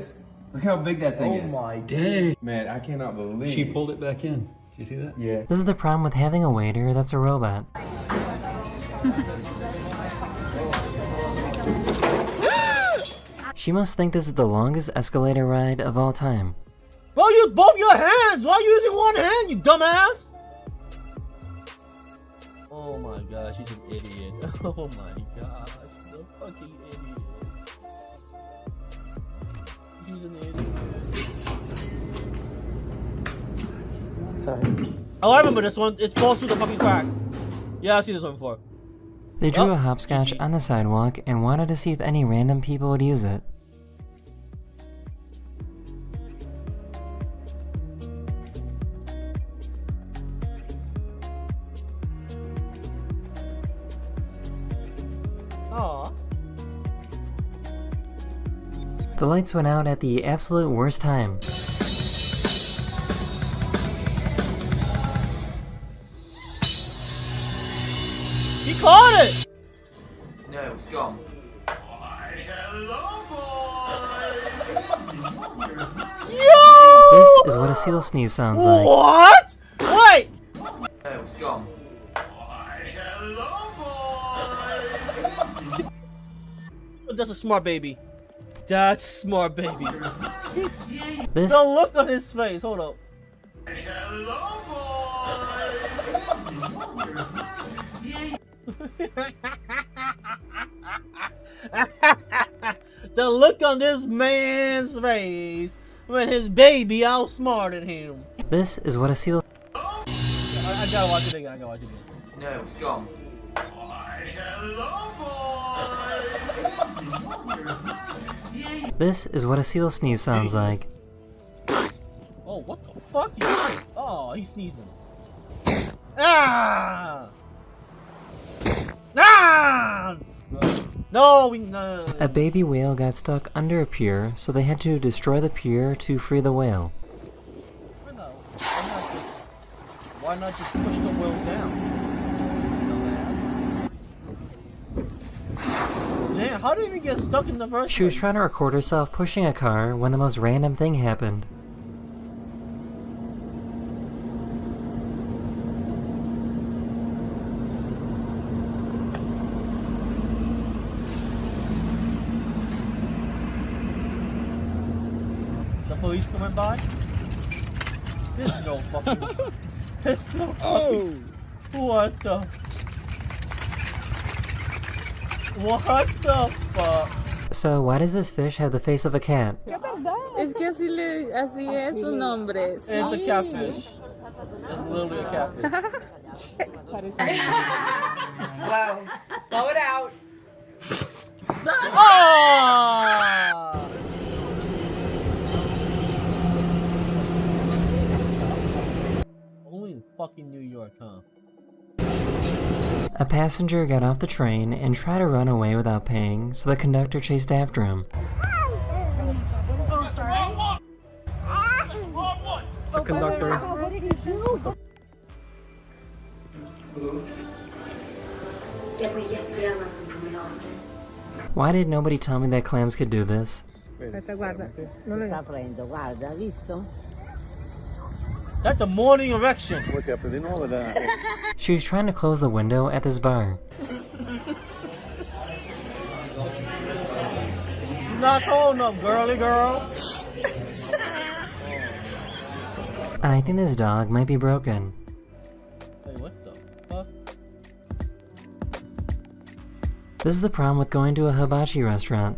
Speaker 25: Look how big that thing is.
Speaker 23: Oh my
Speaker 25: Dang. Man, I cannot believe she pulled it back in. Did you see that?
Speaker 23: Yeah.
Speaker 5: This is the problem with having a waiter that's a robot. She must think this is the longest escalator ride of all time.
Speaker 2: Bro, use both your hands! Why are you using one hand, you dumbass? Oh my gosh, she's an idiot. Oh my gosh, she's a fucking idiot. She's an idiot. Oh, I remember this one. It falls through the fucking crack. Yeah, I've seen this one before.
Speaker 5: They drew a hopscotch on the sidewalk and wanted to see if any random people would use it.
Speaker 2: Aww.
Speaker 5: The lights went out at the absolute worst time.
Speaker 2: He caught it!
Speaker 26: No, it's gone.
Speaker 5: This is what a seal sneeze sounds like.
Speaker 2: What? Wait!
Speaker 8: Hey, what's gone?
Speaker 2: That's a smart baby. That's a smart baby.
Speaker 5: This-
Speaker 2: The look on his face. Hold up. The look on this man's face when his baby outsmarted him.
Speaker 5: This is what a seal.
Speaker 2: I gotta watch it again. I gotta watch it again.
Speaker 8: No, it's gone.
Speaker 5: This is what a seal sneeze sounds like.
Speaker 2: Oh, what the fuck? Oh, he's sneezing. Ah! Ah! No, no.
Speaker 5: A baby whale got stuck under a pier, so they had to destroy the pier to free the whale.
Speaker 2: Why not just push the wheel down? Damn, how did he even get stuck in the first
Speaker 5: She was trying to record herself pushing a car when the most random thing happened.
Speaker 2: The police coming by? There's no fucking... There's no fucking...
Speaker 10: Oh!
Speaker 2: What the... What the fuck?
Speaker 5: So why does this fish have the face of a cat?
Speaker 12: Es que así es su nombre.
Speaker 2: It's a catfish. It's literally a catfish.
Speaker 24: Hello. Blow it out.
Speaker 2: Oh! Only in fucking New York, huh?
Speaker 5: A passenger got off the train and tried to run away without paying, so the conductor chased after him.
Speaker 20: The conductor.
Speaker 10: What did he do?
Speaker 5: Why did nobody tell me that clams could do this?
Speaker 2: That's a morning erection.
Speaker 5: She was trying to close the window at this bar.
Speaker 2: Not cold enough, girly girl.
Speaker 5: I think this dog might be broken.
Speaker 2: Wait, what the fuck?
Speaker 5: This is the problem with going to a hibachi restaurant.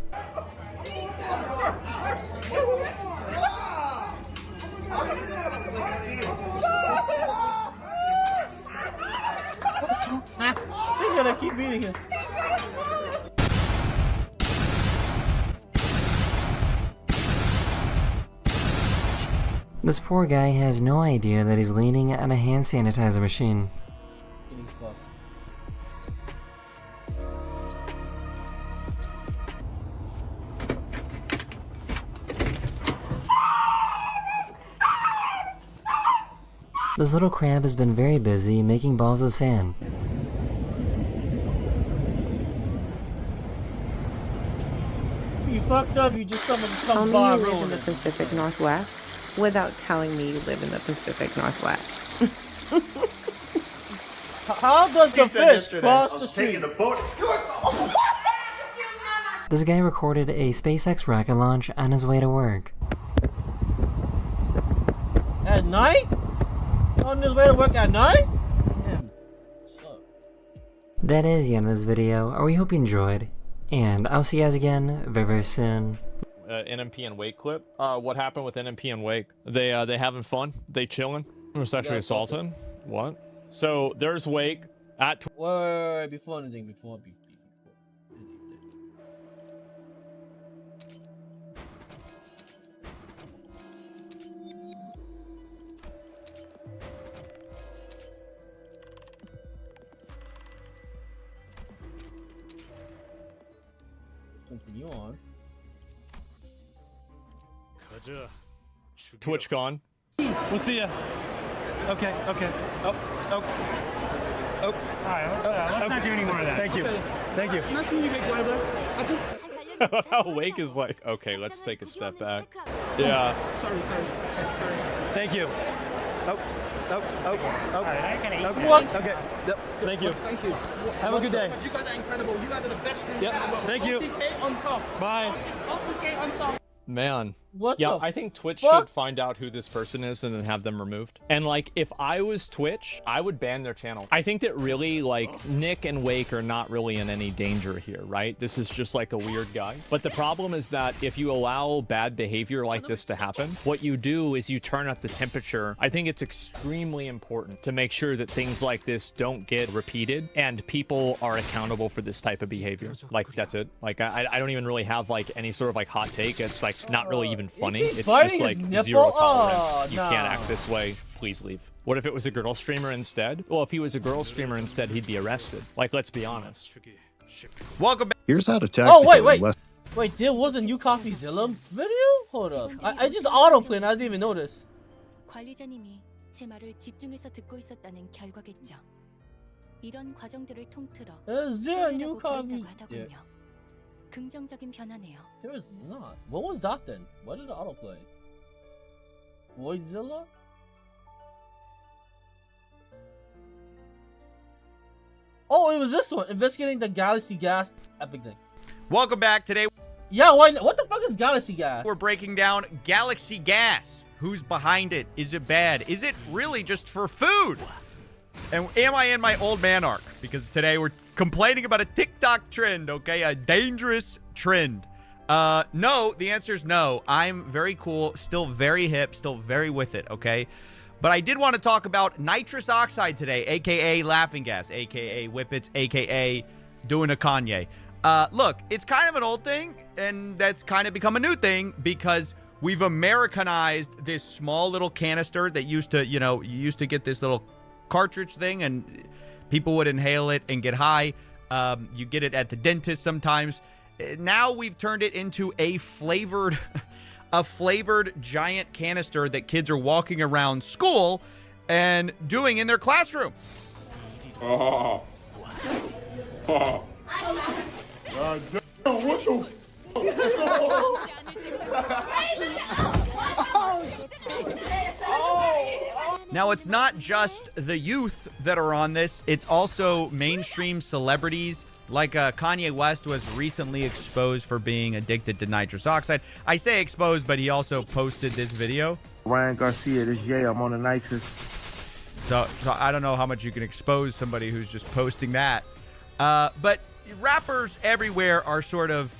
Speaker 2: They gotta keep beating him.
Speaker 5: This poor guy has no idea that he's leaning on a hand sanitizer machine.
Speaker 2: Getting fucked.
Speaker 5: This little crab has been very busy making balls of sand.
Speaker 2: You fucked up, you just summoned
Speaker 14: Tell
Speaker 2: some
Speaker 14: me
Speaker 2: bar
Speaker 14: you live in
Speaker 2: ruiner.
Speaker 14: the Pacific Northwest without telling me you live in the Pacific Northwest.
Speaker 2: How does the fish cross the street?
Speaker 5: This guy recorded a SpaceX rocket launch on his way to work.
Speaker 2: At night? On his way to work at night? Damn.
Speaker 5: That is the end of this video. We hope you enjoyed. And I'll see you guys again very, very soon.
Speaker 16: NMP and Wake clip. What happened with NMP and Wake? They having fun? They chilling? They were sexually assaulted? What? So there's Wake at.
Speaker 2: Wait, before anything, continue on.
Speaker 16: TwitchCon.
Speaker 26: We'll see ya. Okay. Oh. Alright, let's not do any more of that. Thank you.
Speaker 2: Nice meeting you, big brother.
Speaker 16: How Wake is like, okay, let's take a step back. Yeah.
Speaker 26: Sorry. Thank you. Oh.
Speaker 2: What?
Speaker 26: Okay. Yep. Thank you.
Speaker 6: Thank you.
Speaker 26: Have a good day.
Speaker 6: You guys are incredible. You guys are the best streamers
Speaker 26: Yep.
Speaker 6: in the world.
Speaker 26: Thank you.
Speaker 6: OTK on top.
Speaker 26: Bye.
Speaker 6: OTK on top.
Speaker 16: Man.
Speaker 2: What
Speaker 16: yeah,
Speaker 2: the
Speaker 16: I think Twitch
Speaker 2: fuck?
Speaker 16: should find out who this person is and then have them removed. And like, if I was Twitch, I would ban their channel. I think that really, like, Nick and Wake are not really in any danger here, right? This is just like a weird guy. But the problem is that if you allow bad behavior like this to happen, what you do is you turn up the temperature. I think it's extremely important to make sure that things like this don't get repeated and people are accountable for this type of behavior. Like, that's it. Like, I don't even really have like any sort of like hot take. It's like not really even funny. It's just like zero tolerance. You can't act this way. Please leave. What if it was a girl streamer instead? Well, if he was a girl streamer instead, he'd be arrested. Like, let's be honest.
Speaker 9: Welcome back.
Speaker 3: Here's how to tactically
Speaker 2: Oh, wait, there was a new CoffeeZilla video? Hold up. I just autoplayed and I didn't even notice.
Speaker 19: 관리자님이 제 말을 집중해서 듣고 있었다는 결과겠죠. 이런 과정들을 통틀어
Speaker 2: Is there a new
Speaker 19: 신뢰라고
Speaker 2: coffee?
Speaker 19: 부른다고 하더군요. 긍정적인 변화네요.
Speaker 2: There is not. What was that then? What did the autoplay? Voidzilla? Oh, it was this one. Investigating the Galaxy Gas epic thing.
Speaker 9: Welcome back. Today,
Speaker 2: yeah, why? What the fuck is Galaxy Gas?
Speaker 9: we're breaking down Galaxy Gas. Who's behind it? Is it bad? Is it really just for food? And am I in my old man arc? Because today we're complaining about a TikTok trend, okay? A dangerous trend. No, the answer is no. I'm very cool, still very hip, still very with it, okay? But I did want to talk about nitrous oxide today, aka laughing gas, aka whippets, aka doing a Kanye. Look, it's kind of an old thing, and that's kind of become a new thing because we've Americanized this small little canister that used to, you know, you used to get this little cartridge thing and people would inhale it and get high. You get it at the dentist sometimes. Now we've turned it into a flavored giant canister that kids are walking around school and doing in their classroom.
Speaker 10: God damn, what the
Speaker 9: Now, it's not just the youth that are on this. It's also mainstream celebrities. Like Kanye West was recently exposed for being addicted to nitrous oxide. I say exposed, but he also posted this video.
Speaker 11: Ryan Garcia, this I'm on the nitrous.
Speaker 9: So I don't know how much you can expose somebody who's just posting that. But rappers everywhere are sort of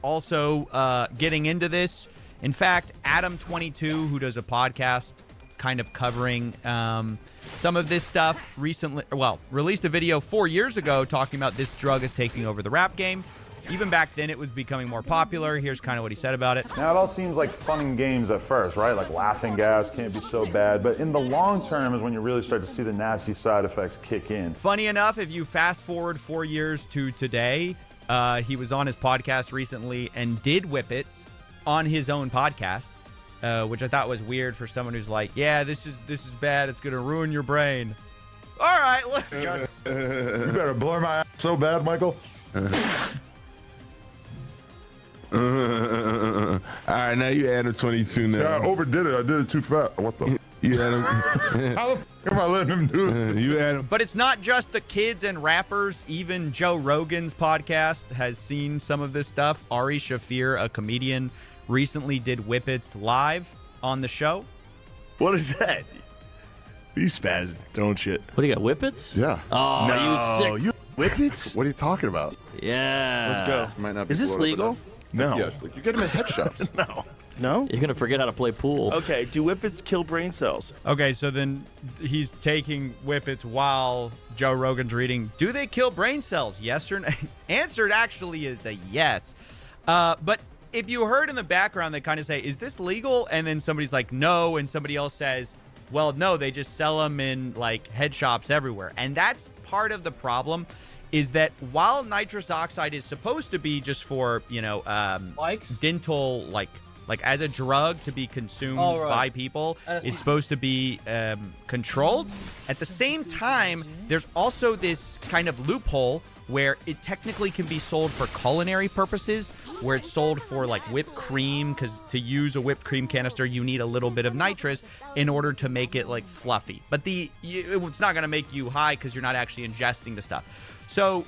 Speaker 9: also getting into this. In fact, Adam22, who does a podcast kind of covering some of this stuff recently, released a video 4 years ago talking about this drug is taking over the rap game. Even back then, it was becoming more popular. Here's kind of what he said about it.
Speaker 15: Now, it all seems like fun and games at first, right? Like laughing gas can't be so bad. But in the long term is when you really start to see the nasty side effects kick in.
Speaker 9: Funny enough, if you fast forward 4 years to today, he was on his podcast recently and did Whippets on his own podcast, which I thought was weird for someone who's like, yeah, this is bad. It's going to ruin your brain. All right, let's go.
Speaker 15: You better blur my ass so bad, Michael.
Speaker 10: All right, now you Adam 22 now.
Speaker 15: Yeah, I overdid it. I did it too fast. What the?
Speaker 10: You Adam.
Speaker 15: How the f am I letting him do this?
Speaker 10: You Adam.
Speaker 9: But it's not just the kids and rappers. Even Joe Rogan's podcast has seen some of this stuff. Ari Shaffir, a comedian, recently did Whippets live on the show.
Speaker 15: What is that? You spazzing, don't shit.
Speaker 17: What do you got, Whippets?
Speaker 15: Yeah.
Speaker 17: Oh,
Speaker 15: no,
Speaker 17: you sick.
Speaker 15: You Whippets? What are you talking about?
Speaker 17: Yeah.
Speaker 15: Let's go. Might not be
Speaker 17: Is this legal?
Speaker 15: No.
Speaker 17: Yes.
Speaker 15: You get them at head shops. No. No?
Speaker 17: You're going to forget how to play pool.
Speaker 15: Okay, do Whippets kill brain cells?
Speaker 9: Okay, so then he's taking Whippets while Joe Rogan's reading. Do they kill brain cells? Yes or no? Answer actually is a yes. But if you heard in the background, they kind of say, is this legal? And then somebody's like, no. And somebody else says, well, no, they just sell them in like head shops everywhere. And that's part of the problem, is that while nitrous oxide is supposed to be just for, you know, dental, like as a drug to be consumed by people, it's supposed to be controlled. At the same time, there's also this kind of loophole where it technically can be sold for culinary purposes, where it's sold for like whipped cream, because to use a whipped cream canister, you need a little bit of nitrous in order to make it like fluffy. But it's not going to make you high because you're not actually ingesting the stuff. So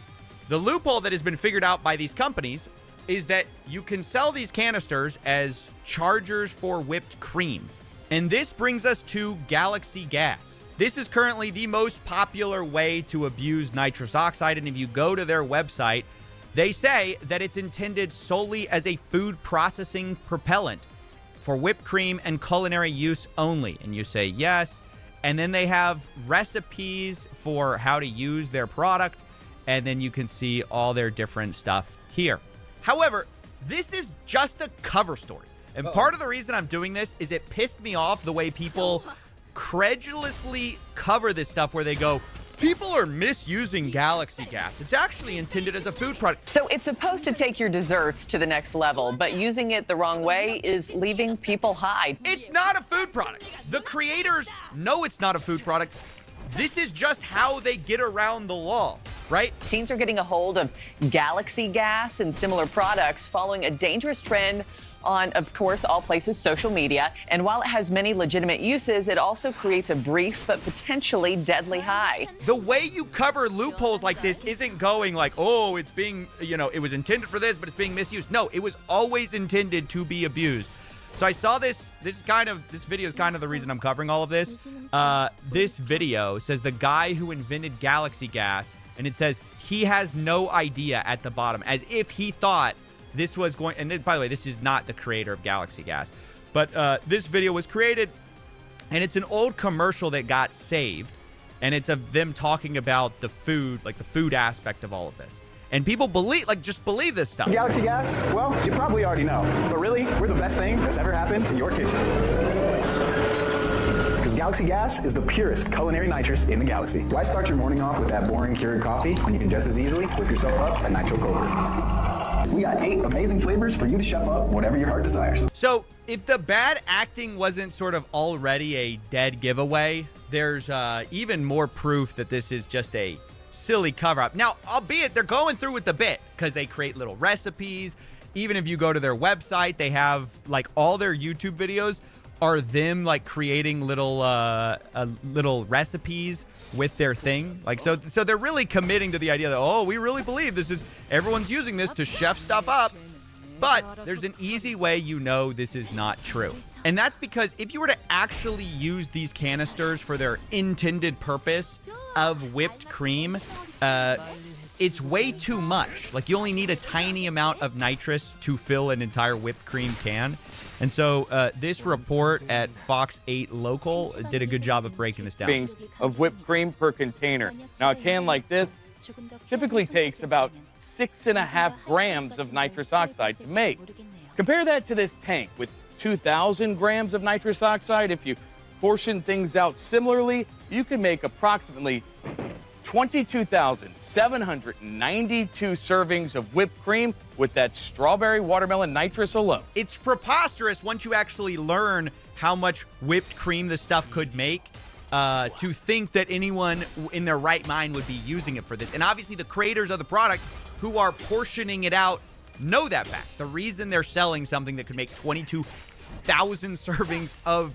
Speaker 9: the loophole that has been figured out by these companies is that you can sell these canisters as chargers for whipped cream. And this brings us to Galaxy Gas. This is currently the most popular way to abuse nitrous oxide, and if you go to their website, they say that it's intended solely as a food processing propellant for whipped cream and culinary use only. And you say yes, and then they have recipes for how to use their product, and then you can see all their different stuff here. However, this is just a cover story. And part of the reason I'm doing this is it pissed me off the way people credulously cover this stuff where they go, people are misusing Galaxy Gas. It's actually intended as a food product.
Speaker 24: So it's supposed to take your desserts to the next level, but using it the wrong way is leaving people high.
Speaker 9: It's not a food product. The creators know it's not a food product. This is just how they get around the law, right?
Speaker 24: Teens are getting a hold of Galaxy Gas and similar products following a dangerous trend on, of course, all places, social media. And while it has many legitimate uses, it also creates a brief but potentially deadly high.
Speaker 9: The way you cover loopholes like this isn't going like, oh, it's being, it was intended for this, but it's being misused. No, it was always intended to be abused. So I saw this video is kind of the reason I'm covering all of this. This video says the guy who invented Galaxy Gas, and it says he has no idea at the bottom, as if he thought this was going, and then, by the way, this is not the creator of Galaxy Gas, but this video was created, and it's an old commercial that got saved, and it's of them talking about the food, like the food aspect of all of this. And people just believe this stuff.
Speaker 4: Galaxy Gas? Well, you probably already know, but really, we're the best thing that's ever happened to your kitchen. Because Galaxy Gas is the purest culinary nitrous in the galaxy. Why start your morning off with that boring Keurig coffee when you can just as easily whip yourself up a nitro cold? We got 8 amazing flavors for you to chef up whatever your heart desires.
Speaker 9: So if the bad acting wasn't sort of already a dead giveaway, there's even more proof that this is just a silly cover-up. Now, albeit they're going through with the bit because they create little recipes. Even if you go to their website, they have like all their YouTube videos are them like creating little recipes with their thing. Like so they're really committing to the idea that, oh, we really believe everyone's using this to chef stuff up. But there's an easy way this is not true. And that's because if you were to actually use these canisters for their intended purpose of whipped cream, it's way too much. Like, you only need a tiny amount of nitrous to fill an entire whipped cream can. And so this report at Fox 8 Local did a good job of breaking this down.
Speaker 7: Of whipped cream per container. Now, a can like this typically takes about 6.5 grams of nitrous oxide to make. Compare that to this tank with 2,000 grams of nitrous oxide. If you portion things out similarly, you can make approximately 22,792 servings of whipped cream with that strawberry watermelon nitrous alone.
Speaker 9: It's preposterous once you actually learn how much whipped cream this stuff could make to think that anyone in their right mind would be using it for this. And obviously the creators of the product who are portioning it out know that fact. The reason they're selling something that could make 22,000 servings of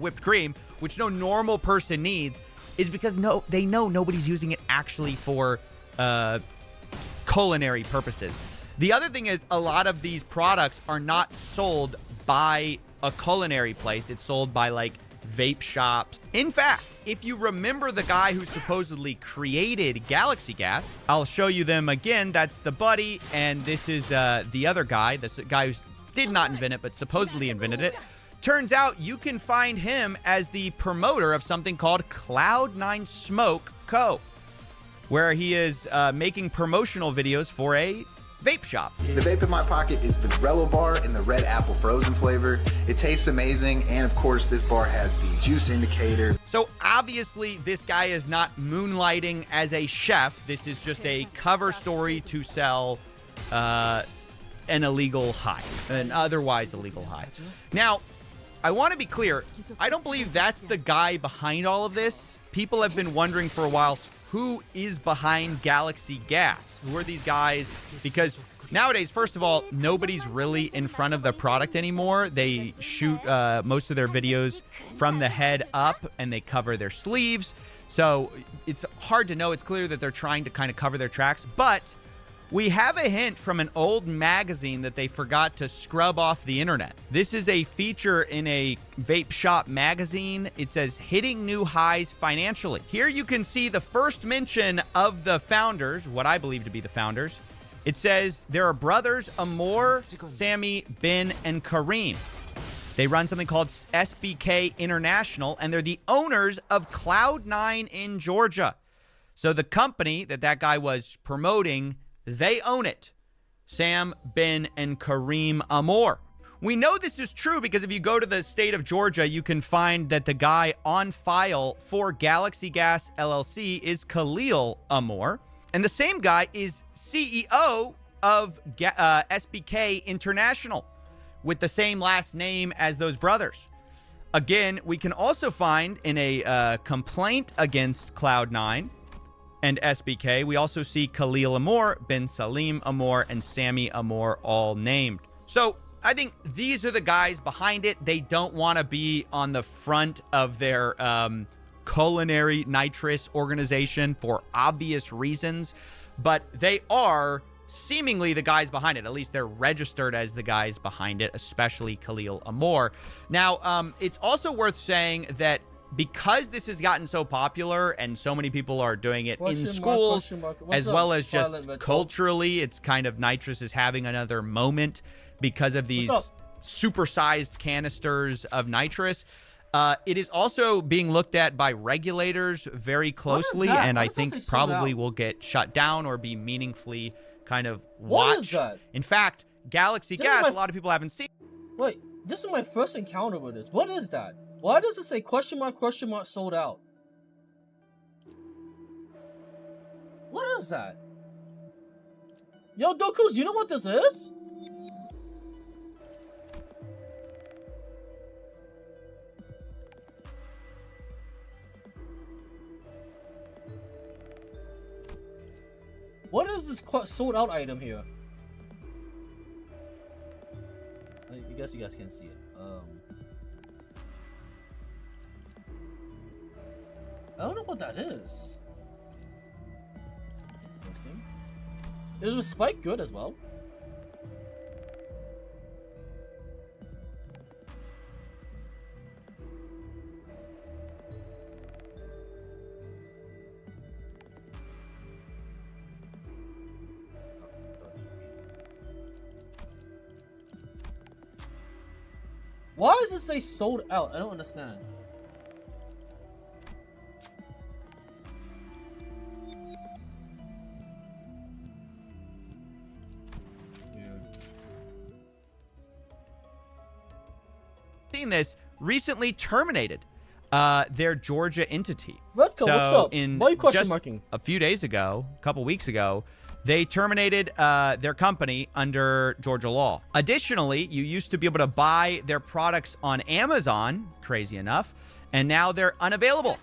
Speaker 9: whipped cream, which no normal person needs, is because they know nobody's using it actually for culinary purposes. The other thing is a lot of these products are not sold by a culinary place. It's sold by like vape shops. In fact, if you remember the guy who supposedly created Galaxy Gas, I'll show you them again. That's the buddy, and this is the other guy, this guy who did not invent it but supposedly invented it. Turns out you can find him as the promoter of something called Cloud9 Smoke Co., where he is making promotional videos for a vape shop.
Speaker 13: The vape in my pocket is the Grello bar in the red apple frozen flavor. It tastes amazing, and of course this bar has the juice indicator.
Speaker 9: So obviously this guy is not moonlighting as a chef. This is just a cover story to sell an illegal high, an otherwise illegal high. Now, I want to be clear, I don't believe that's the guy behind all of this. People have been wondering for a while, who is behind Galaxy Gas. Who are these guys? Because nowadays, first of all, nobody's really in front of the product anymore. They shoot most of their videos from the head up, and they cover their sleeves. So it's hard to know. It's clear that they're trying to kind of cover their tracks. But we have a hint from an old magazine that they forgot to scrub off the internet. This is a feature in a Vape Shop magazine. It says, hitting new highs financially. Here you can see the first mention of the founders, what I believe to be the founders. It says there are brothers Amor, Sammy, Ben, and Kareem. They run something called SBK International, and they're the owners of Cloud9 in Georgia. So the company that guy was promoting, they own it. Sam, Ben, and Kareem Amor. We know this is true because if you go to the state of Georgia, you can find that the guy on file for Galaxy Gas LLC is Khalil Amor. And the same guy is CEO of SBK International with the same last name as those brothers. Again, we can also find in a complaint against Cloud9 and SBK, we also see Khalil Amor, Ben Salim Amor, and Sammy Amor all named. So I think these are the guys behind it. They don't want to be on the front of their culinary nitrous organization for obvious reasons, but they are seemingly the guys behind it. At least they're registered as the guys behind it, especially Khalil Amor. Now, it's also worth saying that because this has gotten so popular and so many people are doing it in schools, as well as just culturally, it's kind of nitrous is having another moment because of these supersized canisters of nitrous. It is also being looked at by regulators very closely, and I think probably will get shut down or be meaningfully kind of watched.
Speaker 2: What is that?
Speaker 9: In fact, Galaxy Gas, a lot of people haven't seen.
Speaker 2: Wait, this is my first encounter with this. What is that? Why does it say question mark, sold out? What is that? Yo, Dokus, you know what this is? What is this sold out item here? I guess you guys can't see it. I don't know what that is. Interesting. Is the spike good as well? Why does it say sold out? I don't understand.
Speaker 9: Seen this recently terminated their Georgia entity.
Speaker 2: Redco, what's up?
Speaker 9: In
Speaker 2: Why are you question
Speaker 9: just
Speaker 2: marking?
Speaker 9: a few days ago, a couple weeks ago, they terminated their company under Georgia law. Additionally, you used to be able to buy their products on Amazon, crazy enough, and now they're unavailable.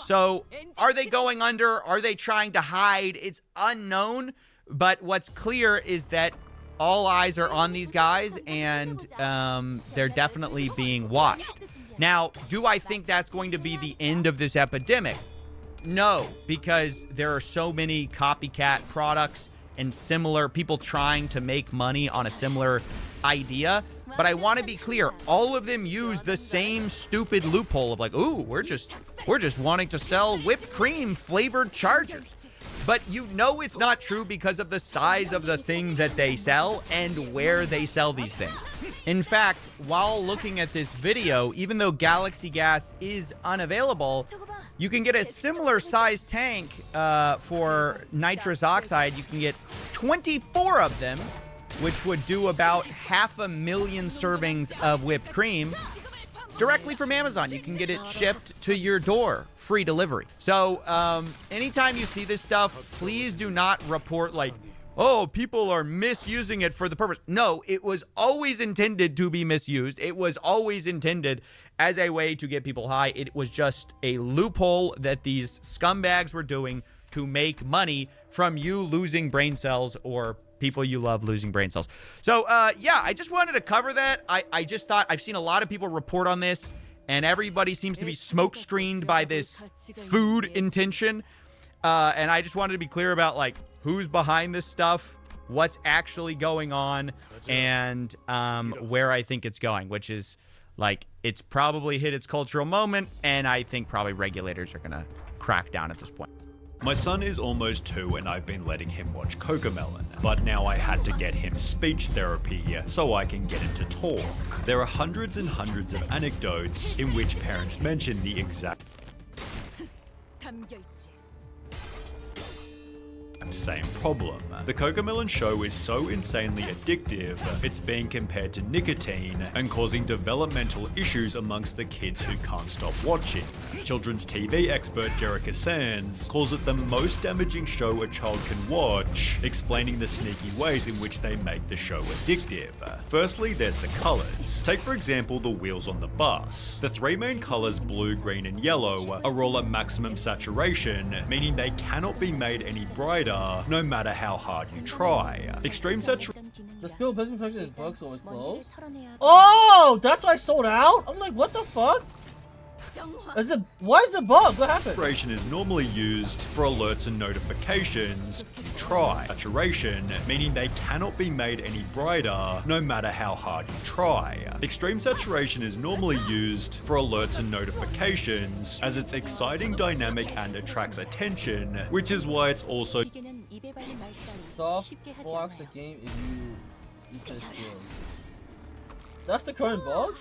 Speaker 9: So are they going under? Are they trying to hide? It's unknown. But what's clear is that all eyes are on these guys, and they're definitely being watched. Now, do I think that's going to be the end of this epidemic? No, because there are so many copycat products and similar people trying to make money on a similar idea. But I want to be clear, all of them use the same stupid loophole of like, ooh, we're just wanting to sell whipped cream flavored chargers. But you know it's not true because of the size of the thing that they sell and where they sell these things. In fact, while looking at this video, even though Galaxy Gas is unavailable, you can get a similar size tank for nitrous oxide. You can get 24 of them, which would do about 500,000 servings of whipped cream directly from Amazon. You can get it shipped to your door, free delivery. So anytime you see this stuff, please do not report like, oh, people are misusing it for the purpose. No, it was always intended to be misused. It was always intended as a way to get people high. It was just a loophole that these scumbags were doing to make money from you losing brain cells or people you love losing brain cells. So, yeah, I just wanted to cover that. I just thought I've seen a lot of people report on this, and everybody seems to be smoke screened by this food intention. And I just wanted to be clear about, like, who's behind this stuff, what's actually going on, and where I think it's going, which is, like, it's probably hit its cultural moment, and I think probably regulators are going to crack down at this point.
Speaker 1: My son is almost 2 and I've been letting him watch Cocomelon, but now I had to get him speech therapy so I can get him to talk. There are hundreds and hundreds of anecdotes in which parents mention the exact same problem. The Cocomelon show is so insanely addictive, it's being compared to nicotine and causing developmental issues amongst the kids who can't stop watching. Children's TV expert Jerica Sands calls it the most damaging show a child can watch, explaining the sneaky ways in which they make the show addictive. Firstly, there's the colors. Take for example the wheels on the bus. The 3 main colors, blue, green, and yellow, are all at maximum saturation, meaning they cannot be made any brighter no matter how hard you try. Extreme saturation.
Speaker 2: The skill business function is bugs always closed. Oh, that's why I sold out? I'm like, what the fuck? Is it, why is the bug? What happened?
Speaker 1: Saturation is normally used for alerts and notifications. You try. Saturation, meaning they cannot be made any brighter no matter how hard you try. Extreme saturation is normally used for alerts and notifications as it's exciting, dynamic, and attracts attention, which is why it's also
Speaker 2: soft blocks the game if you can steal. That's the current bug?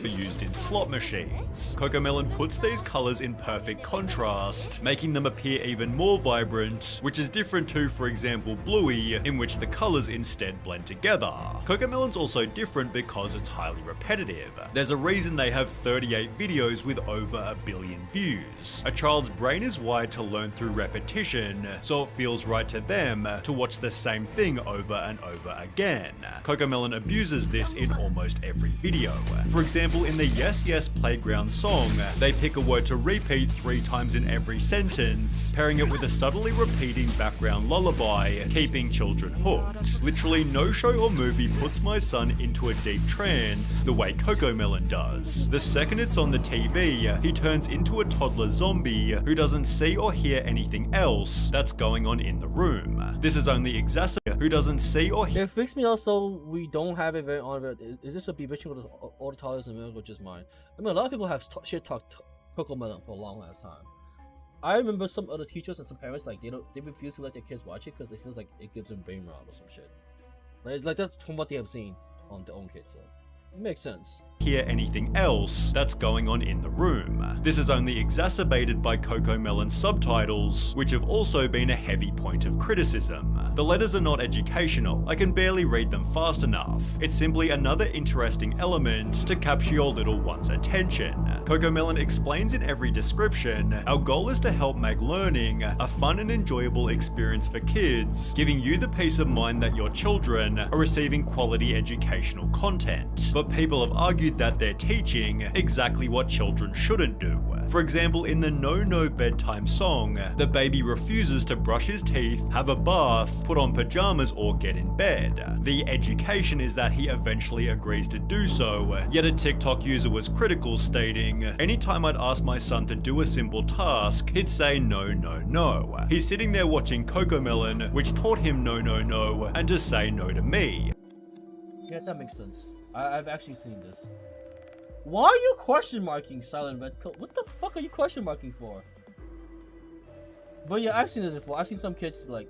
Speaker 1: used in slot machines. Cocomelon puts these colors in perfect contrast, making them appear even more vibrant, which is different to, for example, Bluey, in which the colors instead blend together. Cocomelon's also different because it's highly repetitive. There's a reason they have 38 videos with over 1 billion views. A child's brain is wired to learn through repetition, so it feels right to them to watch the same thing over and over again. Cocomelon abuses this in almost every video. For example, in the Yes Yes Playground song, they pick a word to repeat 3 times in every sentence, pairing it with a subtly repeating background lullaby, keeping children hooked. Literally no show or movie puts my son into a deep trance the way Cocomelon does. The second it's on the TV, he turns into a toddler zombie who doesn't see or hear anything else that's going on in the room. This is only exacerbated who doesn't see or hear.
Speaker 2: It freaks me out, so we don't have it very on it. Is this a bewitching with all the toddlers in America, or just mine? I mean, a lot of people have shit talked Cocomelon for a long ass time. I remember some other teachers and some parents, like, they refuse to let their kids watch it because it feels like it gives them brain rot or some shit. Like that's from what they have seen on their own kids, so it makes sense.
Speaker 1: Hear anything else that's going on in the room. This is only exacerbated by Cocomelon's subtitles, which have also been a heavy point of criticism. The letters are not educational, I can barely read them fast enough. It's simply another interesting element to capture your little one's attention. Cocomelon explains in every description, our goal is to help make learning a fun and enjoyable experience for kids, giving you the peace of mind that your children are receiving quality educational content. But people have argued that they're teaching exactly what children shouldn't do. For example, in the No No Bedtime song, the baby refuses to brush his teeth, have a bath, put on pajamas, or get in bed. The education is that he eventually agrees to do so, yet a TikTok user was critical, stating, anytime I'd ask my son to do a simple task, he'd say no, no, no. He's sitting there watching Cocomelon, which taught him no, no, no, and to say no to me.
Speaker 2: Yeah, that makes sense. I've actually seen this. Why are you question marking Silent Red Coat? What the fuck are you question marking for? But yeah, I've seen this before. I've seen some kids, like,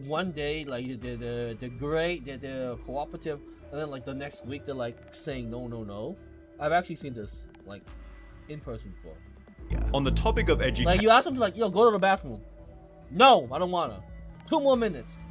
Speaker 2: one day, like, they're great, they're cooperative, and then, like, the next week, they're, like, saying no, no, no. I've actually seen this, like, in person before.
Speaker 1: On the topic of education,
Speaker 2: like, you ask them to, like, yo, go to the bathroom. No, I don't wanna. 2 more minutes.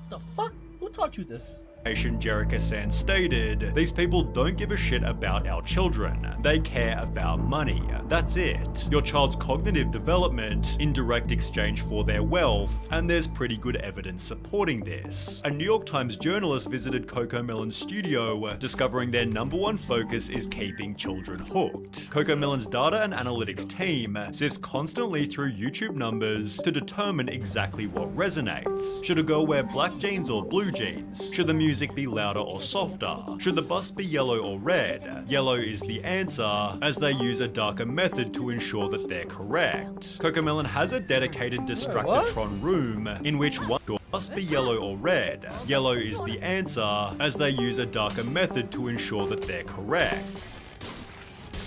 Speaker 2: The fuck? Who taught you this?
Speaker 1: Jerica Sands stated, "These people don't give a shit about our children. They care about money. That's it. Your child's cognitive development in direct exchange for their wealth, and there's pretty good evidence supporting this." A New York Times journalist visited CoComelon's studio, discovering their #1 focus is keeping children hooked. CoComelon's data and analytics team sifts constantly through YouTube numbers to determine exactly what resonates. Should a girl wear black jeans or blue jeans? Should the music be louder or softer? Should the bus be yellow or red? Yellow is the answer, as they use a darker method to ensure that they're correct. CoComelon has a dedicated Distractotron room in which one must be yellow or red. Yellow is the answer, as they use a darker method to ensure that they're correct.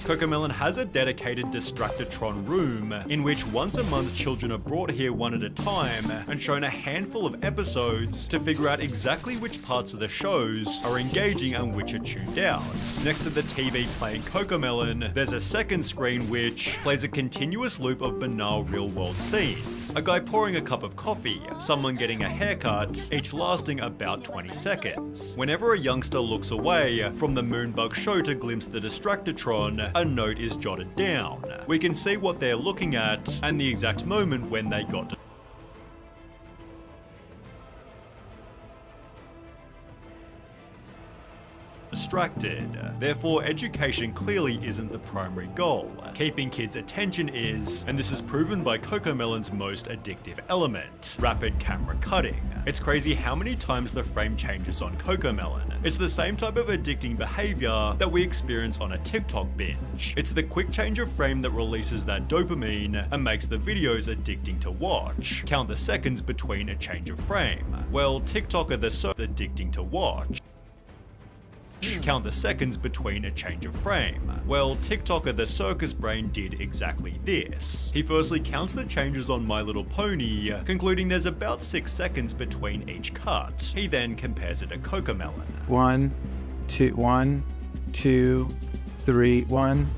Speaker 1: CoComelon has a dedicated Distractotron room in which once a month children are brought here one at a time and shown a handful of episodes to figure out exactly which parts of the shows are engaging and which are tuned out. Next to the TV playing CoComelon, there's a second screen which plays a continuous loop of banal real-world scenes. A guy pouring a cup of coffee, someone getting a haircut, each lasting about 20 seconds. Whenever a youngster looks away from the Moonbug show to glimpse the Distractotron, a note is jotted down. We can see what they're looking at and the exact moment when they got distracted. Therefore, education clearly isn't the primary goal. Keeping kids' attention is, and this is proven by CoComelon's most addictive element, rapid camera cutting. It's crazy how many times the frame changes on CoComelon. It's the same type of addicting behavior that we experience on a TikTok binge. It's the quick change of frame that releases that dopamine and makes the videos addicting to watch. Count the seconds between a change of frame. Well, TikTok are the so addicting to watch. Count the seconds between a change of frame. Well, TikToker the Circus Brain did exactly this. He firstly counts the changes on My Little Pony, concluding there's about 6 seconds between each cut. He then compares it to CoComelon.
Speaker 11: 1, 2, 1, 2, 3, 1,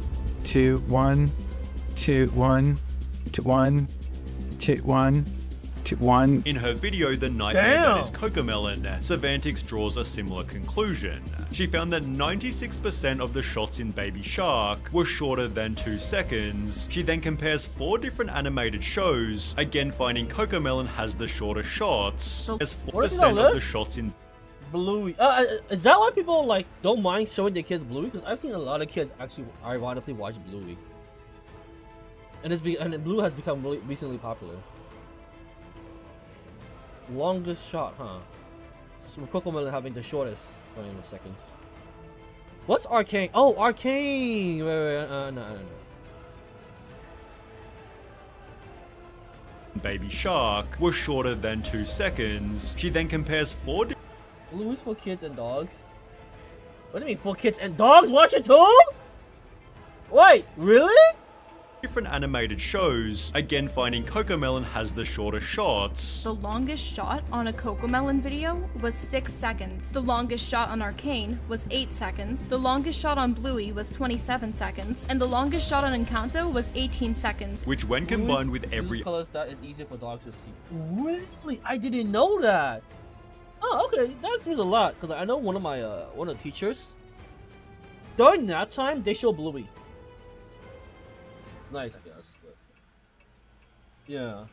Speaker 11: 2, 1, 2, 1, 2, 1, 2, 1. 1.
Speaker 1: In her video, The Nightmare That Is CoComelon, Savantix draws a similar conclusion. She found that 96% of the shots in Baby Shark were shorter than 2 seconds. She then compares 4 different animated shows, again finding CoComelon has the shorter shots, as 4% of the shots in
Speaker 2: Bluey. Is that why people like don't mind showing their kids Bluey? Because I've seen a lot of kids actually ironically watch Bluey, and Blue has become really recently popular. Longest shot, huh? So CoComelon having the shortest. Wait a seconds. What's Arcane? Oh, Arcane! Wait, no.
Speaker 1: Baby Shark was shorter than 2 seconds. She then compares 4
Speaker 2: Blue's for kids and dogs. What do you mean for kids and dogs? Watch it too? Wait, really?
Speaker 1: different animated shows, again finding CoComelon has the shorter shots.
Speaker 8: The longest shot on a CoComelon video was 6 seconds. The longest shot on Arcane was 8 seconds. The longest shot on Bluey was 27 seconds. And the longest shot on Encanto was 18 seconds.
Speaker 1: Which when combined with every
Speaker 2: colors that is easier for dogs to see. Really? I didn't know that. Oh, okay. That seems a lot. Because I know one of the teachers, during nap time, they show Bluey. It's nice, I guess, but yeah,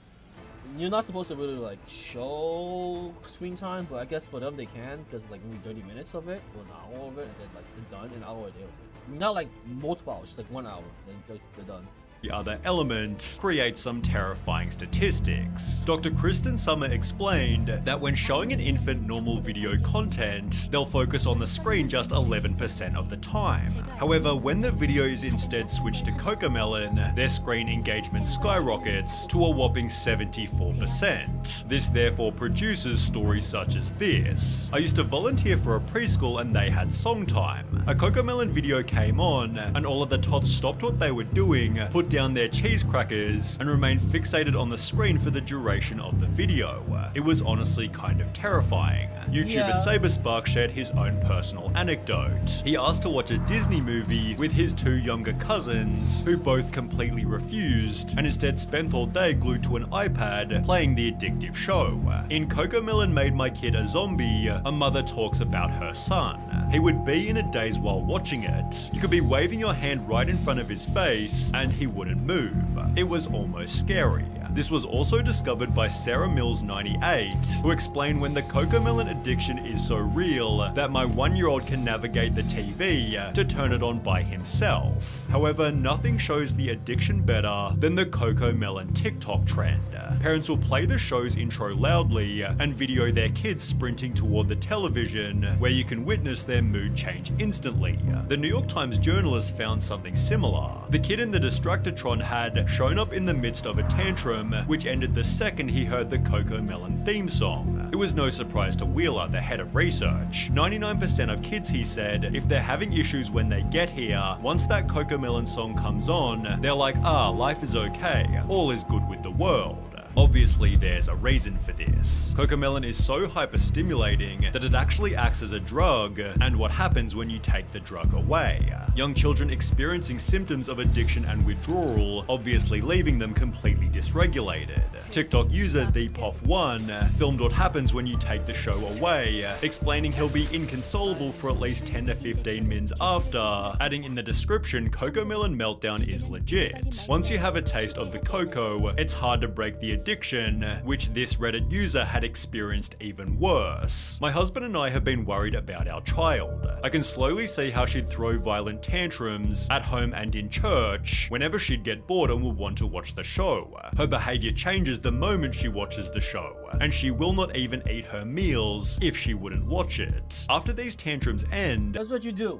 Speaker 2: you're not supposed to really like show screen time, but I guess for them they can, because like maybe 30 minutes of it or an hour of it, and then like they're done, an hour a day of it. Not like multiple hours, like 1 hour, then they're done.
Speaker 1: The other element creates some terrifying statistics. Dr. Kristen Summer explained that when showing an infant normal video content, they'll focus on the screen just 11% of the time. However, when the video is instead switched to CoComelon, their screen engagement skyrockets to a whopping 74%. This therefore produces stories such as this. I used to volunteer for a preschool and they had song time. A CoComelon video came on, and all of the tots stopped what they were doing, put down their cheese crackers and remain fixated on the screen for the duration of the video. It was honestly kind of terrifying. YouTuber Saberspark shared his own personal anecdote. He asked to watch a Disney movie with his 2 younger cousins, who both completely refused, and instead spent all day glued to an iPad playing the addictive show. In CoComelon Made My Kid a Zombie, a mother talks about her son. He would be in a daze while watching it. You could be waving your hand right in front of his face, and he wouldn't move. It was almost scary. This was also discovered by Sarah Mills 98, who explained when the CoComelon addiction is so real that my 1-year-old can navigate the TV to turn it on by himself. However, nothing shows the addiction better than the CoComelon TikTok trend. Parents will play the show's intro loudly and video their kids sprinting toward the television, where you can witness their mood change instantly. The New York Times journalist found something similar. The kid in the Distractotron had shown up in the midst of a tantrum, which ended the second he heard the CoComelon theme song. It was no surprise to Wheeler, the head of research. 99% of kids, he said, if they're having issues when they get here, once that CoComelon song comes on, they're like, life is okay, all is good with the world. Obviously, there's a reason for this. CoComelon is so hyper-stimulating that it actually acts as a drug, and what happens when you take the drug away. Young children experiencing symptoms of addiction and withdrawal, obviously leaving them completely dysregulated. TikTok user ThePoff1 filmed what happens when you take the show away, explaining he'll be inconsolable for at least 10 to 15 minutes after, adding in the description, CoComelon meltdown is legit. Once you have a taste of the cocoa, it's hard to break the addiction, which this Reddit user had experienced even worse. My husband and I have been worried about our child. I can slowly see how she'd throw violent tantrums at home and in church whenever she'd get bored and would want to watch the show. Her behavior changes the moment she watches the show, and she will not even eat her meals if she wouldn't watch it. After these tantrums end,
Speaker 2: that's what you do.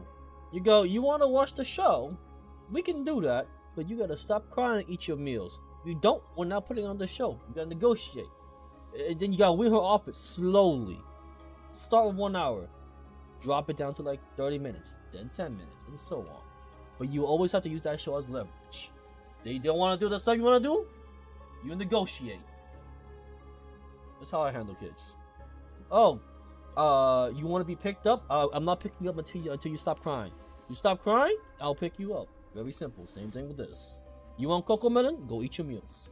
Speaker 2: You go, you want to watch the show? We can do that, but you gotta stop crying and eat your meals. If you don't, we're not putting on the show. You gotta negotiate. And then you gotta win her off it slowly. Start with 1 hour. Drop it down to like 30 minutes, then 10 minutes, and so on. But you always have to use that show as leverage. They don't want to do the stuff you want to do, you negotiate. That's how I handle kids. Oh, you want to be picked up? I'm not picking you up until you stop crying. You stop crying, I'll pick you up. Very simple. Same thing with this. You want CoComelon? Go eat your meals.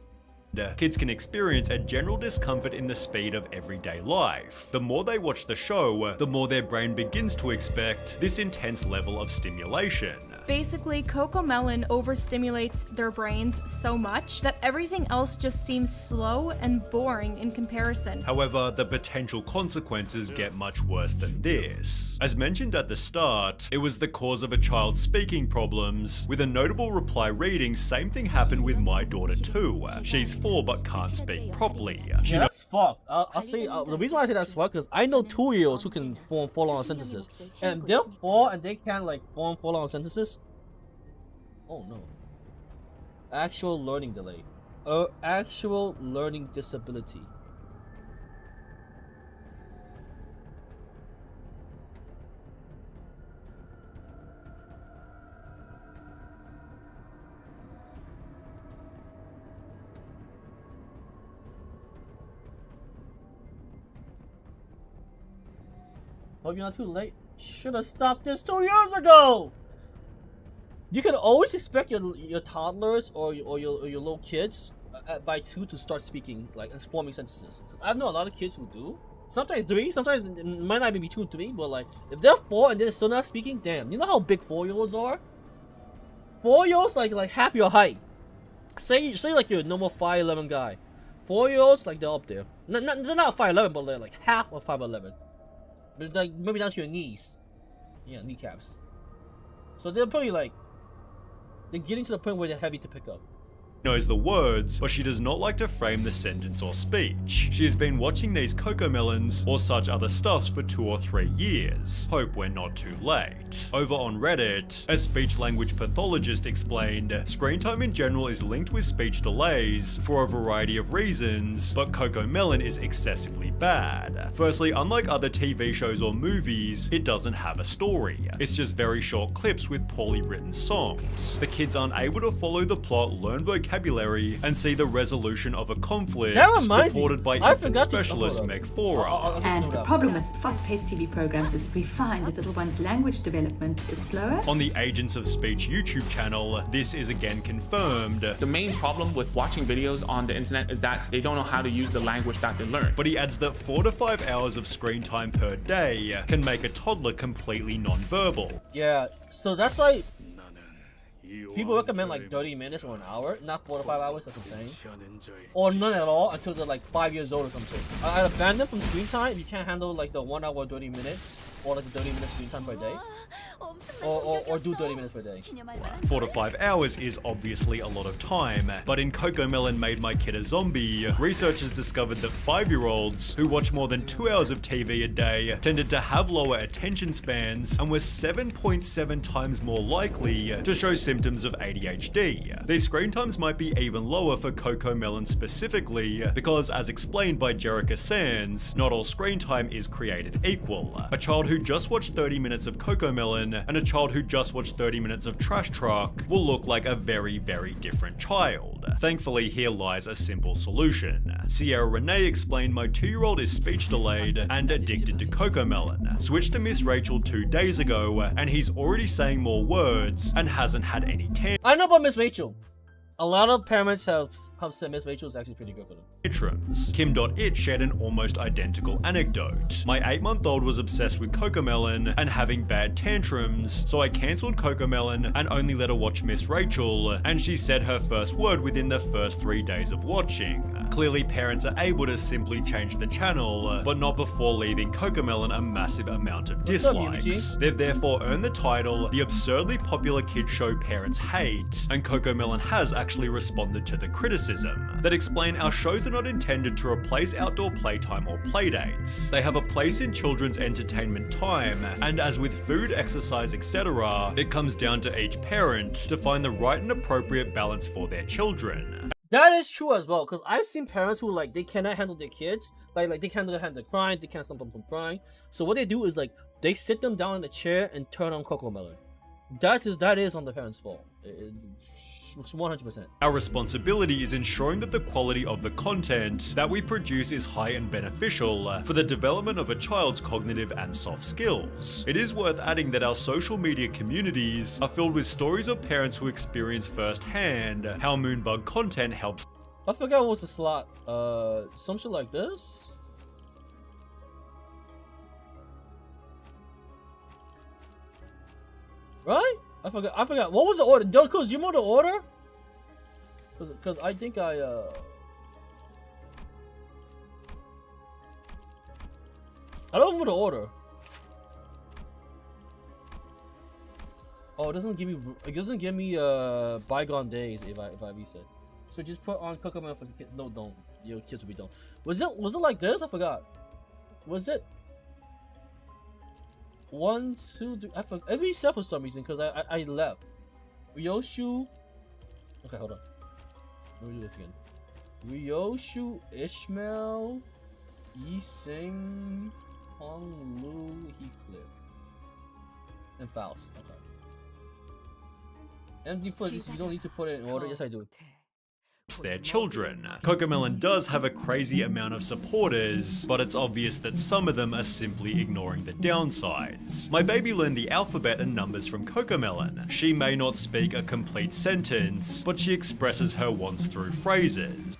Speaker 1: Kids can experience a general discomfort in the speed of everyday life. The more they watch the show, the more their brain begins to expect this intense level of stimulation.
Speaker 8: Basically, CoComelon overstimulates their brains so much that everything else just seems slow and boring in comparison.
Speaker 1: However, the potential consequences get much worse than this. As mentioned at the start, it was the cause of a child's speaking problems, with a notable reply reading, "Same thing happened with my daughter too. She's 4 but can't speak properly.
Speaker 2: Yeah, that's fucked. I'll say the reason why I say that's fucked because I know 2-year-olds who can form full-on sentences, and they're 4 and they can't like form full-on sentences. Oh no. Actual learning delay. Actual learning disability. Hope you're not too late. Should have stopped this 2 years ago. You can always expect your toddlers or your little kids by 2 to start speaking like and forming sentences. I know a lot of kids who do. Sometimes 3. Sometimes it might not even be 2, 3. But like if they're 4 and they're still not speaking, damn. You know how big 4-year-olds are? 4-year-olds like half your height. Say like you're a normal 5'11" guy. 4-year-olds like they're up there. They're not 5'11", but they're like half of 5'11". But like maybe down to your knees. Yeah, kneecaps. So they're pretty like they're getting to the point where they're heavy to pick up.
Speaker 1: knows the words, but she does not like to frame the sentence or speech. She has been watching these Cocomelons or such other stuffs for 2 or 3 years. Hope we're not too late. Over on Reddit, a speech language pathologist explained, screen time in general is linked with speech delays for a variety of reasons, but Cocomelon is excessively bad. Firstly, unlike other TV shows or movies, it doesn't have a story. It's just very short clips with poorly written songs. The kids aren't able to follow the plot, learn vocabulary, and see the resolution of a conflict supported by infant specialist Meg Fora.
Speaker 12: And the problem with fast-paced TV programs is we find that little one's language development is slower.
Speaker 1: On the Agents of Speech YouTube channel, this is again confirmed.
Speaker 18: The main problem with watching videos on the internet is that they don't know how to use the language that they learn.
Speaker 1: But he adds that 4 to 5 hours of screen time per day can make a toddler completely non-verbal.
Speaker 2: Yeah, so that's why people recommend like 30 minutes or an hour, not 4 to 5 hours, that's what I'm saying. Or none at all until they're like 5 years old or something. I'd abandon from screen time if you can't handle like the 1 hour 30 minutes or like the 30 minutes screen time per day. Or do 30 minutes per day.
Speaker 1: 4 to 5 hours is obviously a lot of time, but in Cocomelon Made My Kid a Zombie, researchers discovered that 5-year-olds who watch more than 2 hours of TV a day tended to have lower attention spans and were 7.7 times more likely to show symptoms of ADHD. These screen times might be even lower for Cocomelon specifically, because as explained by Jerica Sands, not all screen time is created equal. A child who just watched 30 minutes of Cocomelon and a child who just watched 30 minutes of Trash Truck will look like a very, very different child. Thankfully, here lies a simple solution. Sierra Renee explained, my 2-year-old is speech delayed and addicted to Cocomelon. Switched to Miss Rachel 2 days ago, and he's already saying more words and hasn't had any
Speaker 2: I know about Miss Rachel. A lot of parents have said Miss Rachel is actually pretty good for them.
Speaker 1: Tantrums. Kim.it shared an almost identical anecdote. My 8-month-old was obsessed with Cocomelon and having bad tantrums, so I cancelled Cocomelon and only let her watch Miss Rachel, and she said her first word within the first 3 days of watching. Clearly, parents are able to simply change the channel, but not before leaving Cocomelon a massive amount of dislikes. They've therefore earned the title, the absurdly popular kids show parents hate, and Cocomelon has actually responded to the criticism that explain our shows are not intended to replace outdoor playtime or playdates. They have a place in children's entertainment time, and as with food, exercise, etc., it comes down to each parent to find the right and appropriate balance for their children.
Speaker 2: That is true as well, because I've seen parents who like they cannot handle their kids, like they can't handle crying, they can't stop them from crying. So what they do is like they sit them down in a chair and turn on Cocomelon. That is on the parents' fault. It's 100%.
Speaker 1: Our responsibility is ensuring that the quality of the content that we produce is high and beneficial for the development of a child's cognitive and soft skills. It is worth adding that our social media communities are filled with stories of parents who experience firsthand how Moonbug content helps.
Speaker 2: I forgot what was the slot. Some shit like this? Right? I forgot. What was the order? Cause you know the order? Cause I think I don't remember the order. Oh, it doesn't give me bygone days if I reset. So just put on Cocomelon for the kids. No, don't. Your kids will be dumb. Was it like this? I forgot. Was it 1, 2, 3? I forgot. It reset for some reason because I left. Ryoshu. Okay, hold on. Let me do this again. Ryoshu, Ishmael, Yi Sing, Hong Lu, Heathcliff, and Faust. Okay. Empty foot. You don't need to put it in order. Yes, I do.
Speaker 1: Their children. Cocomelon does have a crazy amount of supporters, but it's obvious that some of them are simply ignoring the downsides. My baby learned the alphabet and numbers from Cocomelon. She may not speak a complete sentence, but she expresses her wants through phrases.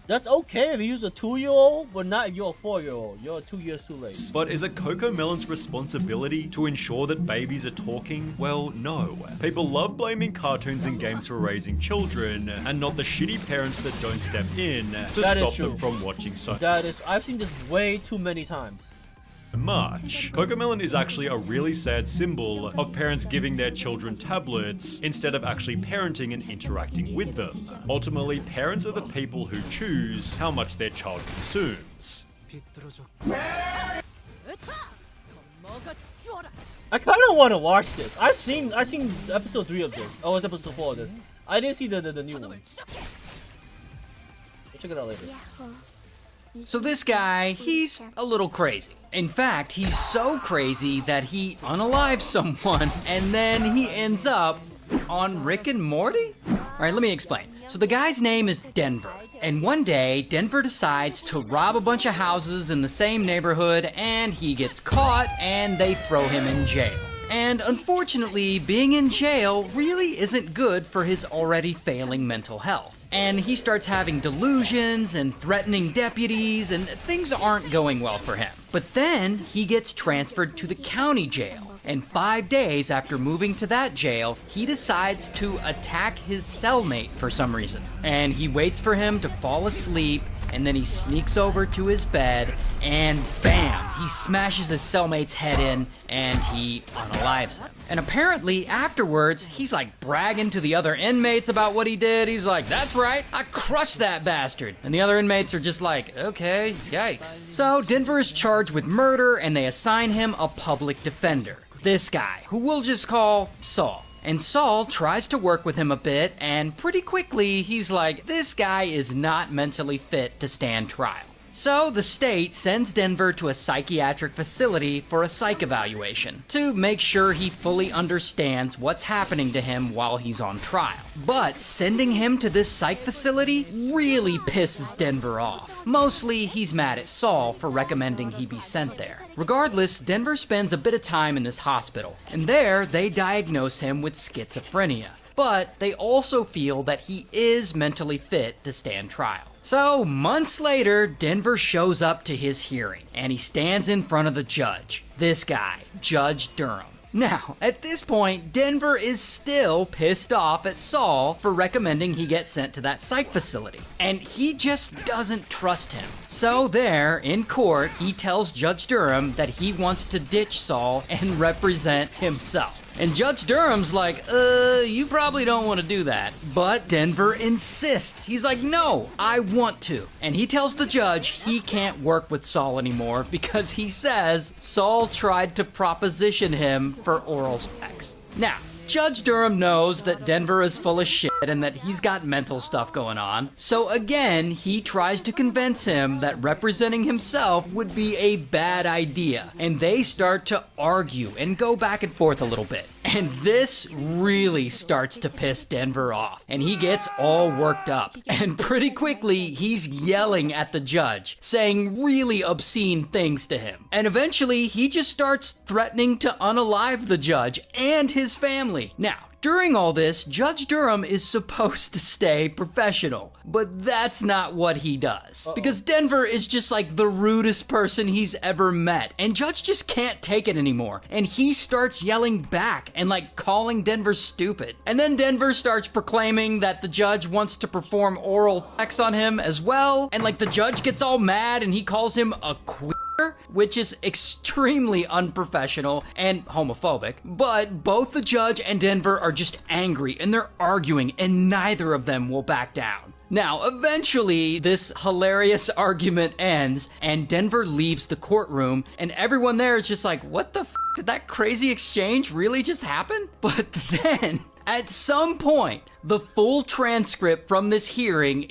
Speaker 2: That's okay if you use a 2-year-old, but not if you're a 4-year-old. You're 2 years too late.
Speaker 1: But is it Cocomelon's responsibility to ensure that babies are talking? Well, no. People love blaming cartoons and games for raising children, and not the shitty parents that don't step in to stop them from watching so.
Speaker 2: I've seen this way too many times.
Speaker 1: much. CoComelon is actually a really sad symbol of parents giving their children tablets instead of actually parenting and interacting with them. Ultimately, parents are the people who choose how much their child consumes.
Speaker 2: I kind of want to watch this. I've seen episode 3 of this. Oh, it's episode 4 of this. I didn't see the new one. Check it out later.
Speaker 14: So this guy, he's a little crazy. In fact, he's so crazy that he unalives someone and then he ends up on Rick and Morty? Alright, let me explain. So the guy's name is Denver. And one day, Denver decides to rob a bunch of houses in the same neighborhood and he gets caught and they throw him in jail. And unfortunately, being in jail really isn't good for his already failing mental health. And he starts having delusions and threatening deputies, and things aren't going well for him. But then he gets transferred to the county jail. And 5 days after moving to that jail, he decides to attack his cellmate for some reason. And he waits for him to fall asleep, and then he sneaks over to his bed, and bam! He smashes his cellmate's head in, and he unalives him. And apparently, afterwards, he's like bragging to the other inmates about what he did. He's like, "That's right, I crushed that bastard." And the other inmates are just like, "Okay, yikes." So Denver is charged with murder, and they assign him a public defender. This guy, who we'll just call Saul. And Saul tries to work with him a bit, and pretty quickly he's like, this guy is not mentally fit to stand trial. So the state sends Denver to a psychiatric facility for a psych evaluation to make sure he fully understands what's happening to him while he's on trial. But sending him to this psych facility really pisses Denver off. Mostly he's mad at Saul for recommending he be sent there. Regardless, Denver spends a bit of time in this hospital, and there they diagnose him with schizophrenia. But they also feel that he is mentally fit to stand trial. So, months later, Denver shows up to his hearing, and he stands in front of the judge. This guy, Judge Durham. Now, at this point, Denver is still pissed off at Saul for recommending he get sent to that psych facility. And he just doesn't trust him. So there, in court, he tells Judge Durham that he wants to ditch Saul and represent himself. And Judge Durham's like, you probably don't want to do that. But Denver insists. He's like, no, I want to. And he tells the judge he can't work with Saul anymore because he says Saul tried to proposition him for oral sex. Now, Judge Durham knows that Denver is full of shit and that he's got mental stuff going on. So again, he tries to convince him that representing himself would be a bad idea. And they start to argue and go back and forth a little bit. And this really starts to piss Denver off. And he gets all worked up. And pretty quickly, he's yelling at the judge, saying really obscene things to him. And eventually, he just starts threatening to unalive the judge and his family. Now, during all this, Judge Durham is supposed to stay professional, but that's not what he does. Because Denver is just like the rudest person he's ever met, and Judge just can't take it anymore. And he starts yelling back and like calling Denver stupid. And then Denver starts proclaiming that the judge wants to perform oral sex on him as well. And like the judge gets all mad and he calls him a queer, which is extremely unprofessional and homophobic. But both the judge and Denver are just angry and they're arguing and neither of them will back down. Now, eventually, this hilarious argument ends and Denver leaves the courtroom and everyone there is just like, what the f***? Did that crazy exchange really just happen? But then, at some point, the full transcript from this hearing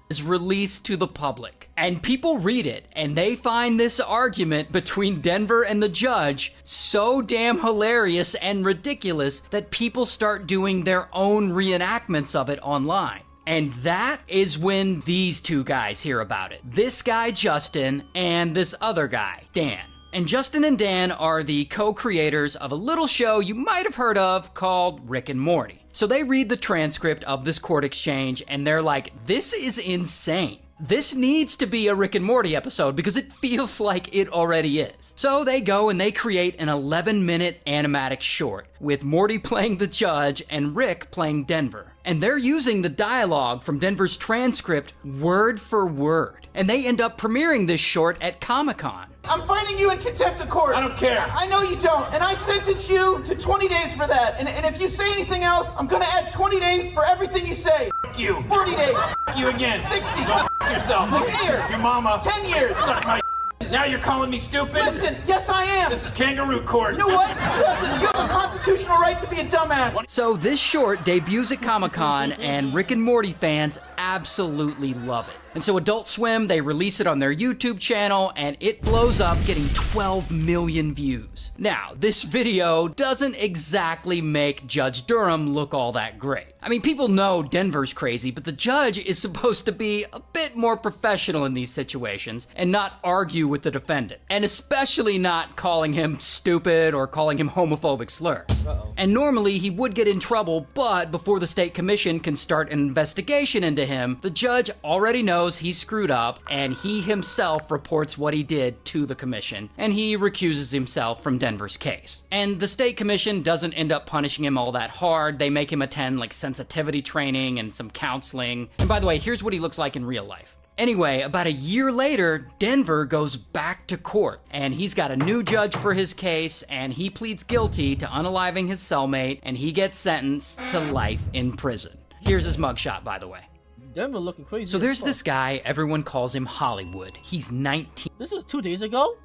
Speaker 14: is released to the public. And people read it, and they find this argument between Denver and the judge so damn hilarious and ridiculous that people start doing their own reenactments of it online. And that is when these two guys hear about it. This guy, Justin, and this other guy, Dan. And Justin and Dan are the co-creators of a little show you might have heard of called Rick and Morty. So they read the transcript of this court exchange and they're like, this is insane. this needs to be a Rick and Morty episode because it feels like it already is. So they go and they create an 11-minute animatic short with Morty playing the judge and Rick playing Denver. And they're using the dialogue from Denver's transcript word for word. And they end up premiering this short at Comic-Con.
Speaker 5: I'm finding you in contempt of court. I don't care. I know you don't. And I sentence you to 20 days for that. And if you say anything else, I'm gonna add 20 days for everything you say. F you. 40 days. F you again. 60. Go f yourself. A year. Your mama. 10 years. Suck my Now you're calling me stupid? Listen, yes I am. This is kangaroo court. You know what? You have a constitutional right to be a dumbass.
Speaker 14: So this short debuts at Comic-Con and Rick and Morty fans absolutely love it. And so Adult Swim, they release it on their YouTube channel and it blows up, getting 12 million views. Now, this video doesn't exactly make Judge Durham look all that great. I mean, people know Denver's crazy, but the judge is supposed to be a bit more professional in these situations and not argue with the defendant. And especially not calling him stupid or calling him homophobic slurs. And normally he would get in trouble, but before the state commission can start an investigation into him, the judge already knows he's screwed up and he himself reports what he did to the commission and he recuses himself from Denver's case. And the state commission doesn't end up punishing him all that hard. They make him attend like sensitivity training and some counseling. And by the way, here's what he looks like in real life. Anyway, about a year later, Denver goes back to court, and he's got a new judge for his case, and he pleads guilty to unaliving his cellmate, and he gets sentenced to life in prison. Here's his mugshot, by the way.
Speaker 2: Denver looking crazy.
Speaker 14: So there's this guy, everyone calls him Hollywood. He's 19.
Speaker 2: This is 2 days ago?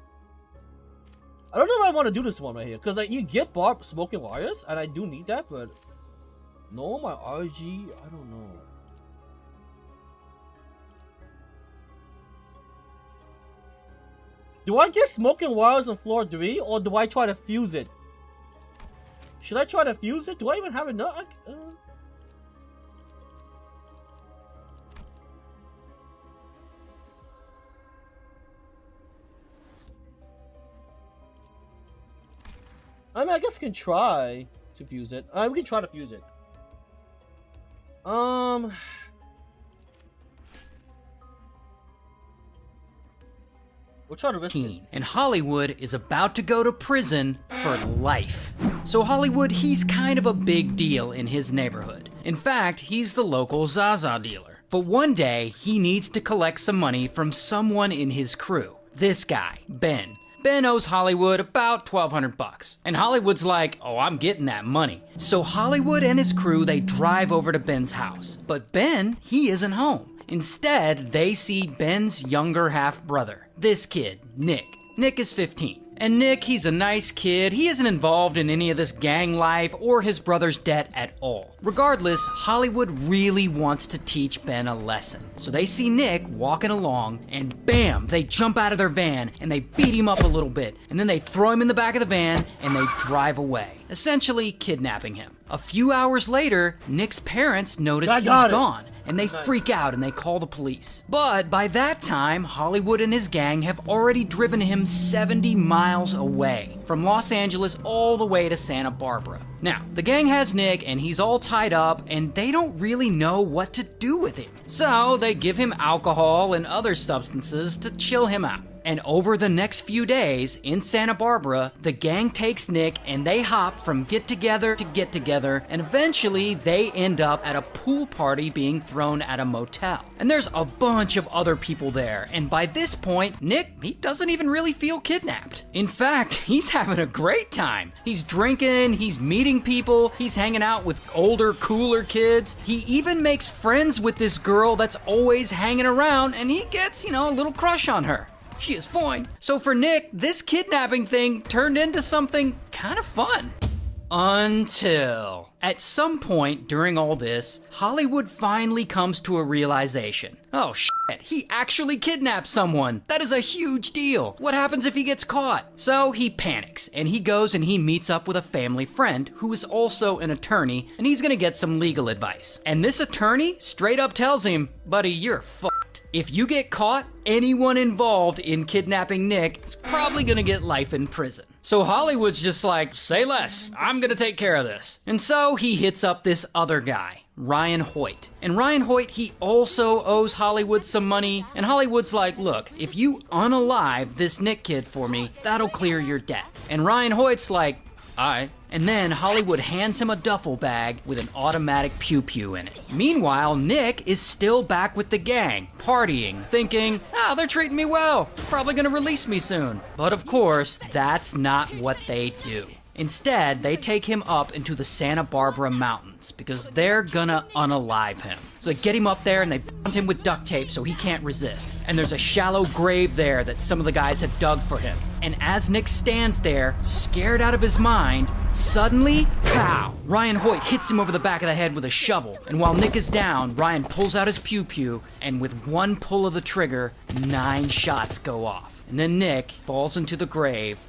Speaker 2: I don't know if I want to do this one right here, because like, you get Barb smoking wires, and I do need that, but no, my RG, I don't know. Do I get smoking wires on floor 3, or do I try to fuse it? Should I try to fuse it? Do I even have enough? I mean, I guess I can try to fuse it. We can try to fuse it. We'll try to risk it.
Speaker 14: And Hollywood is about to go to prison for life. So Hollywood, he's kind of a big deal in his neighborhood. In fact, he's the local Zaza dealer. But one day, he needs to collect some money from someone in his crew. This guy, Ben. Ben owes Hollywood about $1,200. And Hollywood's like, oh, I'm getting that money. So Hollywood and his crew, they drive over to Ben's house. But Ben, he isn't home. Instead, they see Ben's younger half-brother, this kid, Nick. Nick is 15. And Nick, he's a nice kid. He isn't involved in any of this gang life or his brother's debt at all. Regardless, Hollywood really wants to teach Ben a lesson. So they see Nick walking along and bam, they jump out of their van and they beat him up a little bit. And then they throw him in the back of the van and they drive away, essentially kidnapping him. A few hours later, Nick's parents notice he's gone. And they freak out and they call the police. But by that time, Hollywood and his gang have already driven him 70 miles away, from Los Angeles all the way to Santa Barbara. Now, the gang has Nick and he's all tied up and they don't really know what to do with him. So they give him alcohol and other substances to chill him out. And over the next few days in Santa Barbara, the gang takes Nick and they hop from get together to get together, and eventually they end up at a pool party being thrown at a motel. And there's a bunch of other people there, and by this point, Nick, he doesn't even really feel kidnapped. In fact, he's having a great time. He's drinking, he's meeting people, he's hanging out with older, cooler kids. He even makes friends with this girl that's always hanging around, and he gets, a little crush on her. She is fine. So for Nick, this kidnapping thing turned into something kind of fun. Until at some point during all this, Hollywood finally comes to a realization. Oh shit, he actually kidnapped someone. That is a huge deal. What happens if he gets caught? So he panics and he goes and he meets up with a family friend who is also an attorney, and he's gonna get some legal advice. And this attorney straight up tells him, buddy, you're fucked. If you get caught, anyone involved in kidnapping Nick is probably gonna get life in prison. So Hollywood's just like, say less, I'm gonna take care of this. And so he hits up this other guy, Ryan Hoyt. And Ryan Hoyt, he also owes Hollywood some money, and Hollywood's like, look, if you unalive this Nick kid for me, that'll clear your debt. And Ryan Hoyt's like, alright. And then Hollywood hands him a duffel bag with an automatic pew-pew in it. Meanwhile, Nick is still back with the gang, partying, thinking, they're treating me well, probably gonna release me soon. But of course, that's not what they do. Instead, they take him up into the Santa Barbara mountains because they're gonna unalive him. So they get him up there and they bound him with duct tape so he can't resist. And there's a shallow grave there that some of the guys have dug for him. And as Nick stands there, scared out of his mind, suddenly, pow! Ryan Hoyt hits him over the back of the head with a shovel. And while Nick is down, Ryan pulls out his pew-pew, and with one pull of the trigger, 9 shots go off. And then Nick falls into the grave,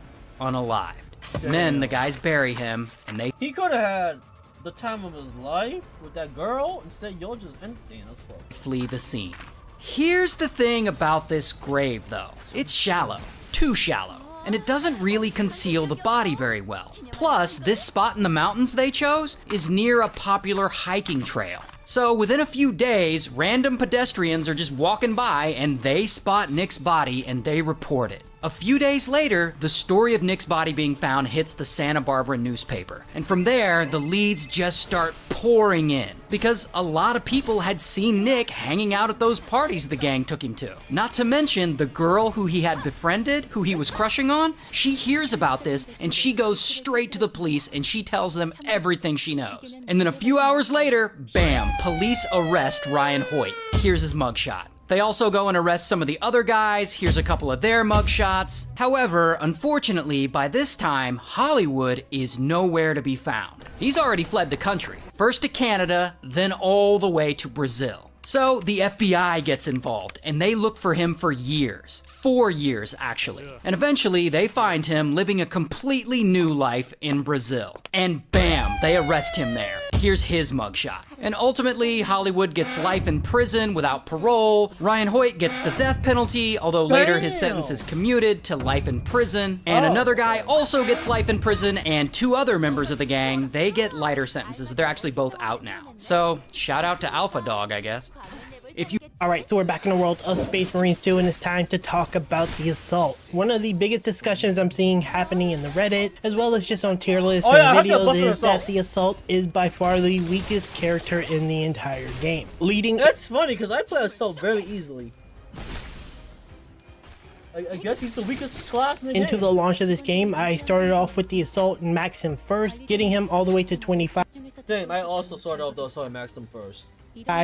Speaker 14: unalived. And then the guys bury him, and they...
Speaker 2: He could have had the time of his life with that girl. Instead, you'll just end things.
Speaker 14: flee the scene. Here's the thing about this grave, though. It's shallow. Too shallow. And it doesn't really conceal the body very well. Plus, this spot in the mountains they chose is near a popular hiking trail. So within a few days, random pedestrians are just walking by and they spot Nick's body and they report it. A few days later, the story of Nick's body being found hits the Santa Barbara newspaper. And from there, the leads just start pouring in. Because a lot of people had seen Nick hanging out at those parties the gang took him to. Not to mention, the girl who he had befriended, who he was crushing on, she hears about this and she goes straight to the police and she tells them everything she knows. And then a few hours later, bam, police arrest Ryan Hoyt. Here's his mugshot. They also go and arrest some of the other guys. Here's a couple of their mugshots. However, unfortunately, by this time, Hollywood is nowhere to be found. He's already fled the country. First to Canada, then all the way to Brazil. So the FBI gets involved, and they look for him for years. 4 years, actually. And eventually, they find him living a completely new life in Brazil. And bam, they arrest him there. Here's his mugshot. And ultimately, Hollywood gets life in prison without parole. Ryan Hoyt gets the death penalty, although later his sentence is commuted to life in prison. And another guy also gets life in prison, and 2 other members of the gang, they get lighter sentences. They're actually both out now. So, shout out to Alpha Dog, I guess.
Speaker 20: Alright, so we're back in the world of Space Marines 2, and it's time to talk about the Assault. One of the biggest discussions I'm seeing happening in the Reddit, as well as just on tier lists and videos, is that the Assault is by far the weakest character in the entire game.
Speaker 2: That's funny, because I play Assault very easily. I guess he's the weakest class in the
Speaker 20: Into the launch of this game, I started off with the Assault and maxed him first, getting him all the way to 25.
Speaker 2: Damn, I also started off the Assault and maxed him first.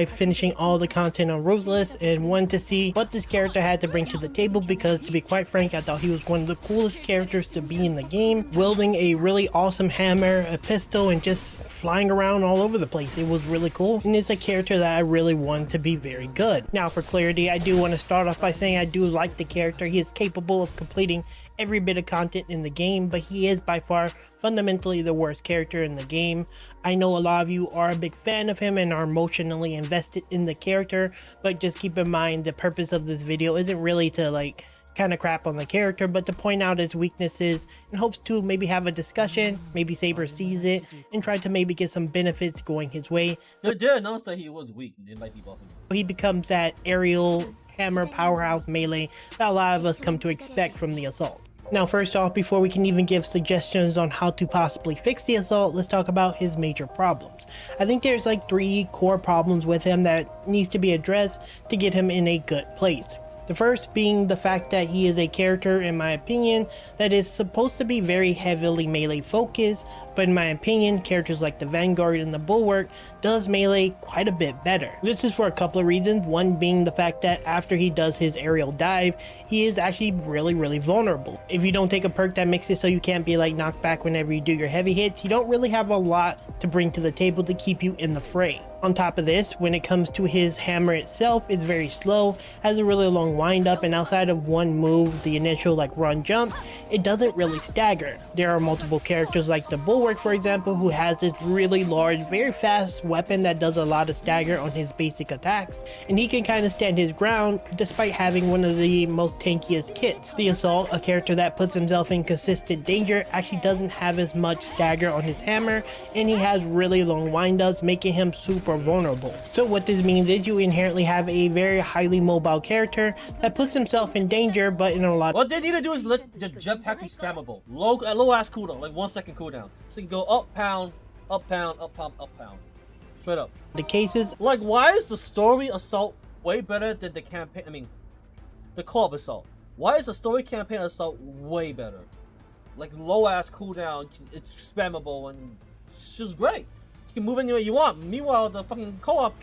Speaker 20: Finishing all the content on Ruthless and wanted to see what this character had to bring to the table, because to be quite frank, I thought he was one of the coolest characters to be in the game, wielding a really awesome hammer, a pistol, and just flying around all over the place. It was really cool, and it's a character that I really want to be very good. Now for clarity, I do want to start off by saying I do like the character. He is capable of completing every bit of content in the game, but he is by far fundamentally the worst character in the game. I know a lot of you are a big fan of him and are emotionally invested in the character, but just keep in mind the purpose of this video isn't really to kind of crap on the character, but to point out his weaknesses in hopes to maybe have a discussion. Maybe Saber sees it and try to maybe get some benefits going his way.
Speaker 2: They did announce that he was weak and they might be buffing him.
Speaker 20: He becomes that aerial hammer powerhouse melee that a lot of us come to expect from the Assault. Now first off, before we can even give suggestions on how to possibly fix the Assault, let's talk about his major problems. I think there's 3 core problems with him that needs to be addressed to get him in a good place. The first being the fact that he is a character, in my opinion, that is supposed to be very heavily melee focused, but in my opinion, characters like the Vanguard and the Bulwark does melee quite a bit better. This is for a couple of reasons, one being the fact that after he does his aerial dive, he is actually really vulnerable. If you don't take a perk that makes it so you can't be knocked back whenever you do your heavy hits, you don't really have a lot to bring to the table to keep you in the fray. On top of this, when it comes to his hammer itself, it's very slow, has a really long wind up, and outside of one move, the initial run jump, it doesn't really stagger. There are multiple characters like the Bulwark Bulwark, for example, who has this really large, very fast weapon that does a lot of stagger on his basic attacks, and he can kind of stand his ground despite having one of the most tankiest kits. The Assault, a character that puts himself in consistent danger, actually doesn't have as much stagger on his hammer, and he has really long windups, making him super vulnerable. So what this means is you inherently have a very highly mobile character that puts himself in danger, but in a lot.
Speaker 2: What they need to do is let the jetpack be spammable. Low ass cooldown, like 1 second cooldown. So you can go up pound, up pound, up pound, up pound. Straight up.
Speaker 20: The cases.
Speaker 2: Like, why is the story Assault way better than the campaign? I mean, the co-op Assault. Why is the story campaign Assault way better? Like, low ass cooldown, it's spammable, and it's just great. You can move anywhere you want. Meanwhile, the fucking co-op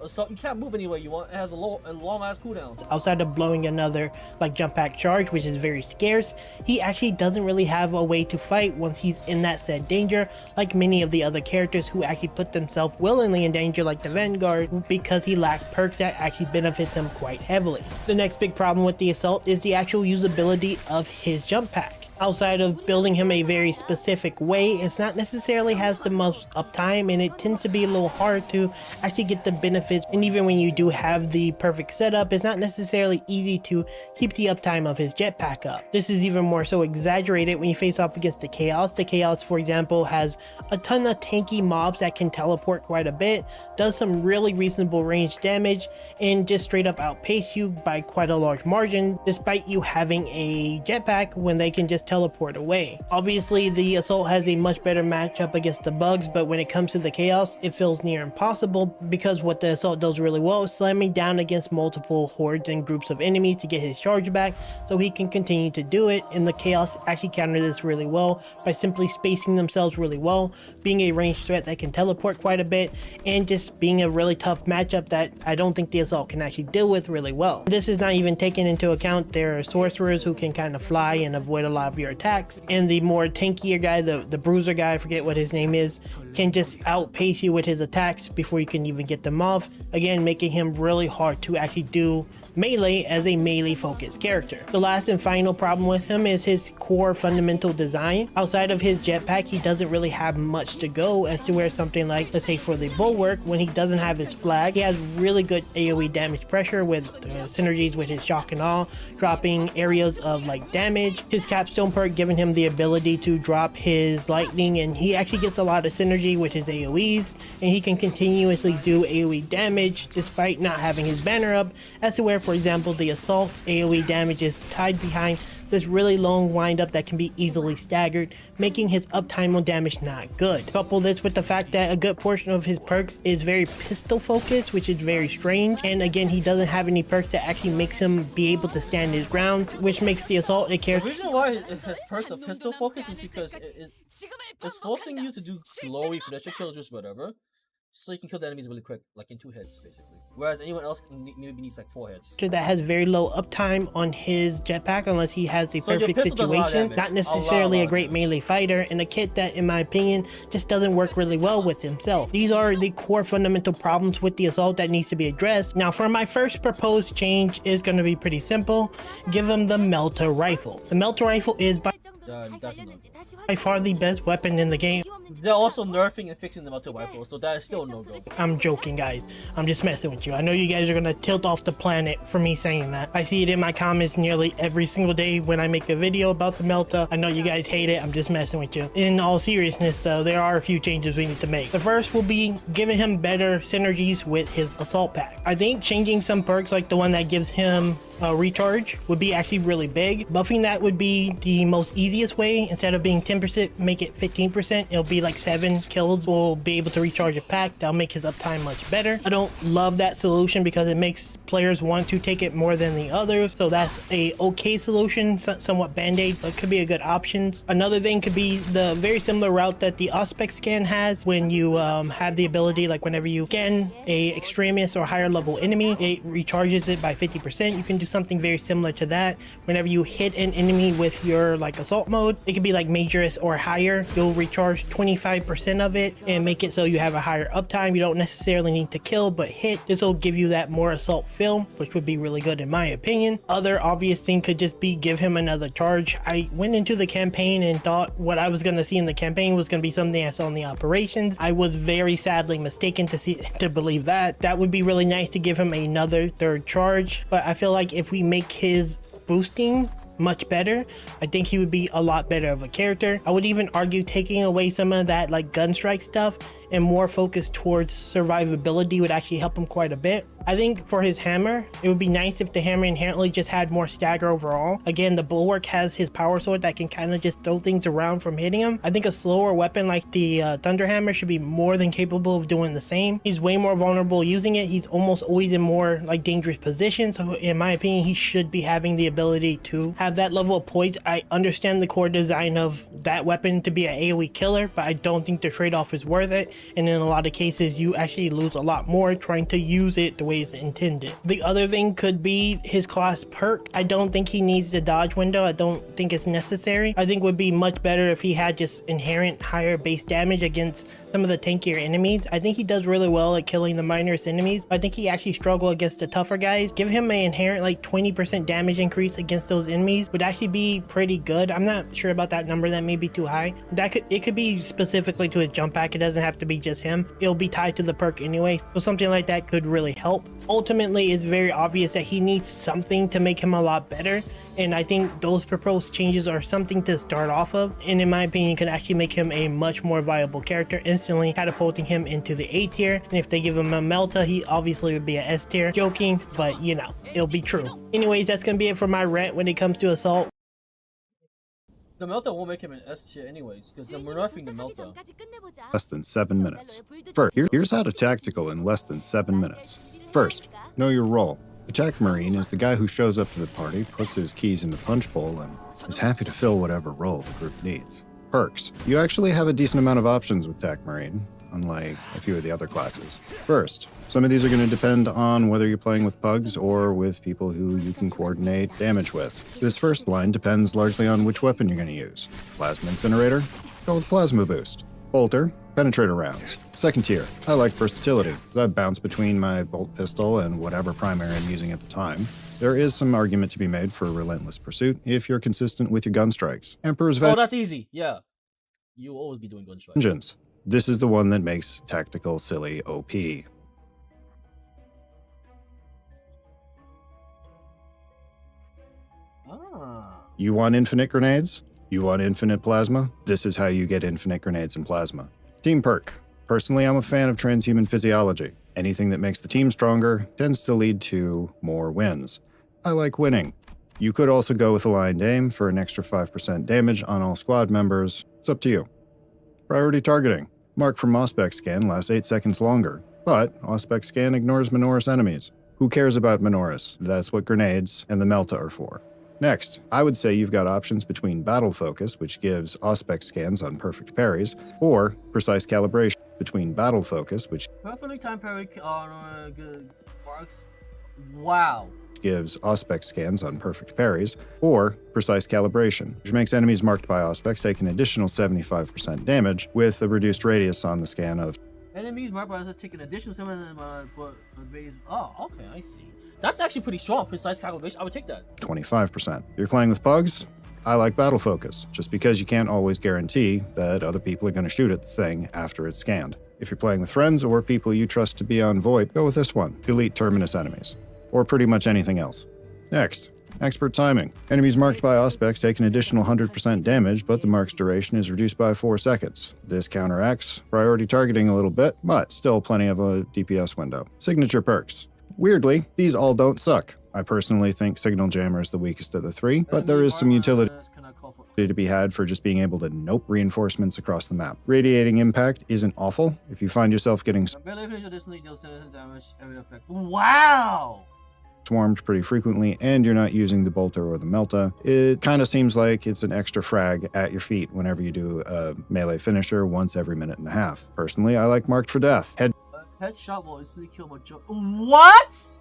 Speaker 2: Assault, you can't move anywhere you want. It has a long ass cooldown.
Speaker 20: Outside of blowing another like jump pack charge, which is very scarce, he actually doesn't really have a way to fight once he's in that said danger, like many of the other characters who actually put themselves willingly in danger, like the Vanguard, because he lacks perks that actually benefits him quite heavily. The next big problem with the Assault is the actual usability of his jump pack. Outside of building him a very specific way, it's not necessarily has the most uptime, and it tends to be a little hard to actually get the benefits. And even when you do have the perfect setup, it's not necessarily easy to keep the uptime of his jetpack up. This is even more so exaggerated when you face off against the Chaos. The Chaos, for example, has a ton of tanky mobs that can teleport quite a bit, does some really reasonable range damage, and just straight up outpace you by quite a large margin, despite you having a jetpack when they can just teleport away. Obviously, the Assault has a much better matchup against the bugs, but when it comes to the Chaos, it feels near impossible, because what the Assault does really well is slamming down against multiple hordes and groups of enemies to get his charge back, so he can continue to do it, and the Chaos actually counter this really well by simply spacing themselves really well, being a ranged threat that can teleport quite a bit, and just being a really tough matchup that I don't think the Assault can actually deal with really well. This is not even taking into account their sorcerers who can kind of fly and avoid a lot of your attacks, and the more tankier guy, the bruiser guy, I forget what his name is, can just outpace you with his attacks before you can even get them off, again making him really hard to actually do melee as a melee focused character. The last and final problem with him is his core fundamental design. Outside of his jetpack, he doesn't really have much to go, as to where something like, let's say for the Bulwark, when he doesn't have his flag, he has really good AoE damage pressure with synergies with his shock and awe, dropping areas of like damage. His capstone perk giving him the ability to drop his lightning, and he actually gets a lot of synergy with his AoEs, and he can continuously do AoE damage despite not having his banner up, as to where, for example, the Assault AoE damage is tied behind this really long windup that can be easily staggered, making his uptime on damage not good. Couple this with the fact that a good portion of his perks is very pistol focused, which is very strange, and again he doesn't have any perks that actually makes him be able to stand his ground, which makes the Assault a character.
Speaker 2: The reason why his perks are pistol focus is because it's forcing you to do glowy finisher kills, just whatever, so you can kill the enemies really quick, like in 2 hits basically. Whereas anyone else maybe needs like 4 hits.
Speaker 20: That has very low uptime on his jetpack unless he has the perfect situation. Not necessarily a great melee fighter, and a kit that, in my opinion, just doesn't work really well with himself. These are the core fundamental problems with the Assault that needs to be addressed. Now, for my first proposed change is going to be pretty simple. Give him the Melta Rifle. The Melta Rifle is by far the best weapon in the game.
Speaker 2: They're also nerfing and fixing the Melta Rifle, so that is still no go.
Speaker 20: I'm joking, guys. I'm just messing with you. I know you guys are gonna tilt off the planet for me saying that. I see it in my comments nearly every single day when I make a video about the Melta. I know you guys hate it. I'm just messing with you. In all seriousness, though, there are a few changes we need to make. The first will be giving him better synergies with his Assault pack. I think changing some perks, like the one that gives him recharge, would be actually really big. Buffing that would be the most easiest way. Instead of being 10%, make it 15%. It'll be like 7 kills will be able to recharge a pack. That'll make his uptime much better. I don't love that solution because it makes players want to take it more than the others, so that's a okay solution, somewhat band-aid, but could be a good option. Another thing could be the very similar route that the Auspex scan has. When you have the ability, like whenever you scan a extremist or higher level enemy, it recharges it by 50%. You can do something very similar to that. Whenever you hit an enemy with your like Assault mode, it could be like Majorist or higher, you'll recharge 20 25% of it and make it so you have a higher uptime. You don't necessarily need to kill, but hit. This will give you that more assault feel, which would be really good in my opinion. Other obvious thing could just be give him another charge. I went into the campaign and thought what I was going to see in the campaign was going to be something I saw in the operations. I was very sadly mistaken to believe that. That would be really nice to give him another third charge, but I feel like if we make his boosting much better, I think he would be a lot better of a character. I would even argue taking away some of that like gun strike stuff and more focused towards survivability would actually help him quite a bit. I think for his hammer, it would be nice if the hammer inherently just had more stagger overall. Again, the Bulwark has his power sword that can kind of just throw things around from hitting him. I think a slower weapon like the Thunder Hammer should be more than capable of doing the same. He's way more vulnerable using it. He's almost always in more like dangerous positions. So in my opinion, he should be having the ability to have that level of poise. I understand the core design of that weapon to be an AoE killer, but I don't think the trade-off is worth it. And in a lot of cases, you actually lose a lot more trying to use it the way it's intended. The other thing could be his class perk. I don't think he needs the dodge window. I don't think it's necessary. I think it would be much better if he had just inherent higher base damage against some of the tankier enemies. I think he does really well at killing the minorest enemies. I think he actually struggle against the tougher guys. Give him an inherent like 20% damage increase against those enemies would actually be pretty good. I'm not sure about that number. That may be too high. It could be specifically to his jump pack. It doesn't have to be just him. It'll be tied to the perk anyway. So something like that could really help. Ultimately, it's very obvious that he needs something to make him a lot better. And I think those proposed changes are something to start off of. And in my opinion, can actually make him a much more viable character, instantly catapulting him into the A tier. And if they give him a Melta, he obviously would be an S tier. Joking, but you know, it'll be true. Anyways, that's going to be it for my rant when it comes to Assault.
Speaker 2: The Melta won't make him an S tier anyways, because we're nerfing the Melta.
Speaker 6: Less than 7 minutes. First, here's how to tactical in less than 7 minutes. First, know your role. Attack Marine is the guy who shows up to the party, puts his keys in the punch bowl, and is happy to fill whatever role the group needs. Perks. You actually have a decent amount of options with Attack Marine, unlike a few of the other classes. First, some of these are going to depend on whether you're playing with pugs or with people who you can coordinate damage with. This first line depends largely on which weapon you're going to use. Plasma Incinerator? Go with Plasma Boost. Bolter? Penetrator rounds. Second tier, I like versatility. I bounce between my bolt pistol and whatever primary I'm using at the time. There is some argument to be made for Relentless Pursuit if you're consistent with your gun strikes. Emperor's
Speaker 2: Oh, that's easy. Yeah. You'll always be doing gun strikes.
Speaker 6: Vengeance. This is the one that makes tactical silly OP. You want infinite grenades? You want infinite plasma? This is how you get infinite grenades and plasma. Team perk. Personally, I'm a fan of transhuman physiology. Anything that makes the team stronger tends to lead to more wins. I like winning. You could also go with aligned aim for an extra 5% damage on all squad members. It's up to you. Priority targeting. Mark from Auspex scan lasts 8 seconds longer, but Auspex scan ignores Minoris enemies. Who cares about Minoris? That's what grenades and the Melta are for. Next, I would say you've got options between Battle Focus, which gives Auspex scans on perfect parries, or Precise Calibration. Between Battle Focus, which
Speaker 2: Perfectly time parry on good marks. Wow.
Speaker 6: gives Auspex scans on perfect parries, or Precise Calibration, which makes enemies marked by Auspex take an additional 75% damage with a reduced radius on the scan of
Speaker 2: Enemies marked by us take an additional 7 but radius. Oh, okay, I see. That's actually pretty strong. Precise Calibration. I would take that.
Speaker 6: 25%. If you're playing with pugs, I like Battle Focus, just because you can't always guarantee that other people are going to shoot at the thing after it's scanned. If you're playing with friends or people you trust to be on VoIP, go with this one, Elite Terminus enemies, or pretty much anything else. Next, Expert Timing. Enemies marked by Auspex take an additional 100% damage, but the mark's duration is reduced by 4 seconds. This counteracts priority targeting a little bit, but still plenty of a DPS window. Signature perks. Weirdly, these all don't suck. I personally think Signal Jammer is the weakest of the three, but there is some utility to be had for just being able to nope reinforcements across the map. Radiating Impact isn't awful if you find yourself getting
Speaker 2: Wow!
Speaker 6: swarmed pretty frequently and you're not using the Bolter or the Melta. It kind of seems like it's an extra frag at your feet whenever you do a melee finisher once every minute and a half. Personally, I like Marked for Death.
Speaker 2: Headshot will instantly kill my What?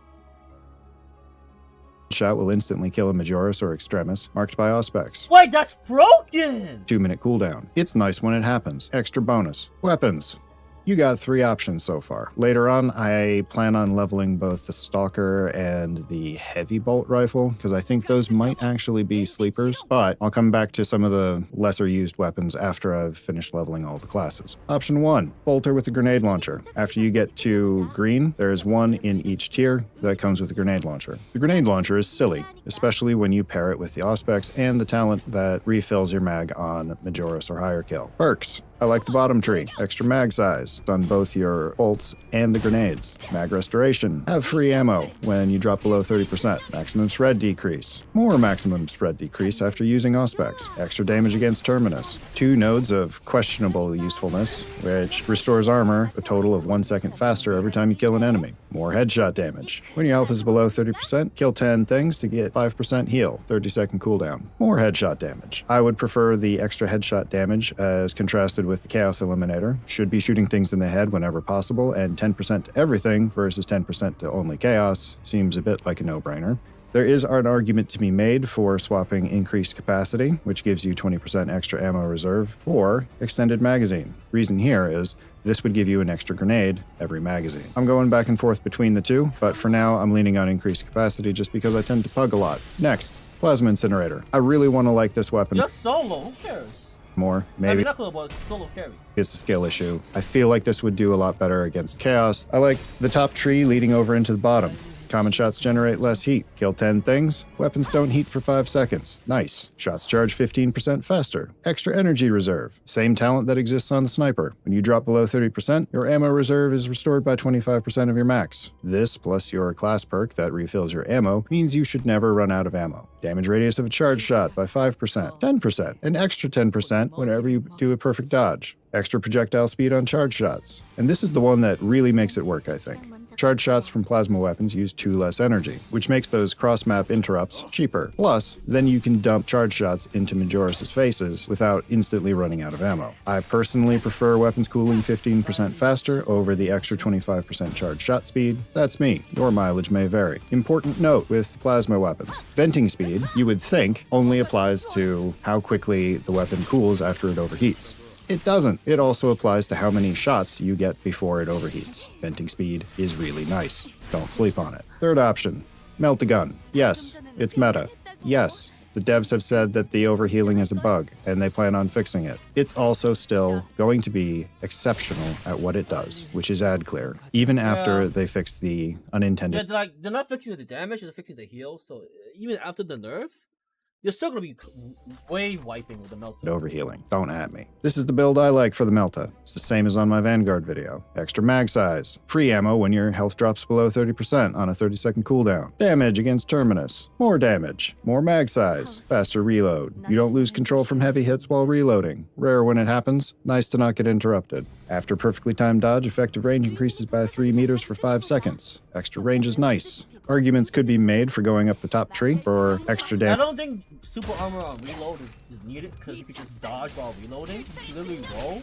Speaker 6: shot will instantly kill a Majoris or Extremis marked by Auspex.
Speaker 2: Wait, that's broken!
Speaker 6: 2-minute cooldown. It's nice when it happens. Extra bonus. Weapons. You got 3 options so far. Later on, I plan on leveling both the Stalker and the Heavy Bolt Rifle, because I think those might actually be sleepers, but I'll come back to some of the lesser used weapons after I've finished leveling all the classes. Option 1, Bolter with a grenade launcher. After you get to green, there is one in each tier that comes with a grenade launcher. The grenade launcher is silly, especially when you pair it with the Auspex and the talent that refills your mag on Majoris or higher kill. Perks. I like the bottom tree. Extra mag size on both your bolts and the grenades. Mag restoration. Have free ammo when you drop below 30%. Maximum spread decrease. More maximum spread decrease after using Auspex. Extra damage against Terminus. 2 nodes of questionable usefulness, which restores armor a total of 1 second faster every time you kill an enemy. More headshot damage. When your health is below 30%, kill 10 things to get 5% heal, 30-second cooldown. More headshot damage. I would prefer the extra headshot damage as contrasted with the Chaos Eliminator. Should be shooting things in the head whenever possible, and 10% to everything versus 10% to only Chaos seems a bit like a no-brainer. There is an argument to be made for swapping increased capacity, which gives you 20% extra ammo reserve, or extended magazine. Reason here is this would give you an extra grenade every magazine. I'm going back and forth between the two, but for now I'm leaning on increased capacity just because I tend to pug a lot. Next, Plasma Incinerator. I really want to like this weapon.
Speaker 2: Just solo, who cares?
Speaker 6: More,
Speaker 2: I
Speaker 6: maybe.
Speaker 2: mean, not cool, but solo carry.
Speaker 6: It's a skill issue. I feel like this would do a lot better against Chaos. I like the top tree leading over into the bottom. Common shots generate less heat. Kill 10 things. Weapons don't heat for 5 seconds. Nice. Shots charge 15% faster. Extra energy reserve. Same talent that exists on the sniper. When you drop below 30%, your ammo reserve is restored by 25% of your max. This, plus your class perk that refills your ammo, means you should never run out of ammo. Damage radius of a charge shot by 5%. 10%. An extra 10% whenever you do a perfect dodge. Extra projectile speed on charge shots. And this is the one that really makes it work, I think. Charge shots from plasma weapons use 2 less energy, which makes those cross-map interrupts cheaper. Plus, then you can dump charge shots into Majoris' faces without instantly running out of ammo. I personally prefer weapons cooling 15% faster over the extra 25% charge shot speed. That's me. Your mileage may vary. Important note with plasma weapons. Venting speed, you would think, only applies to how quickly the weapon cools after it overheats. It doesn't. It also applies to how many shots you get before it overheats. Venting speed is really nice. Don't sleep on it. Third option, melt the gun. Yes, it's meta. Yes, the devs have said that the overhealing is a bug, and they plan on fixing it. It's also still going to be exceptional at what it does, which is ad clear, even after they fix the unintended.
Speaker 2: Yeah, they're not fixing the damage, they're fixing the heal, so even after the nerf, you're still gonna be wave wiping with the Melta.
Speaker 6: Overhealing. Don't at me. This is the build I like for the Melta. It's the same as on my Vanguard video. Extra mag size. Free ammo when your health drops below 30% on a 30-second cooldown. Damage against Terminus. More damage. More mag size. Faster reload. You don't lose control from heavy hits while reloading. Rare when it happens. Nice to not get interrupted. After perfectly timed dodge, effective range increases by 3 meters for 5 seconds. Extra range is nice. Arguments could be made for going up the top tree for extra
Speaker 2: I
Speaker 6: damage.
Speaker 2: don't think super armor on reload is needed, because you can just dodge while reloading, you literally roll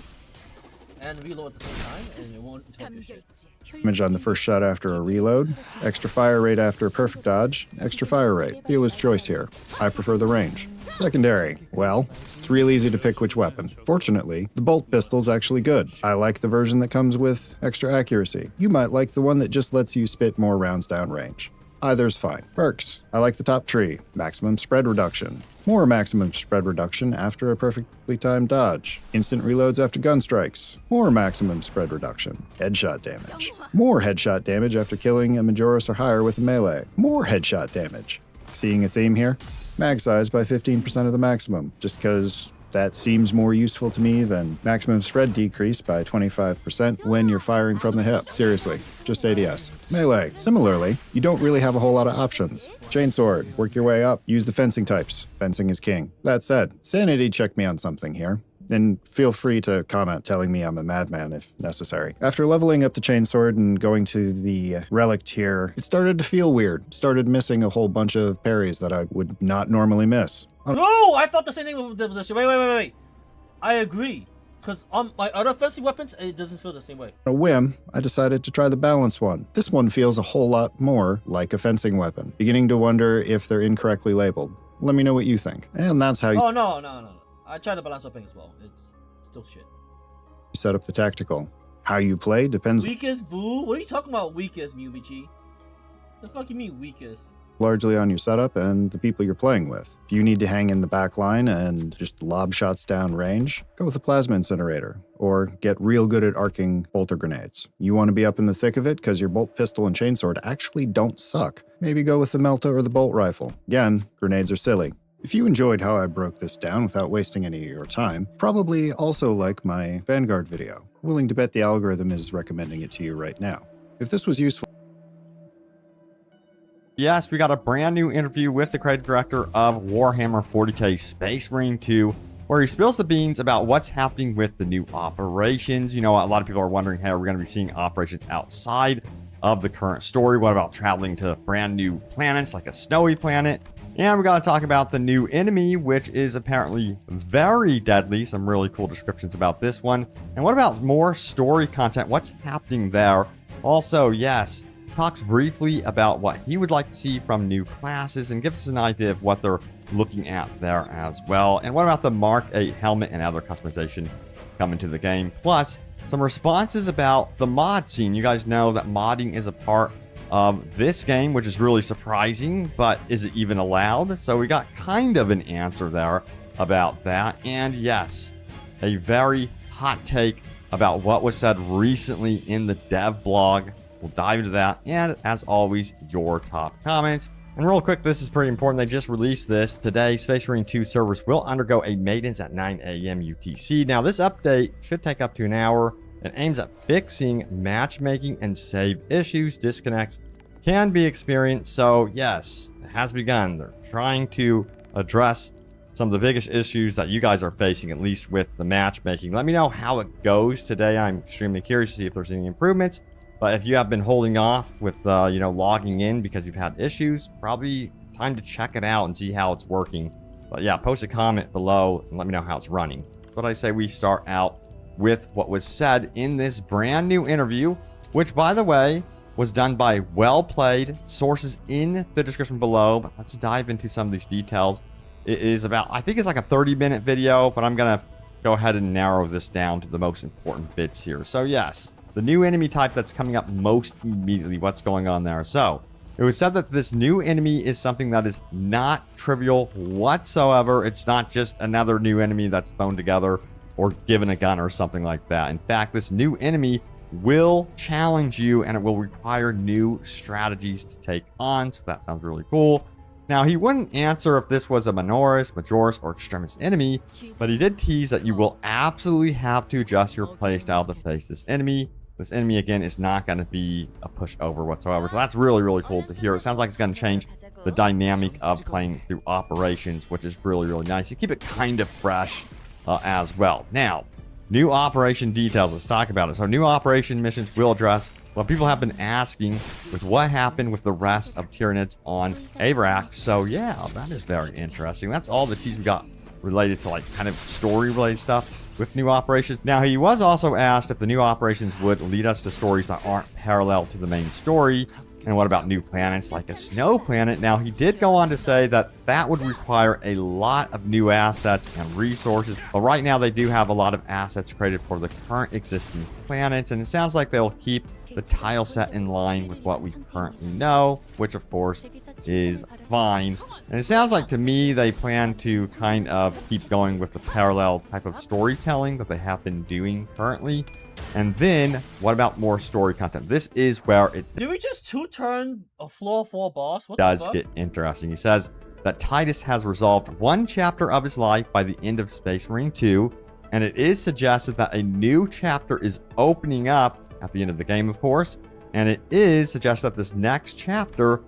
Speaker 2: and reload at the same time, and it won't interrupt your shit.
Speaker 6: Damage on the first shot after a reload, extra fire rate after a perfect dodge, extra fire rate. Dealer's choice here. I prefer the range. Secondary. Well, it's real easy to pick which weapon. Fortunately, the bolt pistol's actually good. I like the version that comes with extra accuracy. You might like the one that just lets you spit more rounds down range. Either's fine. Perks. I like the top tree. Maximum spread reduction. More maximum spread reduction after a perfectly timed dodge. Instant reloads after gun strikes. More maximum spread reduction. Headshot damage. More headshot damage after killing a Majoris or higher with a melee. More headshot damage. Seeing a theme here? Mag size by 15% of the maximum, just because that seems more useful to me than maximum spread decrease by 25% when you're firing from the hip. Seriously, just ADS. Melee. Similarly, you don't really have a whole lot of options. Chainsword, work your way up, use the fencing types. Fencing is king. That said, Sanity checked me on something here. And feel free to comment telling me I'm a madman if necessary. After leveling up the Chainsword and going to the Relic tier, it started to feel weird. Started missing a whole bunch of parries that I would not normally miss.
Speaker 2: No, I thought the same thing with the position. Wait. I agree. Because on my other offensive weapons, it doesn't feel the same way.
Speaker 6: On a whim, I decided to try the balanced one. This one feels a whole lot more like a fencing weapon, beginning to wonder if they're incorrectly labeled. Let me know what you think. And that's how you
Speaker 2: Oh, no. I tried the balance weapon as well. It's still shit.
Speaker 6: set up the tactical. How you play depends
Speaker 2: Weakest, boo? What are you talking about, weakest, Mubichi? The fuck you mean, weakest?
Speaker 6: largely on your setup and the people you're playing with. If you need to hang in the back line and just lob shots down range, go with a plasma incinerator, or get real good at arcing bolter grenades. You want to be up in the thick of it because your bolt pistol and chainsword actually don't suck. Maybe go with the Melta or the bolt rifle. Again, grenades are silly. If you enjoyed how I broke this down without wasting any of your time, probably also like my Vanguard video. Willing to bet the algorithm is recommending it to you right now. If this was useful,
Speaker 3: Yes, we got a brand new interview with the creative director of Warhammer 40k Space Marine 2, where he spills the beans about what's happening with the new operations. You know, a lot of people are wondering, hey, are we going to be seeing operations outside of the current story? What about traveling to brand new planets like a snowy planet? And we got to talk about the new enemy, which is apparently very deadly. Some really cool descriptions about this one. And what about more story content? What's happening there? Also, yes, talks briefly about what he would like to see from new classes and gives us an idea of what they're looking at there as well. And what about the Mark 8 helmet and other customization coming to the game? Plus, some responses about the mod scene. You guys know that modding is a part of this game, which is really surprising, but is it even allowed? So we got kind of an answer there about that. And yes, a very hot take about what was said recently in the dev blog. We'll dive into that, and as always, your top comments. And real quick, this is pretty important. They just released this today. Space Marine 2 servers will undergo a maintenance at 9 a.m. UTC. Now, this update should take up to an hour and aims at fixing matchmaking and save issues. Disconnects can be experienced. So, yes, it has begun. They're trying to address some of the biggest issues that you guys are facing, at least with the matchmaking. Let me know how it goes today. I'm extremely curious to see if there's any improvements. But if you have been holding off with, logging in because you've had issues, probably time to check it out and see how it's working. But yeah, post a comment below and let me know how it's running. But I say we start out with what was said in this brand new interview, which, by the way, was done by Well Played. Sources in the description below. But let's dive into some of these details. It is about, I think it's like a 30-minute video, but I'm going to go ahead and narrow this down to the most important bits here. So yes, the new enemy type that's coming up most immediately. What's going on there? So it was said that this new enemy is something that is not trivial whatsoever. It's not just another new enemy that's thrown together or given a gun or something like that. In fact, this new enemy will challenge you and it will require new strategies to take on. So that sounds really cool. Now, he wouldn't answer if this was a Minoris, Majoris, or Extremis enemy, but he did tease that you will absolutely have to adjust your playstyle to face this enemy. This enemy, again, is not going to be a pushover whatsoever. So that's really, really cool to hear. It sounds like it's going to change the dynamic of playing through operations, which is really, really nice. You keep it kind of fresh as well. Now, new operation details. Let's talk about it. So new operation missions will address what people have been asking with what happened with the rest of Tyranids on Abrax. So yeah, that is very interesting. That's all the teas we got related to like kind of story related stuff with new operations. Now, he was also asked if the new operations would lead us to stories that aren't parallel to the main story. And what about new planets like a snow planet? Now, he did go on to say that that would require a lot of new assets and resources. But right now, they do have a lot of assets created for the current existing planets. And it sounds like they'll keep the tile set in line with what we currently know, which of course is fine. And it sounds like to me they plan to kind of keep going with the parallel type of storytelling that they have been doing currently. And then what about more story content? This is where it
Speaker 2: Did we just two-turn a floor 4 boss? What
Speaker 3: does
Speaker 2: the fuck?
Speaker 3: get interesting. He says that Titus has resolved one chapter of his life by the end of Space Marine 2, and it is suggested that a new chapter is opening up at the end of the game, of course, and it is suggested that this next chapter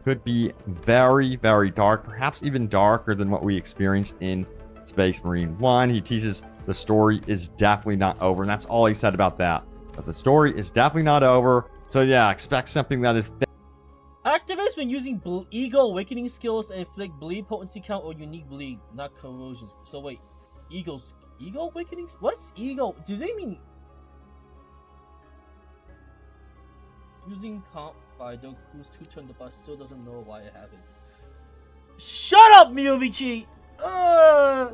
Speaker 3: could be very, very dark, perhaps even darker than what we experienced in Space Marine 1. He teases the story is definitely not over, and that's all he said about that. But the story is definitely not over, so yeah, expect something that is...
Speaker 2: Activists when using Ego Awakening skills and inflict bleed potency count or unique bleed, not corrosion. So wait, Ego Ego awakening? What's ego? Do they mean using comp by the who's 2-turn the bus still doesn't know why I have it? Shut up, Miyomichi!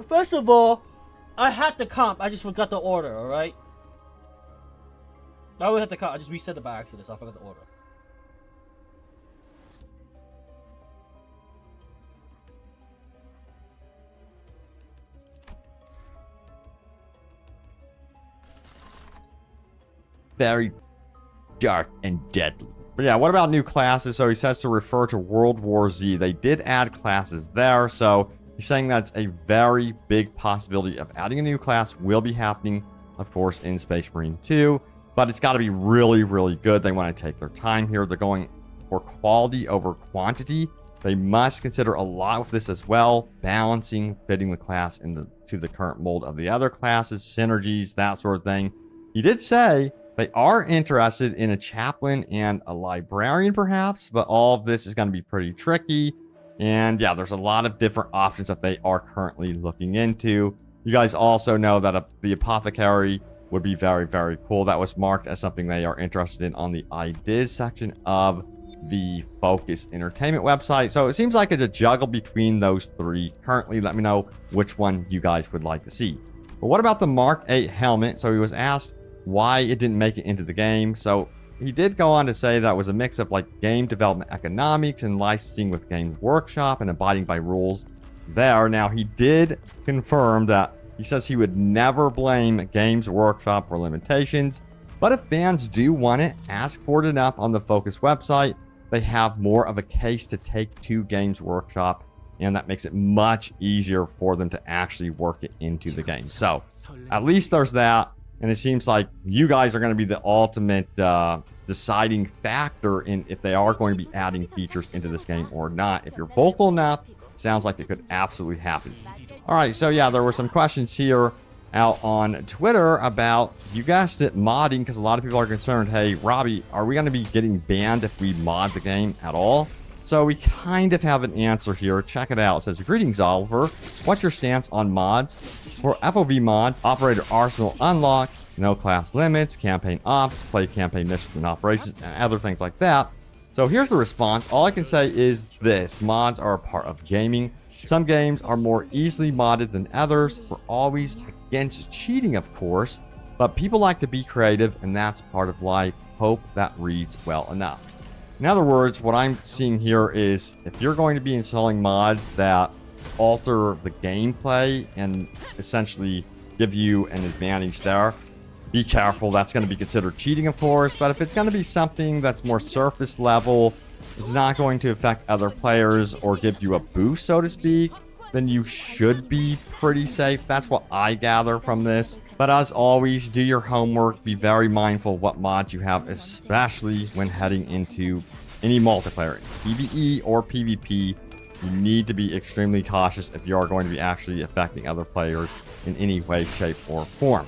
Speaker 2: First of all, I had the comp, I just forgot the order, alright? I would have the comp, I just reset it by accident, so I forgot the order.
Speaker 3: Very dark and deadly. But yeah, what about new classes? So he says to refer to World War Z. They did add classes there, so he's saying that's a very big possibility of adding a new class will be happening, of course, in Space Marine 2. But it's got to be really, really good. They want to take their time here. They're going for quality over quantity. They must consider a lot with this as well, balancing, fitting the class into the current mold of the other classes, synergies, that sort of thing. He did say they are interested in a chaplain and a librarian, perhaps, but all of this is going to be pretty tricky. And yeah, there's a lot of different options that they are currently looking into. You guys also know that the apothecary would be very, very cool. That was marked as something they are interested in on the ideas section of the Focus Entertainment website. So it seems like it's a juggle between those three. Currently, let me know which one you guys would like to see. But what about the Mark 8 helmet? So he was asked why it didn't make it into the game. So he did go on to say that was a mix of like game development economics and licensing with Games Workshop and abiding by rules there. Now he did confirm that he says he would never blame Games Workshop for limitations, but if fans do want it, ask for it enough on the Focus website, they have more of a case to take to Games Workshop, and that makes it much easier for them to actually work it into the game. So at least there's that. And it seems like you guys are going to be the ultimate deciding factor in if they are going to be adding features into this game or not. If you're vocal enough, sounds like it could absolutely happen. All right, so yeah, there were some questions here out on Twitter about, you guessed it, modding, because a lot of people are concerned, hey, Robbie, are we going to be getting banned if we mod the game at all? So we kind of have an answer here. Check it out. It says, greetings, Oliver. What's your stance on mods? For FOV mods, Operator Arsenal Unlock, no class limits, campaign ops, play campaign missions and operations, and other things like that. So here's the response. All I can say is this. Mods are a part of gaming. Some games are more easily modded than others. We're always against cheating, of course, but people like to be creative, and that's part of life. Hope that reads well enough. In other words, what I'm seeing here is if you're going to be installing mods that alter the gameplay and essentially give you an advantage there, be careful. That's going to be considered cheating, of course. But if it's going to be something that's more surface level, it's not going to affect other players or give you a boost, so to speak, then you should be pretty safe. That's what I gather from this. But as always, do your homework. Be very mindful of what mods you have, especially when heading into any multiplayer, PvE or PvP. You need to be extremely cautious if you are going to be actually affecting other players in any way, shape, or form.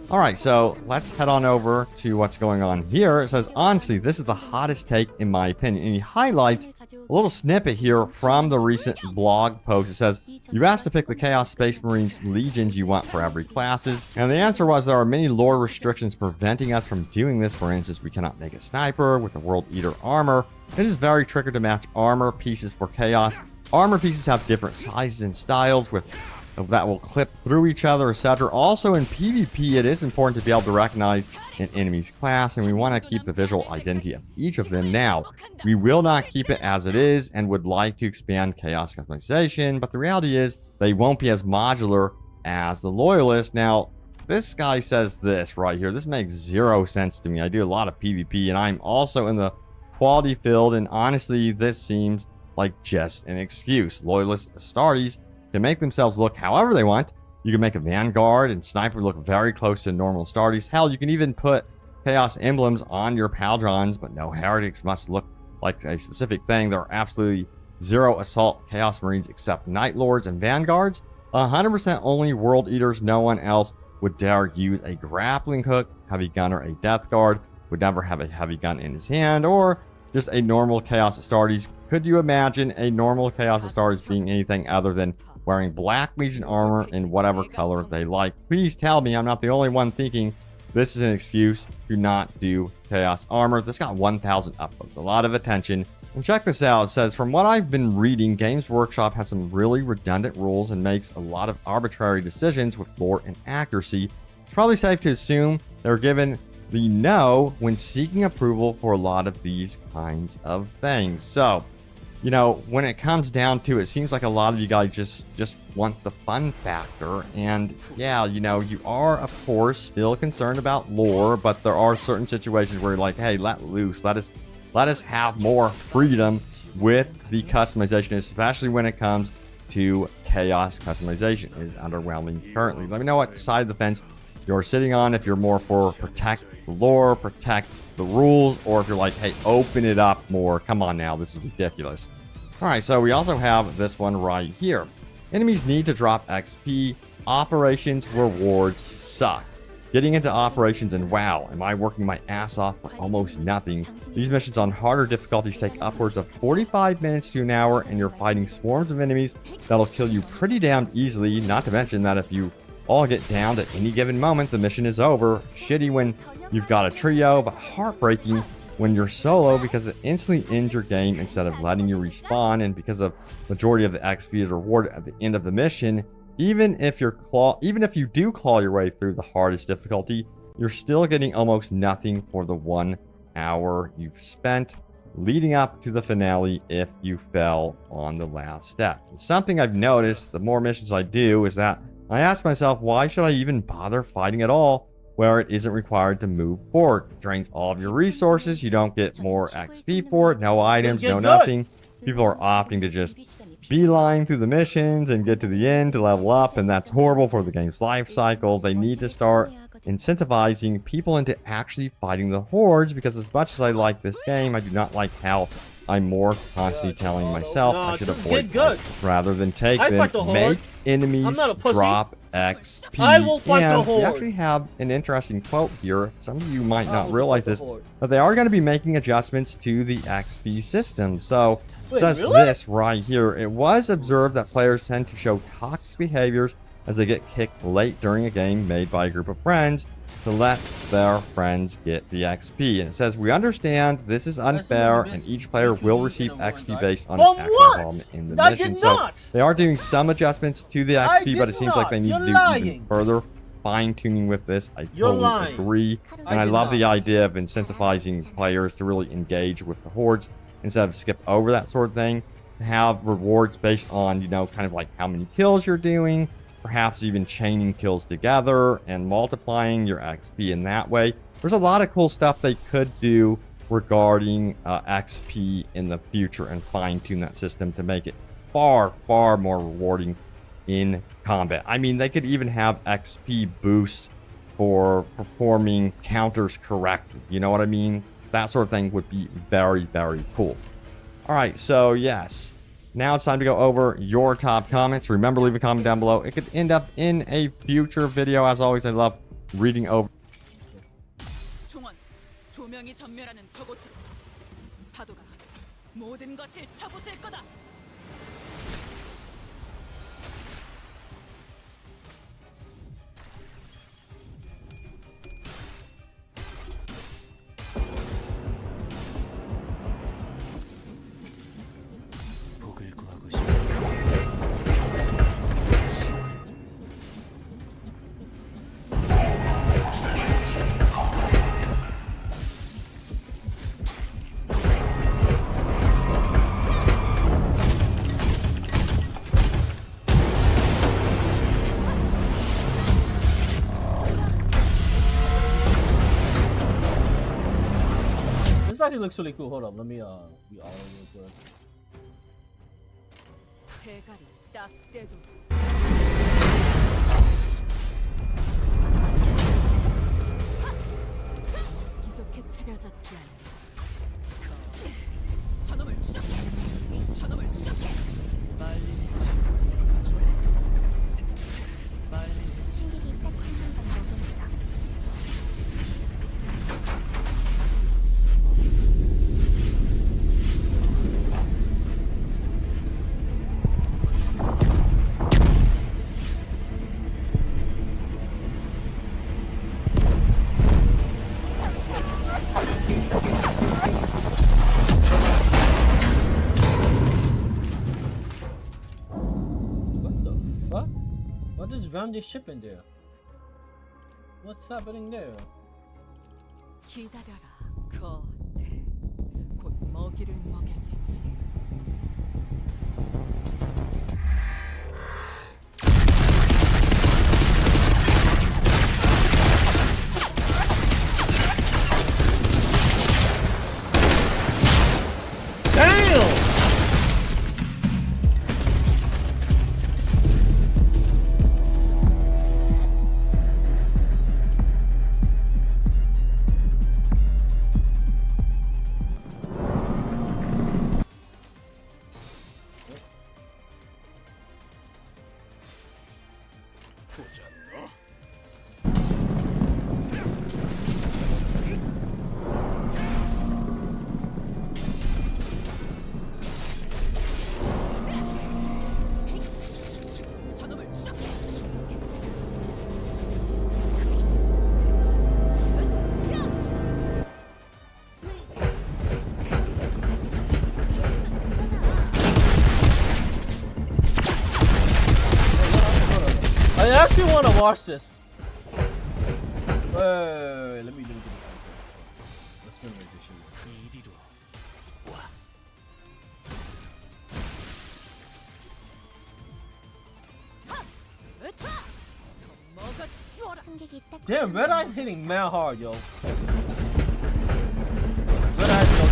Speaker 3: All right, so let's head on over to what's going on here. It says, honestly, this is the hottest take in my opinion. And he highlights a little snippet here from the recent blog post. It says, you asked to pick the Chaos Space Marines legions you want for every classes. And the answer was there are many lore restrictions preventing us from doing this. For instance, we cannot make a sniper with the World Eater armor. It is very tricky to match armor pieces for Chaos. Armor pieces have different sizes and styles that will clip through each other, etc. Also in PvP, it is important to be able to recognize an enemy's class, and we want to keep the visual identity of each of them. Now, we will not keep it as it is and would like to expand Chaos customization, but the reality is they won't be as modular as the Loyalist. Now, this guy says this right here. This makes zero sense to me. I do a lot of PvP, and I'm also in the quality field, and honestly, this seems like just an excuse. Loyalist Astartes can make themselves look however they want. You can make a Vanguard and Sniper look very close to normal Astartes. Hell, you can even put Chaos emblems on your Paldrons, but no, Heretics must look like a specific thing. There are absolutely zero Assault Chaos Marines except Night Lords and Vanguards. 100% only World Eaters. No one else would dare use a grappling hook, heavy gun, or a Death Guard. Would never have a heavy gun in his hand, or just a normal Chaos Astartes. Could you imagine a normal Chaos Astartes being anything other than wearing Black Legion armor in whatever color they like. Please tell me I'm not the only one thinking this is an excuse to not do Chaos armor. This got 1,000 upvotes, a lot of attention. And check this out. It says, from what I've been reading, Games Workshop has some really redundant rules and makes a lot of arbitrary decisions with lore and accuracy. It's probably safe to assume they're given the no when seeking approval for a lot of these kinds of things. So, you know, when it comes down to it, it seems like a lot of you guys just want the fun factor. And yeah, you know, you are of course still concerned about lore, but there are certain situations where you're like, hey, let loose, let us have more freedom with the customization, especially when it comes to Chaos customization. It is underwhelming currently. Let me know what side of the fence you're sitting on, if you're more for protect the lore, protect the rules, or if you're like, hey, open it up more. Come on now, this is ridiculous. All right, so we also have this one right here. Enemies need to drop XP. Operations rewards suck. Getting into operations, and wow, am I working my ass off for almost nothing. These missions on harder difficulties take upwards of 45 minutes to an hour, and you're fighting swarms of enemies that'll kill you pretty damn easily, not to mention that if you all get downed at any given moment, the mission is over. Shitty when you've got a trio, but heartbreaking when you're solo because it instantly ends your game instead of letting you respawn, and because of majority of the XP is rewarded at the end of the mission. Even if you do claw your way through the hardest difficulty, you're still getting almost nothing for the 1 hour you've spent leading up to the finale if you fell on the last step. And something I've noticed the more missions I do is that I ask myself, why should I even bother fighting at all where it isn't required to move forward? It drains all of your resources, you don't get more XP for it, no items, no nothing. People are opting to just beeline through the missions and get to the end to level up, and that's horrible for the game's life cycle. They need to start incentivizing people into actually fighting the hordes, because as much as I like this game, I do not like how I'm more constantly telling myself I should avoid fights rather than take them. Make enemies drop XP.
Speaker 2: I will fight the
Speaker 3: And we
Speaker 2: horde.
Speaker 3: actually have an interesting quote here. Some of you might not realize this, but they are going to be making adjustments to the XP system. So it says this right here. It was observed that players tend to show toxic behaviors as they get kicked late during a game made by a group of friends to let their friends get the XP. And it says, we understand this is unfair and each player will receive XP based on an actual involvement in the mission. So they are doing some adjustments to the XP, but it seems like they need to do even further fine-tuning with this. I totally agree. And I love the idea of incentivizing players to really engage with the hordes instead of skip over that sort of thing. To have rewards based on, you know, kind of like how many kills you're doing, perhaps even chaining kills together and multiplying your XP in that way. There's a lot of cool stuff they could do regarding XP in the future and fine-tune that system to make it far, far more rewarding in combat. I mean, they could even have XP boosts for performing counters correctly. You know what I mean? That sort of thing would be very, very cool. All right, so yes. Now it's time to go over your top comments. Remember, leave a comment down below. It could end up in a future video. As always, I love reading over.
Speaker 19: 총원, 조명이 전멸하는 저곳으로 파도가 모든 것을 쳐부술 거다.
Speaker 2: This actually looks really cool. Hold up, let me be all real quick.
Speaker 19: 대가리 딱 떼도 기적해 찾아졌지 않아. 저놈을 추적해. 저놈을 추적해. 충격이 딱 한번 먹였어.
Speaker 2: found this ship in there. What's happening there?
Speaker 19: 기다려라, 거대. 곧 먹이를 먹여주지.
Speaker 2: Damn!
Speaker 19: 저놈을 추적해.
Speaker 2: I actually want to watch this. Wait, let me do this. Let's finish this shit. Damn, Red Eye's hitting mad hard, yo. Red Eye's go.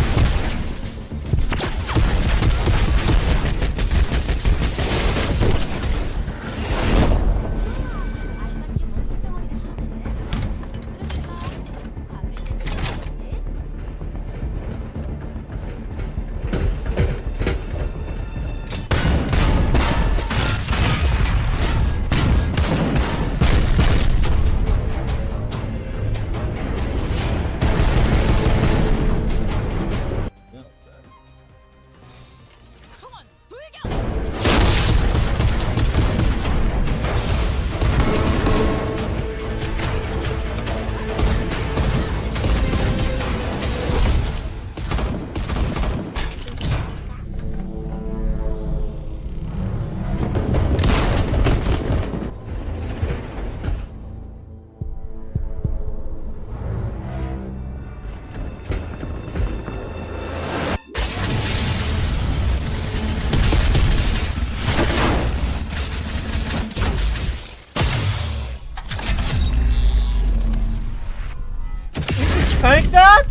Speaker 2: Tank that?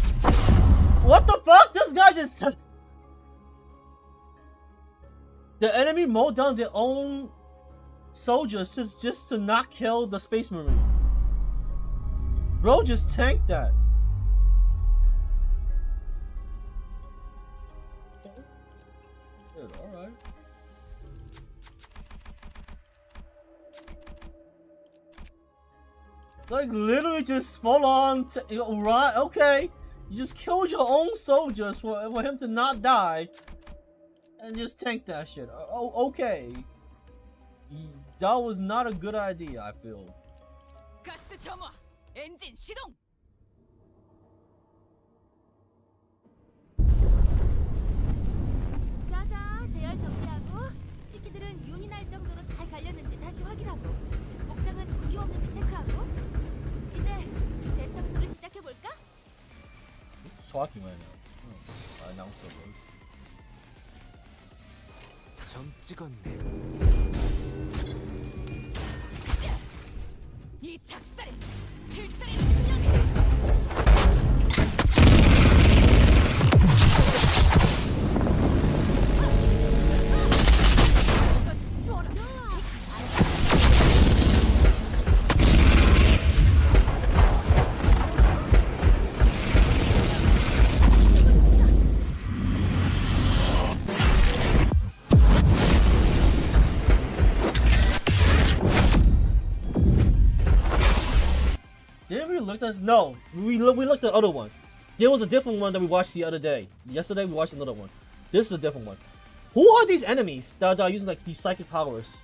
Speaker 2: What the fuck? This guy just... The enemy mowed down their own soldiers just to not kill the Space Marine. Bro just tanked that. Good, alright. Like literally just full on, right? Okay, you just killed your own soldiers for him to not die, and just tank that shit. Oh, okay. That was not a good idea. I feel.
Speaker 19: 가스 점화, 엔진 시동. 자자, 대열 정비하고 식기들은 윤이 날 정도로 잘 갈렸는지 다시 확인하고 복장은 구김 없는지 체크하고 이제 대청소를 시작해 볼까?
Speaker 2: Who's talking right now? Announcer voice.
Speaker 16: 점 찍었네.
Speaker 19: 이 작살은 필살의 능력이.
Speaker 2: Didn't we look at this? No, we looked at the other one. There was a different one that we watched the other day. Yesterday we watched another one. This is a different one. Who are these enemies that are using like these psychic powers?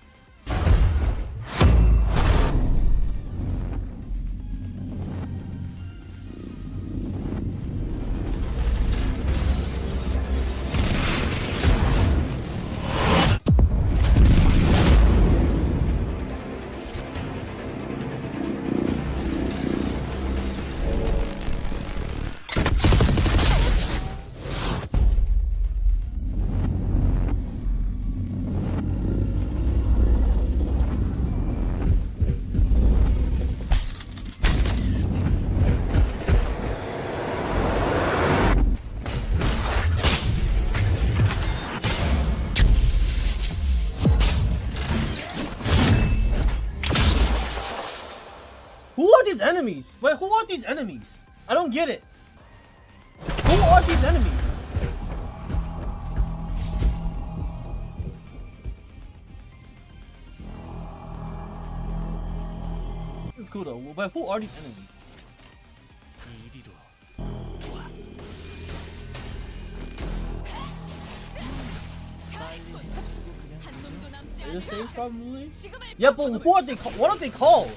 Speaker 2: enemies? Wait, who are these enemies? I don't get it. Who are these enemies? It's cool though, but who are these enemies? The stage probably? Yeah, but who are they what are they called?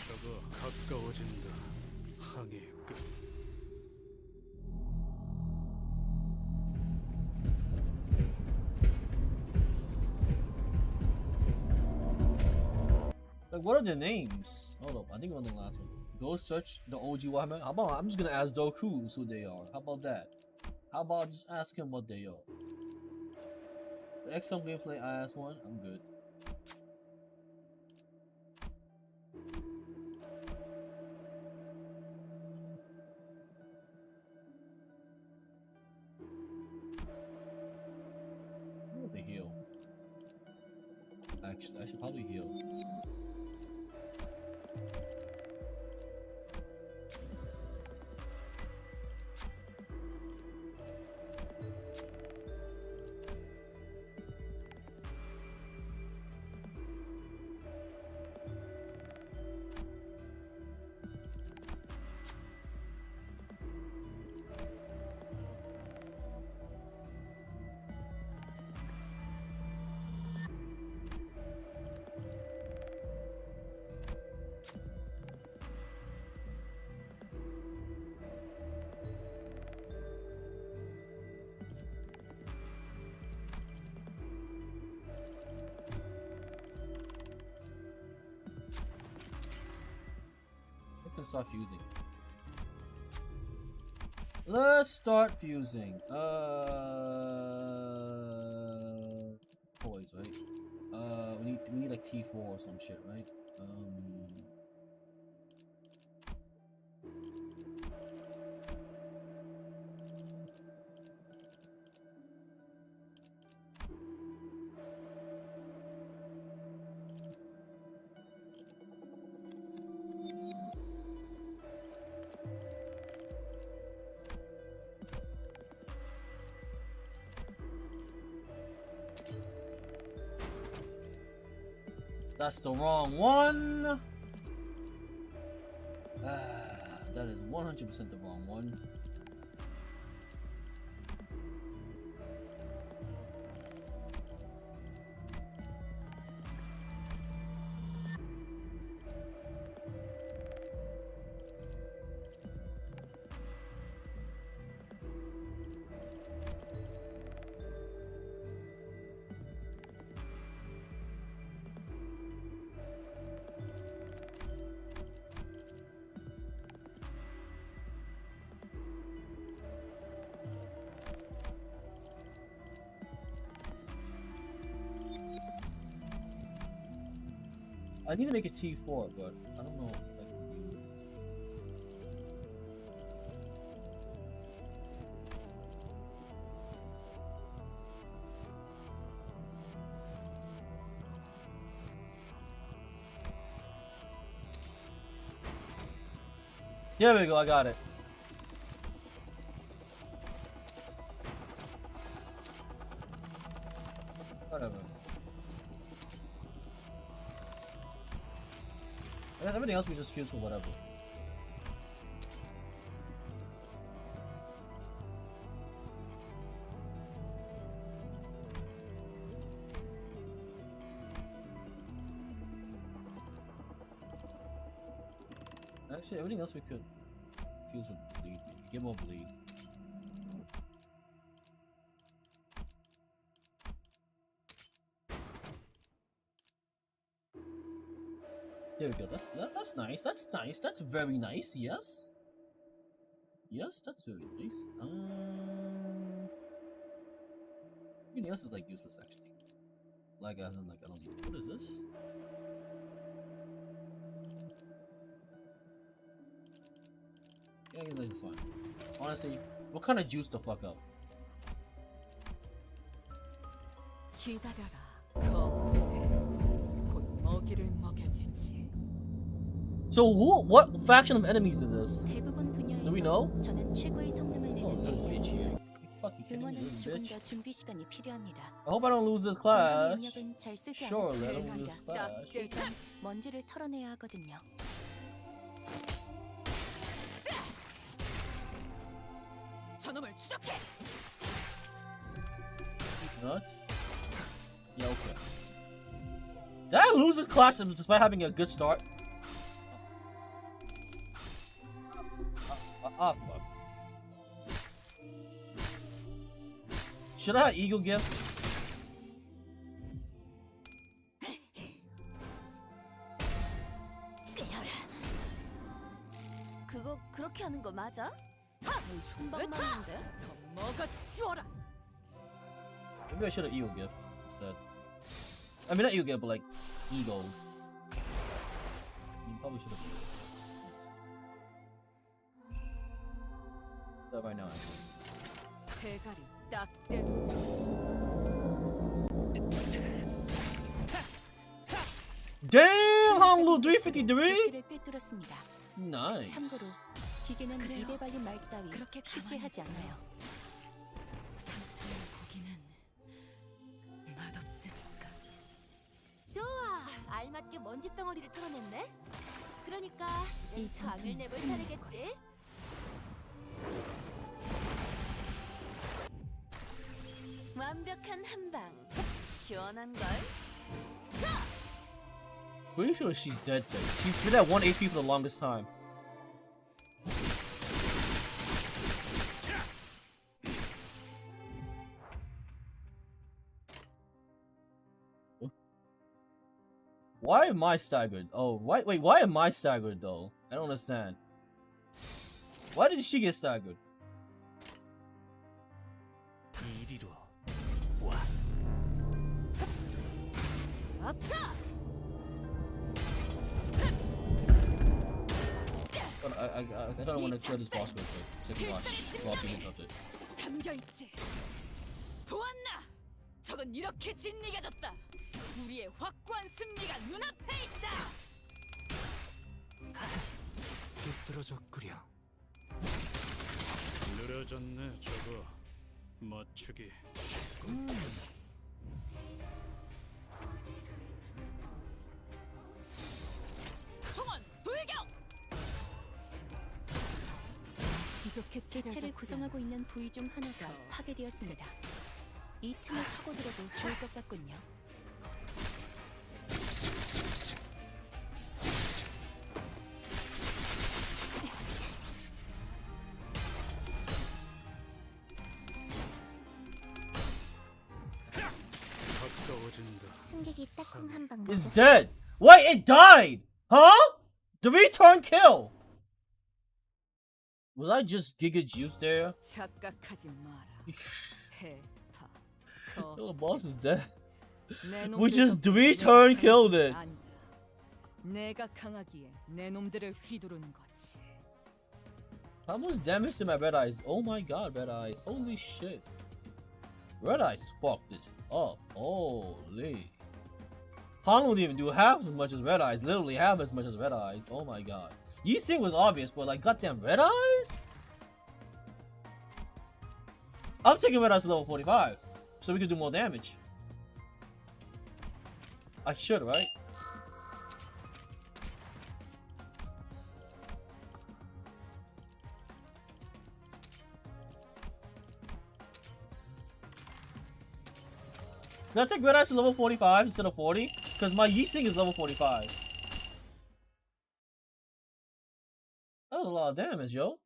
Speaker 2: Like, what are their names? Hold up, I think I'm on the last one. Go search the OG Warhammer. How about I'm just gonna ask Doku who they are. How about that? How about just ask him what they are? The XCOM gameplay, I asked one. I'm good. They heal. Actually, I should probably heal. Start fusing. Let's start fusing. Boys, right? We need like T4 or some shit, right? That's the wrong one. That is 100% the wrong one. I need to make a T4, but I don't know. There we go, I got it. Whatever. Everything else we just fuse for whatever. Actually, everything else we could fuse with bleed. Get more bleed. There we go. That's nice. That's nice. That's very nice. Yes. Yes, that's very nice. Everything else is like useless actually. Like I don't need it. What is this? Yeah, I can this fine. Honestly, what kind of juice the fuck up? So what faction of enemies is this?
Speaker 19: 대부분
Speaker 2: Do we know?
Speaker 19: 분야에서 저는 최고의 성능을
Speaker 2: Oh,
Speaker 19: 내는
Speaker 2: this bitch here.
Speaker 19: 인간이지만
Speaker 2: You fucking kidding me,
Speaker 19: 응원은
Speaker 2: little
Speaker 19: 조금
Speaker 2: bitch?
Speaker 19: 더 준비 시간이 필요합니다.
Speaker 2: I hope I don't lose this
Speaker 19: 건강의
Speaker 2: class.
Speaker 19: 영역은 잘 쓰지
Speaker 2: Sure,
Speaker 19: 않은
Speaker 2: let him
Speaker 19: 그를
Speaker 2: lose
Speaker 19: 말이다.
Speaker 2: class.
Speaker 19: 일단 먼지를 털어내야 하거든요. 저놈을 추적해.
Speaker 2: Nuts. Yeah, okay. Did I lose this class despite having a good start? Fuck. Should I eagle gift?
Speaker 19: 그거 그렇게 하는 거 맞아? 손방 맞는데? 먹어 치워라.
Speaker 2: Maybe I should have eagle gift instead. I mean not eagle gift, but like eagle. You probably should have. That right now. Actually.
Speaker 19: 대가리 딱 대.
Speaker 2: Damn, Honglu 353.
Speaker 19: 를 꿰뚫었습니다.
Speaker 2: Nice.
Speaker 19: 참고로 기계는 입에 발린 말 따위 그렇게 쉽게 하지 않아요. 상처를 보기는 맛없으니까. 좋아, 알맞게 먼지 덩어리를 털어냈네. 그러니까 이 방을 내볼 차례겠지. 완벽한 한 방, 시원한 걸.
Speaker 2: Pretty sure she's dead though. She's been at 1 HP for the longest time. Why am I staggered? Oh, wait, why am I staggered though? I don't understand. Why did she get staggered? I don't want to kill this boss real quick. Take a watch while being interrupted.
Speaker 19: 담겨 있지. 보았나? 저건 이렇게 진리가 졌다. 우리의 확고한 승리가 눈앞에 있다.
Speaker 16: 비뚤어졌구려. 느려졌네 저거. 맞추기 쉽군.
Speaker 19: 총원 돌격! 개체를 구성하고 있는 부위 중 하나가 파괴되었습니다. 이 틈을 파고들어도 좋을 것 같군요. 승객이 딱콩 한 방.
Speaker 2: It's dead. Wait, it died. Huh? The return kill. Was I just Giga Juice there?
Speaker 19: 착각하지 마라. 대파.
Speaker 2: Oh, the boss is dead. We just the return killed it.
Speaker 19: 내가 강하기에 내 놈들을 휘두르는 거지.
Speaker 2: How much damage to my red eyes? Oh my god, red eyes. Holy shit. Red eyes fucked it up. Holy. Han wouldn't even do half as much as red eyes. Literally half as much as red eyes. Oh my god. Yi Sing was obvious, but like goddamn red eyes? I'm taking red eyes to level 45. So we can do more damage. I should, right? Can I take red eyes to level 45 instead of 40? Because my Yi Sing is level 45. That was a lot of damage, yo.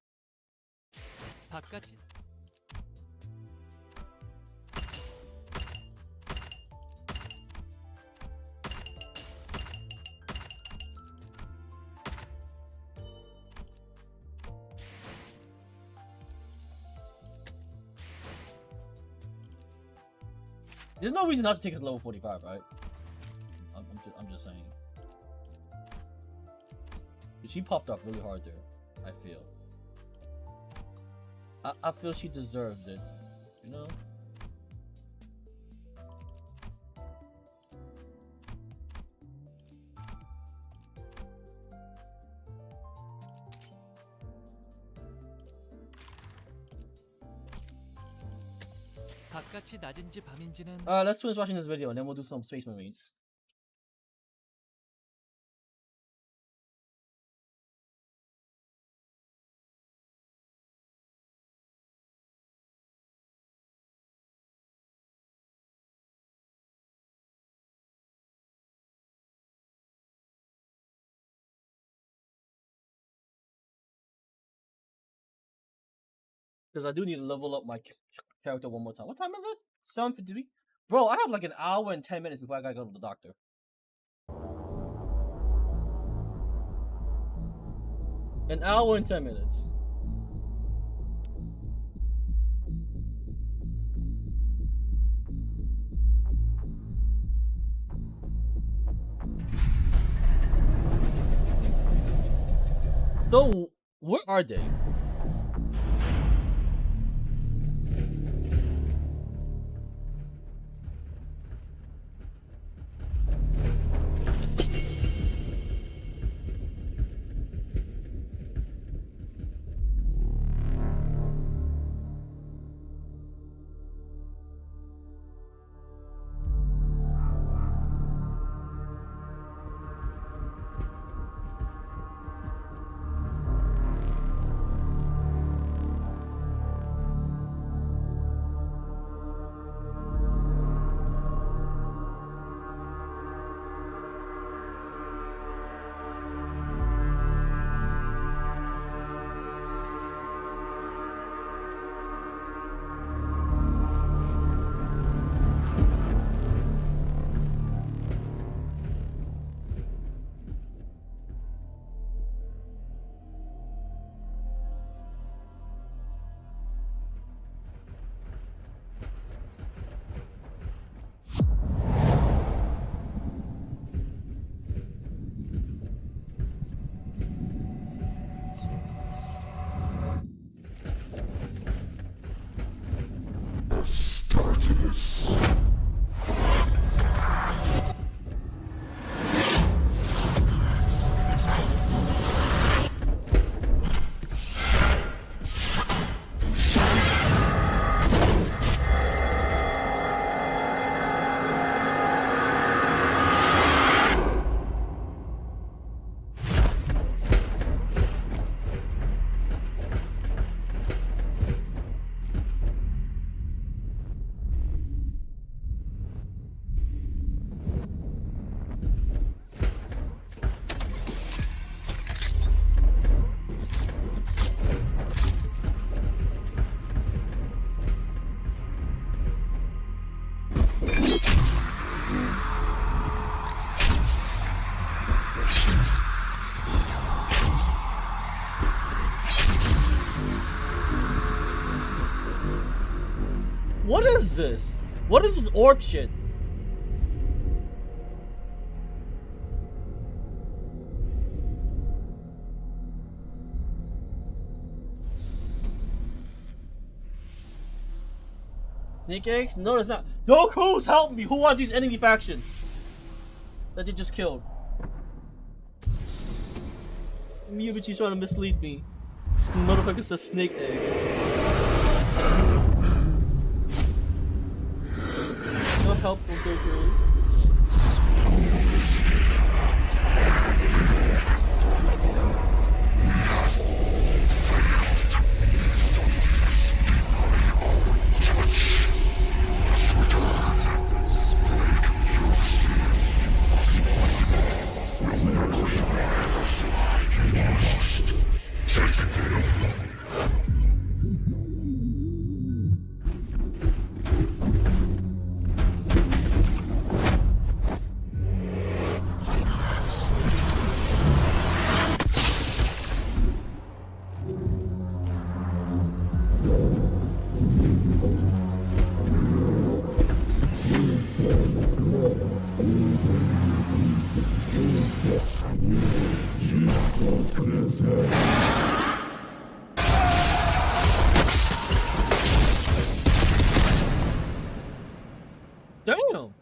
Speaker 2: There's no reason not to take it to level 45, right? I'm just saying. She popped off really hard there, I feel. I feel she deserves it, you know? Let's finish watching this video and then we'll do some Space Marines. Because I do need to level up my character one more time. What time is it? 7:53? Bro, I have like an hour and 10 minutes before I gotta go to the doctor. An hour and 10 minutes. So, where are they? What is this? What is this orb shit? Snake eggs? No, that's not. Goku's help me! Who are these enemy faction that you just killed? Miyuki's trying to mislead me. This motherfucker says snake eggs. No help from Goku. Damn.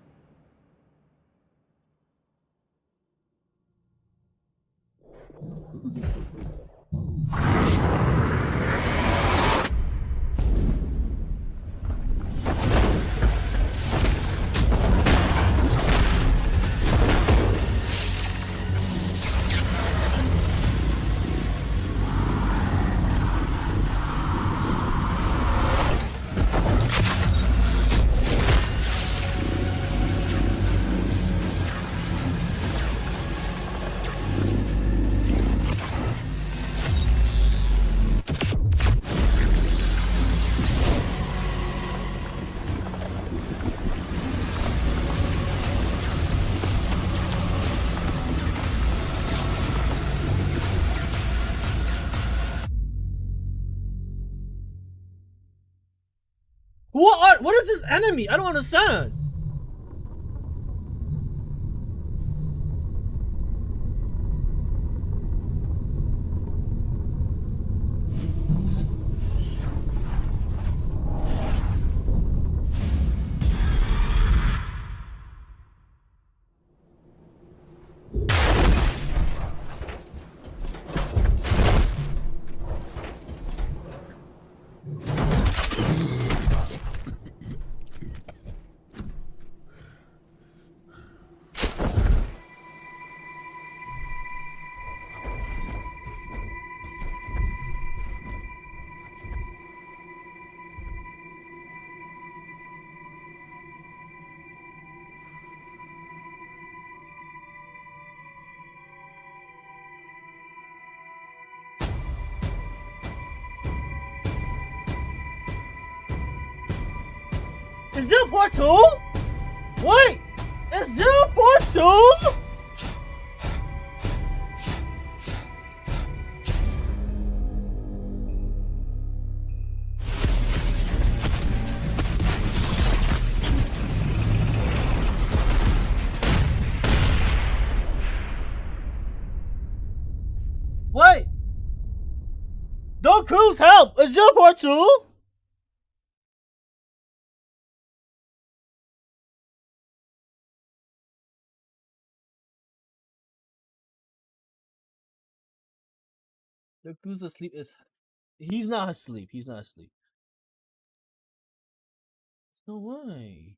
Speaker 2: What is this enemy? I don't understand. Is there part 2? Wait! Is there a part 2? Wait! Don't Cruise help! Is there a part 2? The Cruise asleep is. He's not asleep. He's not asleep. No way.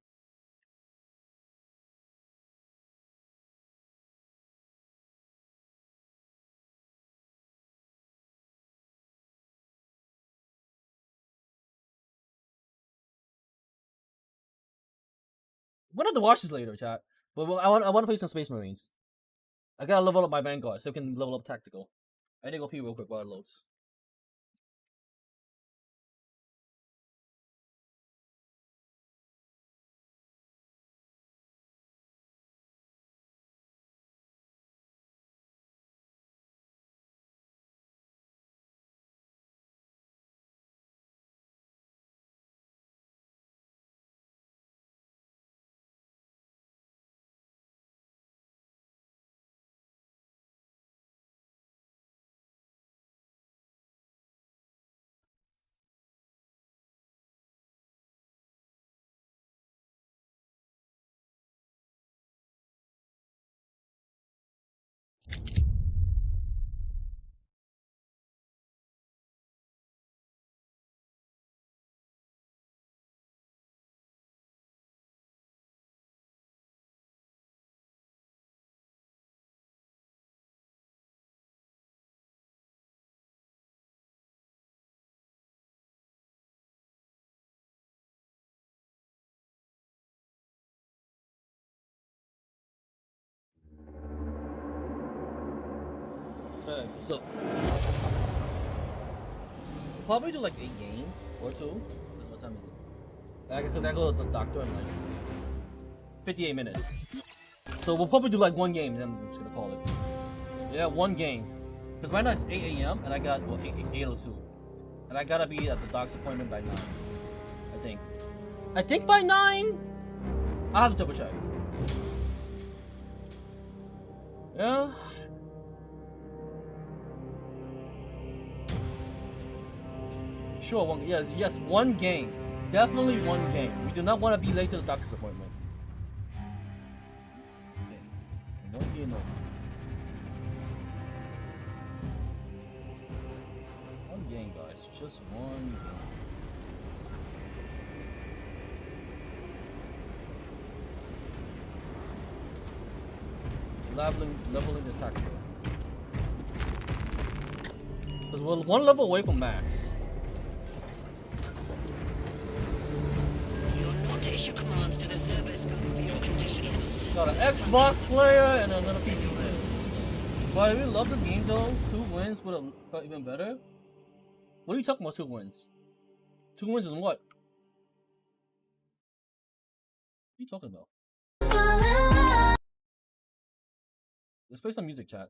Speaker 2: We'll have to watch this later, chat. But I want to play some Space Marines. I gotta level up my Vanguard so I can level up Tactical. I need to go pee real quick while it loads. Alright, so probably do like a game or two. What time is it? Because I go to the doctor in like 58 minutes. So we'll probably do like one game, then I'm just gonna call it. Yeah, one game. Because right now it's 8 a.m. and I got 8:02, and I gotta be at the doc's appointment by 9. I think. I think by 9. I'll have to double check. Yeah. Sure, yes, one game. Definitely one game. We do not want to be late to the doctor's appointment. Okay. One game only. One game, guys. Just one game. Leveling the tactical. Because we're one level away from max.
Speaker 10: Commands to the service for your conditions.
Speaker 2: Got an Xbox player and another PC player. But I really love this game though. 2 wins would have felt even better. What are you talking about? 2 wins? 2 wins in what? What are you talking about? Let's play some music, chat.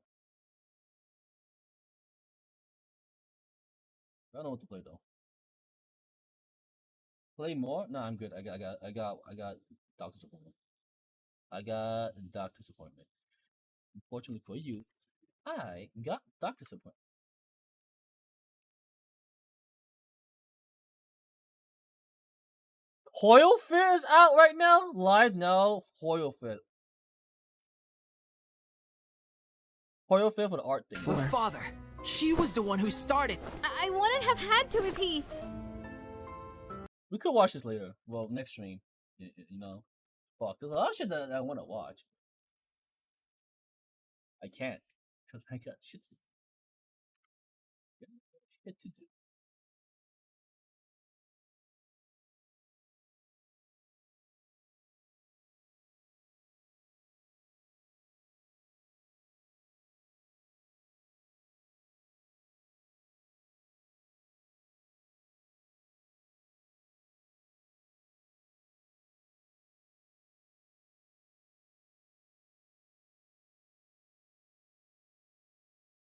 Speaker 2: I don't know what to play though. Play more? No, I'm good. I got doctor's appointment. I got doctor's appointment. Unfortunately for you, I got doctor's appointment. Hoyle Fair is out right now? Live now, Hoyle Fair. Hoyle Fair for the art thing.
Speaker 17: Her father. She was the one who started.
Speaker 19: I wouldn't have had to if he...
Speaker 2: We could watch this later. Well, next stream. You know. Fuck. There's a lot of shit that I want to watch. I can't. Because I got shit to do. Shit to do.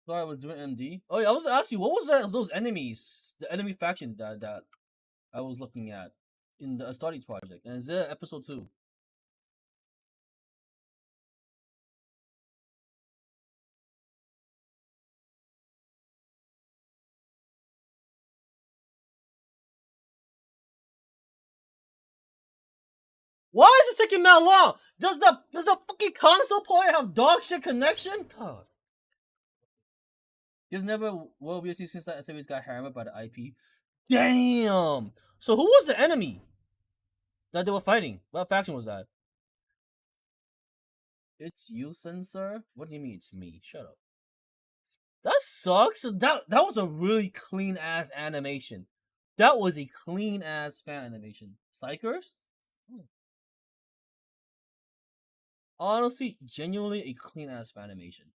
Speaker 2: So I was doing MD. Oh yeah, I was asking you, what was those enemies, the enemy faction that I was looking at in the Astartes project, and is there episode 2? Why is it taking that long? Does the fucking console player have dog shit connection? God. There's never will be since that series got hammered by the IP. Damn. So who was the enemy that they were fighting? What faction was that? It's you, Sensor? What do you mean it's me? Shut up. That sucks. That was a really clean ass animation. That was a clean ass fan animation. Psychers? Honestly, genuinely a clean ass fan animation.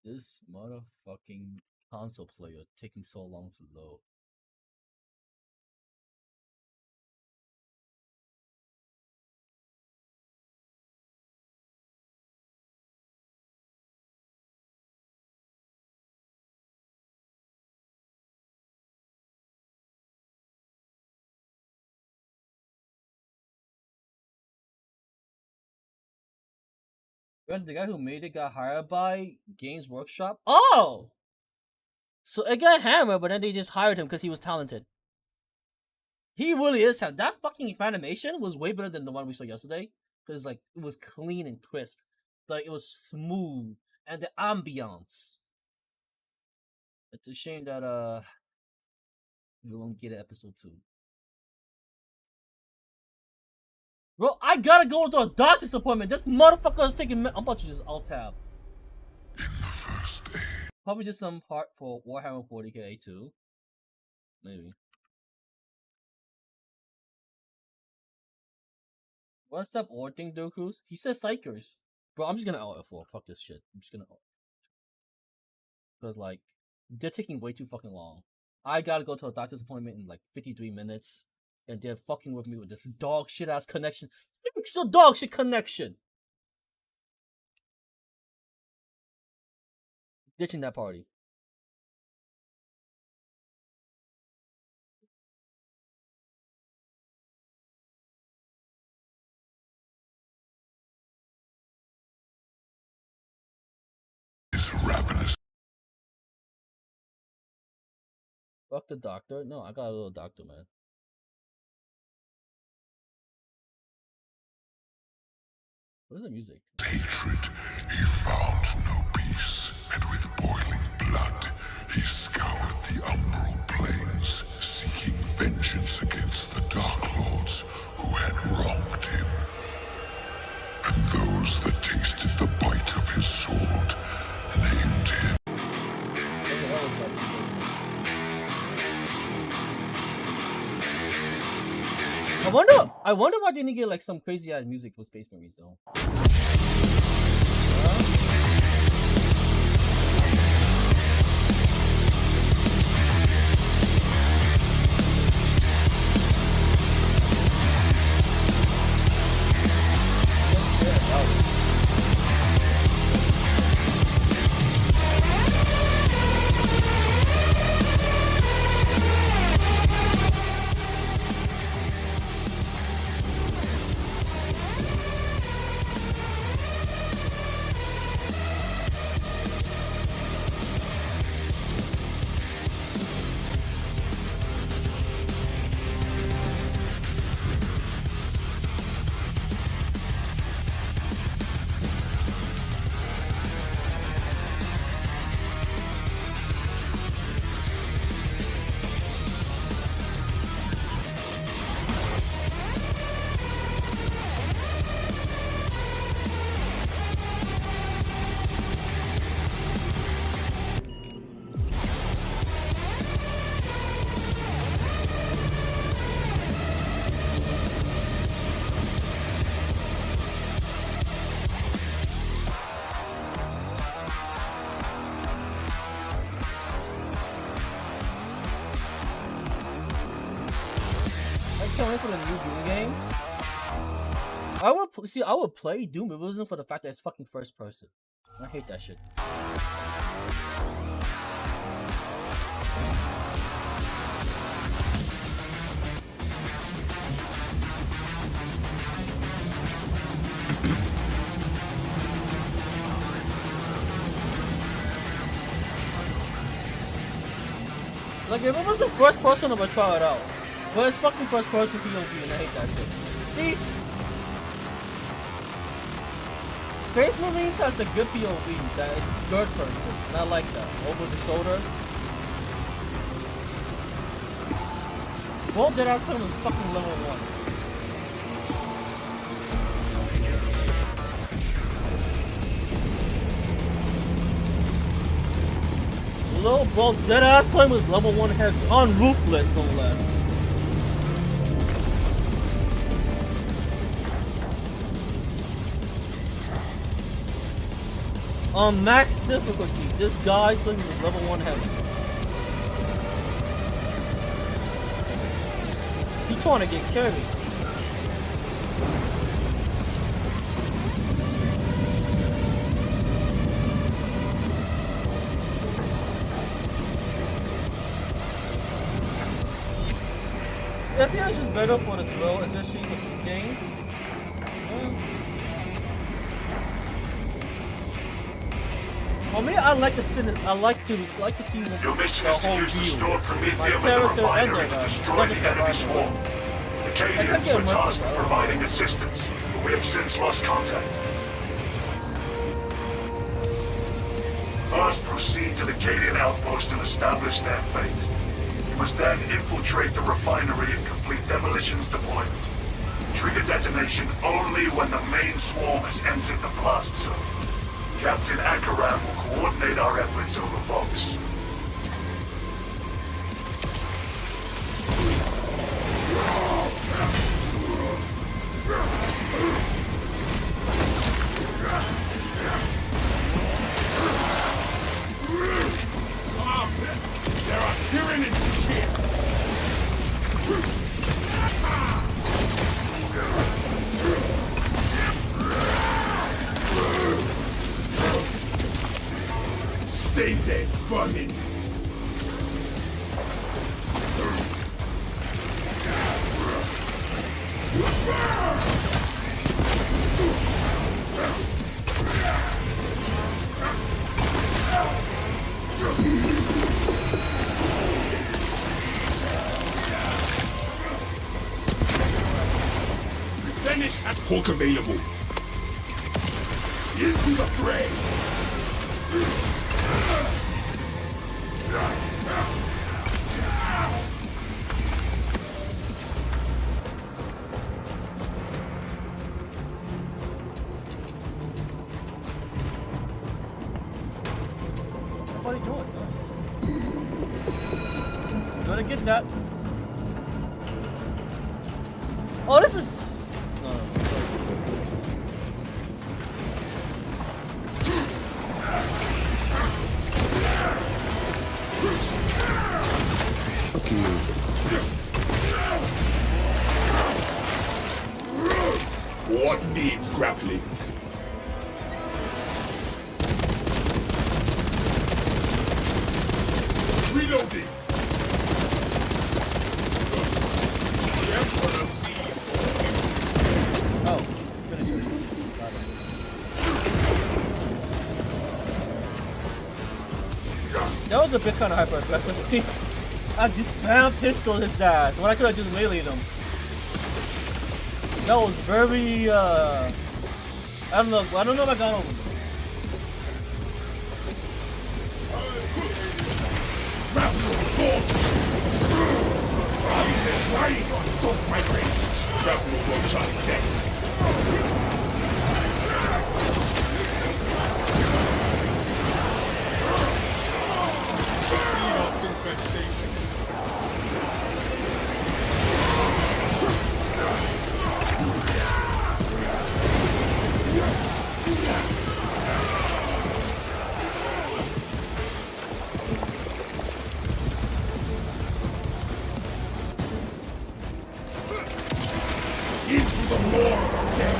Speaker 2: This motherfucking console player taking so long to load. The guy who made it got hired by Games Workshop. Oh! So it got hammered, but then they just hired him because he was talented. He really is talented. That fucking animation was way better than the one we saw yesterday. Because like it was clean and crisp. Like it was smooth. And the ambiance. It's a shame that we won't get episode 2. Bro, I gotta go to a doctor's appointment. This motherfucker is taking I'm about to just alt-tab. Probably just some part for Warhammer 40k too. Maybe. What's up, Orting Dokus? He says Psychers. Bro, I'm just gonna F4. Fuck this shit. I'm just gonna because like they're taking way too fucking long. I gotta go to a doctor's appointment in like 53 minutes. And they're fucking with me with this dog shit ass connection. It's a dog shit connection. Ditching that party.
Speaker 21: It's ravenous.
Speaker 2: Fuck the doctor. No, I got a little doctor, man. What is the music?
Speaker 21: Hatred, he found no peace, and with boiling blood, he scoured the umbral plains, seeking vengeance against the Dark Lords who had wronged him. And those that tasted the bite of his sword named him.
Speaker 2: I wonder why they didn't get like some crazy ass music for Space Marines though. can't wait for the new Doom game. I would play Doom if it wasn't for the fact that it's fucking first person. I hate that shit. Like, if it was the first person, I would try it out. But it's fucking first person POV, and I hate that shit. See? Space Marines has the good POV, that it's third person. Not like that. Over the shoulder. Both Deadass Claim was fucking level 1. Little bro, Deadass Claim was level 1 head on Ruthless, no less. On max difficulty, this guy's playing with level 1 heavy. He's trying to get carried. FPS is better for the thrill, especially with games. For me, I like to see the whole view. My character and the
Speaker 21: destroy the enemy swarm. The Cadians were tasked with providing assistance, but we have since lost contact. First, proceed to the Cadian outpost and establish their fate. You must then infiltrate the refinery and complete demolitions deployment. Trigger detonation only when the main swarm has entered the blast zone. Captain Akaram will coordinate our efforts over Vox. There are Tyranids here! Stay dead, vermin! Replenish at hook available. Into the fray!
Speaker 2: What are you doing? Nice. Gotta get that. Oh, this is. No.
Speaker 21: Fuck you. What needs grappling? Reloading! The Emperor sees
Speaker 2: Oh, finish it. That was a bit kind of hyper aggressive. I just spam pistol his ass when I could have just meleeed him. That was very I don't know if I got over him.
Speaker 21: trying to stop my range. Grapple will just set. the more dead.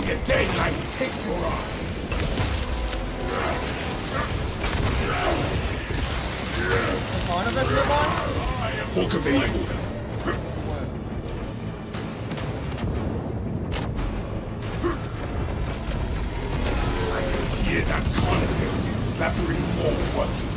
Speaker 21: Your daylight take your eye. Hulk available. I can hear that Carnifex is slathering more working.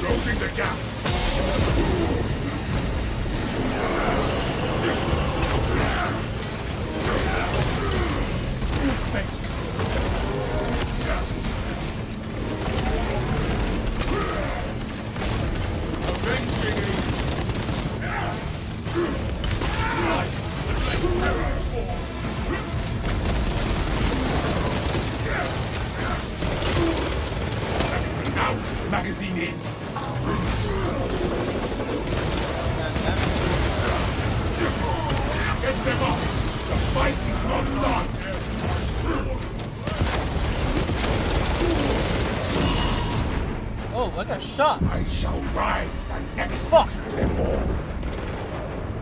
Speaker 21: Closing the gap. Space. Magazine out. Magazine in. Get them up! The fight is not done!
Speaker 2: Oh, I got shot!
Speaker 21: I shall rise and execute them all!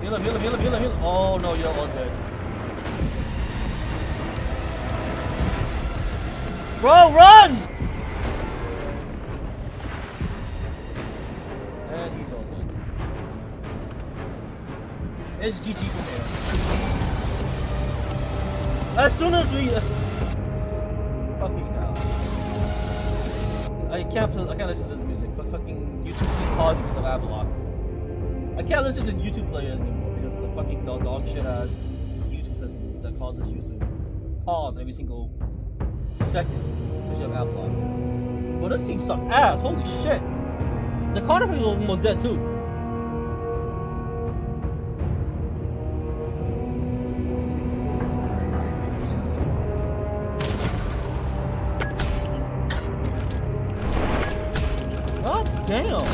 Speaker 2: Heal him, heal him, heal him, heal him, heal him. Oh no, you're all dead. Bro, run! And he's all dead. It's GG from here. As soon as we... fucking hell. I can't listen to this music. Fucking YouTube keeps pausing because of Adblock. I can't listen to YouTube player anymore because the fucking dog shit ass YouTube system that causes you to pause every single second because you have Adblock. But this team sucks ass. Holy shit. The Carnival is almost dead too. God damn.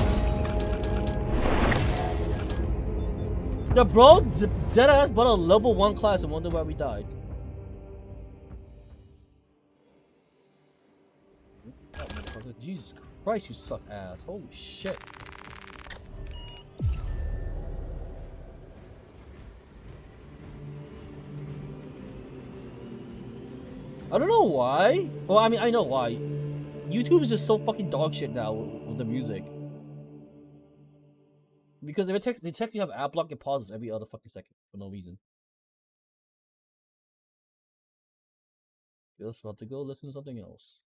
Speaker 2: The bro dead ass but a level 1 class and wonder why we died. Oh, Jesus Christ, you suck ass. Holy shit. I don't know why. Well, I mean, I know why. YouTube is just so fucking dog shit now with the music. Because if they technically have ad block, it pauses every other fucking second for no reason. Just about to go listen to something else.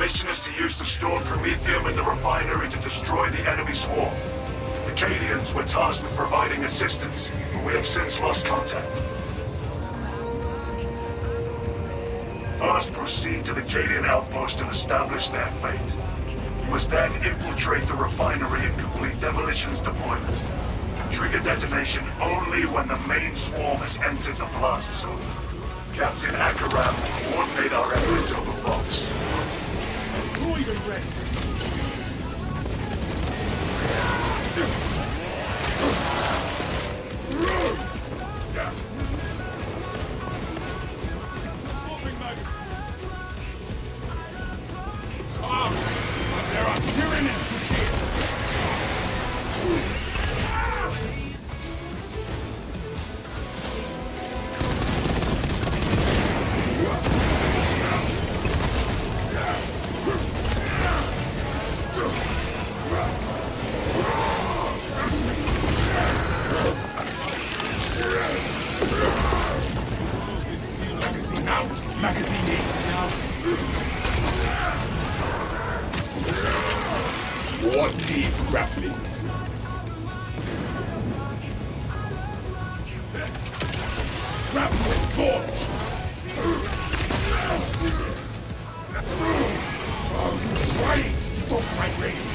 Speaker 21: mission is to use the stored promethium in the refinery to destroy the enemy swarm. The Cadians were tasked with providing assistance, but we have since lost contact. First, proceed to the Cadian outpost and establish their fate. You must then infiltrate the refinery and complete demolitions deployment. Trigger detonation only when the main swarm has entered the plaza zone. Captain Akaram will coordinate our efforts over Vox. Who even ready? There are pyramids to shield! Magazine out! Magazine in! What needs grappling? Grappling launch! Trying to stop my range!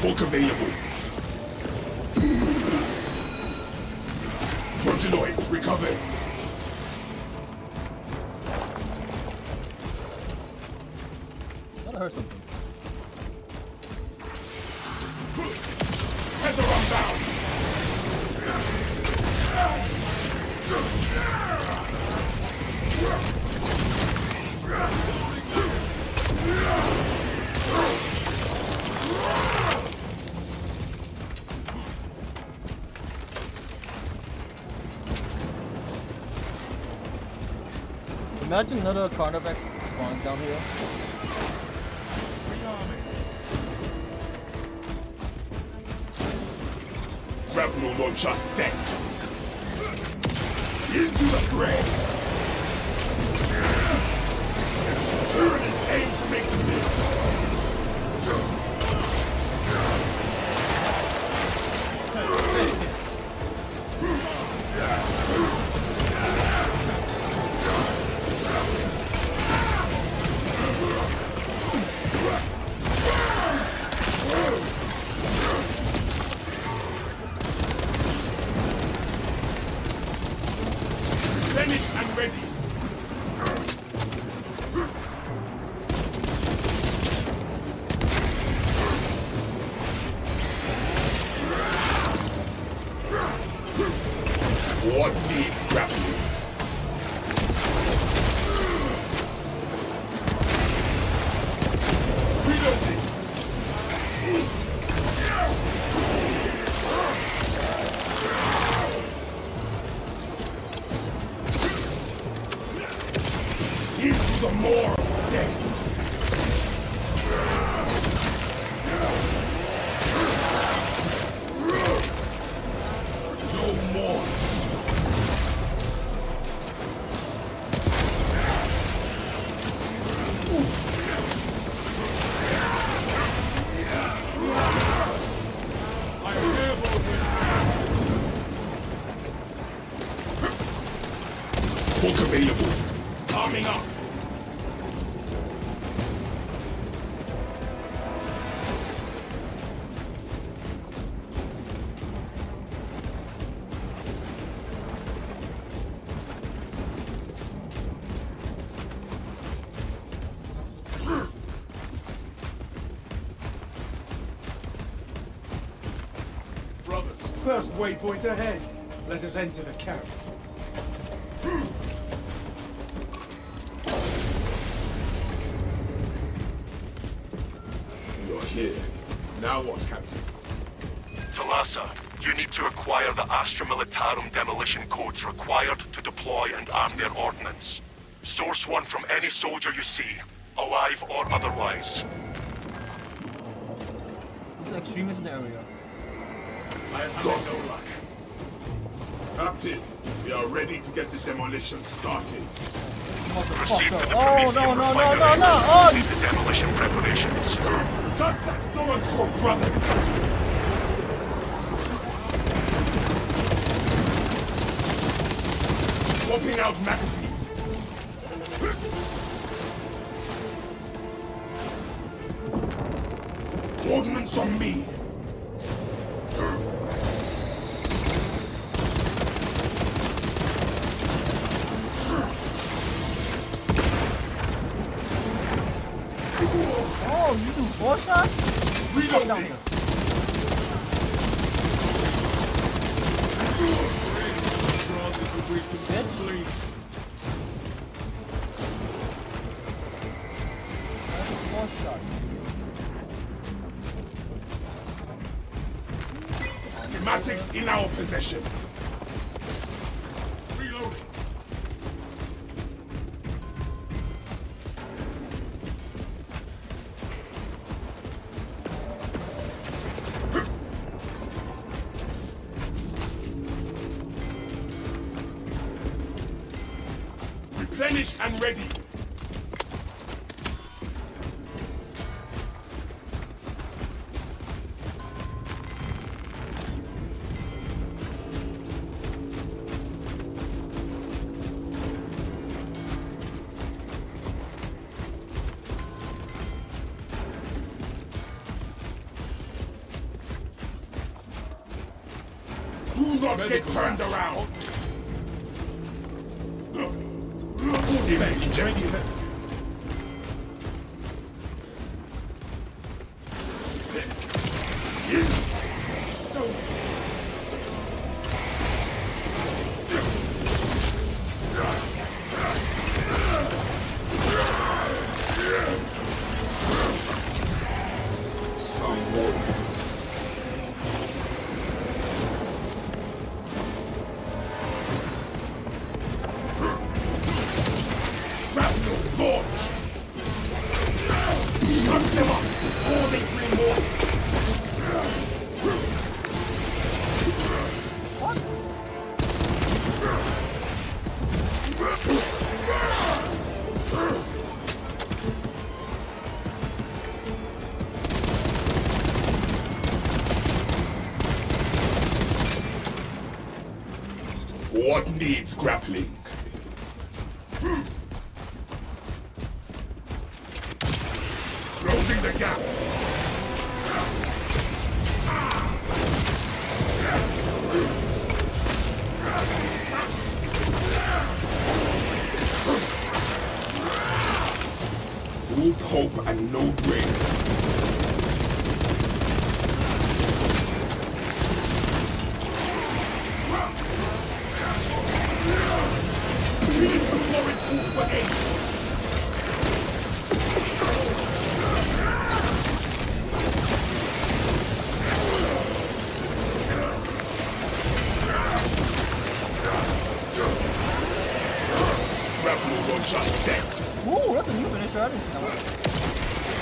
Speaker 21: Book available. Progenoids recovered.
Speaker 2: I heard something.
Speaker 21: Tether unbound.
Speaker 2: Imagine another Carnivex spawn down here.
Speaker 21: Grapnel launcher set. Into the fray. Turn its aim to make the miss. Finished and ready. What needs grappling? Reloading. Into the more death. No more book available. Arming up.
Speaker 15: Brothers, first waypoint ahead. Let us enter the camp. here. Now what, Captain?
Speaker 21: Talassa, you need to acquire the Astra Militarum demolition codes required to deploy and arm their ordnance. Source one from any soldier you see, alive or otherwise.
Speaker 2: There's an extremist in the area.
Speaker 15: I have got no luck. Captain, we are ready to get the demolition started.
Speaker 21: Proceed to the
Speaker 2: Oh,
Speaker 21: Prometheum
Speaker 2: no,
Speaker 21: refinery
Speaker 2: no.
Speaker 21: and complete the demolition preparations.
Speaker 15: Cut that sword throat, brothers! Swapping out magazine. Ordnance on me.
Speaker 2: Oh, you do 4 shots? Come down here. Bitch. That's 4 shots.
Speaker 15: Schematics in our possession. Reloading. Replenished and ready. Do not get turned around. Injectors. What needs grappling? Closing the gap. Good hope and no brains.
Speaker 2: Ooh, that's a new finisher. I didn't see that one.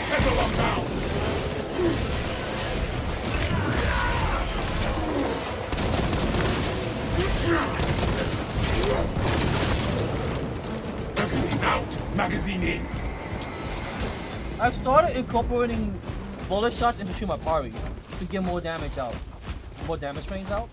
Speaker 15: Magazine out. Magazine in.
Speaker 2: I've started incorporating bullet shots in between my parries to get more damage out. More damage trains out.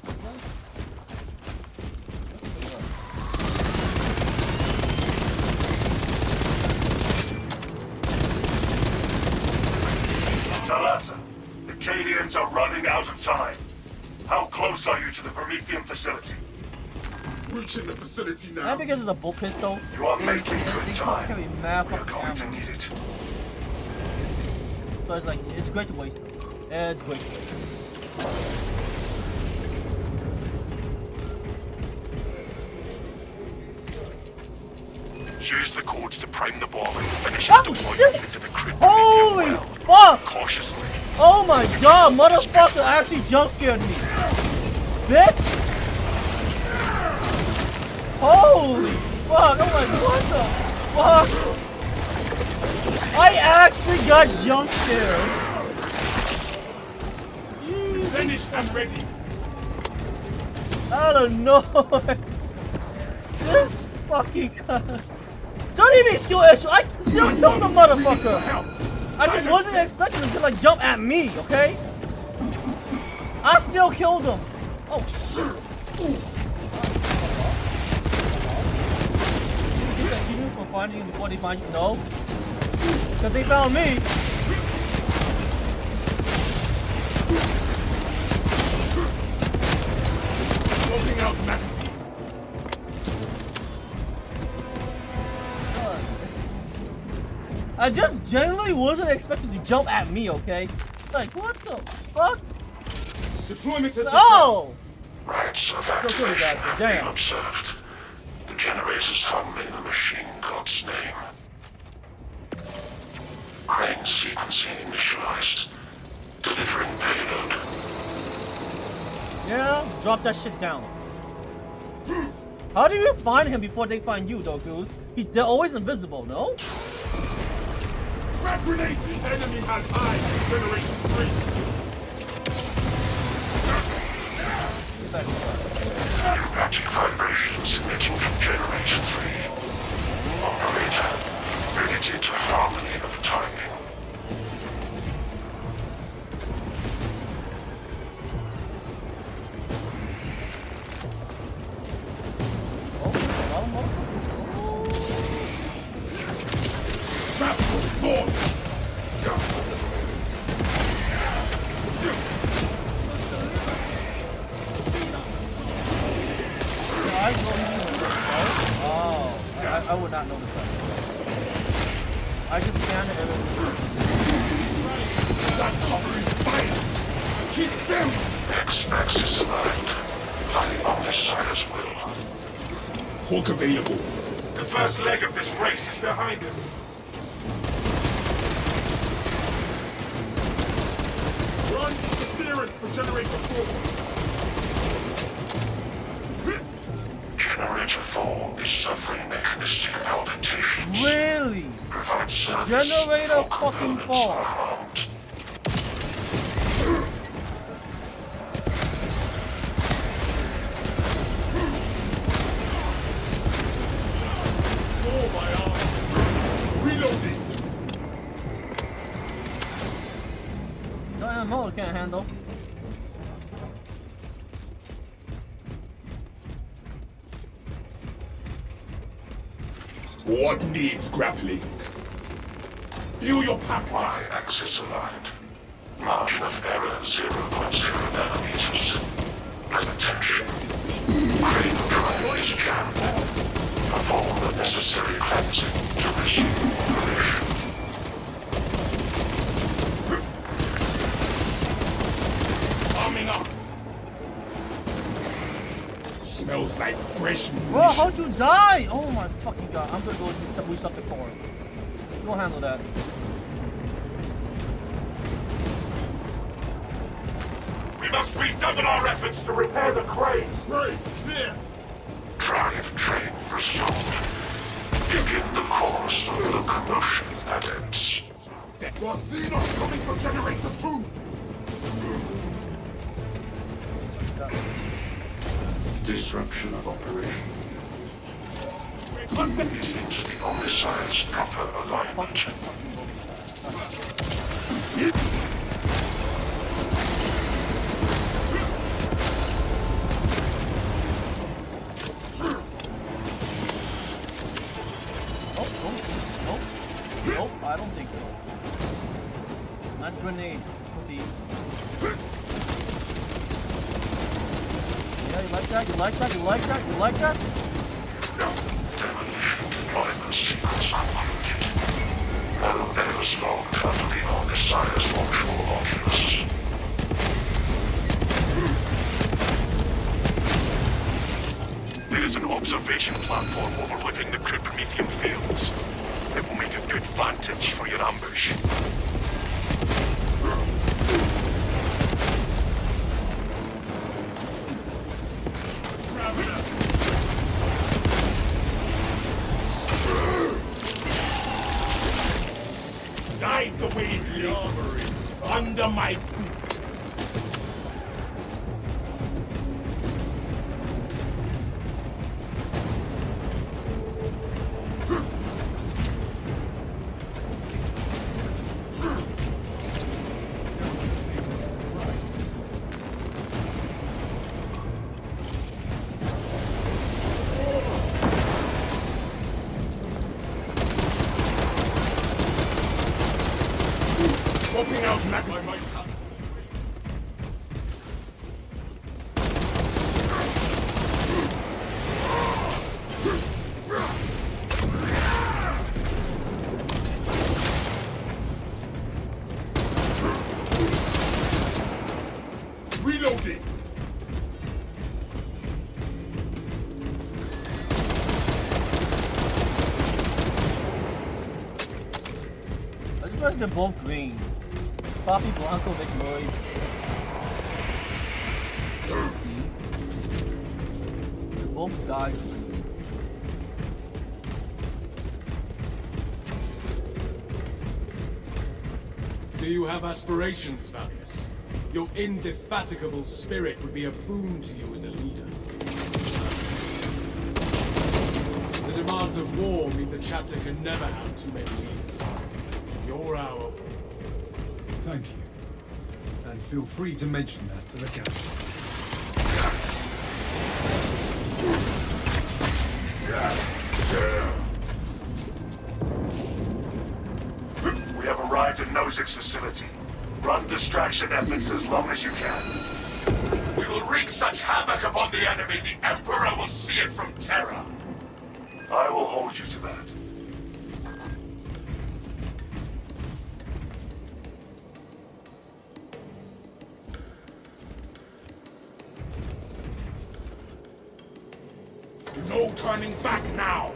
Speaker 21: Talassa, the Cadians are running out of time. How close are you to the Prometheum facility?
Speaker 15: Reaching the facility now.
Speaker 2: And because it's a bull pistol,
Speaker 21: You are making good time.
Speaker 2: carry mad
Speaker 21: We're
Speaker 2: fucking
Speaker 21: going to
Speaker 2: ammo.
Speaker 21: need it.
Speaker 2: So it's like, it's great to waste them. It's great to waste them.
Speaker 21: Use the codes to prime the bomb and finish its deployment into the crypt
Speaker 2: Holy
Speaker 21: Prometheum well.
Speaker 2: fuck!
Speaker 21: Cautiously.
Speaker 2: Oh my god, motherfucker actually jump scared me. Bitch! Holy fuck, I'm like, what the fuck? I actually got jump scared.
Speaker 15: Finished and ready.
Speaker 2: Out of nowhere. This fucking guy. So what do you mean skill issue? I still killed the motherfucker. I just wasn't expecting him to like jump at me, okay? I still killed him. Oh shit. You think that you for finding him before they find you? No. Because they found me.
Speaker 15: Smoking out magazine.
Speaker 2: I just genuinely wasn't expecting to jump at me, okay? Like, what the fuck?
Speaker 15: Deployment has
Speaker 2: Oh!
Speaker 21: Rites of activation have been observed. The generators hum in the machine god's name. Crane sequencing initialized. Delivering payload.
Speaker 2: Yeah, drop that shit down. How do you find him before they find you, though, Goose? They're always invisible, no?
Speaker 15: Frag grenade! The enemy has eyes. Generation 3.
Speaker 21: Pneumatic vibrations emitting from generator 3. Operator, bring it into harmony of timing.
Speaker 2: I would not notice that. I just scanned it and
Speaker 15: Not covering fire! Keep them!
Speaker 21: X-axis aligned. Fighting on this side as well.
Speaker 15: Hawk available. The first leg of this race is behind us. Run interference for generator 4.
Speaker 21: Generator 4 is suffering mechanistic palpitations.
Speaker 2: Really?
Speaker 21: Provide service.
Speaker 2: Generator fucking 4.
Speaker 15: Reloading.
Speaker 2: No ammo, can't handle.
Speaker 15: What needs grappling? Feel your pack.
Speaker 21: Y-axis aligned. Margin of error 0.0 nanometers. Attention. Crane drive is jammed. Perform the necessary cleansing to resume operation.
Speaker 15: Arming up. Smells like fresh munitions.
Speaker 2: Bro, how'd you die? Oh my fucking god. I'm gonna go reset the core. Go handle that.
Speaker 15: We must redouble our efforts to repair the cranes. Right, clear.
Speaker 21: Drive train restored. Begin the course of locomotion, adepts.
Speaker 15: Got Xenos coming for generator 2.
Speaker 21: Disruption of operation. Leading to the Omnissiah's proper alignment.
Speaker 2: Nope, I don't think so. Nice grenades, pussy. Yeah, you like that? You like that? You like that? You like that?
Speaker 21: Demolition deployment sequence concluded. No errors logged under the Omnissiah's virtual Oculus.
Speaker 15: There is an observation platform overlooking the Promethean fields. It will make a good vantage for your ambush. away laboring under my boot. Swapping out magazine. Reloading.
Speaker 2: I just realized they're both green. Coffee Blanco McLeod. They both died green.
Speaker 4: Do you have aspirations, Valius? Your indefatigable spirit would be a boon to you as a leader. The demands of war mean the chapter can never have too many leaders. You're our...
Speaker 22: Thank you. And feel free to mention that to the council.
Speaker 21: We have arrived at Nozick's facility. Run distraction efforts as long as you can. We will wreak such havoc upon the enemy, the Emperor will see it from Terra. I will hold you to that.
Speaker 15: No turning back now!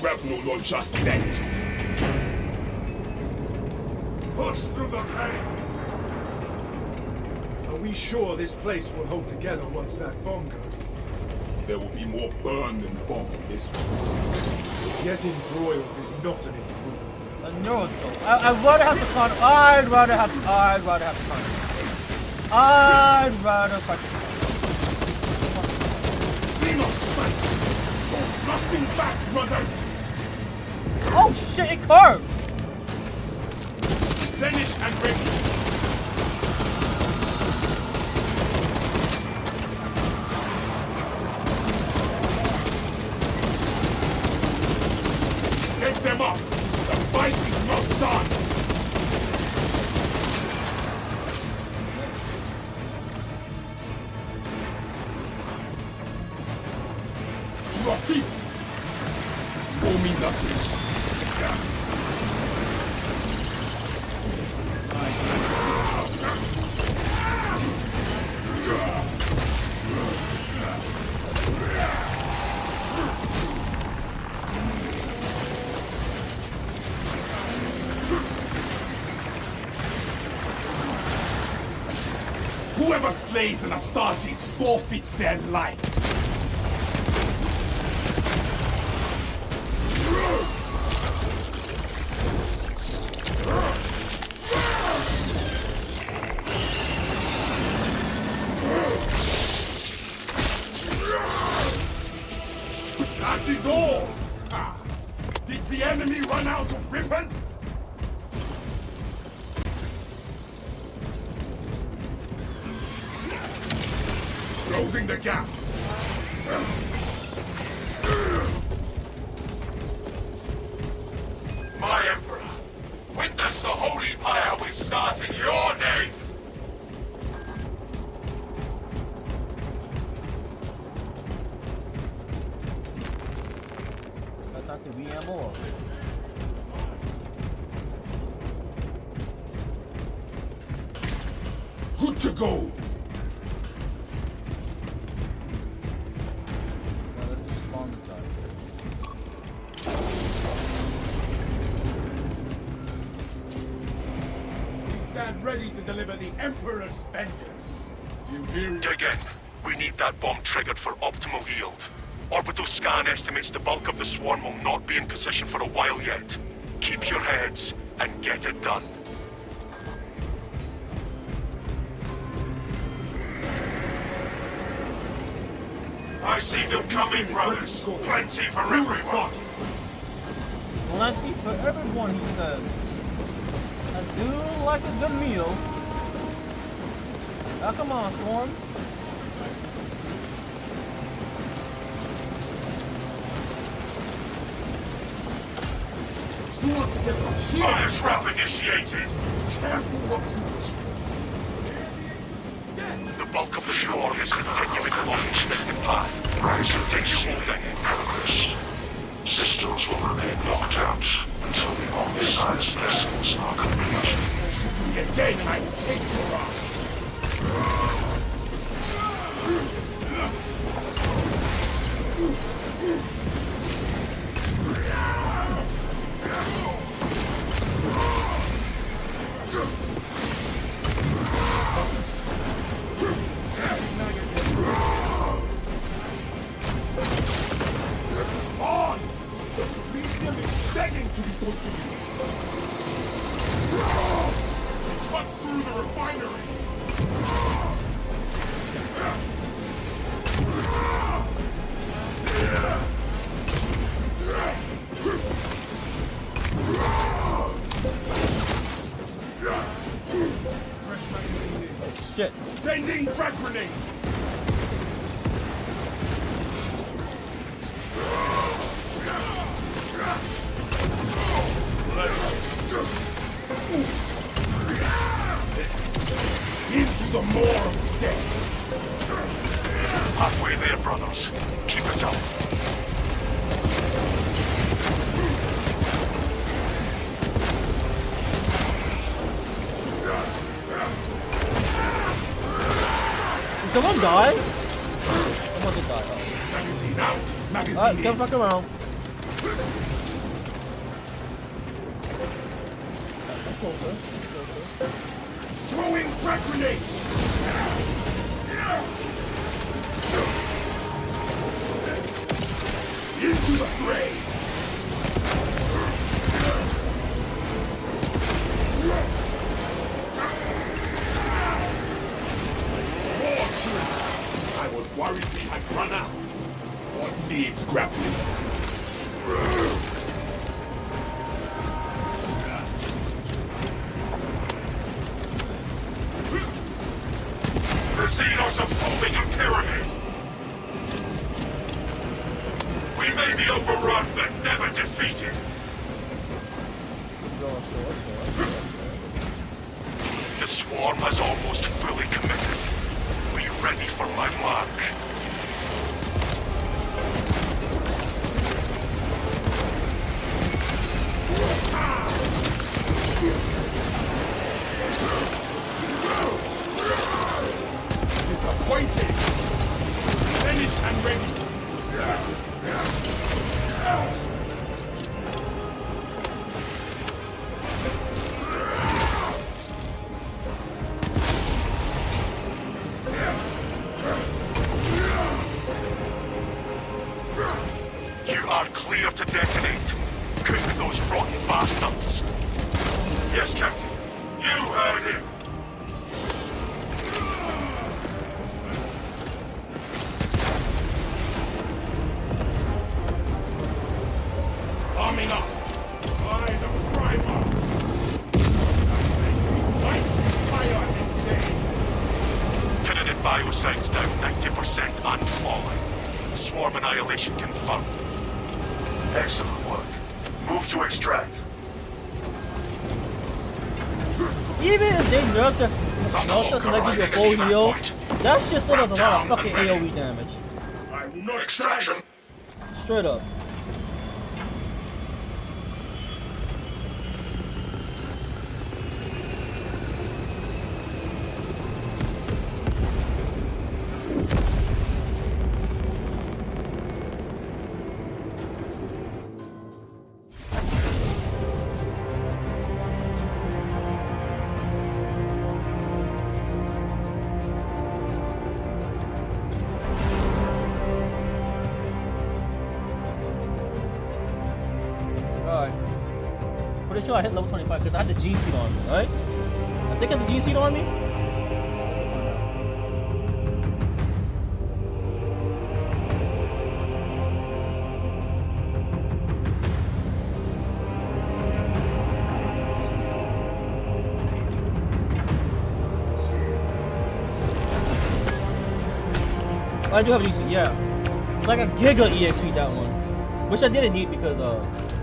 Speaker 15: Rebel launcher sent! Push through the pain!
Speaker 22: Are we sure this place will hold together once that bomb goes?
Speaker 15: There will be more burn than bomb in this one.
Speaker 22: Getting broiled is not an improvement.
Speaker 2: No, I'd rather have the con. I'd rather have the con. I'd rather fight the con.
Speaker 15: Nothing back, brothers!
Speaker 2: Oh shit, it curves!
Speaker 15: Finished and ready! Get them up! The fight is not done! Your feet! For me nothing. Whoever slays an Astartes forfeits their life. That is all! Did the enemy run out of rippers? Closing the gap! My Emperor, witness the holy pyre we start in your name!
Speaker 2: Let's talk to VM or
Speaker 15: Good to go!
Speaker 2: let's just spawn this guy.
Speaker 15: We stand ready to deliver the Emperor's vengeance. You hear?
Speaker 21: Dig in. We need that bomb triggered for optimal yield. Orbital scan estimates the bulk of the swarm will not be in position for a while yet. Keep your heads and get it done. I see them coming, brothers. Plenty for everyone.
Speaker 2: Plenty for everyone, he says. I do like a good meal. Now come on, Swarm.
Speaker 21: Fire trap initiated. The bulk of the swarm is continuing along the predicted path. Continue holding. Progress. Systems will remain locked out until the omniscience vessels are complete. Shoot me again and I will take you off.
Speaker 15: On! The medium is begging to be put to use. Cut through the refinery. Fresh magazine in.
Speaker 2: Shit.
Speaker 15: Sending frag grenade. Into the maw of death.
Speaker 21: Halfway there, brothers. Keep it up.
Speaker 2: Did someone die? Someone did die.
Speaker 15: Magazine out. Magazine
Speaker 2: Alright,
Speaker 15: in.
Speaker 2: come fuck around. Closer.
Speaker 15: Throwing frag grenade. Into the fray. More kills. I was worried we had run out. What needs grappling?
Speaker 21: The Xenos are forming a pyramid. We may be overrun, but never defeated. The swarm is almost fully committed. Be ready for my mark.
Speaker 15: Disappointed. Finished and ready.
Speaker 21: You are clear to detonate. Cook those rotten bastards. Yes, Captain. You heard him.
Speaker 15: Arming up. By the primer. Light fire this day.
Speaker 21: Tenant biosign's down 90% and falling. Swarm annihilation confirmed. Excellent work. Move to extract.
Speaker 2: Even if they nerfed the monster to let you a full heal, that shit still does a lot of fucking AoE damage.
Speaker 15: I will not
Speaker 21: Extraction.
Speaker 2: Straight up. pretty sure I hit level 25 because I had the Gene Seed on me, right? I think I had the Gene Seed on me. I do have a decent, yeah. It's like a Giga EXP that one. Which I didn't need because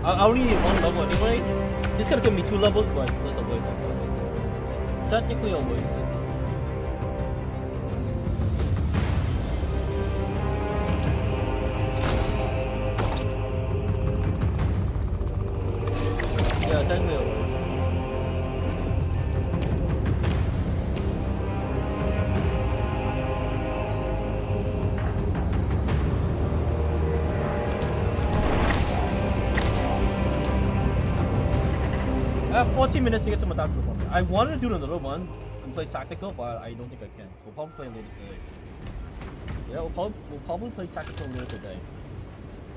Speaker 2: I only need 1 level anyways. This could have given me 2 levels, but it's just a waste I guess. Technically a waste. Yeah, technically a waste. I have 14 minutes to get to my tactical appointment. I wanted to do another one and play tactical, but I don't think I can. So we'll probably play later today. Yeah, we'll probably play tactical later today.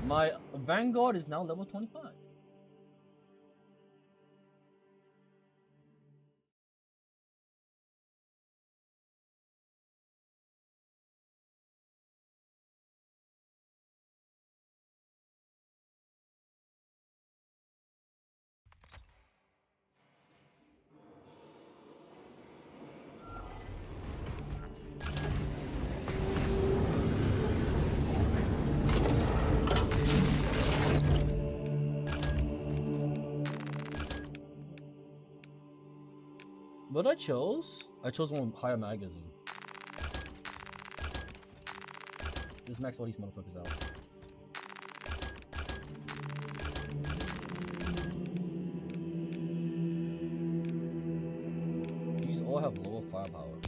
Speaker 2: My Vanguard is now level 25. What I chose one with higher magazine. Just max all these motherfuckers out. These all have lower firepower.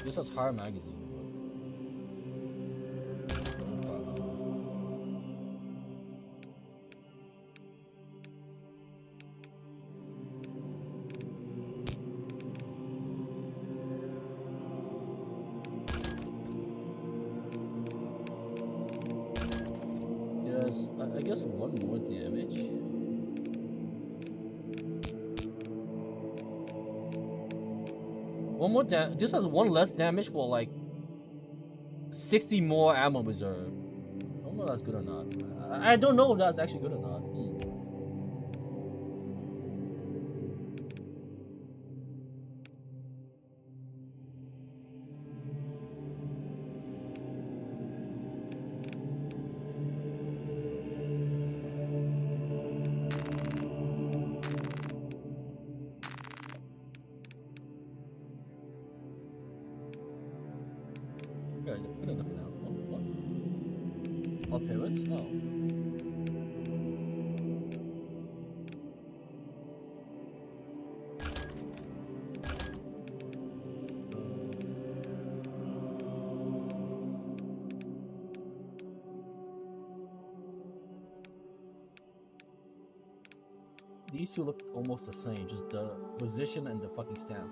Speaker 2: This has higher magazine. I guess 1 more damage. One more this has 1 less damage for like 60 more ammo reserve. I don't know if that's good or not. I don't know if that's actually good or not. Appearance? No. These two look almost the same, just the position and the fucking stamp.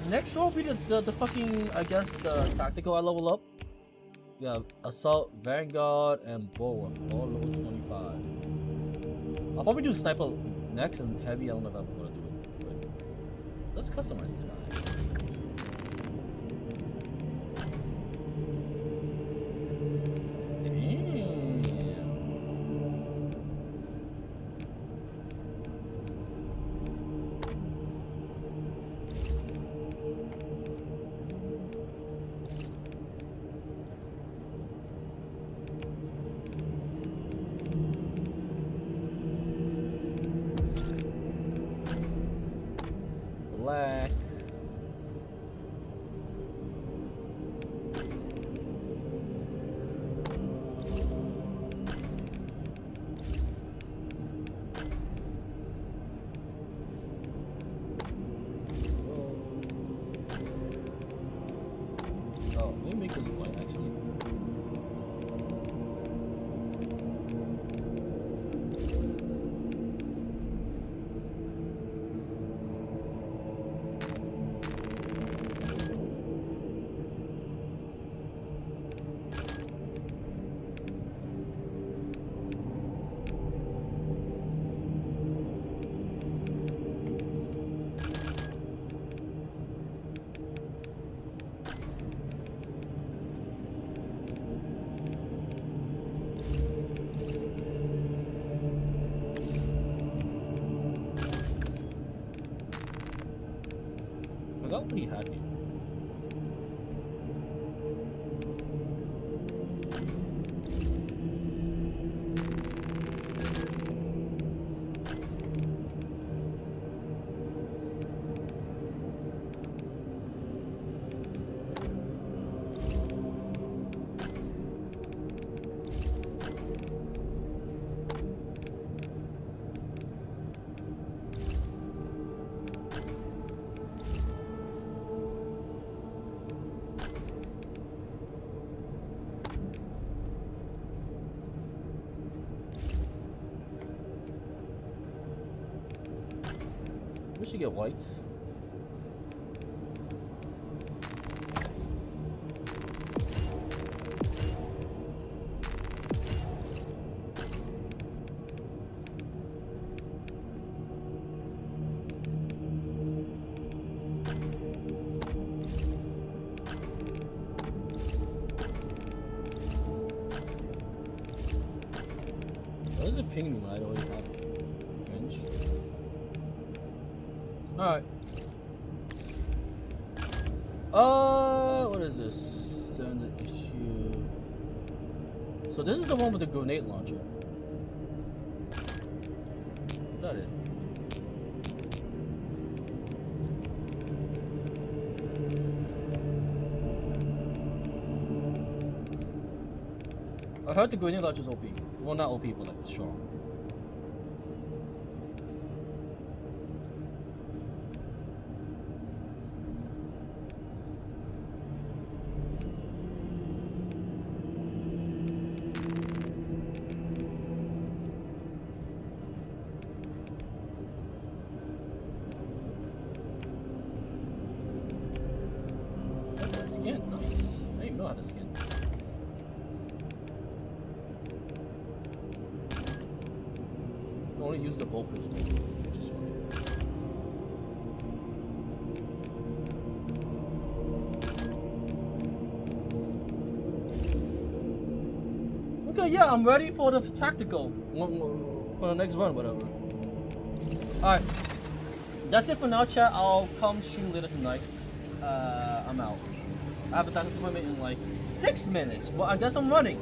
Speaker 2: Next will be the fucking, I guess, the tactical I level up. Yeah, Assault, Vanguard, and Bulwark, all level 25. I'll probably do Sniper next and Heavy, I don't know if I want to do it, but let's customize this guy. Pretty happy. We should get whites. Why does it ping me when I already have it? Cringe. Alright. What is this? Standard issue. So this is the one with the grenade launcher. Is that it? I heard the grenade launcher's OP. Well, not OP, but like strong. Skin, nice. I didn't even know how to skin. I only use the bolt pistol, which is fine. Okay, yeah, I'm ready for the tactical. For the next run, whatever. Alright. That's it for now, chat. I'll come stream later tonight. I'm out. I have a doctor's appointment in like 6 minutes. Well, I guess I'm running.